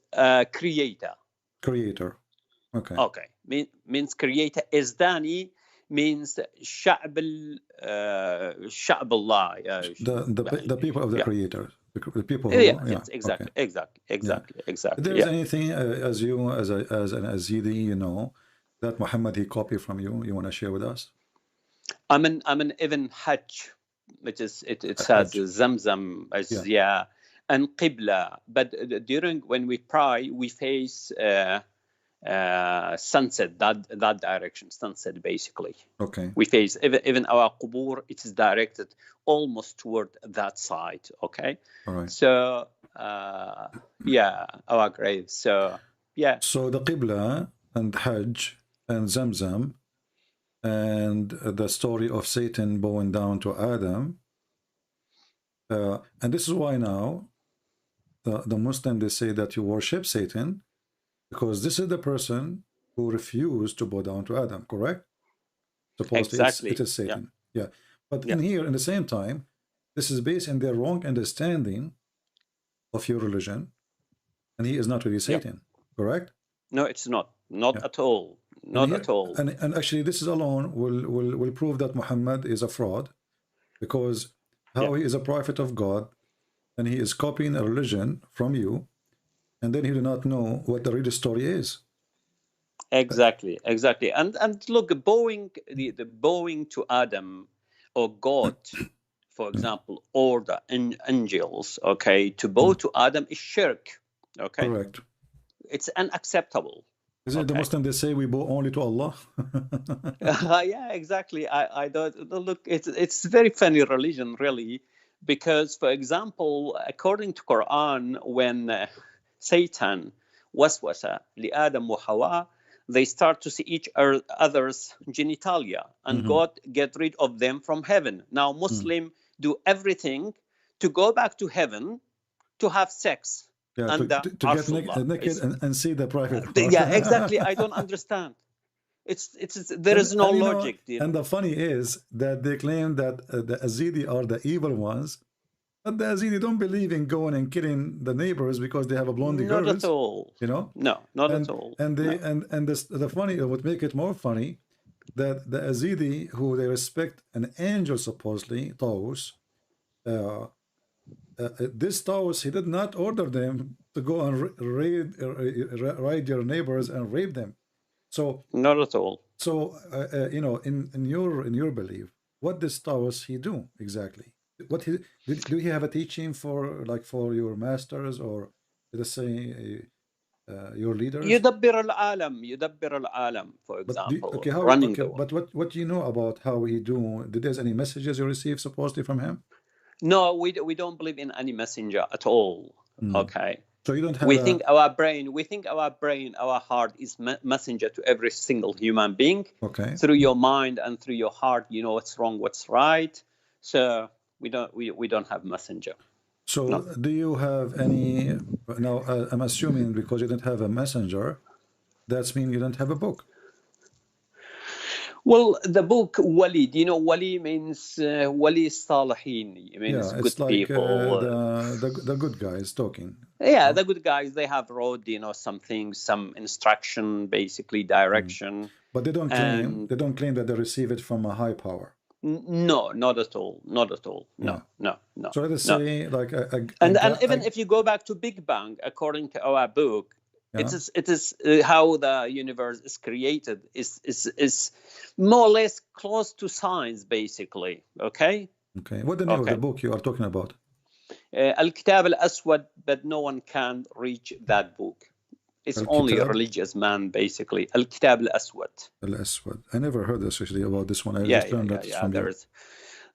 creator. Creator. Okay. Okay. Means creator. Izdani means Sha'b Allah. The people of the creator. The people who, exactly. If there's anything as an Yazidi, that Muhammad he copied from you want to share with us? I'm an Ibn Hajj, which is it says Zamzam and Qibla. But during when we pray, we face sunset, that direction, sunset basically. Okay. We face even our qubur, it is directed almost toward that side. Okay. All right. So our grave. So So the Qibla and Hajj and Zamzam and the story of Satan bowing down to Adam, and this is why now the Muslim, they say that you worship Satan, because this is the person who refused to bow down to Adam, correct? Supposedly exactly. it is Satan. Yeah. But in here, in the same time, this is based on their wrong understanding of your religion, and he is not really Satan, correct? No, it's not. Not at all. Not at all. And actually, this is alone will prove that Muhammad is a fraud, because how he is a prophet of God, and he is copying a religion from you, and then he do not know what the real story is. Exactly. And look, bowing to Adam or God, for example, or the angels, okay, to bow to Adam is shirk. Okay. Correct. It's unacceptable. Is it the Muslim they say we bow only to Allah? Yeah, exactly. I don't look. It's very funny religion, really, because, for example, according to Quran, when Satan waswasa li Adam wa Hawa, they start to see each other's genitalia, and God get rid of them from heaven. Now Muslim do everything to go back to heaven to have sex. Yeah, to get naked and see the private part. Yeah, exactly. I don't understand. There is no logic. And the funny is that they claim that the Yazidi are the evil ones, but the Yazidi don't believe in going and killing the neighbors because they have a blondie girls. Not at all. You know? No, not at all. And they the funny what make it more funny that the Yazidi, who they respect an angel supposedly, Taus, this Taus, he did not order them to go and raid your neighbors and rape them. So not at all. So you know, in your belief, what does Taus he do exactly? What do he have a teaching for, like, for your masters, or let's say your leaders? يدبر العالم, for example. But what do you know about how he do? Did there's any messages you receive supposedly from him? No, we don't believe in any messenger at all. Okay. So you don't have. We think our brain, our heart is messenger to every single human being. Okay. Through your mind and through your heart, you know what's wrong, what's right. So we don't have messenger. So no. Do you have any? Now I'm assuming because you don't have a messenger, that's mean you don't have a book. Well, the book Wali, do you know Wali means Wali Salihin? It means good like, people. The good guys talking. Yeah, the good guys, they have wrote, you know, something, some instruction, basically direction. But they don't claim that they receive it from a high power. No, not at all. Not at all. No. So let us say like and even if you go back to Big Bang, according to our book, it is how the universe is created is more or less close to science, basically. Okay. What the name of the book you are talking about? Al-Kitab al-Aswad, but no one can reach that book. It's only a religious man, basically. Al-Kitab al-Aswad. Al-Aswad. I never heard actually about this one. I just learned that from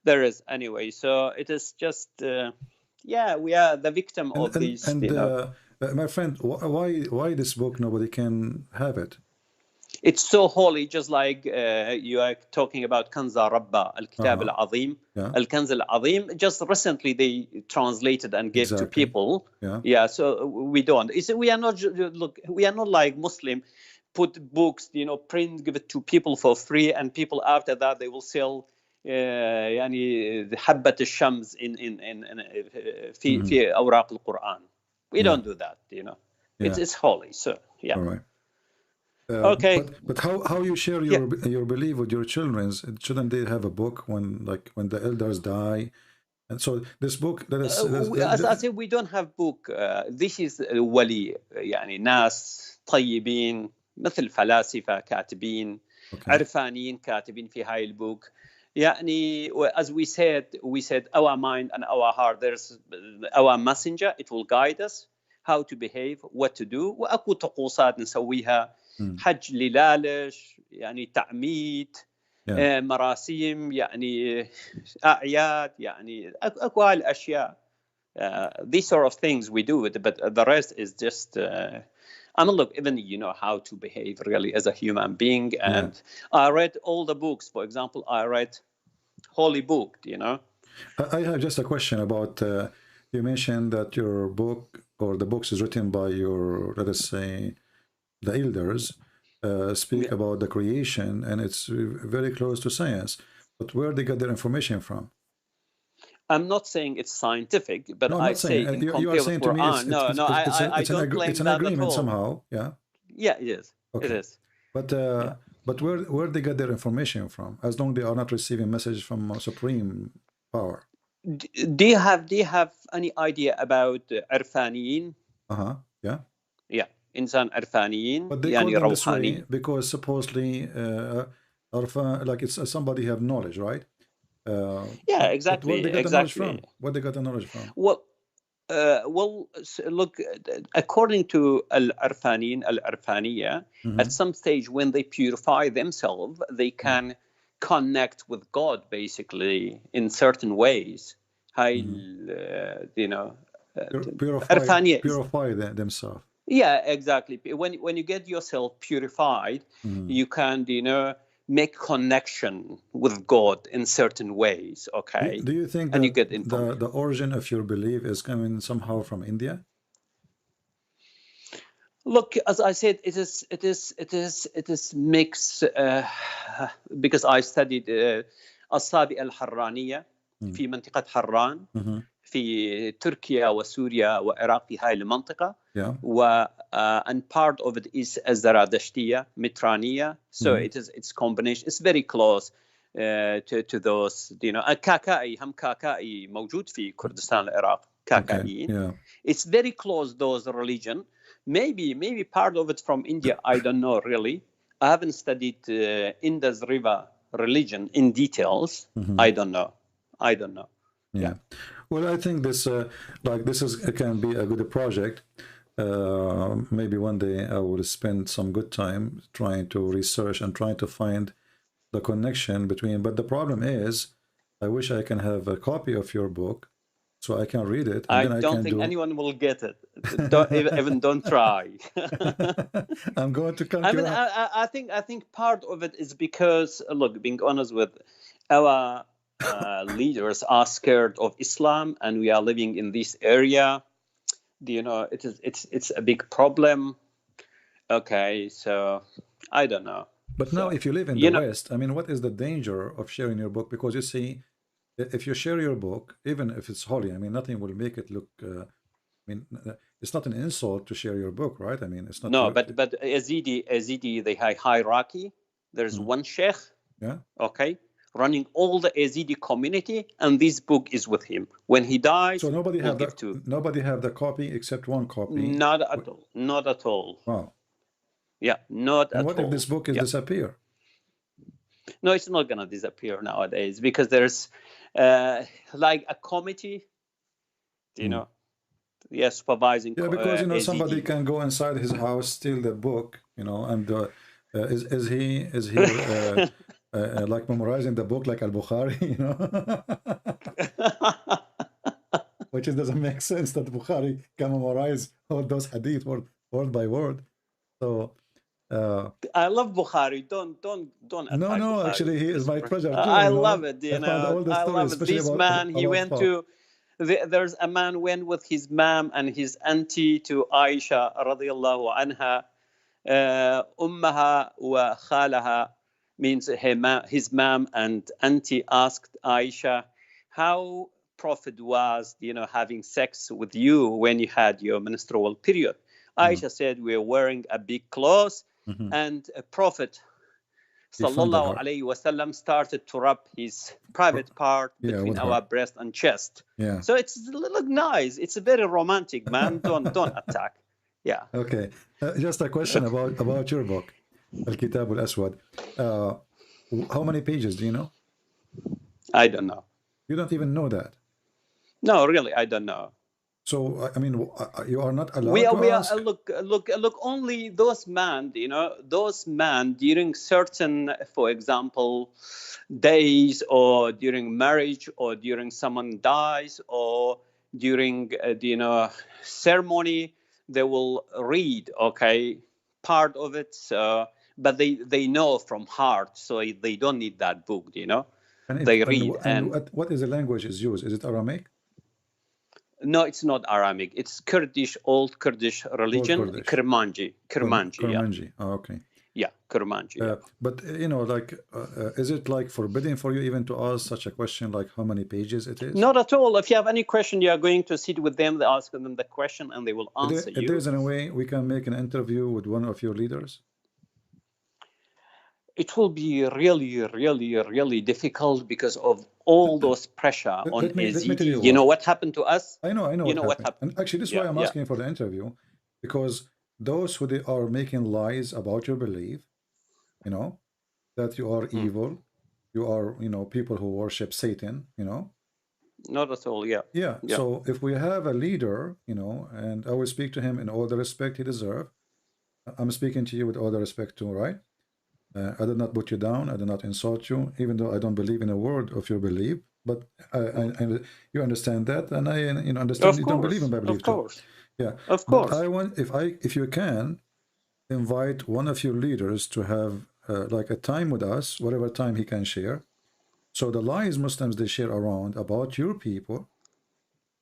there is anyway. So it is just we are the victim of these. My friend, why this book nobody can have it? It's so holy, just like you are talking about Kanza Rabba, Al-Kitab Al-Azim. Al-Kanz Al-Azim, just recently they translated and gave to people. So we don't. We are not like Muslim, put books, you know, print, give it to people for free, and people after that they will sell يعني حبة الشمس في أوراق القرآن. We don't do that, you know. It's holy, so All right. Okay. But how you share your belief with your children? Shouldn't they have a book when the elders die? And so this book as I say, we don't have book. This is ولي يعني ناس طيبين مثل فلاسفة كاتبين عرفانيين كاتبين في هاي البوك. يعني as we said our mind and our heart, there's our messenger, it will guide us how to behave, what to do. واكو طقوسات نسويها حج للالش يعني تعميد مراسيم يعني اعياد يعني اكو هاي الاشياء. These sort of things we do, but the rest is just I mean, look, even you know how to behave really as a human being. And I read all the books. For example, I read Holy Book, you know. I have just a question about, you mentioned that your book or the books is written by your, let us say, the elders, speak about the creation, and it's very close to science. But where they get their information from? I'm not saying it's scientific, but I say in you are saying to me I don't claim it's an that agreement at all. Somehow, yeah. Yeah, it is. Okay. It is. But where they get their information from? As long as they are not receiving messages from supreme power. Do you have any idea about Irfaniyin? Yeah. Yeah, insan Irfaniyin. But they call them this way because supposedly, like it's somebody have knowledge, right? Yeah, exactly. Where they got the knowledge from? Where they got the knowledge from? Well, Well, look, according to Al-Arfaniya, at some stage when they purify themselves, they can connect with God, basically, in certain ways. You know, purify themselves. Yeah, exactly. When you get yourself purified, you can, you know, make connection with God in certain ways. Okay. Do you think and that you get the origin of your belief is coming somehow from India? Look, as I said, it is mixed because I studied الصابئة الحرانية في منطقة حران في تركيا وسوريا وعراق في هاي المنطقة. And part of it is الزرادشتية مترانية. So it's combination. It's very close to those, you know. الكاكائي هم كاكائي موجود في كردستان العراق كاكائيين. It's very close, those religion. Maybe part of it from India. I don't know really. I haven't studied Indus River religion in details. I don't know. Yeah. Well, I think this can be a good project. Maybe one day I will spend some good time trying to research and trying to find the connection between. But the problem is, I wish I can have a copy of your book so I can read it. And I don't think anyone will get it. Don't try. I'm going to come. I mean, I think part of it is because, look, being honest with our leaders are scared of Islam, and we are living in this area. You know, it's a big problem. Okay, so I don't know. But now, if you live in the West, I mean, what is the danger of sharing your book? Because you see, if you share your book, even if it's holy, I mean, nothing will make it look. I mean, it's not an insult to share your book, right? I mean, it's not. No, but Yazidi, the hierarchy. There's one sheikh. Yeah. Okay. Running all the Yazidi community, and this book is with him. When he dies, so nobody have the copy except one copy. Not at all. Wow. Yeah, not and at all. What if this book is disappear? No, it's not gonna disappear nowadays because there's like a committee, you know, supervising. Yeah, because Yazidi. Somebody can go inside his house, steal the book, and is he like memorizing the book like Al-Bukhari, which doesn't make sense that Bukhari can memorize all those hadith word by word. So I love Bukhari. Don't attack no Bukhari. Actually, he is my treasure too. I love it. I love it. This man, he went to. There's a man went with his mom and his auntie to Aisha radiyallahu anha. Ummaha wa khalaha means his mom and auntie asked Aisha how Prophet was, having sex with you when you had your menstrual period. Aisha said, we're wearing a big clothes, and a Prophet sallallahu alayhi wasallam started to rub his private part between our breast and chest. Yeah. So it's look nice. It's very romantic, man. Don't attack. Yeah. Okay. Just a question about your book, Al-Kitab al-Aswad. How many pages do you know? I don't know. You don't even know that? No, really, I don't know. So, I mean, you are not allowed we to ask? Look, only those men, during certain, for example, days, or during marriage, or during someone dies, or during, ceremony, they will read, part of it, but they know from heart, so they don't need that book, they read. And what is the language is used? Is it Aramaic? No, it's not Aramaic. It's Kurdish, old Kurdish religion, Old Kurdish. Kurmanji. Kurmanji. Yeah. Oh, okay. Yeah, Kurmanji. But is it like forbidden for you even to ask such a question, like how many pages it is? Not at all. If you have any question, you are going to sit with them, ask them the question, and they will answer you. If there's any way we can make an interview with one of your leaders? It will be really, really, really difficult because of all those pressure on Yazidi. You know what happened to us? I know. What happened. And actually, this is why I'm asking for the interview, because those who are making lies about your belief, that you are evil, you are, people who worship Satan, Not at all. Yeah. Yeah. So if we have a leader, you know, and I will speak to him in all the respect he deserves. I'm speaking to you with all the respect too, right? I did not put you down. I did not insult you, even though I don't believe in a word of your belief. But you understand that, and I, you know, understand you don't believe in my belief too. Yeah. Of course. But I want, if you can, invite one of your leaders to have like a time with us, whatever time he can share. So the lies Muslims they share around about your people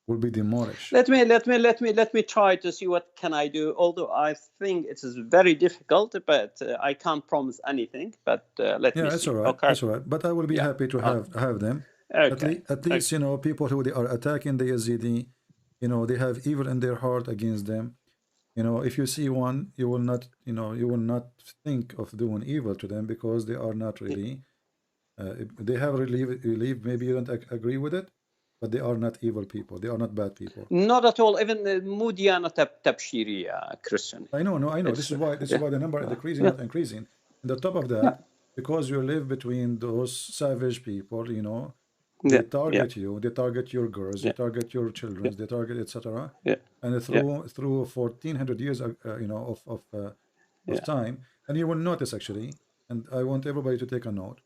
will be demolished. Let me try to see what can I do. Although I think it is very difficult, but I can't promise anything. But let me see. It's all right. Okay. It's all right. But I will be happy to have them. Okay. At least you know, people who they are attacking the Yazidi, you know, they have evil in their heart against them. You know, if you see one, you will not, you know, you will not think of doing evil to them because they are not really. They have relief. Maybe you don't agree with it. But they are not evil people. They are not bad people. Not at all. Even Mudiyana Tabshiriya Christian. I know. This is why the number is decreasing, not increasing. And on top of that, because you live between those savage people, you know, they target you, they target your girls, they target your children, they target etc. And through 1400 years, you know, of time, and you will notice actually, and I want everybody to take a note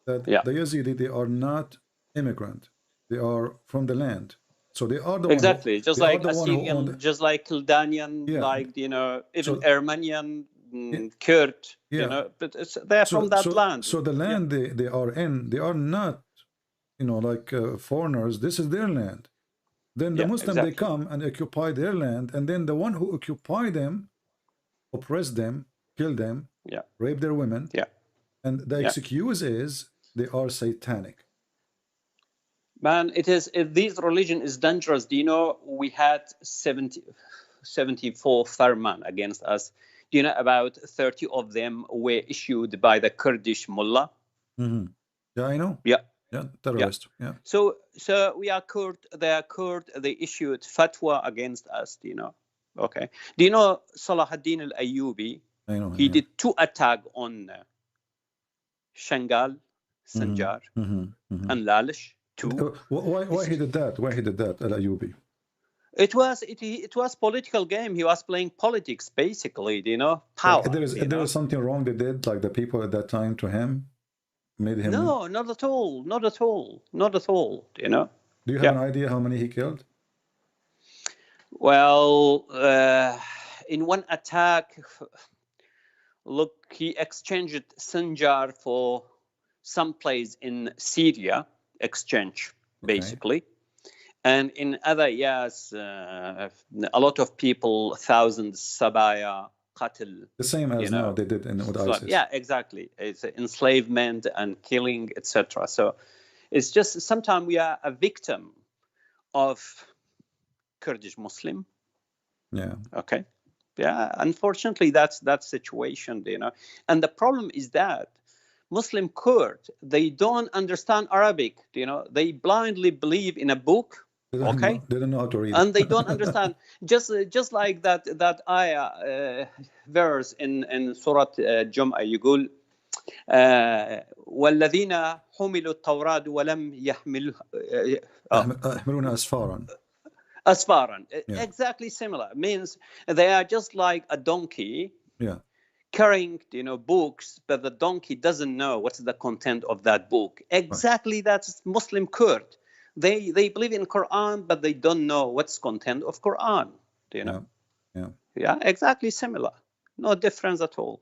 that the Yazidi, they are not immigrant. They are from the land, so they are the exactly one just like Assyrian, just like Kildanian, like you know, even Armenian, Kurd, you know, but they're from that land. So the land they are in, they are not, you know, like foreigners. This is their land. Then the Muslims they come and occupy their land, and then the one who occupy them, oppress them, kill them, rape their women, and the excuse is they are satanic. Man, this religion is dangerous. Do you know we had 74 Farman against us? Do you know about 30 of them were issued by the Kurdish mullah? Mm-hmm. Yeah, I know. Yeah, terrorist. Yeah. So we are Kurd. They are Kurd. They issued fatwa against us. Do you know? Okay. Do you know Salahuddin al-Ayyubi? I know. He did 2 attacks on Shangal, Sanjar, and Lalish. Why he did that? Why he did that, Al-Ayyubi? It was political game. He was playing politics, basically. You know, power. There was something wrong they did, like the people at that time to him, made him. No, not at all. Not at all. Not at all. You know. Do you have an idea how many he killed? Well, in one attack, look, he exchanged Sanjar for some place in Syria. Exchange basically, and in other years a lot of people, thousands, sabaya, qatl, the same as now they did with ISIS. Yeah, exactly. It's enslavement and killing, etc. So it's just sometimes we are a victim of Kurdish Muslim. Okay. Unfortunately that's that situation, you know. And the problem is that Muslim Kurd, they don't understand Arabic, you know. They blindly believe in a book, they don't know how to read, and they don't understand. just like that ayah verse in Surah Jum'ah, يقول والذين حملوا التوراة ولم يحملون أسفارا. Exactly similar. Means they are just like a donkey. Carrying, you know, books, but the donkey doesn't know what's the content of that book. Exactly, that's Muslim Kurd. They believe in Quran, but they don't know what's content of Quran. Do you know? Yeah, exactly similar. No difference at all.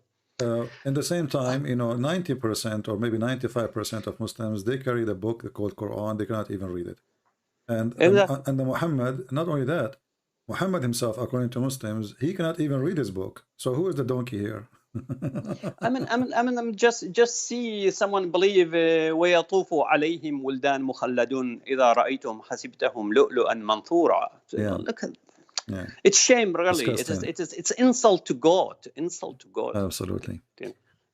In the same time, you know, 90% or maybe 95% of Muslims, they carry the book called Quran. They cannot even read it. And the Muhammad, not only that, Muhammad himself, according to Muslims, he cannot even read his book. So who is the donkey here? I mean, just see someone believe ويطوف عليهم ولدان مخلدون إذا رأيتهم حسبتهم لؤلؤا منثورا. Look at it's shame, really. It's insult to God. Insult to God. Absolutely.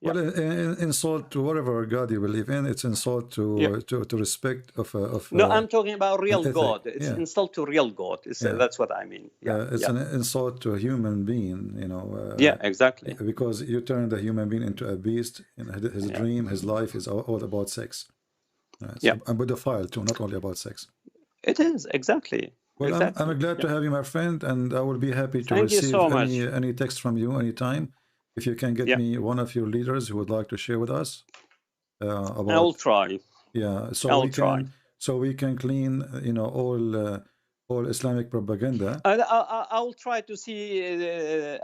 Well, insult to whatever God you believe in. It's insult to respect of. No, I'm talking about real God. It's insult to real God. That's what I mean. It's an insult to a human being. You know. Exactly. Because you turn the human being into a beast. You know, his dream, his life is all about sex. And pedophile too, not only about sex. It is, exactly. Well, exactly. I'm glad to have you, my friend, and I will be happy to Thank you receive so much. any text from you anytime. If you can get me one of your leaders who would like to share with us about. I will try. Yeah, so we can clean, you know, all Islamic propaganda. I'll try to see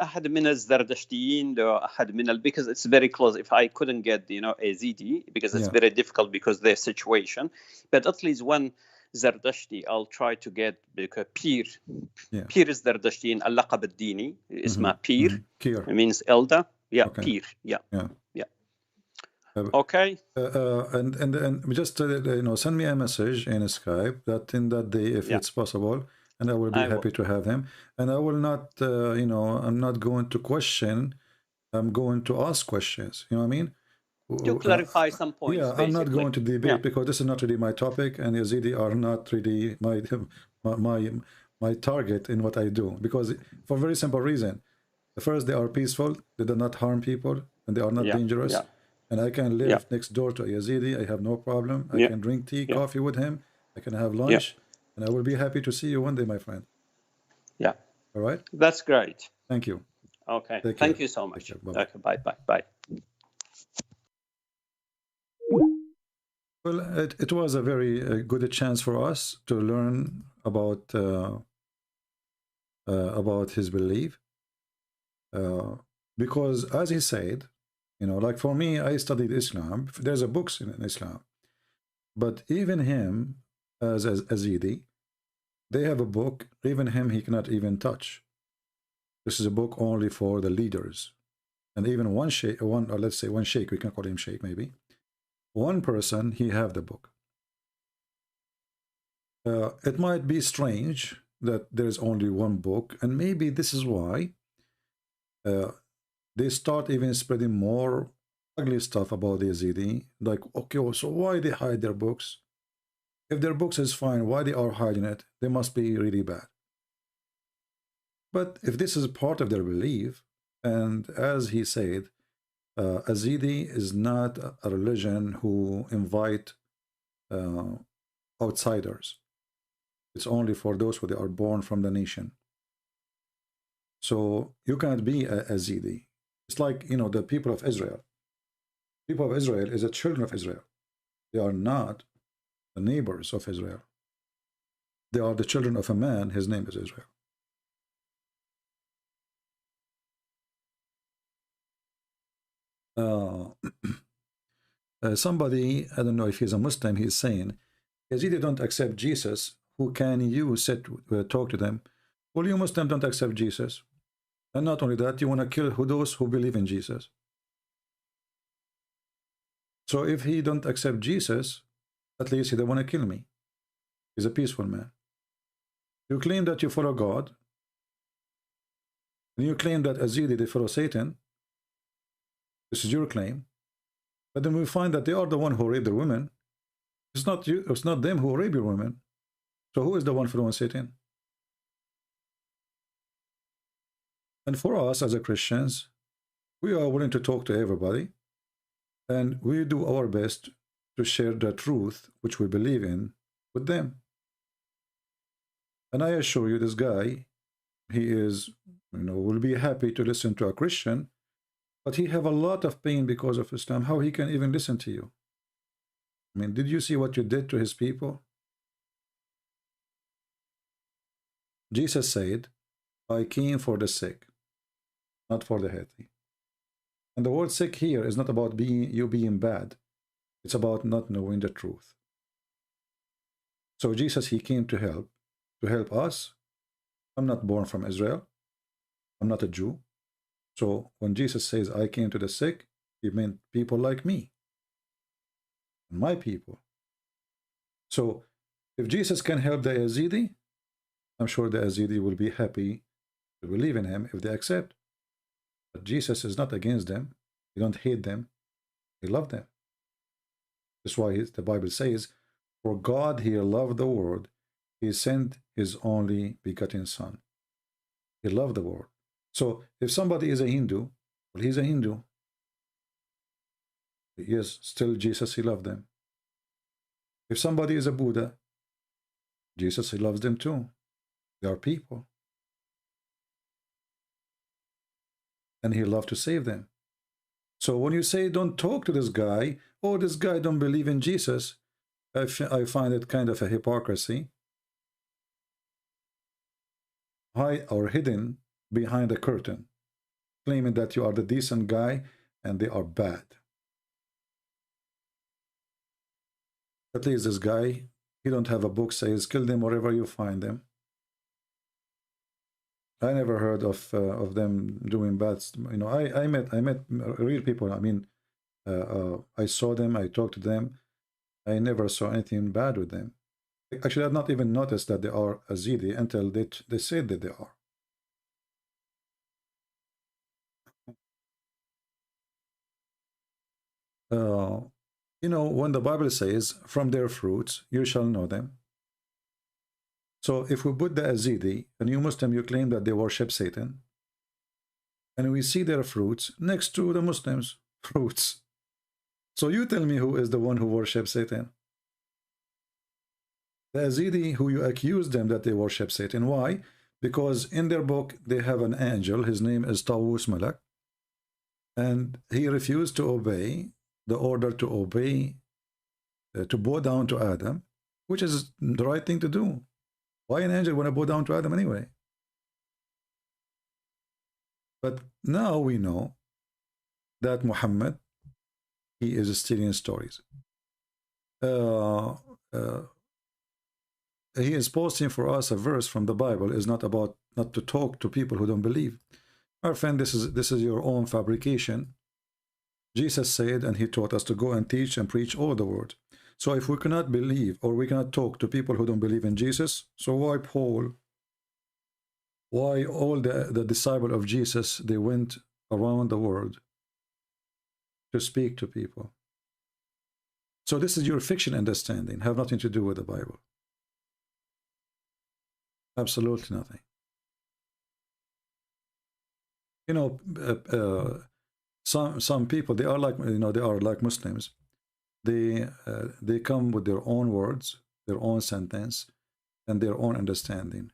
أحد من الزردشتيين أحد من because it's very close. If I couldn't get, you know, Yazidi, because it's very difficult because their situation, but at least one Zardashti I'll try to get, because Pir الزردشتيين اللقب الديني اسمه Pir. It means elder. Yeah, Pir. Yeah. Okay. And just you know, send me a message in Skype that in that day, if it's possible, and I will be happy to have him. And I will not, you know, I'm not going to question. I'm going to ask questions. You know what I mean? To clarify some points. Yeah, I'm not going to debate because this is not really my topic, and Yazidi are not really my target in what I do. Because for a very simple reason, first, they are peaceful. They do not harm people, and they are not dangerous. And I can live next door to a Yazidi. I have no problem. I can drink tea, coffee with him. I can have lunch. And I will be happy to see you one day, my friend. Yeah. All right? That's great. Thank you. Okay. Thank you so much. Okay. Bye. Well, it was a very good chance for us to learn about his belief. Because as he said, you know, like for me, I studied Islam. There's a books in Islam, but even him, as Yazidi, they have a book. Even him, he cannot even touch. This is a book only for the leaders, and even one sheikh, or let's say one sheikh, we can call him sheikh maybe. One person, he have the book. It might be strange that there's only one book, and maybe this is why. They start even spreading more ugly stuff about the Yazidi. Like, okay, so why they hide their books? If their books is fine, why they are hiding it? They must be really bad. But if this is part of their belief, and as he said, Yazidi is not a religion who invite outsiders. It's only for those who they are born from the nation. So you cannot be a Yazidi. It's like, you know, the people of Israel. People of Israel is the children of Israel. They are not the neighbors of Israel. They are the children of a man. His name is Israel. Somebody, I don't know if he's a Muslim, he's saying, Yazidi don't accept Jesus. Who can you talk to them? Well, you Muslims don't accept Jesus. And not only that, you want to kill those who believe in Jesus. So if he don't accept Jesus, at least he don't want to kill me. He's a peaceful man. You claim that you follow God, and you claim that Yazidi, they follow Satan. This is your claim. But then we find that they are the one who rape their women. It's not you, it's not them who rape your women. So who is the one following Satan? And for us as a Christians, we are willing to talk to everybody, and we do our best to share the truth which we believe in with them. And I assure you, this guy, he is, you know, will be happy to listen to a Christian, but he have a lot of pain because of Islam. How he can even listen to you? I mean, did you see what you did to his people? Jesus said, I came for the sick, not for the healthy. And the word sick here is not about you being bad. It's about not knowing the truth. So Jesus, he came to help us. I'm not born from Israel. I'm not a Jew. So when Jesus says, I came to the sick, he meant people like me, my people. So if Jesus can help the Yazidi, I'm sure the Yazidi will be happy to believe in him if they accept. But Jesus is not against them. He don't hate them. He loved them. That's why the Bible says, for God he loved the world. He sent his only begotten son. He loved the world. So if somebody is a Hindu, well, he's a Hindu. Yes, still Jesus, he loved them. If somebody is a Buddha, Jesus, he loves them too. They are people. And he loves to save them. So when you say don't talk to this guy, oh, this guy don't believe in Jesus, I find it kind of a hypocrisy. Hide or hidden behind a curtain, claiming that you are the decent guy and they are bad. At least this guy, he don't have a book says kill them wherever you find them. I never heard of them doing bad. You know, I met real people. I mean, I saw them. I talked to them. I never saw anything bad with them. Actually, I've not even noticed that they are Yazidi until they said that they are. You know, when the Bible says, from their fruits you shall know them. So if we put the Yazidi, a new Muslim, you claim that they worship Satan, and we see their fruits next to the Muslims' fruits. So you tell me who is the one who worships Satan? The Yazidi, who you accuse them that they worship Satan. Why? Because in their book they have an angel, his name is Tawus Malak, and he refused to obey the order to obey, to bow down to Adam, which is the right thing to do. Why an angel want to bow down to Adam anyway? But now we know that Muhammad, he is stealing stories. He is posting for us a verse from the Bible. Is not about not to talk to people who don't believe. Our friend, this is your own fabrication. Jesus said, and he taught us to go and teach and preach all the word. So if we cannot believe or we cannot talk to people who don't believe in Jesus, so why Paul? Why all the disciples of Jesus, they went around the world to speak to people? So this is your fiction understanding, have nothing to do with the Bible. Absolutely nothing. You know, some people, they are like, you know, they are like Muslims. They come with their own words, their own sentence, and their own understanding.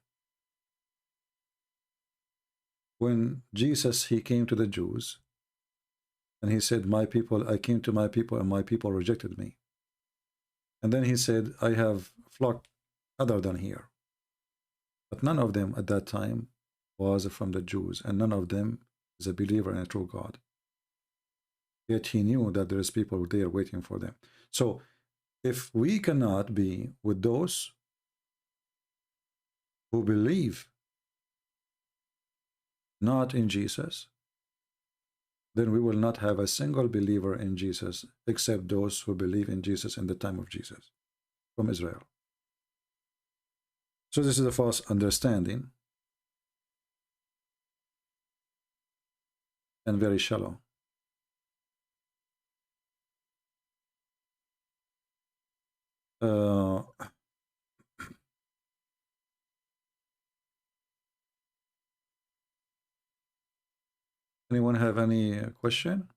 When Jesus, he came to the Jews, and he said, my people, I came to my people, and my people rejected me. And then he said, I have flock other than here. But none of them at that time was from the Jews, and none of them is a believer in a true God. Yet he knew that there is people there waiting for them. So if we cannot be with those who believe not in Jesus, then we will not have a single believer in Jesus except those who believe in Jesus in the time of Jesus from Israel. So this is a false understanding and very shallow. Anyone have any question?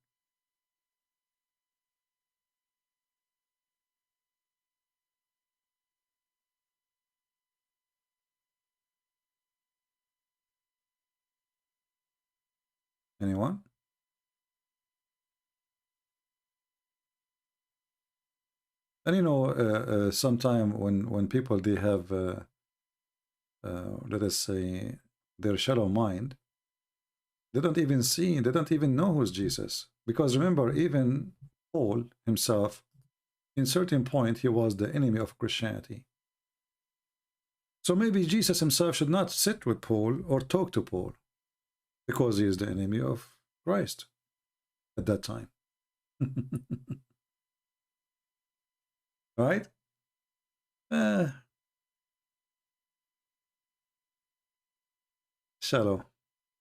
Anyone? And you know, sometime when people, they have, let us say, their shallow mind, they don't even see, they don't even know who's Jesus. Because remember, even Paul himself, in certain point, he was the enemy of Christianity. So maybe Jesus himself should not sit with Paul or talk to Paul, because he is the enemy of Christ at that time. Right?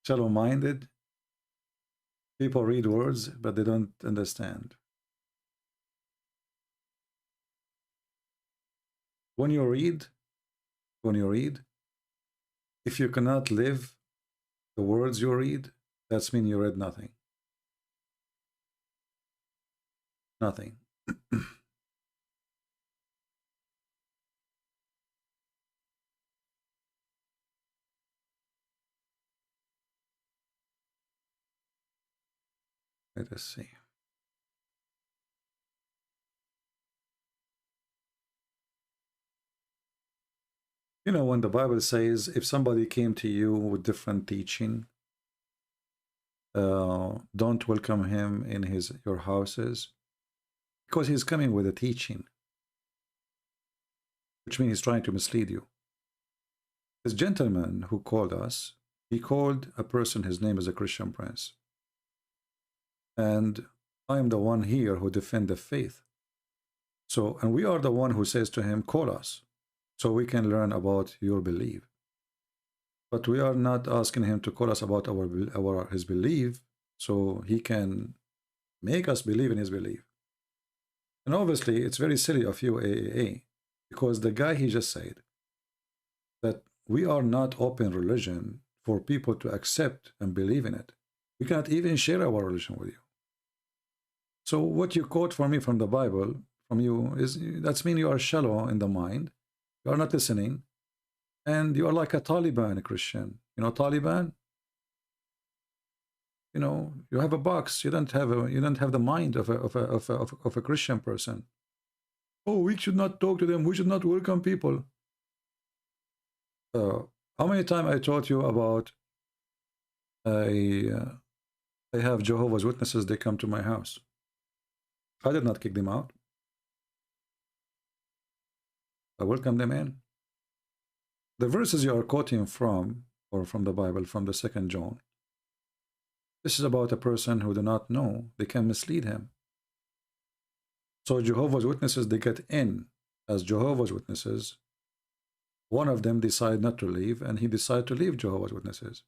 Shallow-minded. People read words, but they don't understand. When you read, if you cannot live the words you read, that means you read nothing. Nothing. Let us see. You know, when the Bible says, if somebody came to you with different teaching, don't welcome him in your houses, because he's coming with a teaching, which means he's trying to mislead you. This gentleman who called us, he called a person, his name is a Christian prince. And I am the one here who defend the faith. So, and we are the one who says to him, call us, so we can learn about your belief. But we are not asking him to call us about his belief, so he can make us believe in his belief. And obviously, it's very silly of you, AAA, because the guy, he just said that we are not open religion for people to accept and believe in it. We cannot even share our religion with you. So what you quote for me from the Bible, from you, that's mean you are shallow in the mind. You are not listening. And you are like a Taliban Christian. You know, Taliban? You know, you have a box. You don't have the mind of a Christian person. Oh, we should not talk to them. We should not welcome people. How many times I taught you about I have Jehovah's Witnesses, they come to my house. I did not kick them out. I welcome them in. The verses you are quoting from, or from the Bible, from the 2nd John, this is about a person who do not know. They can mislead him. So Jehovah's Witnesses, they get in as Jehovah's Witnesses. One of them decide not to leave, and he decided to leave Jehovah's Witnesses.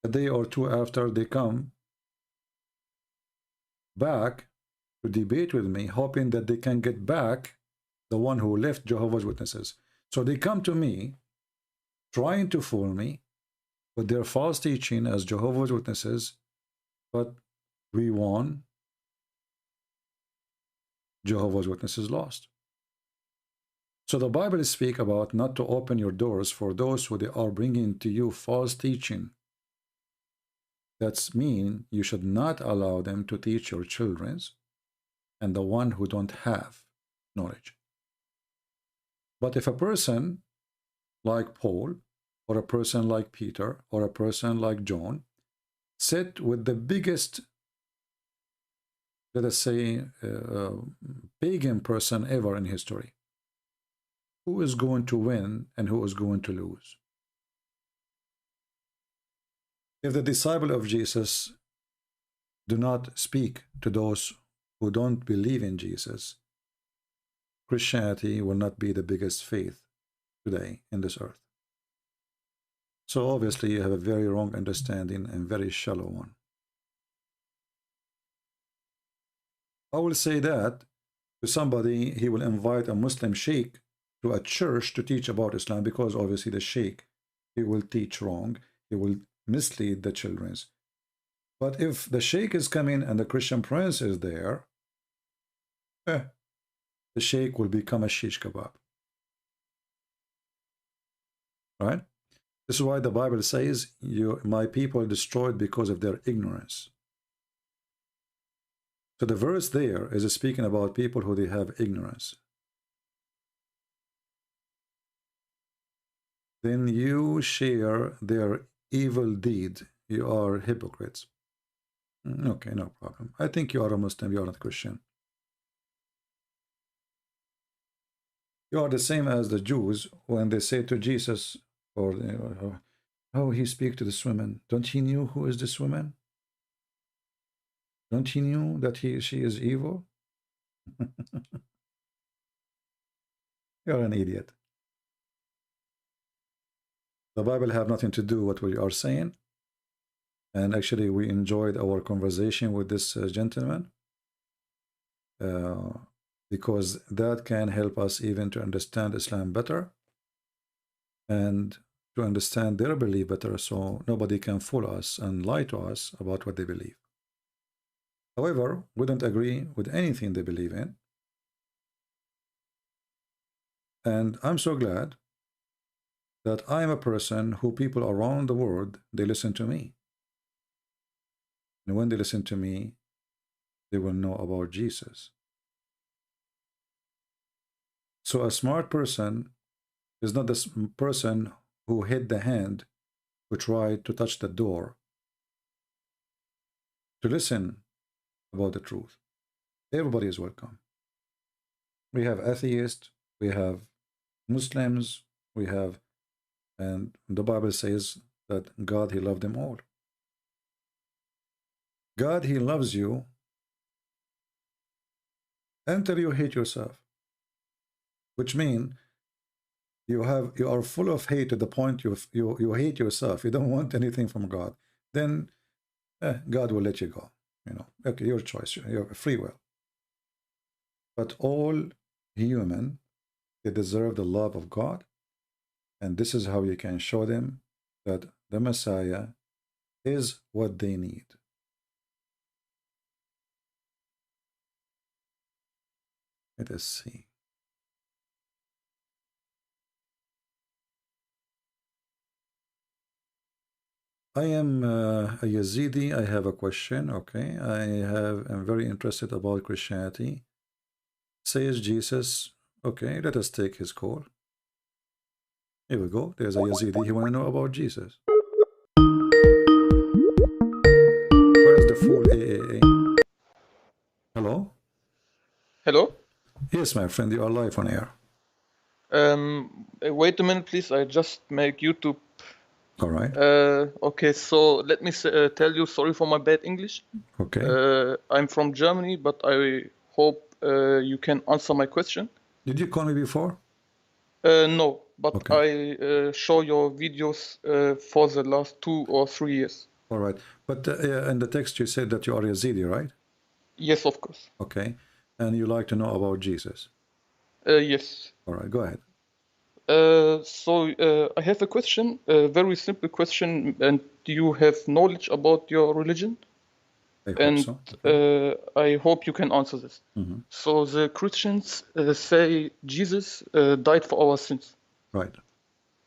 A day or two after, they come back to debate with me, hoping that they can get back the one who left Jehovah's Witnesses. So they come to me, trying to fool me with their false teaching as Jehovah's Witnesses, but we won. Jehovah's Witnesses lost. So the Bible speaks about not to open your doors for those who they are bringing to you false teaching. That's mean you should not allow them to teach your children and the one who don't have knowledge. But if a person like Paul, or a person like Peter, or a person like John, sit with the biggest, let us say, pagan person ever in history, who is going to win and who is going to lose? If the disciple of Jesus do not speak to those who don't believe in Jesus, Christianity will not be the biggest faith today in this earth. So obviously you have a very wrong understanding and very shallow one. I will say that to somebody, he will invite a Muslim sheikh to a church to teach about Islam, because obviously the sheikh, he will teach wrong, he will mislead the children. But if the sheikh is coming and the Christian prince is there, the sheikh will become a shish kebab. Right? This is why the Bible says, my people are destroyed because of their ignorance. So the verse there is speaking about people who they have ignorance. Then you share their evil deed. You are hypocrites. Okay, no problem. I think you are a Muslim, you are not Christian. You are the same as the Jews when they say to Jesus, or how he speak to this woman. Don't he knew who is this woman? Don't he knew that she is evil? You're an idiot. The Bible have nothing to do with what we are saying. And actually, we enjoyed our conversation with this gentleman, because that can help us even to understand Islam better and to understand their belief better, so nobody can fool us and lie to us about what they believe. However, we don't agree with anything they believe in. And I'm so glad that I am a person who people around the world, they listen to me. And when they listen to me, they will know about Jesus. So a smart person is not the person who hid the hand who tried to touch the door to listen about the truth. Everybody is welcome. We have atheists, we have Muslims, we have, and the Bible says that God, He loved them all. God, He loves you until you hate yourself, which means you are full of hate to the point you hate yourself. You don't want anything from God. Then God will let you go. You know, okay, your choice, your free will. But all human, they deserve the love of God, and this is how you can show them that the Messiah is what they need. Let us see. I am a Yazidi. I have a question. Okay, I'm very interested about Christianity. Says Jesus. Okay, let us take his call. Here we go. There's a Yazidi. He want to know about Jesus. Where's the full AAA? Hello? Hello? Yes, my friend, you are live on air. Wait a minute, please. I just make YouTube. All right. Okay, so let me tell you, sorry for my bad English. Okay. I'm from Germany, but I hope you can answer my question. Did you call me before? No, but okay. I show your videos for the last 2 or 3 years. All right. But in the text you said that you are Yazidi, right? Yes, of course. Okay. And you like to know about Jesus? Yes. All right, go ahead. So I have a question, a very simple question, and do you have knowledge about your religion? I hope so. Okay. I hope you can answer this. Mm-hmm. So the Christians say Jesus died for our sins. Right.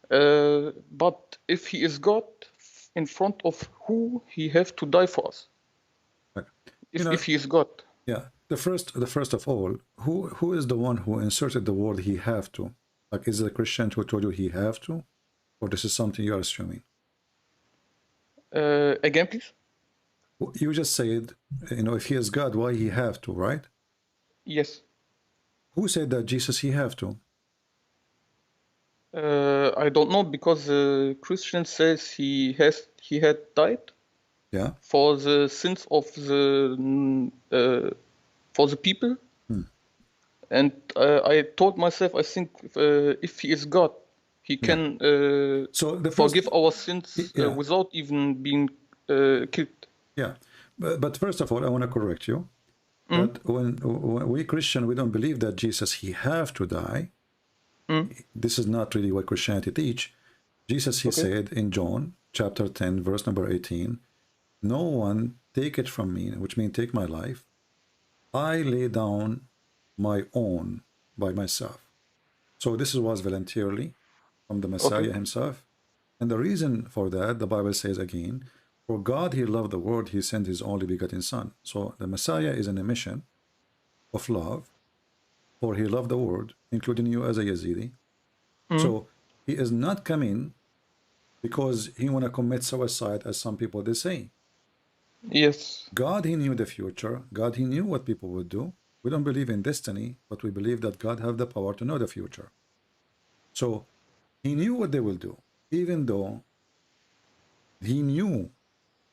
But if he is God, in front of who he have to die for us? Right. If he is God. Yeah. The first of all, who is the one who inserted the word he have to? Like, is it a Christian who told you he have to? Or this is something you are assuming? Again, please? You just said, you know, if he is God, why he have to, right? Yes. Who said that Jesus he have to? I don't know, because the Christian says he had died. Yeah. For the sins of the for the people. And I told myself, I think if he is God, he can forgive our sins without even being killed. Yeah, but first of all, I want to correct you. That when we Christian, we don't believe that Jesus he have to die. This is not really what Christianity teach. Jesus he said in John chapter 10 verse number 18, "No one take it from me," which means take my life. I lay down my own by myself. So this was voluntarily from the Messiah himself. And the reason for that, the Bible says again, for God he loved the world, he sent his only begotten son. So the Messiah is in a mission of love, for he loved the world, including you as a Yazidi. So he is not coming because he want to commit suicide, as some people they say. Yes. God he knew the future. God he knew what people would do. We don't believe in destiny, but we believe that God have the power to know the future. So he knew what they will do, even though he knew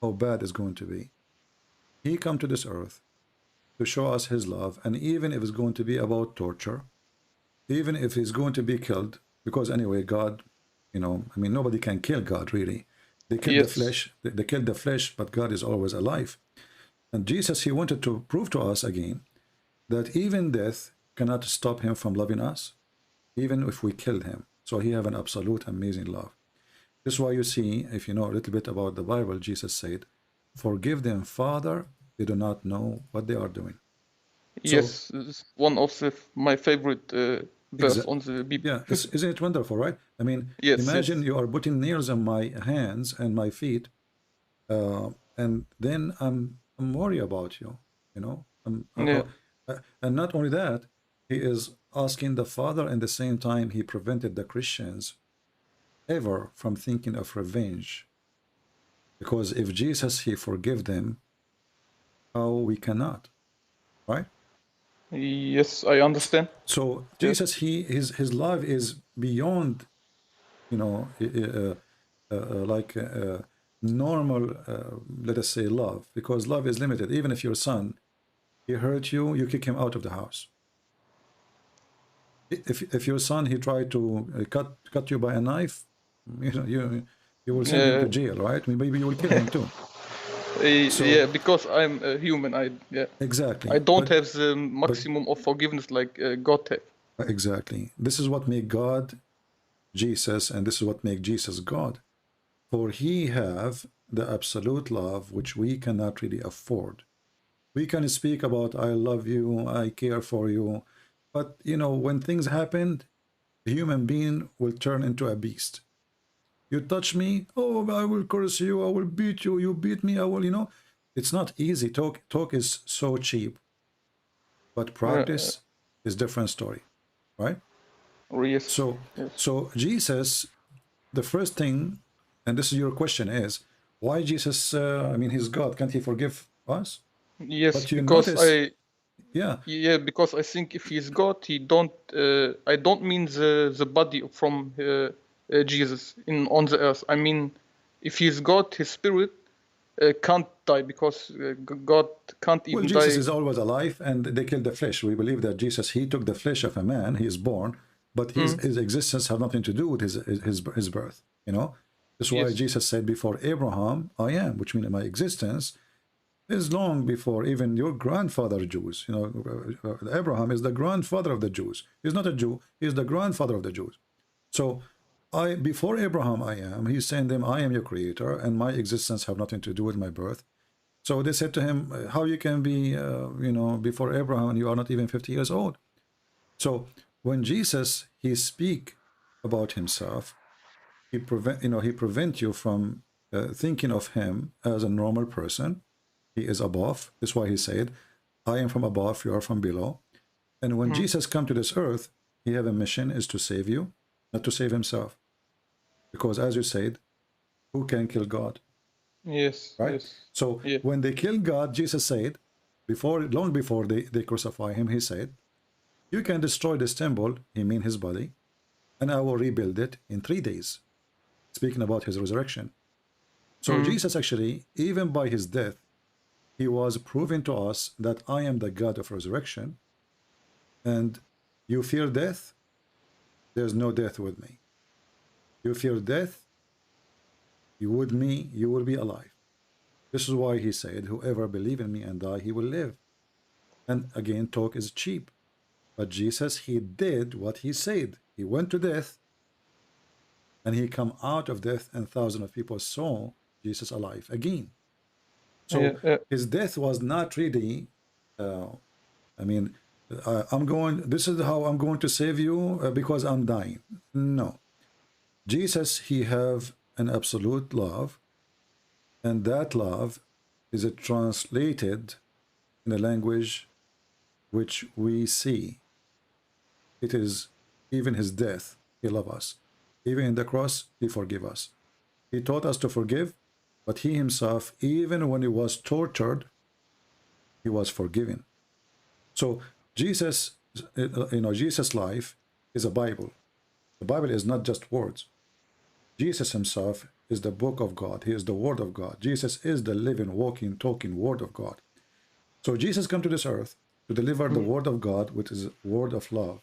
how bad it's going to be. He come to this earth to show us his love, and even if it's going to be about torture, even if he's going to be killed, because anyway, God, you know, I mean, nobody can kill God, really. They kill the flesh, they kill the flesh, but God is always alive. And Jesus, he wanted to prove to us again that even death cannot stop him from loving us, even if we killed him. So he have an absolute amazing love. This is why you see, if you know a little bit about the Bible, Jesus said, "Forgive them, Father, they do not know what they are doing." Yes, so, it's one of my favorite verse on the Bible. Yeah, isn't it wonderful, right? I mean, imagine you are putting nails on my hands and my feet, and then I'm worried about you, you know. Yeah. And not only that, he is asking the Father, and the same time he prevented the Christians ever from thinking of revenge, because if Jesus he forgive them, how we cannot, right? Yes, I understand. So Jesus, his love is beyond, you know, like normal, let us say, love, because love is limited. Even if your son he hurt you, you kick him out of the house. If your son he tried to cut you by a knife, you know, you will send him to jail, right? Maybe you will kill him too. Yeah, because I'm a human. Exactly. I don't have the maximum of forgiveness like God have. Exactly. This is what make God Jesus, and this is what make Jesus God. For he have the absolute love which we cannot really afford. We can speak about I love you, I care for you, but you know, when things happen, a human being will turn into a beast. You touch me, oh, I will curse you, I will beat you, you beat me, I will, you know. It's not easy. Talk is so cheap, but practice is different story, right? Yes. So Jesus, the first thing, and this is your question, is why Jesus, I mean, he's God, can't he forgive us? Yes, but you because notice, because I think if he's God, I don't mean the body from Jesus on the earth. I mean, if he's God, his spirit can't die, because God can't even die. Well, Jesus is always alive, and they killed the flesh. We believe that Jesus, he took the flesh of a man, he is born, but his existence have nothing to do with his birth, you know. That's why Jesus said, before Abraham I am, which means my existence is long before even your grandfather Jews. You know, Abraham is the grandfather of the Jews. He's not a Jew, he's the grandfather of the Jews. So before Abraham I am, he's saying them, I am your creator, and my existence have nothing to do with my birth. So they said to him, how you can be, you know, before Abraham and you are not even 50 years old. So when Jesus, he speak about himself, he prevent you from thinking of him as a normal person. He is above. That's why he said, I am from above, you are from below. And when Jesus come to this earth, he have a mission, is to save you, not to save himself. Because as you said, who can kill God? Yes. Right? Yes. So when they killed God, Jesus said, long before they crucify him, he said, you can destroy this temple, he mean his body, and I will rebuild it in 3 days. Speaking about his resurrection. So Jesus actually, even by his death, he was proving to us that I am the God of resurrection, and you fear death, there's no death with me. You fear death, you with me, you will be alive. This is why he said, whoever believe in me and die, he will live. And again, talk is cheap. But Jesus, he did what he said. He went to death, and he come out of death, and thousands of people saw Jesus alive again. So his death was not really, I mean, this is how I'm going to save you because I'm dying. No. Jesus, he have an absolute love, and that love is translated in a language which we see. It is even his death, he love us. Even in the cross, he forgive us. He taught us to forgive, but he himself, even when he was tortured, he was forgiven. So Jesus, you know, Jesus' life is a Bible. The Bible is not just words. Jesus himself is the book of God. He is the word of God. Jesus is the living, walking, talking word of God. So Jesus came to this earth to deliver the word of God, which is word of love.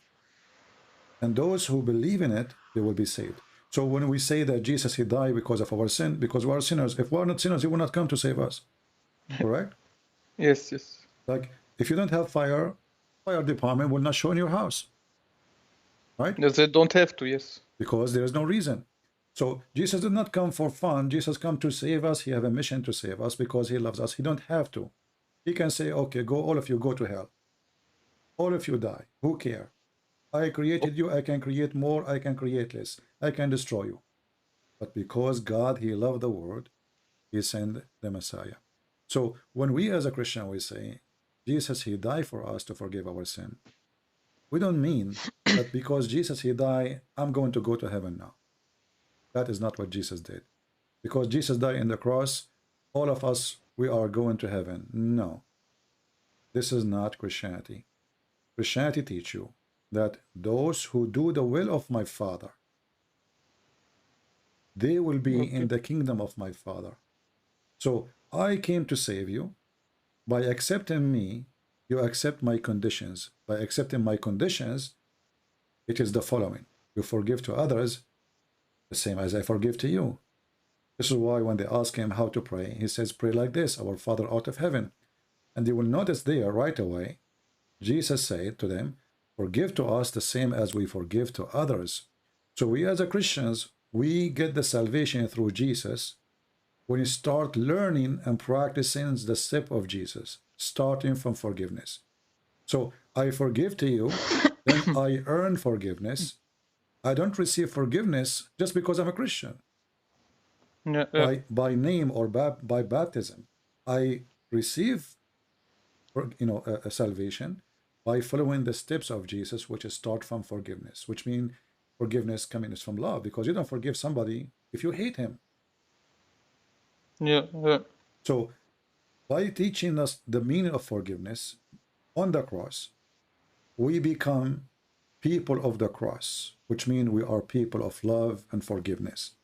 And those who believe in it, they will be saved. So when we say that Jesus, he died because of our sin, because we are sinners, if we are not sinners, he will not come to save us. Correct? Yes. Like, if you don't have fire department will not show in your house. Right? Yes, they don't have to, yes. Because there is no reason. So Jesus did not come for fun. Jesus come to save us. He have a mission to save us because he loves us. He don't have to. He can say, okay, go, all of you go to hell. All of you die. Who care? I created you. I can create more. I can create less. I can destroy you. But because God, he loved the world, he sent the Messiah. So when we as a Christian, we say, Jesus, he died for us to forgive our sin, we don't mean that because Jesus, he died, I'm going to go to heaven now. That is not what Jesus did. Because Jesus died in the cross, all of us, we are going to heaven. No, this is not Christianity. Christianity teach you that those who do the will of my Father, they will be in the kingdom of my Father. So I came to save you. By accepting me, you accept my conditions. By accepting my conditions, it is the following. You forgive to others the same as I forgive to you. This is why when they ask him how to pray, he says, pray like this, our Father out of heaven. And you will notice there right away, Jesus said to them, forgive to us the same as we forgive to others. So we as a Christians, we get the salvation through Jesus when you start learning and practicing the step of Jesus, starting from forgiveness. So I forgive to you, then I earn forgiveness. I don't receive forgiveness just because I'm a Christian. By name or by baptism. I receive a salvation by following the steps of Jesus, which is start from forgiveness, which means forgiveness coming is from love, because you don't forgive somebody if you hate him. So by teaching us the meaning of forgiveness on the cross, we become people of the cross, which means we are people of love and forgiveness.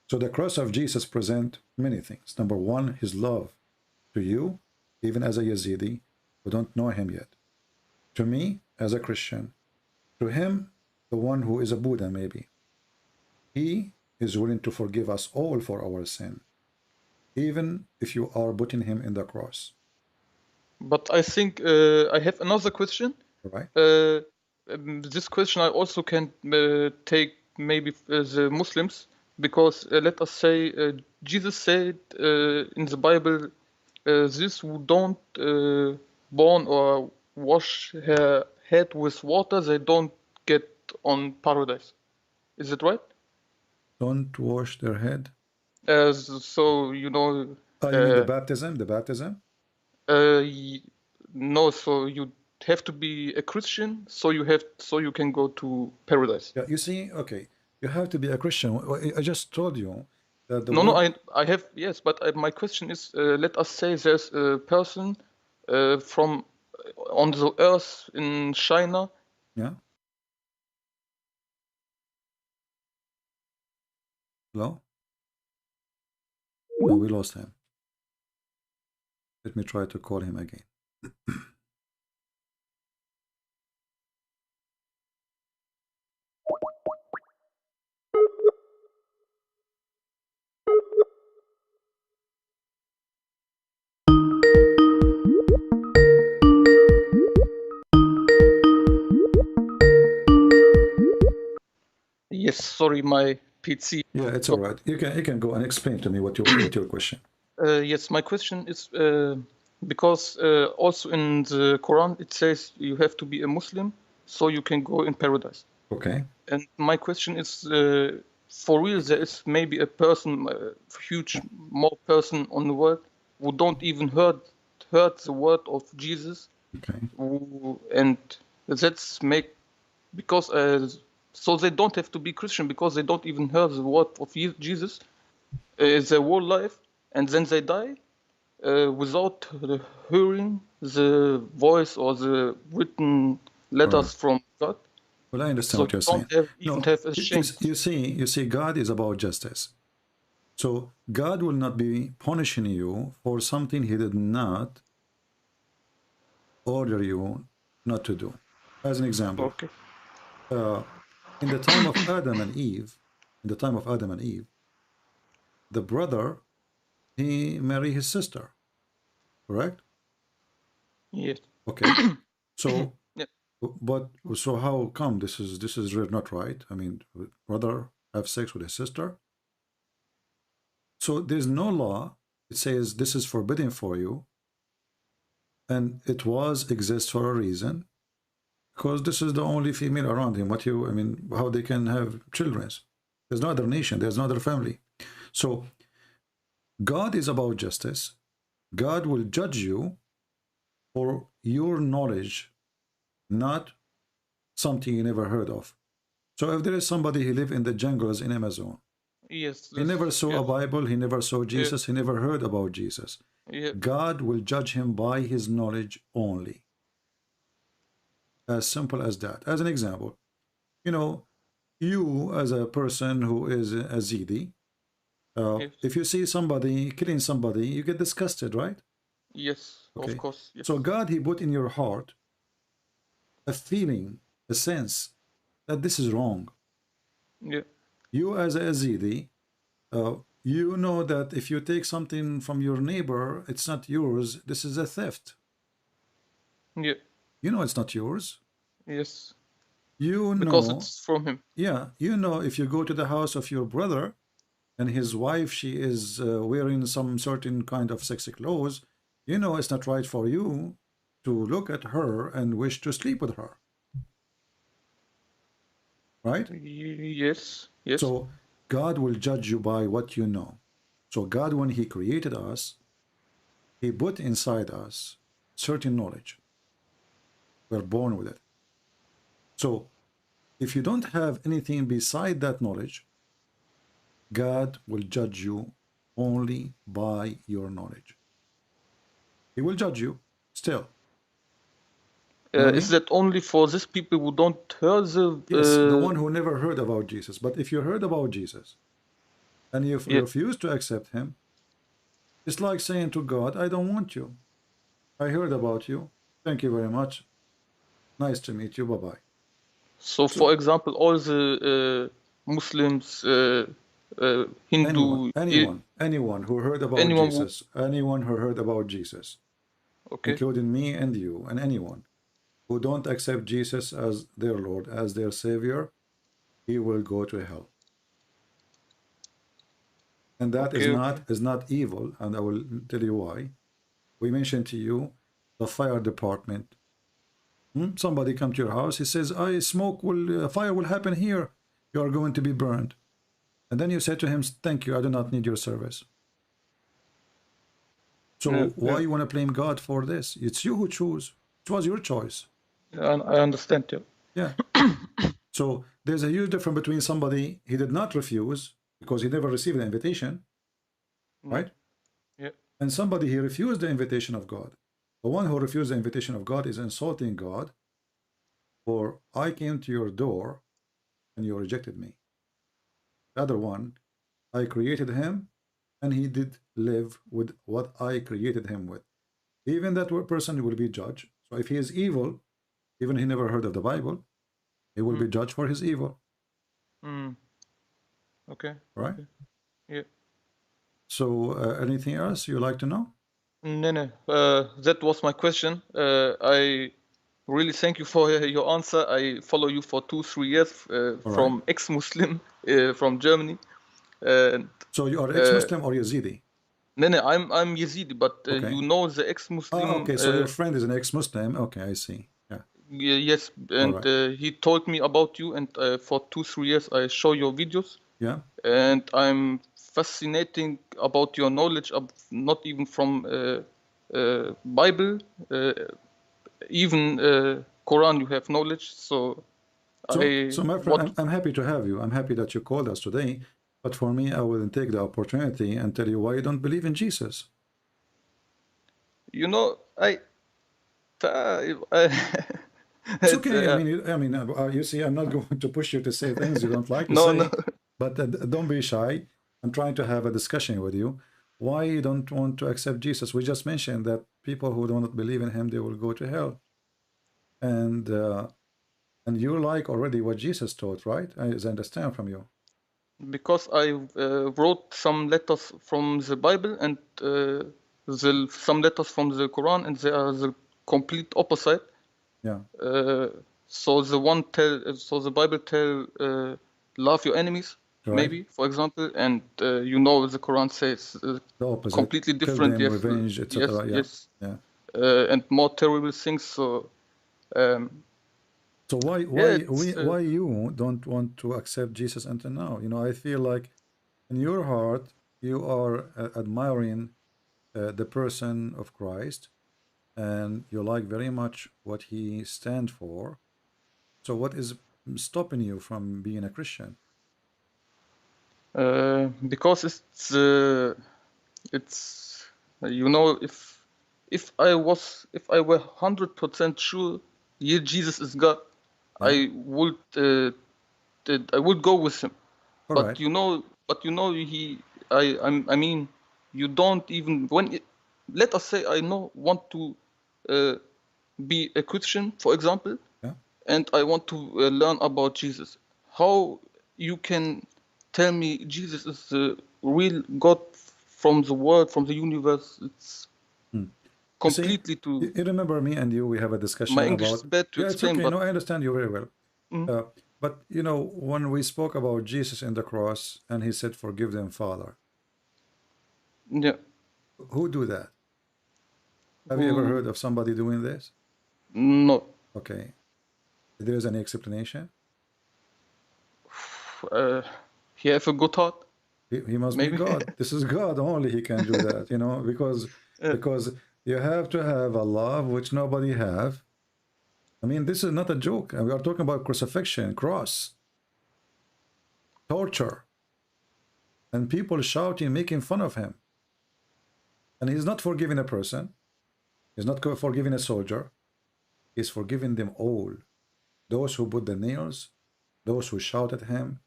So the cross of Jesus presents many things. Number one, his love to you, even as a Yazidi who don't know him yet. To me, as a Christian. To him, the one who is a Buddha maybe. He is willing to forgive us all for our sin, even if you are putting him in the cross. But I think I have another question. Right. This question I also can take maybe the Muslims, because let us say Jesus said in the Bible, this who don't born or wash her head with water, they don't get on paradise. Is it right? Don't wash their head? So, you know... you mean the baptism? The baptism? No, so you have to be a Christian, so you can go to paradise. Yeah, you see, okay, you have to be a Christian. I just told you that the I have, yes, but my question is, let us say there's a person from on the earth in China. Yeah. Hello? No, we lost him. Let me try to call him again. Yes, sorry, my PC. Yeah, it's all right. You can go and explain to me what your question. Yes, my question is because also in the Quran it says you have to be a Muslim so you can go in paradise. Okay. And my question is, for real, there is maybe a person, a huge more person on the world who don't even heard the word of Jesus. Okay. And that's make because so they don't have to be Christian because they don't even hear the word of Jesus their whole life, and then they die without hearing the voice or the written letters from God. Well, I understand So what you're saying. You see, God is about justice. So God will not be punishing you for something he did not order you not to do. As an example, okay. In the time of Adam and Eve, the brother, he married his sister, correct? Yes. Okay. So, yeah. But so how come this is not right? I mean, brother have sex with his sister. So there's no law. It says this is forbidden for you, and it exists for a reason, because this is the only female around him. How they can have children? There's no other nation. There's no other family. So God is about justice. God will judge you for your knowledge, not something you never heard of. So if there is somebody who live in the jungles in Amazon, Yes. he never saw a Bible, he never saw Jesus, Yeah. he never heard about Jesus. Yeah. God will judge him by his knowledge only. As simple as that. As an example, you know, you as a person who is a Yazidi, Yes. if you see somebody killing somebody, you get disgusted, right? Yes. Okay. Of course. Yes. So God, he put in your heart a feeling, a sense that this is wrong. Yeah. You as a Yazidi, you know that if you take something from your neighbor, it's not yours. This is a theft. Yeah. You know it's not yours. Yes. You Because know, it's from him. yeah, you know if you go to the house of your brother and his wife, she is wearing some certain kind of sexy clothes, you know it's not right for you to look at her and wish to sleep with her. Right? Yes. Yes. So God will judge you by what you know. So God, when he created us, he put inside us certain knowledge. We're born with it. So if you don't have anything beside that knowledge, God will judge you only by your knowledge. He will judge you still. Is that only for these people who don't hear the? Yes, the one who never heard about Jesus. But if you heard about Jesus and you refuse to accept him, it's like saying to God, I don't want you. I heard about you. Thank you very much. Nice to meet you. Bye-bye. So, for example, all the Muslims, Hindu, anyone who heard about Jesus, anyone who heard about Jesus, okay, including me and you, and anyone who don't accept Jesus as their Lord, as their Savior, he will go to hell. And that is not evil, and I will tell you why. We mentioned to you the fire department. Somebody come to your house, he says, fire will happen here. You are going to be burned. And then you say to him, thank you, I do not need your service. So why you want to blame God for this? It's you who choose. It was your choice. I understand you. Yeah. So there's a huge difference between somebody, he did not refuse because he never received the invitation, right? Yeah. And somebody, he refused the invitation of God. The one who refused the invitation of God is insulting God, for I came to your door and you rejected me. The other one, I created him and he did live with what I created him with. Even that person will be judged. So if he is evil, even he never heard of the Bible, he will be judged for his evil. Okay. Right? Okay. Yeah. So anything else you like to know? No. That was my question. I really thank you for your answer. I follow you for 2-3 years from ex-Muslim from Germany. So you are ex-Muslim or Yazidi? No, I'm Yazidi, but you know the ex-Muslim. Okay, so your friend is an ex-Muslim. Okay, I see. Yeah. Yes, and he told me about you, and for 2-3 years I show your videos. Yeah. And I'm fascinating about your knowledge of not even from Bible, even Quran. You have knowledge, so my friend, I'm happy to have you. I'm happy that you called us today. But for me, I will take the opportunity and tell you why you don't believe in Jesus. You know, it's okay. I mean, you see, I'm not going to push you to say things you don't like to say. No. But don't be shy. I'm trying to have a discussion with you. Why you don't want to accept Jesus? We just mentioned that people who do not believe in him, they will go to hell. And you like already what Jesus taught, right? As I understand from you. Because I wrote some letters from the Bible and some letters from the Quran, and they are the complete opposite. Yeah. So the Bible tell love your enemies, maybe, for example, and you know the Quran says the opposite, completely different. Kill them, revenge, etc. Yes. And more terrible things. So. So why you don't want to accept Jesus until now? You know, I feel like in your heart you are admiring the person of Christ, and you like very much what he stands for. So what is stopping you from being a Christian? Because it's you know, if I were 100% sure, yeah, Jesus is God, Yeah. I would go with him. All But right. you know, I mean, you don't even let us say I want to be a Christian, for example, Yeah. and I want to learn about Jesus. How you can tell me Jesus is the real God from the world, from the universe? It's You see, completely to you remember me and you, we have a discussion my English is about. bad to Yeah, it's explain, okay. but No, I understand you very well. Mhm. But you know, when we spoke about Jesus in the cross and he said, "Forgive them, Father," yeah, who do that? Have you ever heard of somebody doing this? no. Okay. There is any explanation? He have a good heart, He must be maybe. God. This is God only. He can do that, you know, because you have to have a love which nobody have. I mean, this is not a joke. We are talking about crucifixion, cross, torture, and people shouting, making fun of him. And he's not forgiving a person. He's not forgiving a soldier. He's forgiving them all. Those who put the nails, those who shout at him,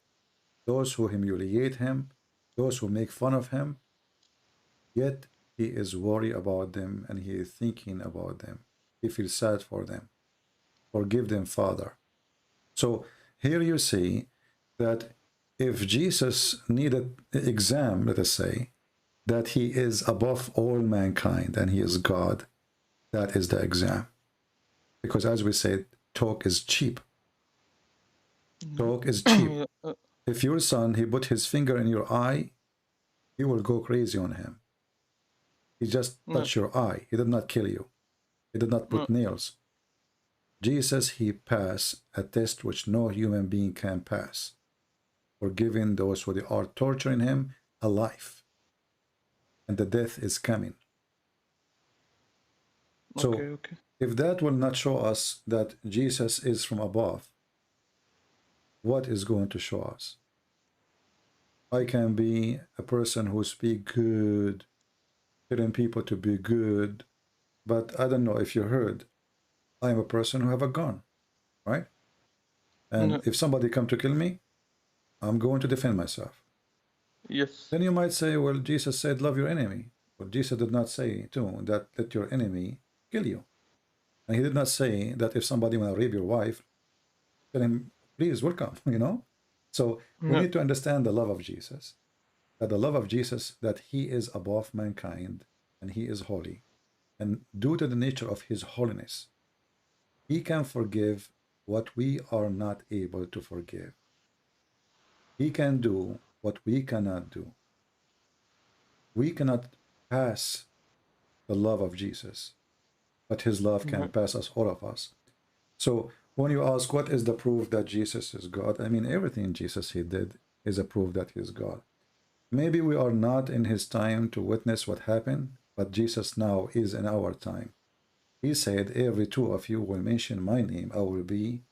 those who humiliate him, those who make fun of him. Yet he is worried about them and he is thinking about them. He feels sad for them. Forgive them, Father. So here you see that if Jesus needed an exam, let us say, that he is above all mankind and he is God, that is the exam. Because as we said, talk is cheap. Talk is cheap. If your son, he put his finger in your eye, you will go crazy on him. He just touched your eye. He did not kill you. He did not put nails. Jesus, he passed a test which no human being can pass, forgiving those who are torturing him alive. And the death is coming. So if that will not show us that Jesus is from above, what is going to show us? I can be a person who speak good, telling people to be good, but I don't know if you heard, I am a person who have a gun, right? And if somebody come to kill me, I'm going to defend myself. Yes. Then you might say, well, Jesus said, love your enemy. But Jesus did not say, too, that let your enemy kill you. And he did not say that if somebody want to rape your wife, tell him, please, welcome, you know? So we need to understand the love of Jesus. That the love of Jesus, that he is above mankind and he is holy. And due to the nature of his holiness, he can forgive what we are not able to forgive. He can do what we cannot do. We cannot pass the love of Jesus, but his love can pass us, all of us. So when you ask what is the proof that Jesus is God, I mean, everything Jesus he did is a proof that he is God. Maybe we are not in his time to witness what happened, but Jesus now is in our time. He said, every two of you will mention my name, I will be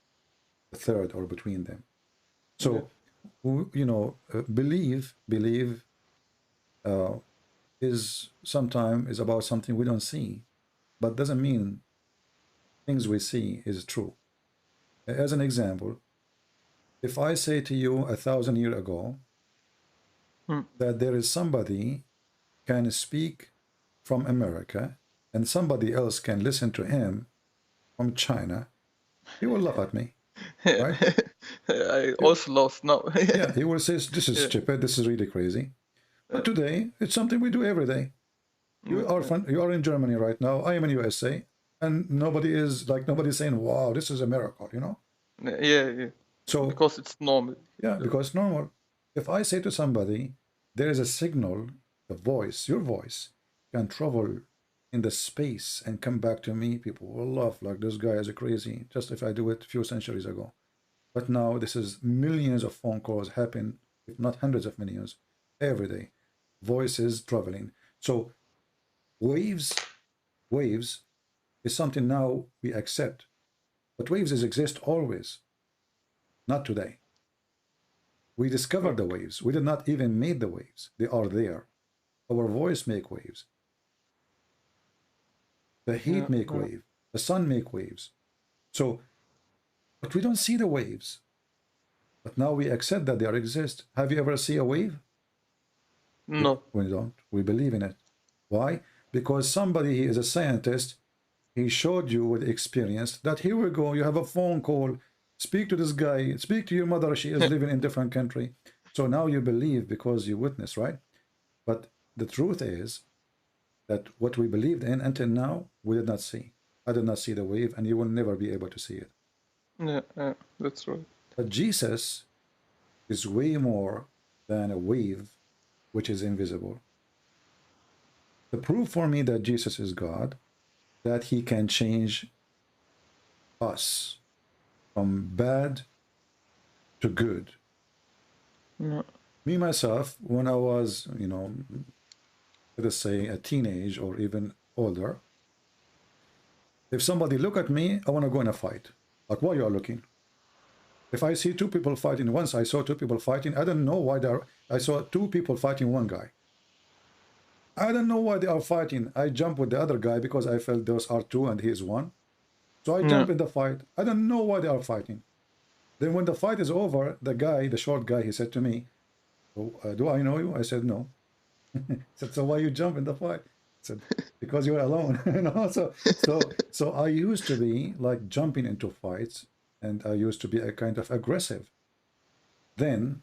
the third or between them. So, you know, believe is sometimes is about something we don't see, but doesn't mean things we see is true. As an example, if I say to you 1,000 years ago that there is somebody can speak from America and somebody else can listen to him from China, he will laugh at me, right? I also lost now. Yeah, he will say, this is stupid, this is really crazy. But today, it's something we do every day. You are in Germany right now, I am in USA, and nobody's saying, wow, this is a miracle, you know? Yeah. So because it's normal. Yeah, because it's normal. If I say to somebody, there is a signal, the voice, your voice, can travel in the space and come back to me, people will laugh like this guy is crazy, just if I do it a few centuries ago. But now this is millions of phone calls happen, if not hundreds of millions, every day. voices traveling. So waves is something now we accept, but waves exist always, not today. We discovered the waves. We did not even make the waves. They are there. Our voice make waves. The heat make wave. The sun make waves. So, but we don't see the waves. But now we accept that they exist. Have you ever seen a wave? No. We don't. We believe in it. Why? Because somebody, he is a scientist, he showed you with experience that here we go, you have a phone call, speak to this guy, speak to your mother, she is living in a different country. So now you believe because you witness, right? But the truth is that what we believed in until now, we did not see. I did not see the wave, and you will never be able to see it. Yeah, that's right. But Jesus is way more than a wave which is invisible. The proof for me that Jesus is God, that he can change us from bad to good. Yeah. Me, myself, when I was, let us say a teenage or even older, if somebody look at me, I want to go in a fight. Like, why you are looking? If I see two people fighting, once I saw two people fighting, I don't know why I saw two people fighting one guy. I don't know why they are fighting. I jump with the other guy because I felt those are two and he is one. So I jump in the fight. I don't know why they are fighting. Then when the fight is over, the guy, the short guy, he said to me, do I know you? I said, no. He said, so why you jump in the fight? I said, because you're alone. So I used to be like jumping into fights, and I used to be a kind of aggressive. Then,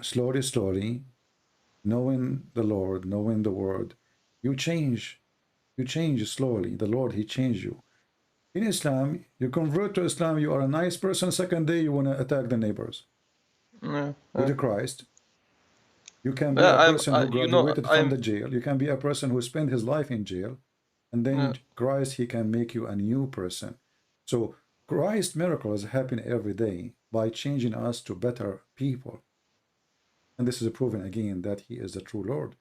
slowly, knowing the Lord, knowing the word, you change. You change slowly. The Lord, he changed you. In Islam, you convert to Islam, you are a nice person. Second day, you want to attack the neighbors. With Christ, you can be a person who graduated from the jail. You can be a person who spent his life in jail. And then Christ, he can make you a new person. So Christ's miracles happen every day by changing us to better people. And this is proven again that he is the true Lord.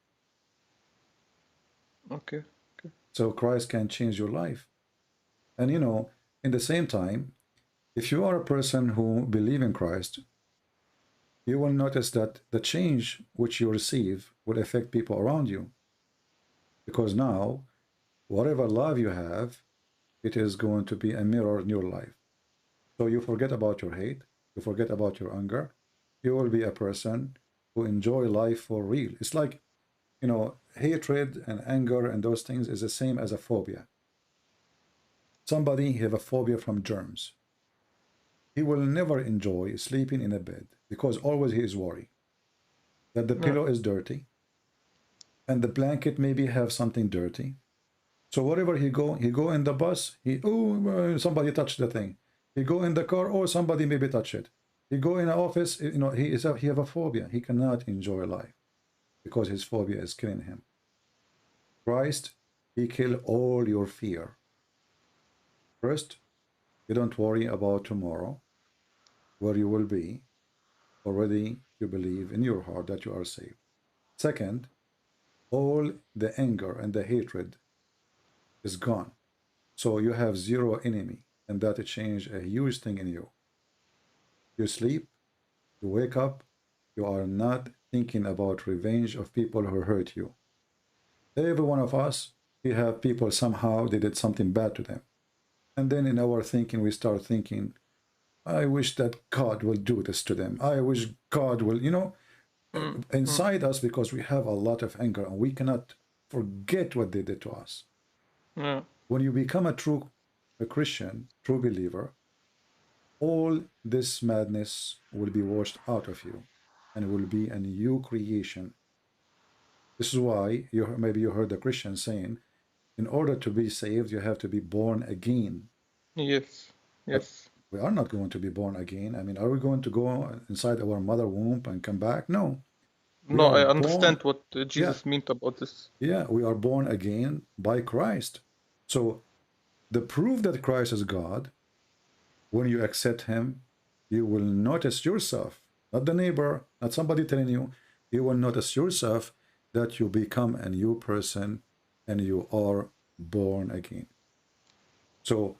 Okay. So Christ can change your life. And in the same time, if you are a person who believes in Christ, you will notice that the change which you receive will affect people around you. Because now, whatever love you have, it is going to be a mirror in your life. So you forget about your hate, you forget about your anger, you will be a person who enjoy life for real. It's like, hatred and anger and those things is the same as a phobia. Somebody have a phobia from germs. He will never enjoy sleeping in a bed because always he is worried that the pillow is dirty and the blanket maybe have something dirty. So wherever he go in the bus, somebody touched the thing. He go in the car, somebody maybe touch it. He go in an office, he have a phobia. He cannot enjoy life because his phobia is killing him. Christ, he kill all your fear. First, you don't worry about tomorrow, where you will be. Already you believe in your heart that you are saved. Second, all the anger and the hatred is gone. So you have zero enemy, and that change a huge thing in you. You sleep, you wake up, you are not thinking about revenge of people who hurt you. Every one of us, we have people somehow they did something bad to them. And then in our thinking, we start thinking, I wish that God will do this to them. I wish God will, inside us, because we have a lot of anger and we cannot forget what they did to us. When you become a Christian, true believer, all this madness will be washed out of you and will be a new creation. This is why maybe you heard the Christian saying, in order to be saved, you have to be born again. Yes. But we are not going to be born again. I mean, are we going to go inside our mother womb and come back? No. No, I understand what Jesus meant about this. Yeah, we are born again by Christ. So the proof that Christ is God, when you accept him, you will notice yourself, not the neighbor, not somebody telling you, you will notice yourself that you become a new person and you are born again. So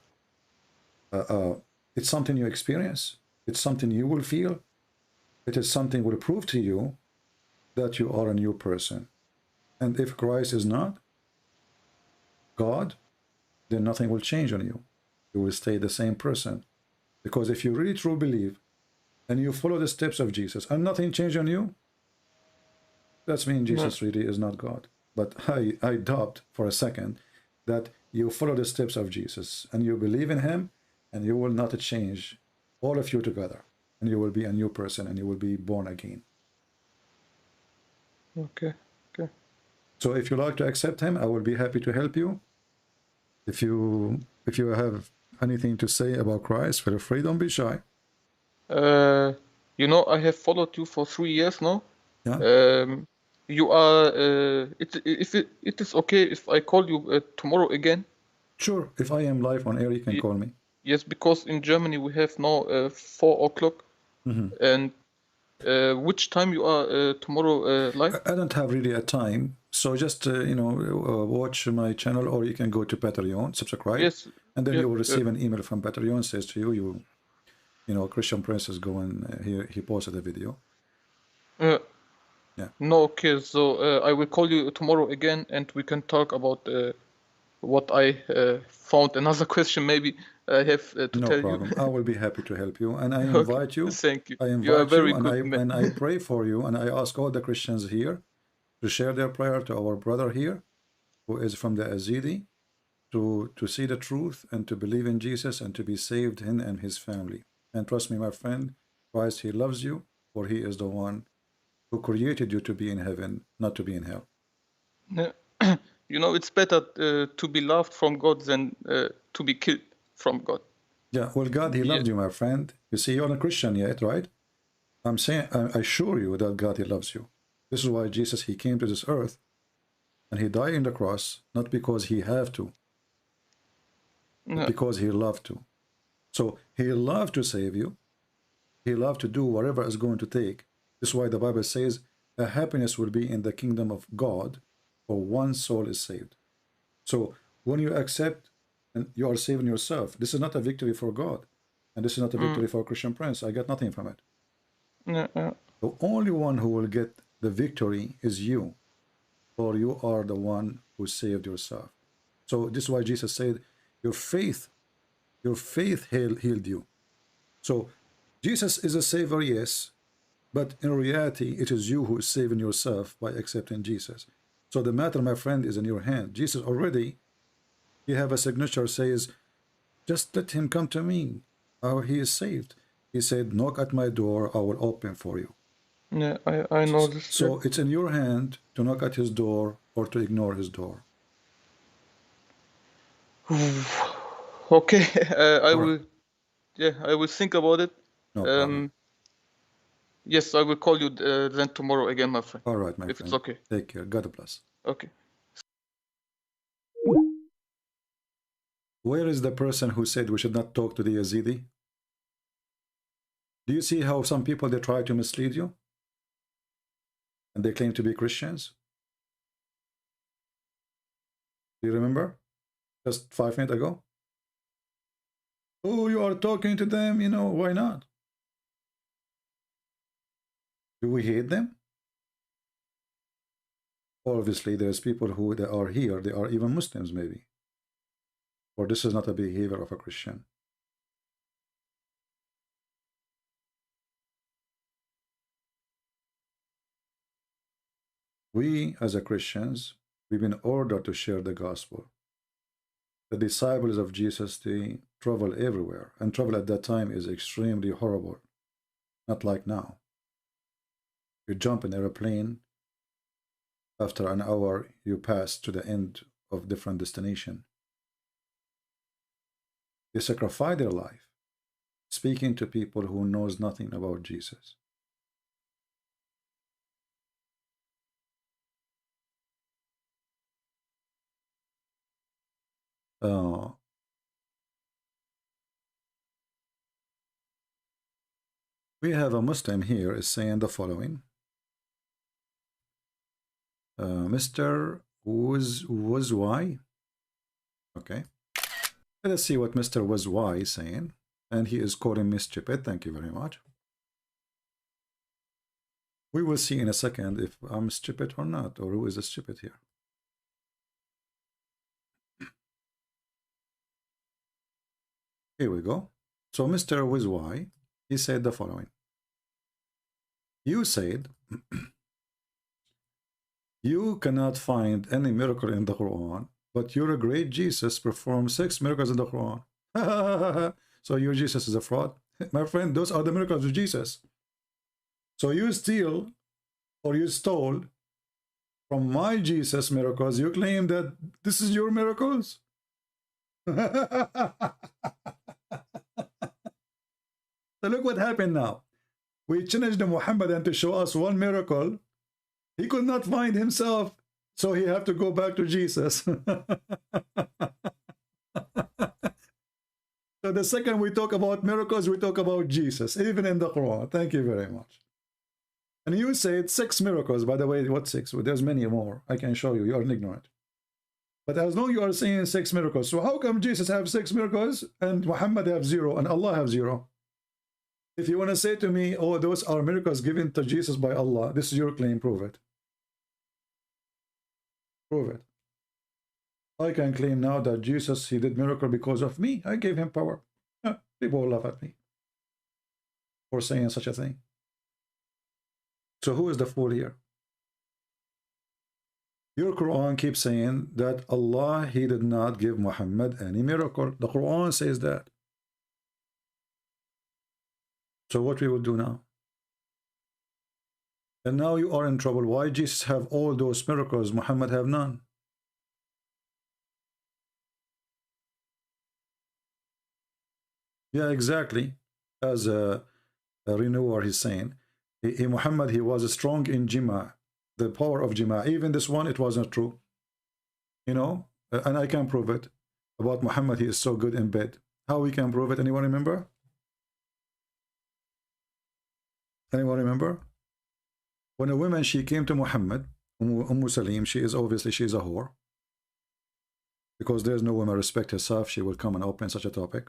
it's something you experience. It's something you will feel. It is something will prove to you that you are a new person. And if Christ is not God, then nothing will change on you. You will stay the same person. Because if you really truly believe and you follow the steps of Jesus and nothing changed on you, that means Jesus really is not God. But I doubt for a second that you follow the steps of Jesus and you believe in him, and you will not change, all of you together, and you will be a new person and you will be born again. Okay. So if you like to accept him, I will be happy to help you. If you have anything to say about Christ, feel free, don't be shy. You know, I have followed you for 3 years now. Yeah. You are. If it is okay if I call you tomorrow again. Sure. If I am live on air, you can call me. Yes, because in Germany we have now 4 o'clock. And which time you are tomorrow live? I don't have really a time, so just watch my channel, or you can go to Patreon, subscribe, Yes. and then you will receive an email from Patreon says to you, Christian Prince is going. He posted a video. Yeah. No, okay. So I will call you tomorrow again, and we can talk about what I found. Another question, maybe I have to tell you. No problem. I will be happy to help you, and I invite you. Thank you. I invite you are very and good man. and I pray for you, and I ask all the Christians here to share their prayer to our brother here, who is from the Yazidi, to see the truth and to believe in Jesus and to be saved, him and his family. And trust me, my friend, Christ, he loves you, for he is the one who created you to be in heaven, not to be in hell. You know, it's better to be loved from God than to be killed from God. Yeah, well, God, he loved you, my friend. You see, you're not a Christian yet, right? I'm saying, I assure you that God, he loves you. This is why Jesus, he came to this earth and he died on the cross, not because he had to, but because he loved to. So he loved to save you. He loved to do whatever is going to take. This is why the Bible says a happiness will be in the kingdom of God, for one soul is saved. So when you accept and you are saving yourself, this is not a victory for God. And this is not a victory for Christian Prince. I got nothing from it. The only one who will get the victory is you, for you are the one who saved yourself. So this is why Jesus said, your faith healed you. So Jesus is a savior, yes, but in reality, it is you who is saving yourself by accepting Jesus. So the matter, my friend, is in your hand. Jesus already, he have a signature says, just let him come to me. He is saved. He said, knock at my door, I will open for you. Yeah, I know this. So it's in your hand to knock at his door or to ignore his door. Okay, I will think about it. No problem. Yes, I will call you then tomorrow again, my friend. All right, my friend. If it's okay. Take care. God bless. Okay. Where is the person who said we should not talk to the Yazidi? Do you see how some people, they try to mislead you? And they claim to be Christians? Do you remember? Just 5 minutes ago? Oh, you are talking to them, why not? Do we hate them? Obviously, there's people who they are here, they are even Muslims maybe. Or this is not a behavior of a Christian. We, as a Christians, we've been ordered to share the gospel. The disciples of Jesus, they travel everywhere, and travel at that time is extremely horrible. Not like now. You jump in an airplane, after an hour you pass to the end of different destination. They sacrifice their life, speaking to people who knows nothing about Jesus. We have a Muslim here is saying the following. Mr. was why? Okay. Let us see what Mr. was why is saying. And he is calling me stupid. Thank you very much. We will see in a second if I'm stupid or not, or who is the stupid here. Here we go. So Mr. was why, he said the following. You said, you cannot find any miracle in the Quran, but your great Jesus performed 6 miracles in the Quran. So your Jesus is a fraud? My friend, those are the miracles of Jesus. So you steal or you stole from my Jesus miracles. You claim that this is your miracles? So look what happened now. We challenged Muhammad to show us one miracle. He could not find himself, so he had to go back to Jesus. So the second we talk about miracles, we talk about Jesus, even in the Quran. Thank you very much. And you said 6 miracles. By the way, what 6? Well, there's many more. I can show you. You are ignorant. But as long as you are saying 6 miracles, so how come Jesus have 6 miracles and Muhammad have 0 and Allah have 0? If you want to say to me, oh, those are miracles given to Jesus by Allah, this is your claim, prove it. Prove it. I can claim now that Jesus, he did miracle because of me. I gave him power. People will laugh at me for saying such a thing. So who is the fool here? Your Quran keeps saying that Allah, he did not give Muhammad any miracle. The Quran says that. So what we will do now? And now you are in trouble. Why Jesus have all those miracles, Muhammad have none? Yeah, exactly. As a renewer is saying, Muhammad, he was strong in Jima, the power of Jima. Even this one, it wasn't true. You know, and I can prove it. About Muhammad, he is so good in bed. How we can prove it? Anyone remember? Anyone remember? When a woman, she came to Muhammad, Salim, she is a whore. Because there's no woman respect herself, she will come and open such a topic.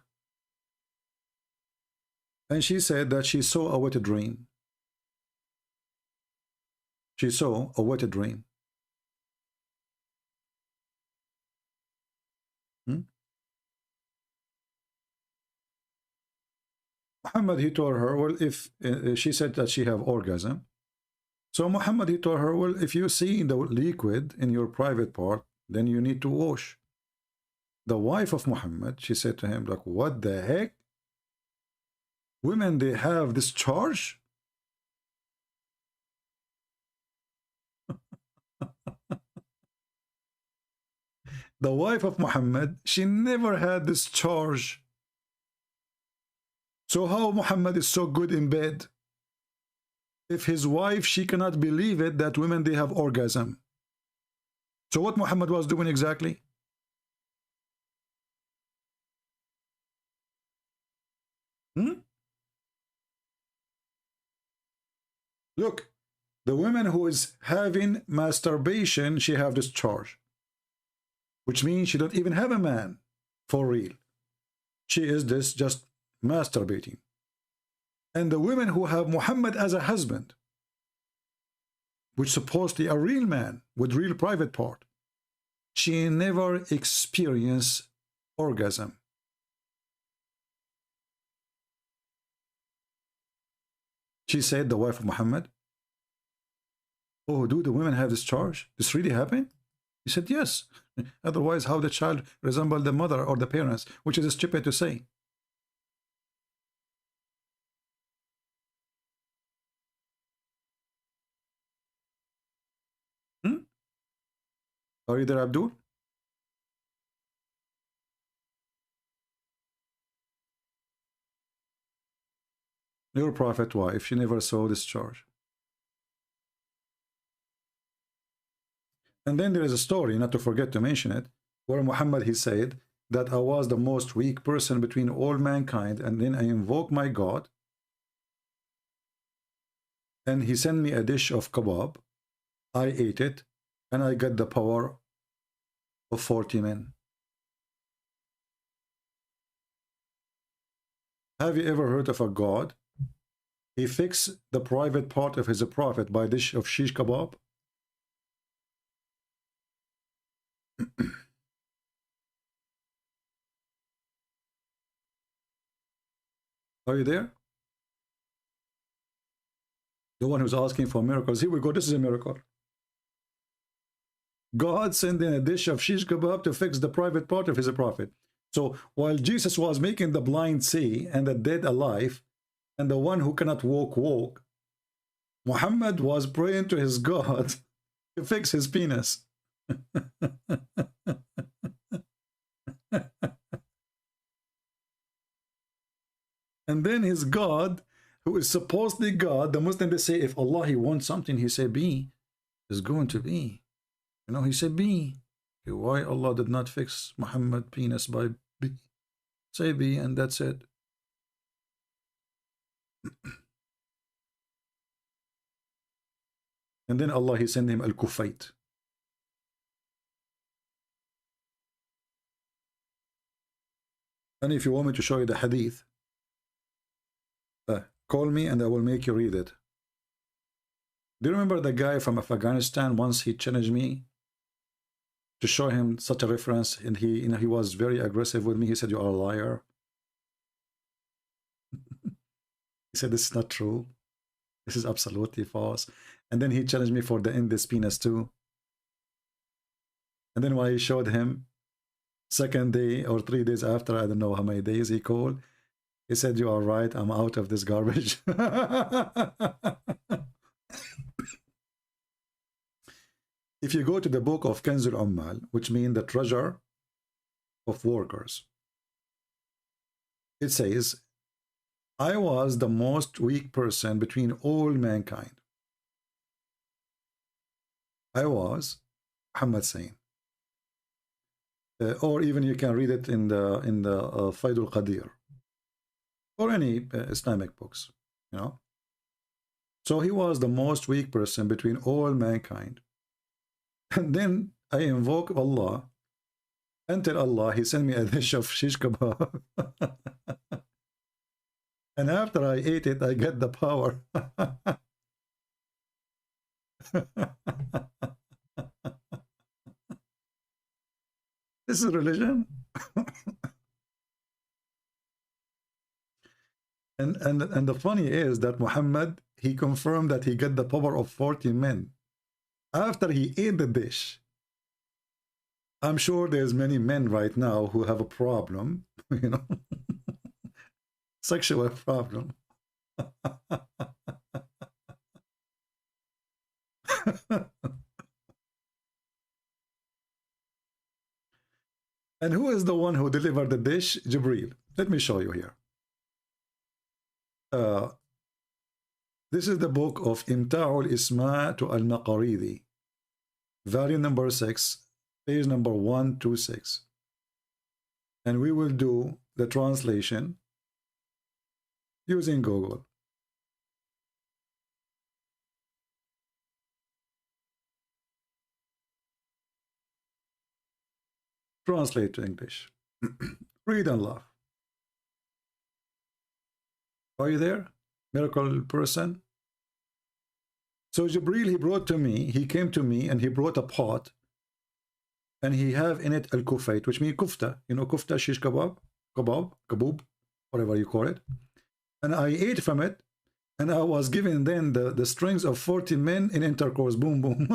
And she said that she saw a wet dream. She saw a wet dream. Muhammad, he told her, well, if she said that she have orgasm. So Muhammad, he told her, well, if you see the liquid in your private part, then you need to wash. The wife of Muhammad, she said to him, like, what the heck? Women, they have this charge? The wife of Muhammad, she never had this charge. So how Muhammad is so good in bed? If his wife, she cannot believe it that women, they have orgasm. So what Muhammad was doing exactly? Look, the woman who is having masturbation, she have this charge. Which means she don't even have a man for real. She is this just masturbating. And the women who have Muhammad as a husband, which supposedly a real man with real private part, she never experienced orgasm. She said, the wife of Muhammad, oh, do the women have this charge? This really happened? He said, yes. Otherwise, how the child resemble the mother or the parents, which is stupid to say. Are you there, Abdul? Your prophet wife, she never saw this charge. And then there is a story, not to forget to mention it, where Muhammad, he said that I was the most weak person between all mankind, and then I invoked my God, and he sent me a dish of kebab. I ate it, and I got the power of 40 men. Have you ever heard of a God? He fixed the private part of his prophet by a dish of shish kebab. Are you there? The one who's asking for miracles. Here we go. This is a miracle. God sent in a dish of shish kebab to fix the private part of his prophet. So while Jesus was making the blind see and the dead alive, and the one who cannot walk, Muhammad was praying to his God to fix his penis. And then his God, who is supposedly God, the Muslims, they say, if Allah, he wants something, he say, be, is going to be. You know, he said, be. Okay, why Allah did not fix Muhammad penis by be? Say be, and that's it. And then Allah, he sent him al-Kufayt. And if you want me to show you the hadith, call me and I will make you read it. Do you remember the guy from Afghanistan? Once he challenged me to show him such a reference, and he was very aggressive with me. He said, you are a liar. He said, this is not true. This is absolutely false. And then he challenged me for the end this penis too. And then when I showed him, second day or 3 days after, I don't know how many days, he called. He said, you are right, I'm out of this garbage. If you go to the book of Kanzul Ummal, which means the treasure of workers, it says, I was the most weak person between all mankind. I was, Muhammad saying. Or even you can read it in the Faidul Qadir, or any Islamic books, you know. So he was the most weak person between all mankind. And then I invoke Allah, until Allah, he sent me a dish of shish kebab. And after I ate it, I get the power. This is religion. and the funny is that Muhammad, he confirmed that he got the power of 40 men after he ate the dish. I'm sure there's many men right now who have a problem, you know, sexual problem. And who is the one who delivered the dish? Jibreel. Let me show you here. This is the book of Imta'ul Isma to Al-Maqaridi, volume number 6, page number 126. And we will do the translation using Google. Translate to English. Read and laugh. Are you there, miracle person? So Jibreel, he brought to me, he came to me and he brought a pot, and he have in it al-kufayt, which means kufta, you know, kufta, shish kebab, kaboob, whatever you call it. And I ate from it, and I was given then the strings of 40 men in intercourse. Boom, boom.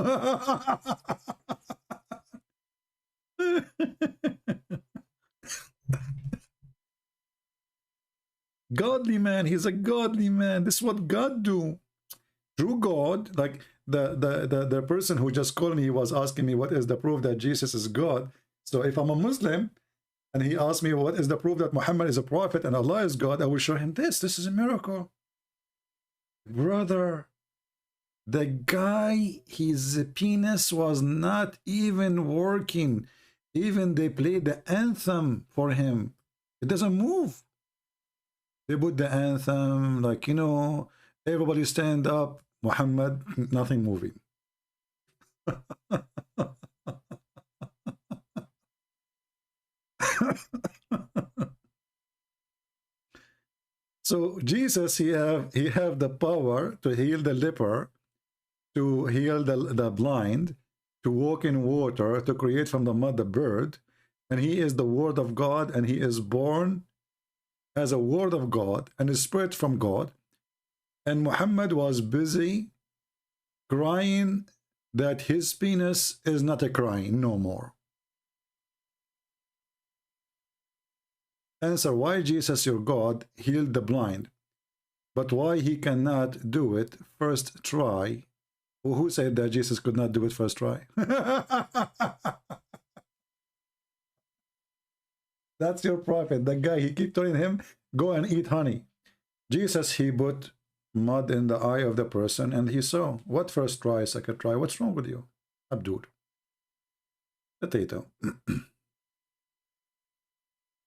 Godly man, he's a godly man. This is what God do. True God, like the person who just called me, he was asking me what is the proof that Jesus is God. So if I'm a Muslim and he asked me what is the proof that Muhammad is a prophet and Allah is God, I will show him this. This is a miracle. Brother, the guy, his penis was not even working. Even they played the anthem for him. It doesn't move. They put the anthem, like, you know, everybody stand up, Muhammad, nothing moving. So Jesus, he have the power to heal the leper, to heal the blind, to walk in water, to create from the mud the bird, and he is the word of God, and he is born as a word of God and a spirit from God. And Muhammad was busy crying that his penis is not a crying no more. Answer: why Jesus, your God, healed the blind, but why he cannot do it first try? Who said that Jesus could not do it first try? That's your prophet, the guy. He keep telling him, go and eat honey. Jesus, he put mud in the eye of the person and he saw. What first try, second try? What's wrong with you, Abdul? Potato.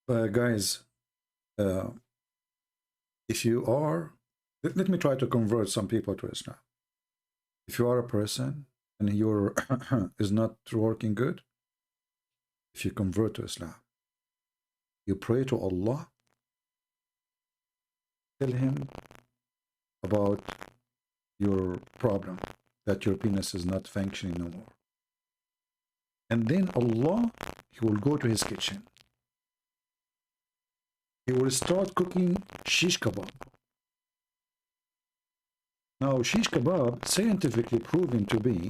Guys, if you are, let me try to convert some people to Islam. If you are a person and your is not working good, if you convert to Islam, you pray to Allah, tell him about your problem, that your penis is not functioning no more. And then Allah, he will go to his kitchen. He will start cooking shish kebab. Now, shish kebab, scientifically proven to be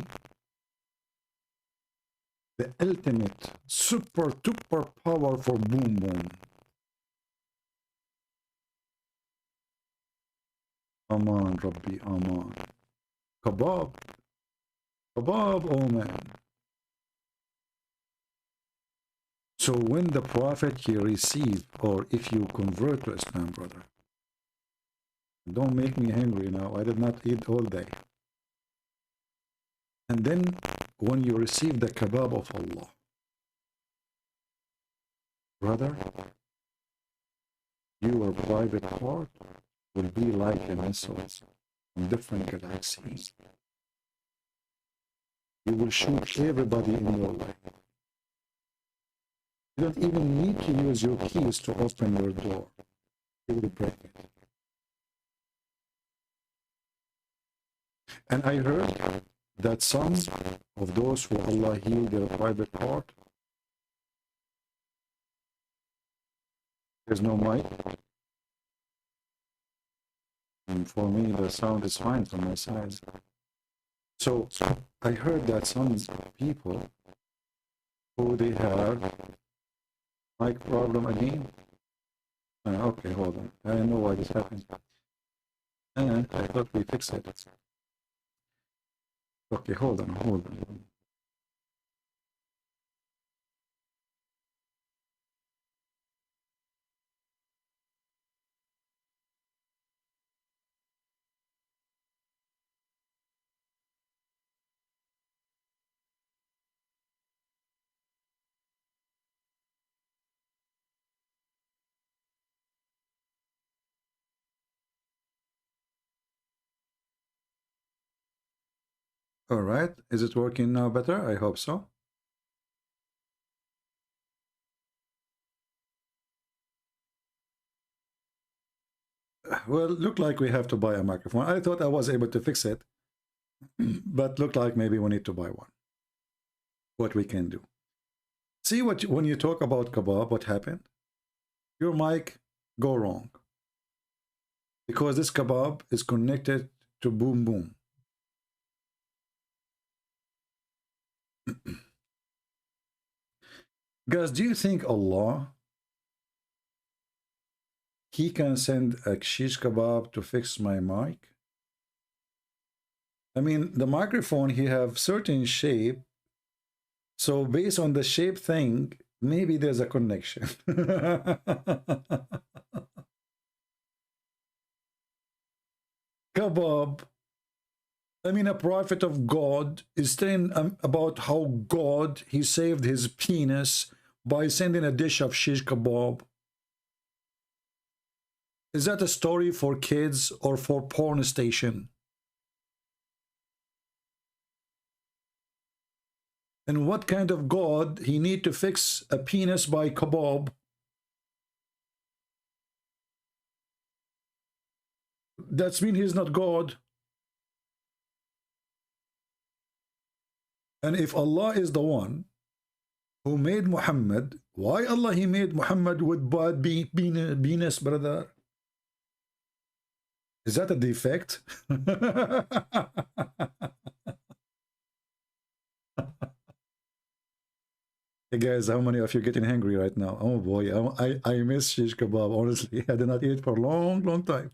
the ultimate, super, duper powerful boom boom. Aman, Rabbi, Aman. Kebab. Kebab, oh man. So when the Prophet he received, or if you convert to Islam, brother, don't make me hungry now. I did not eat all day. And then when you receive the kebab of Allah, brother, your private part will be like the missiles from different galaxies. You will shoot everybody in your life. You don't even need to use your keys to open your door. You will break it. And I heard that some of those who Allah healed their private part, there's no mic. And for me, the sound is fine from my side. So I heard that some people who they have mic problem again. Okay, hold on. I don't know why this happened. And I thought we fixed it. Okay, hold on. All right, is it working now better? I hope so. Well, look like we have to buy a microphone. I thought I was able to fix it, but look like maybe we need to buy one. What we can do. See when you talk about kebab, what happened? Your mic go wrong. Because this kebab is connected to boom boom. Guys, do you think Allah, he can send a shish kebab to fix my mic? I mean, the microphone, he have certain shape. So based on the shape thing, maybe there's a connection. Kebab. I mean, a prophet of God is telling about how God, he saved his penis by sending a dish of shish kebab. Is that a story for kids or for porn station? And what kind of God he need to fix a penis by kebab? That's mean he's not God. And if Allah is the one who made Muhammad, why Allah he made Muhammad with bad penis, brother? Is that a defect? Hey guys, how many of you getting hungry right now? Oh boy, I miss shish kebab, honestly. I did not eat for a long time.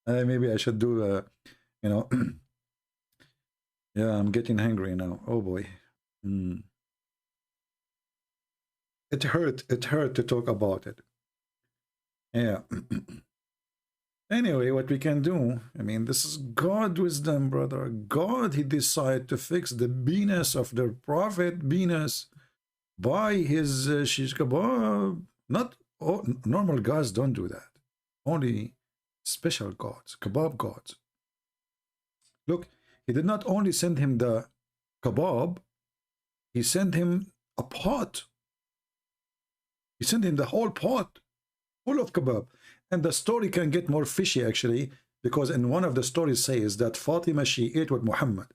Maybe I should do you know, yeah, I'm getting hungry now. Oh boy. It hurt to talk about it. Yeah. Anyway, what we can do, I mean, this is God wisdom, brother. God, he decided to fix the penis of the Prophet, penis, by his shish kebab. Not normal gods don't do that. Only special gods, kebab gods. Look, he did not only send him the kebab, he sent him a pot. He sent him the whole pot full of kebab. And the story can get more fishy actually, because in one of the stories says that Fatima, she ate with Muhammad.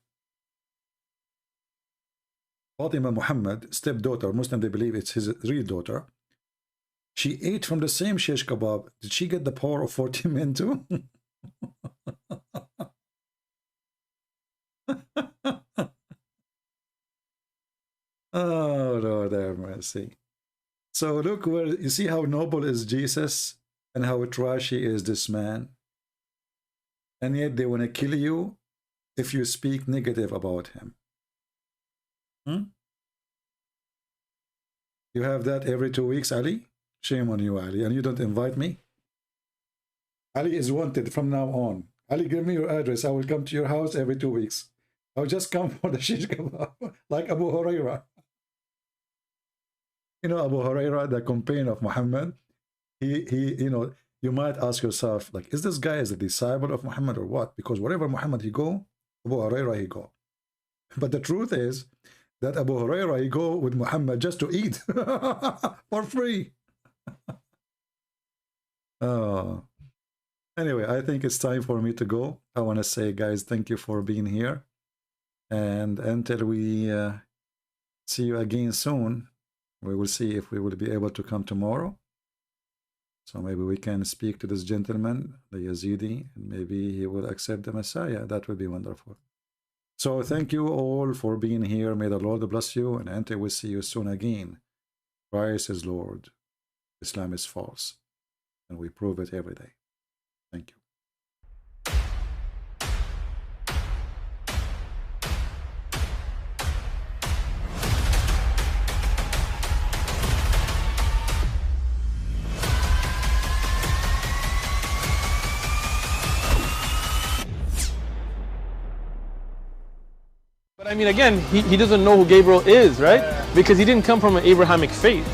Fatima Muhammad, stepdaughter, Muslim they believe it's his real daughter. She ate from the same shish kebab. Did she get the power of 40 men too? Oh Lord have mercy. So look where you see how noble is Jesus and how trashy is this man, and yet they want to kill you if you speak negative about him. You have that every 2 weeks, Ali? Shame on you, Ali. And you don't invite me? Ali is wanted from now on. Ali, give me your address. I will come to your house every 2 weeks. I'll just come for the shish kebab, like Abu Huraira. You know Abu Huraira, the companion of Muhammad. He, you know, you might ask yourself, like, is this guy as a disciple of Muhammad or what? Because wherever Muhammad he go, Abu Huraira he go. But the truth is that Abu Huraira he go with Muhammad just to eat for free. Oh. Anyway, I think it's time for me to go. I want to say, guys, thank you for being here. And until we see you again soon, we will see if we will be able to come tomorrow. So maybe we can speak to this gentleman, the Yazidi, and maybe he will accept the Messiah. That would be wonderful. So thank you all for being here. May the Lord bless you, and until we see you soon again. Christ is Lord. Islam is false. And we prove it every day. Thank you. But I mean, again, he doesn't know who Gabriel is, right? Because he didn't come from an Abrahamic faith.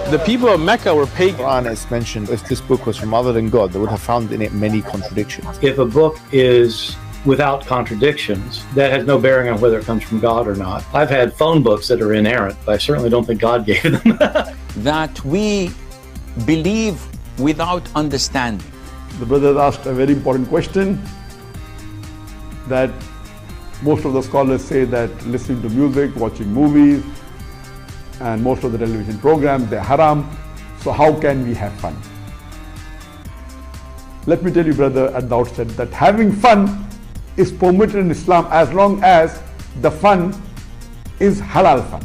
The people of Mecca were pagan. Quran is mentioned, if this book was from other than God, they would have found in it many contradictions. If a book is without contradictions, that has no bearing on whether it comes from God or not. I've had phone books that are inerrant, but I certainly don't think God gave them. That we believe without understanding. The brother asked a very important question, that most of the scholars say that listening to music, watching movies, and most of the television programs, they're haram. So how can we have fun? Let me tell you, brother, at the outset, that having fun is permitted in Islam as long as the fun is halal fun.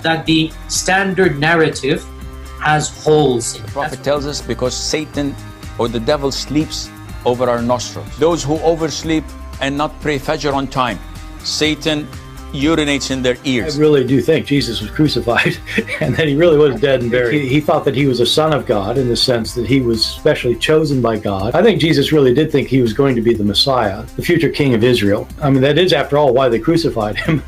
That the standard narrative has holes in it. The Prophet tells us because Satan or the devil sleeps over our nostrils. Those who oversleep and not pray Fajr on time, Satan urinates in their ears. I really do think Jesus was crucified and that he really was dead and buried. He thought that he was a son of God in the sense that he was specially chosen by God. I think Jesus really did think he was going to be the Messiah, the future king of Israel. I mean, that is, after all, why they crucified him.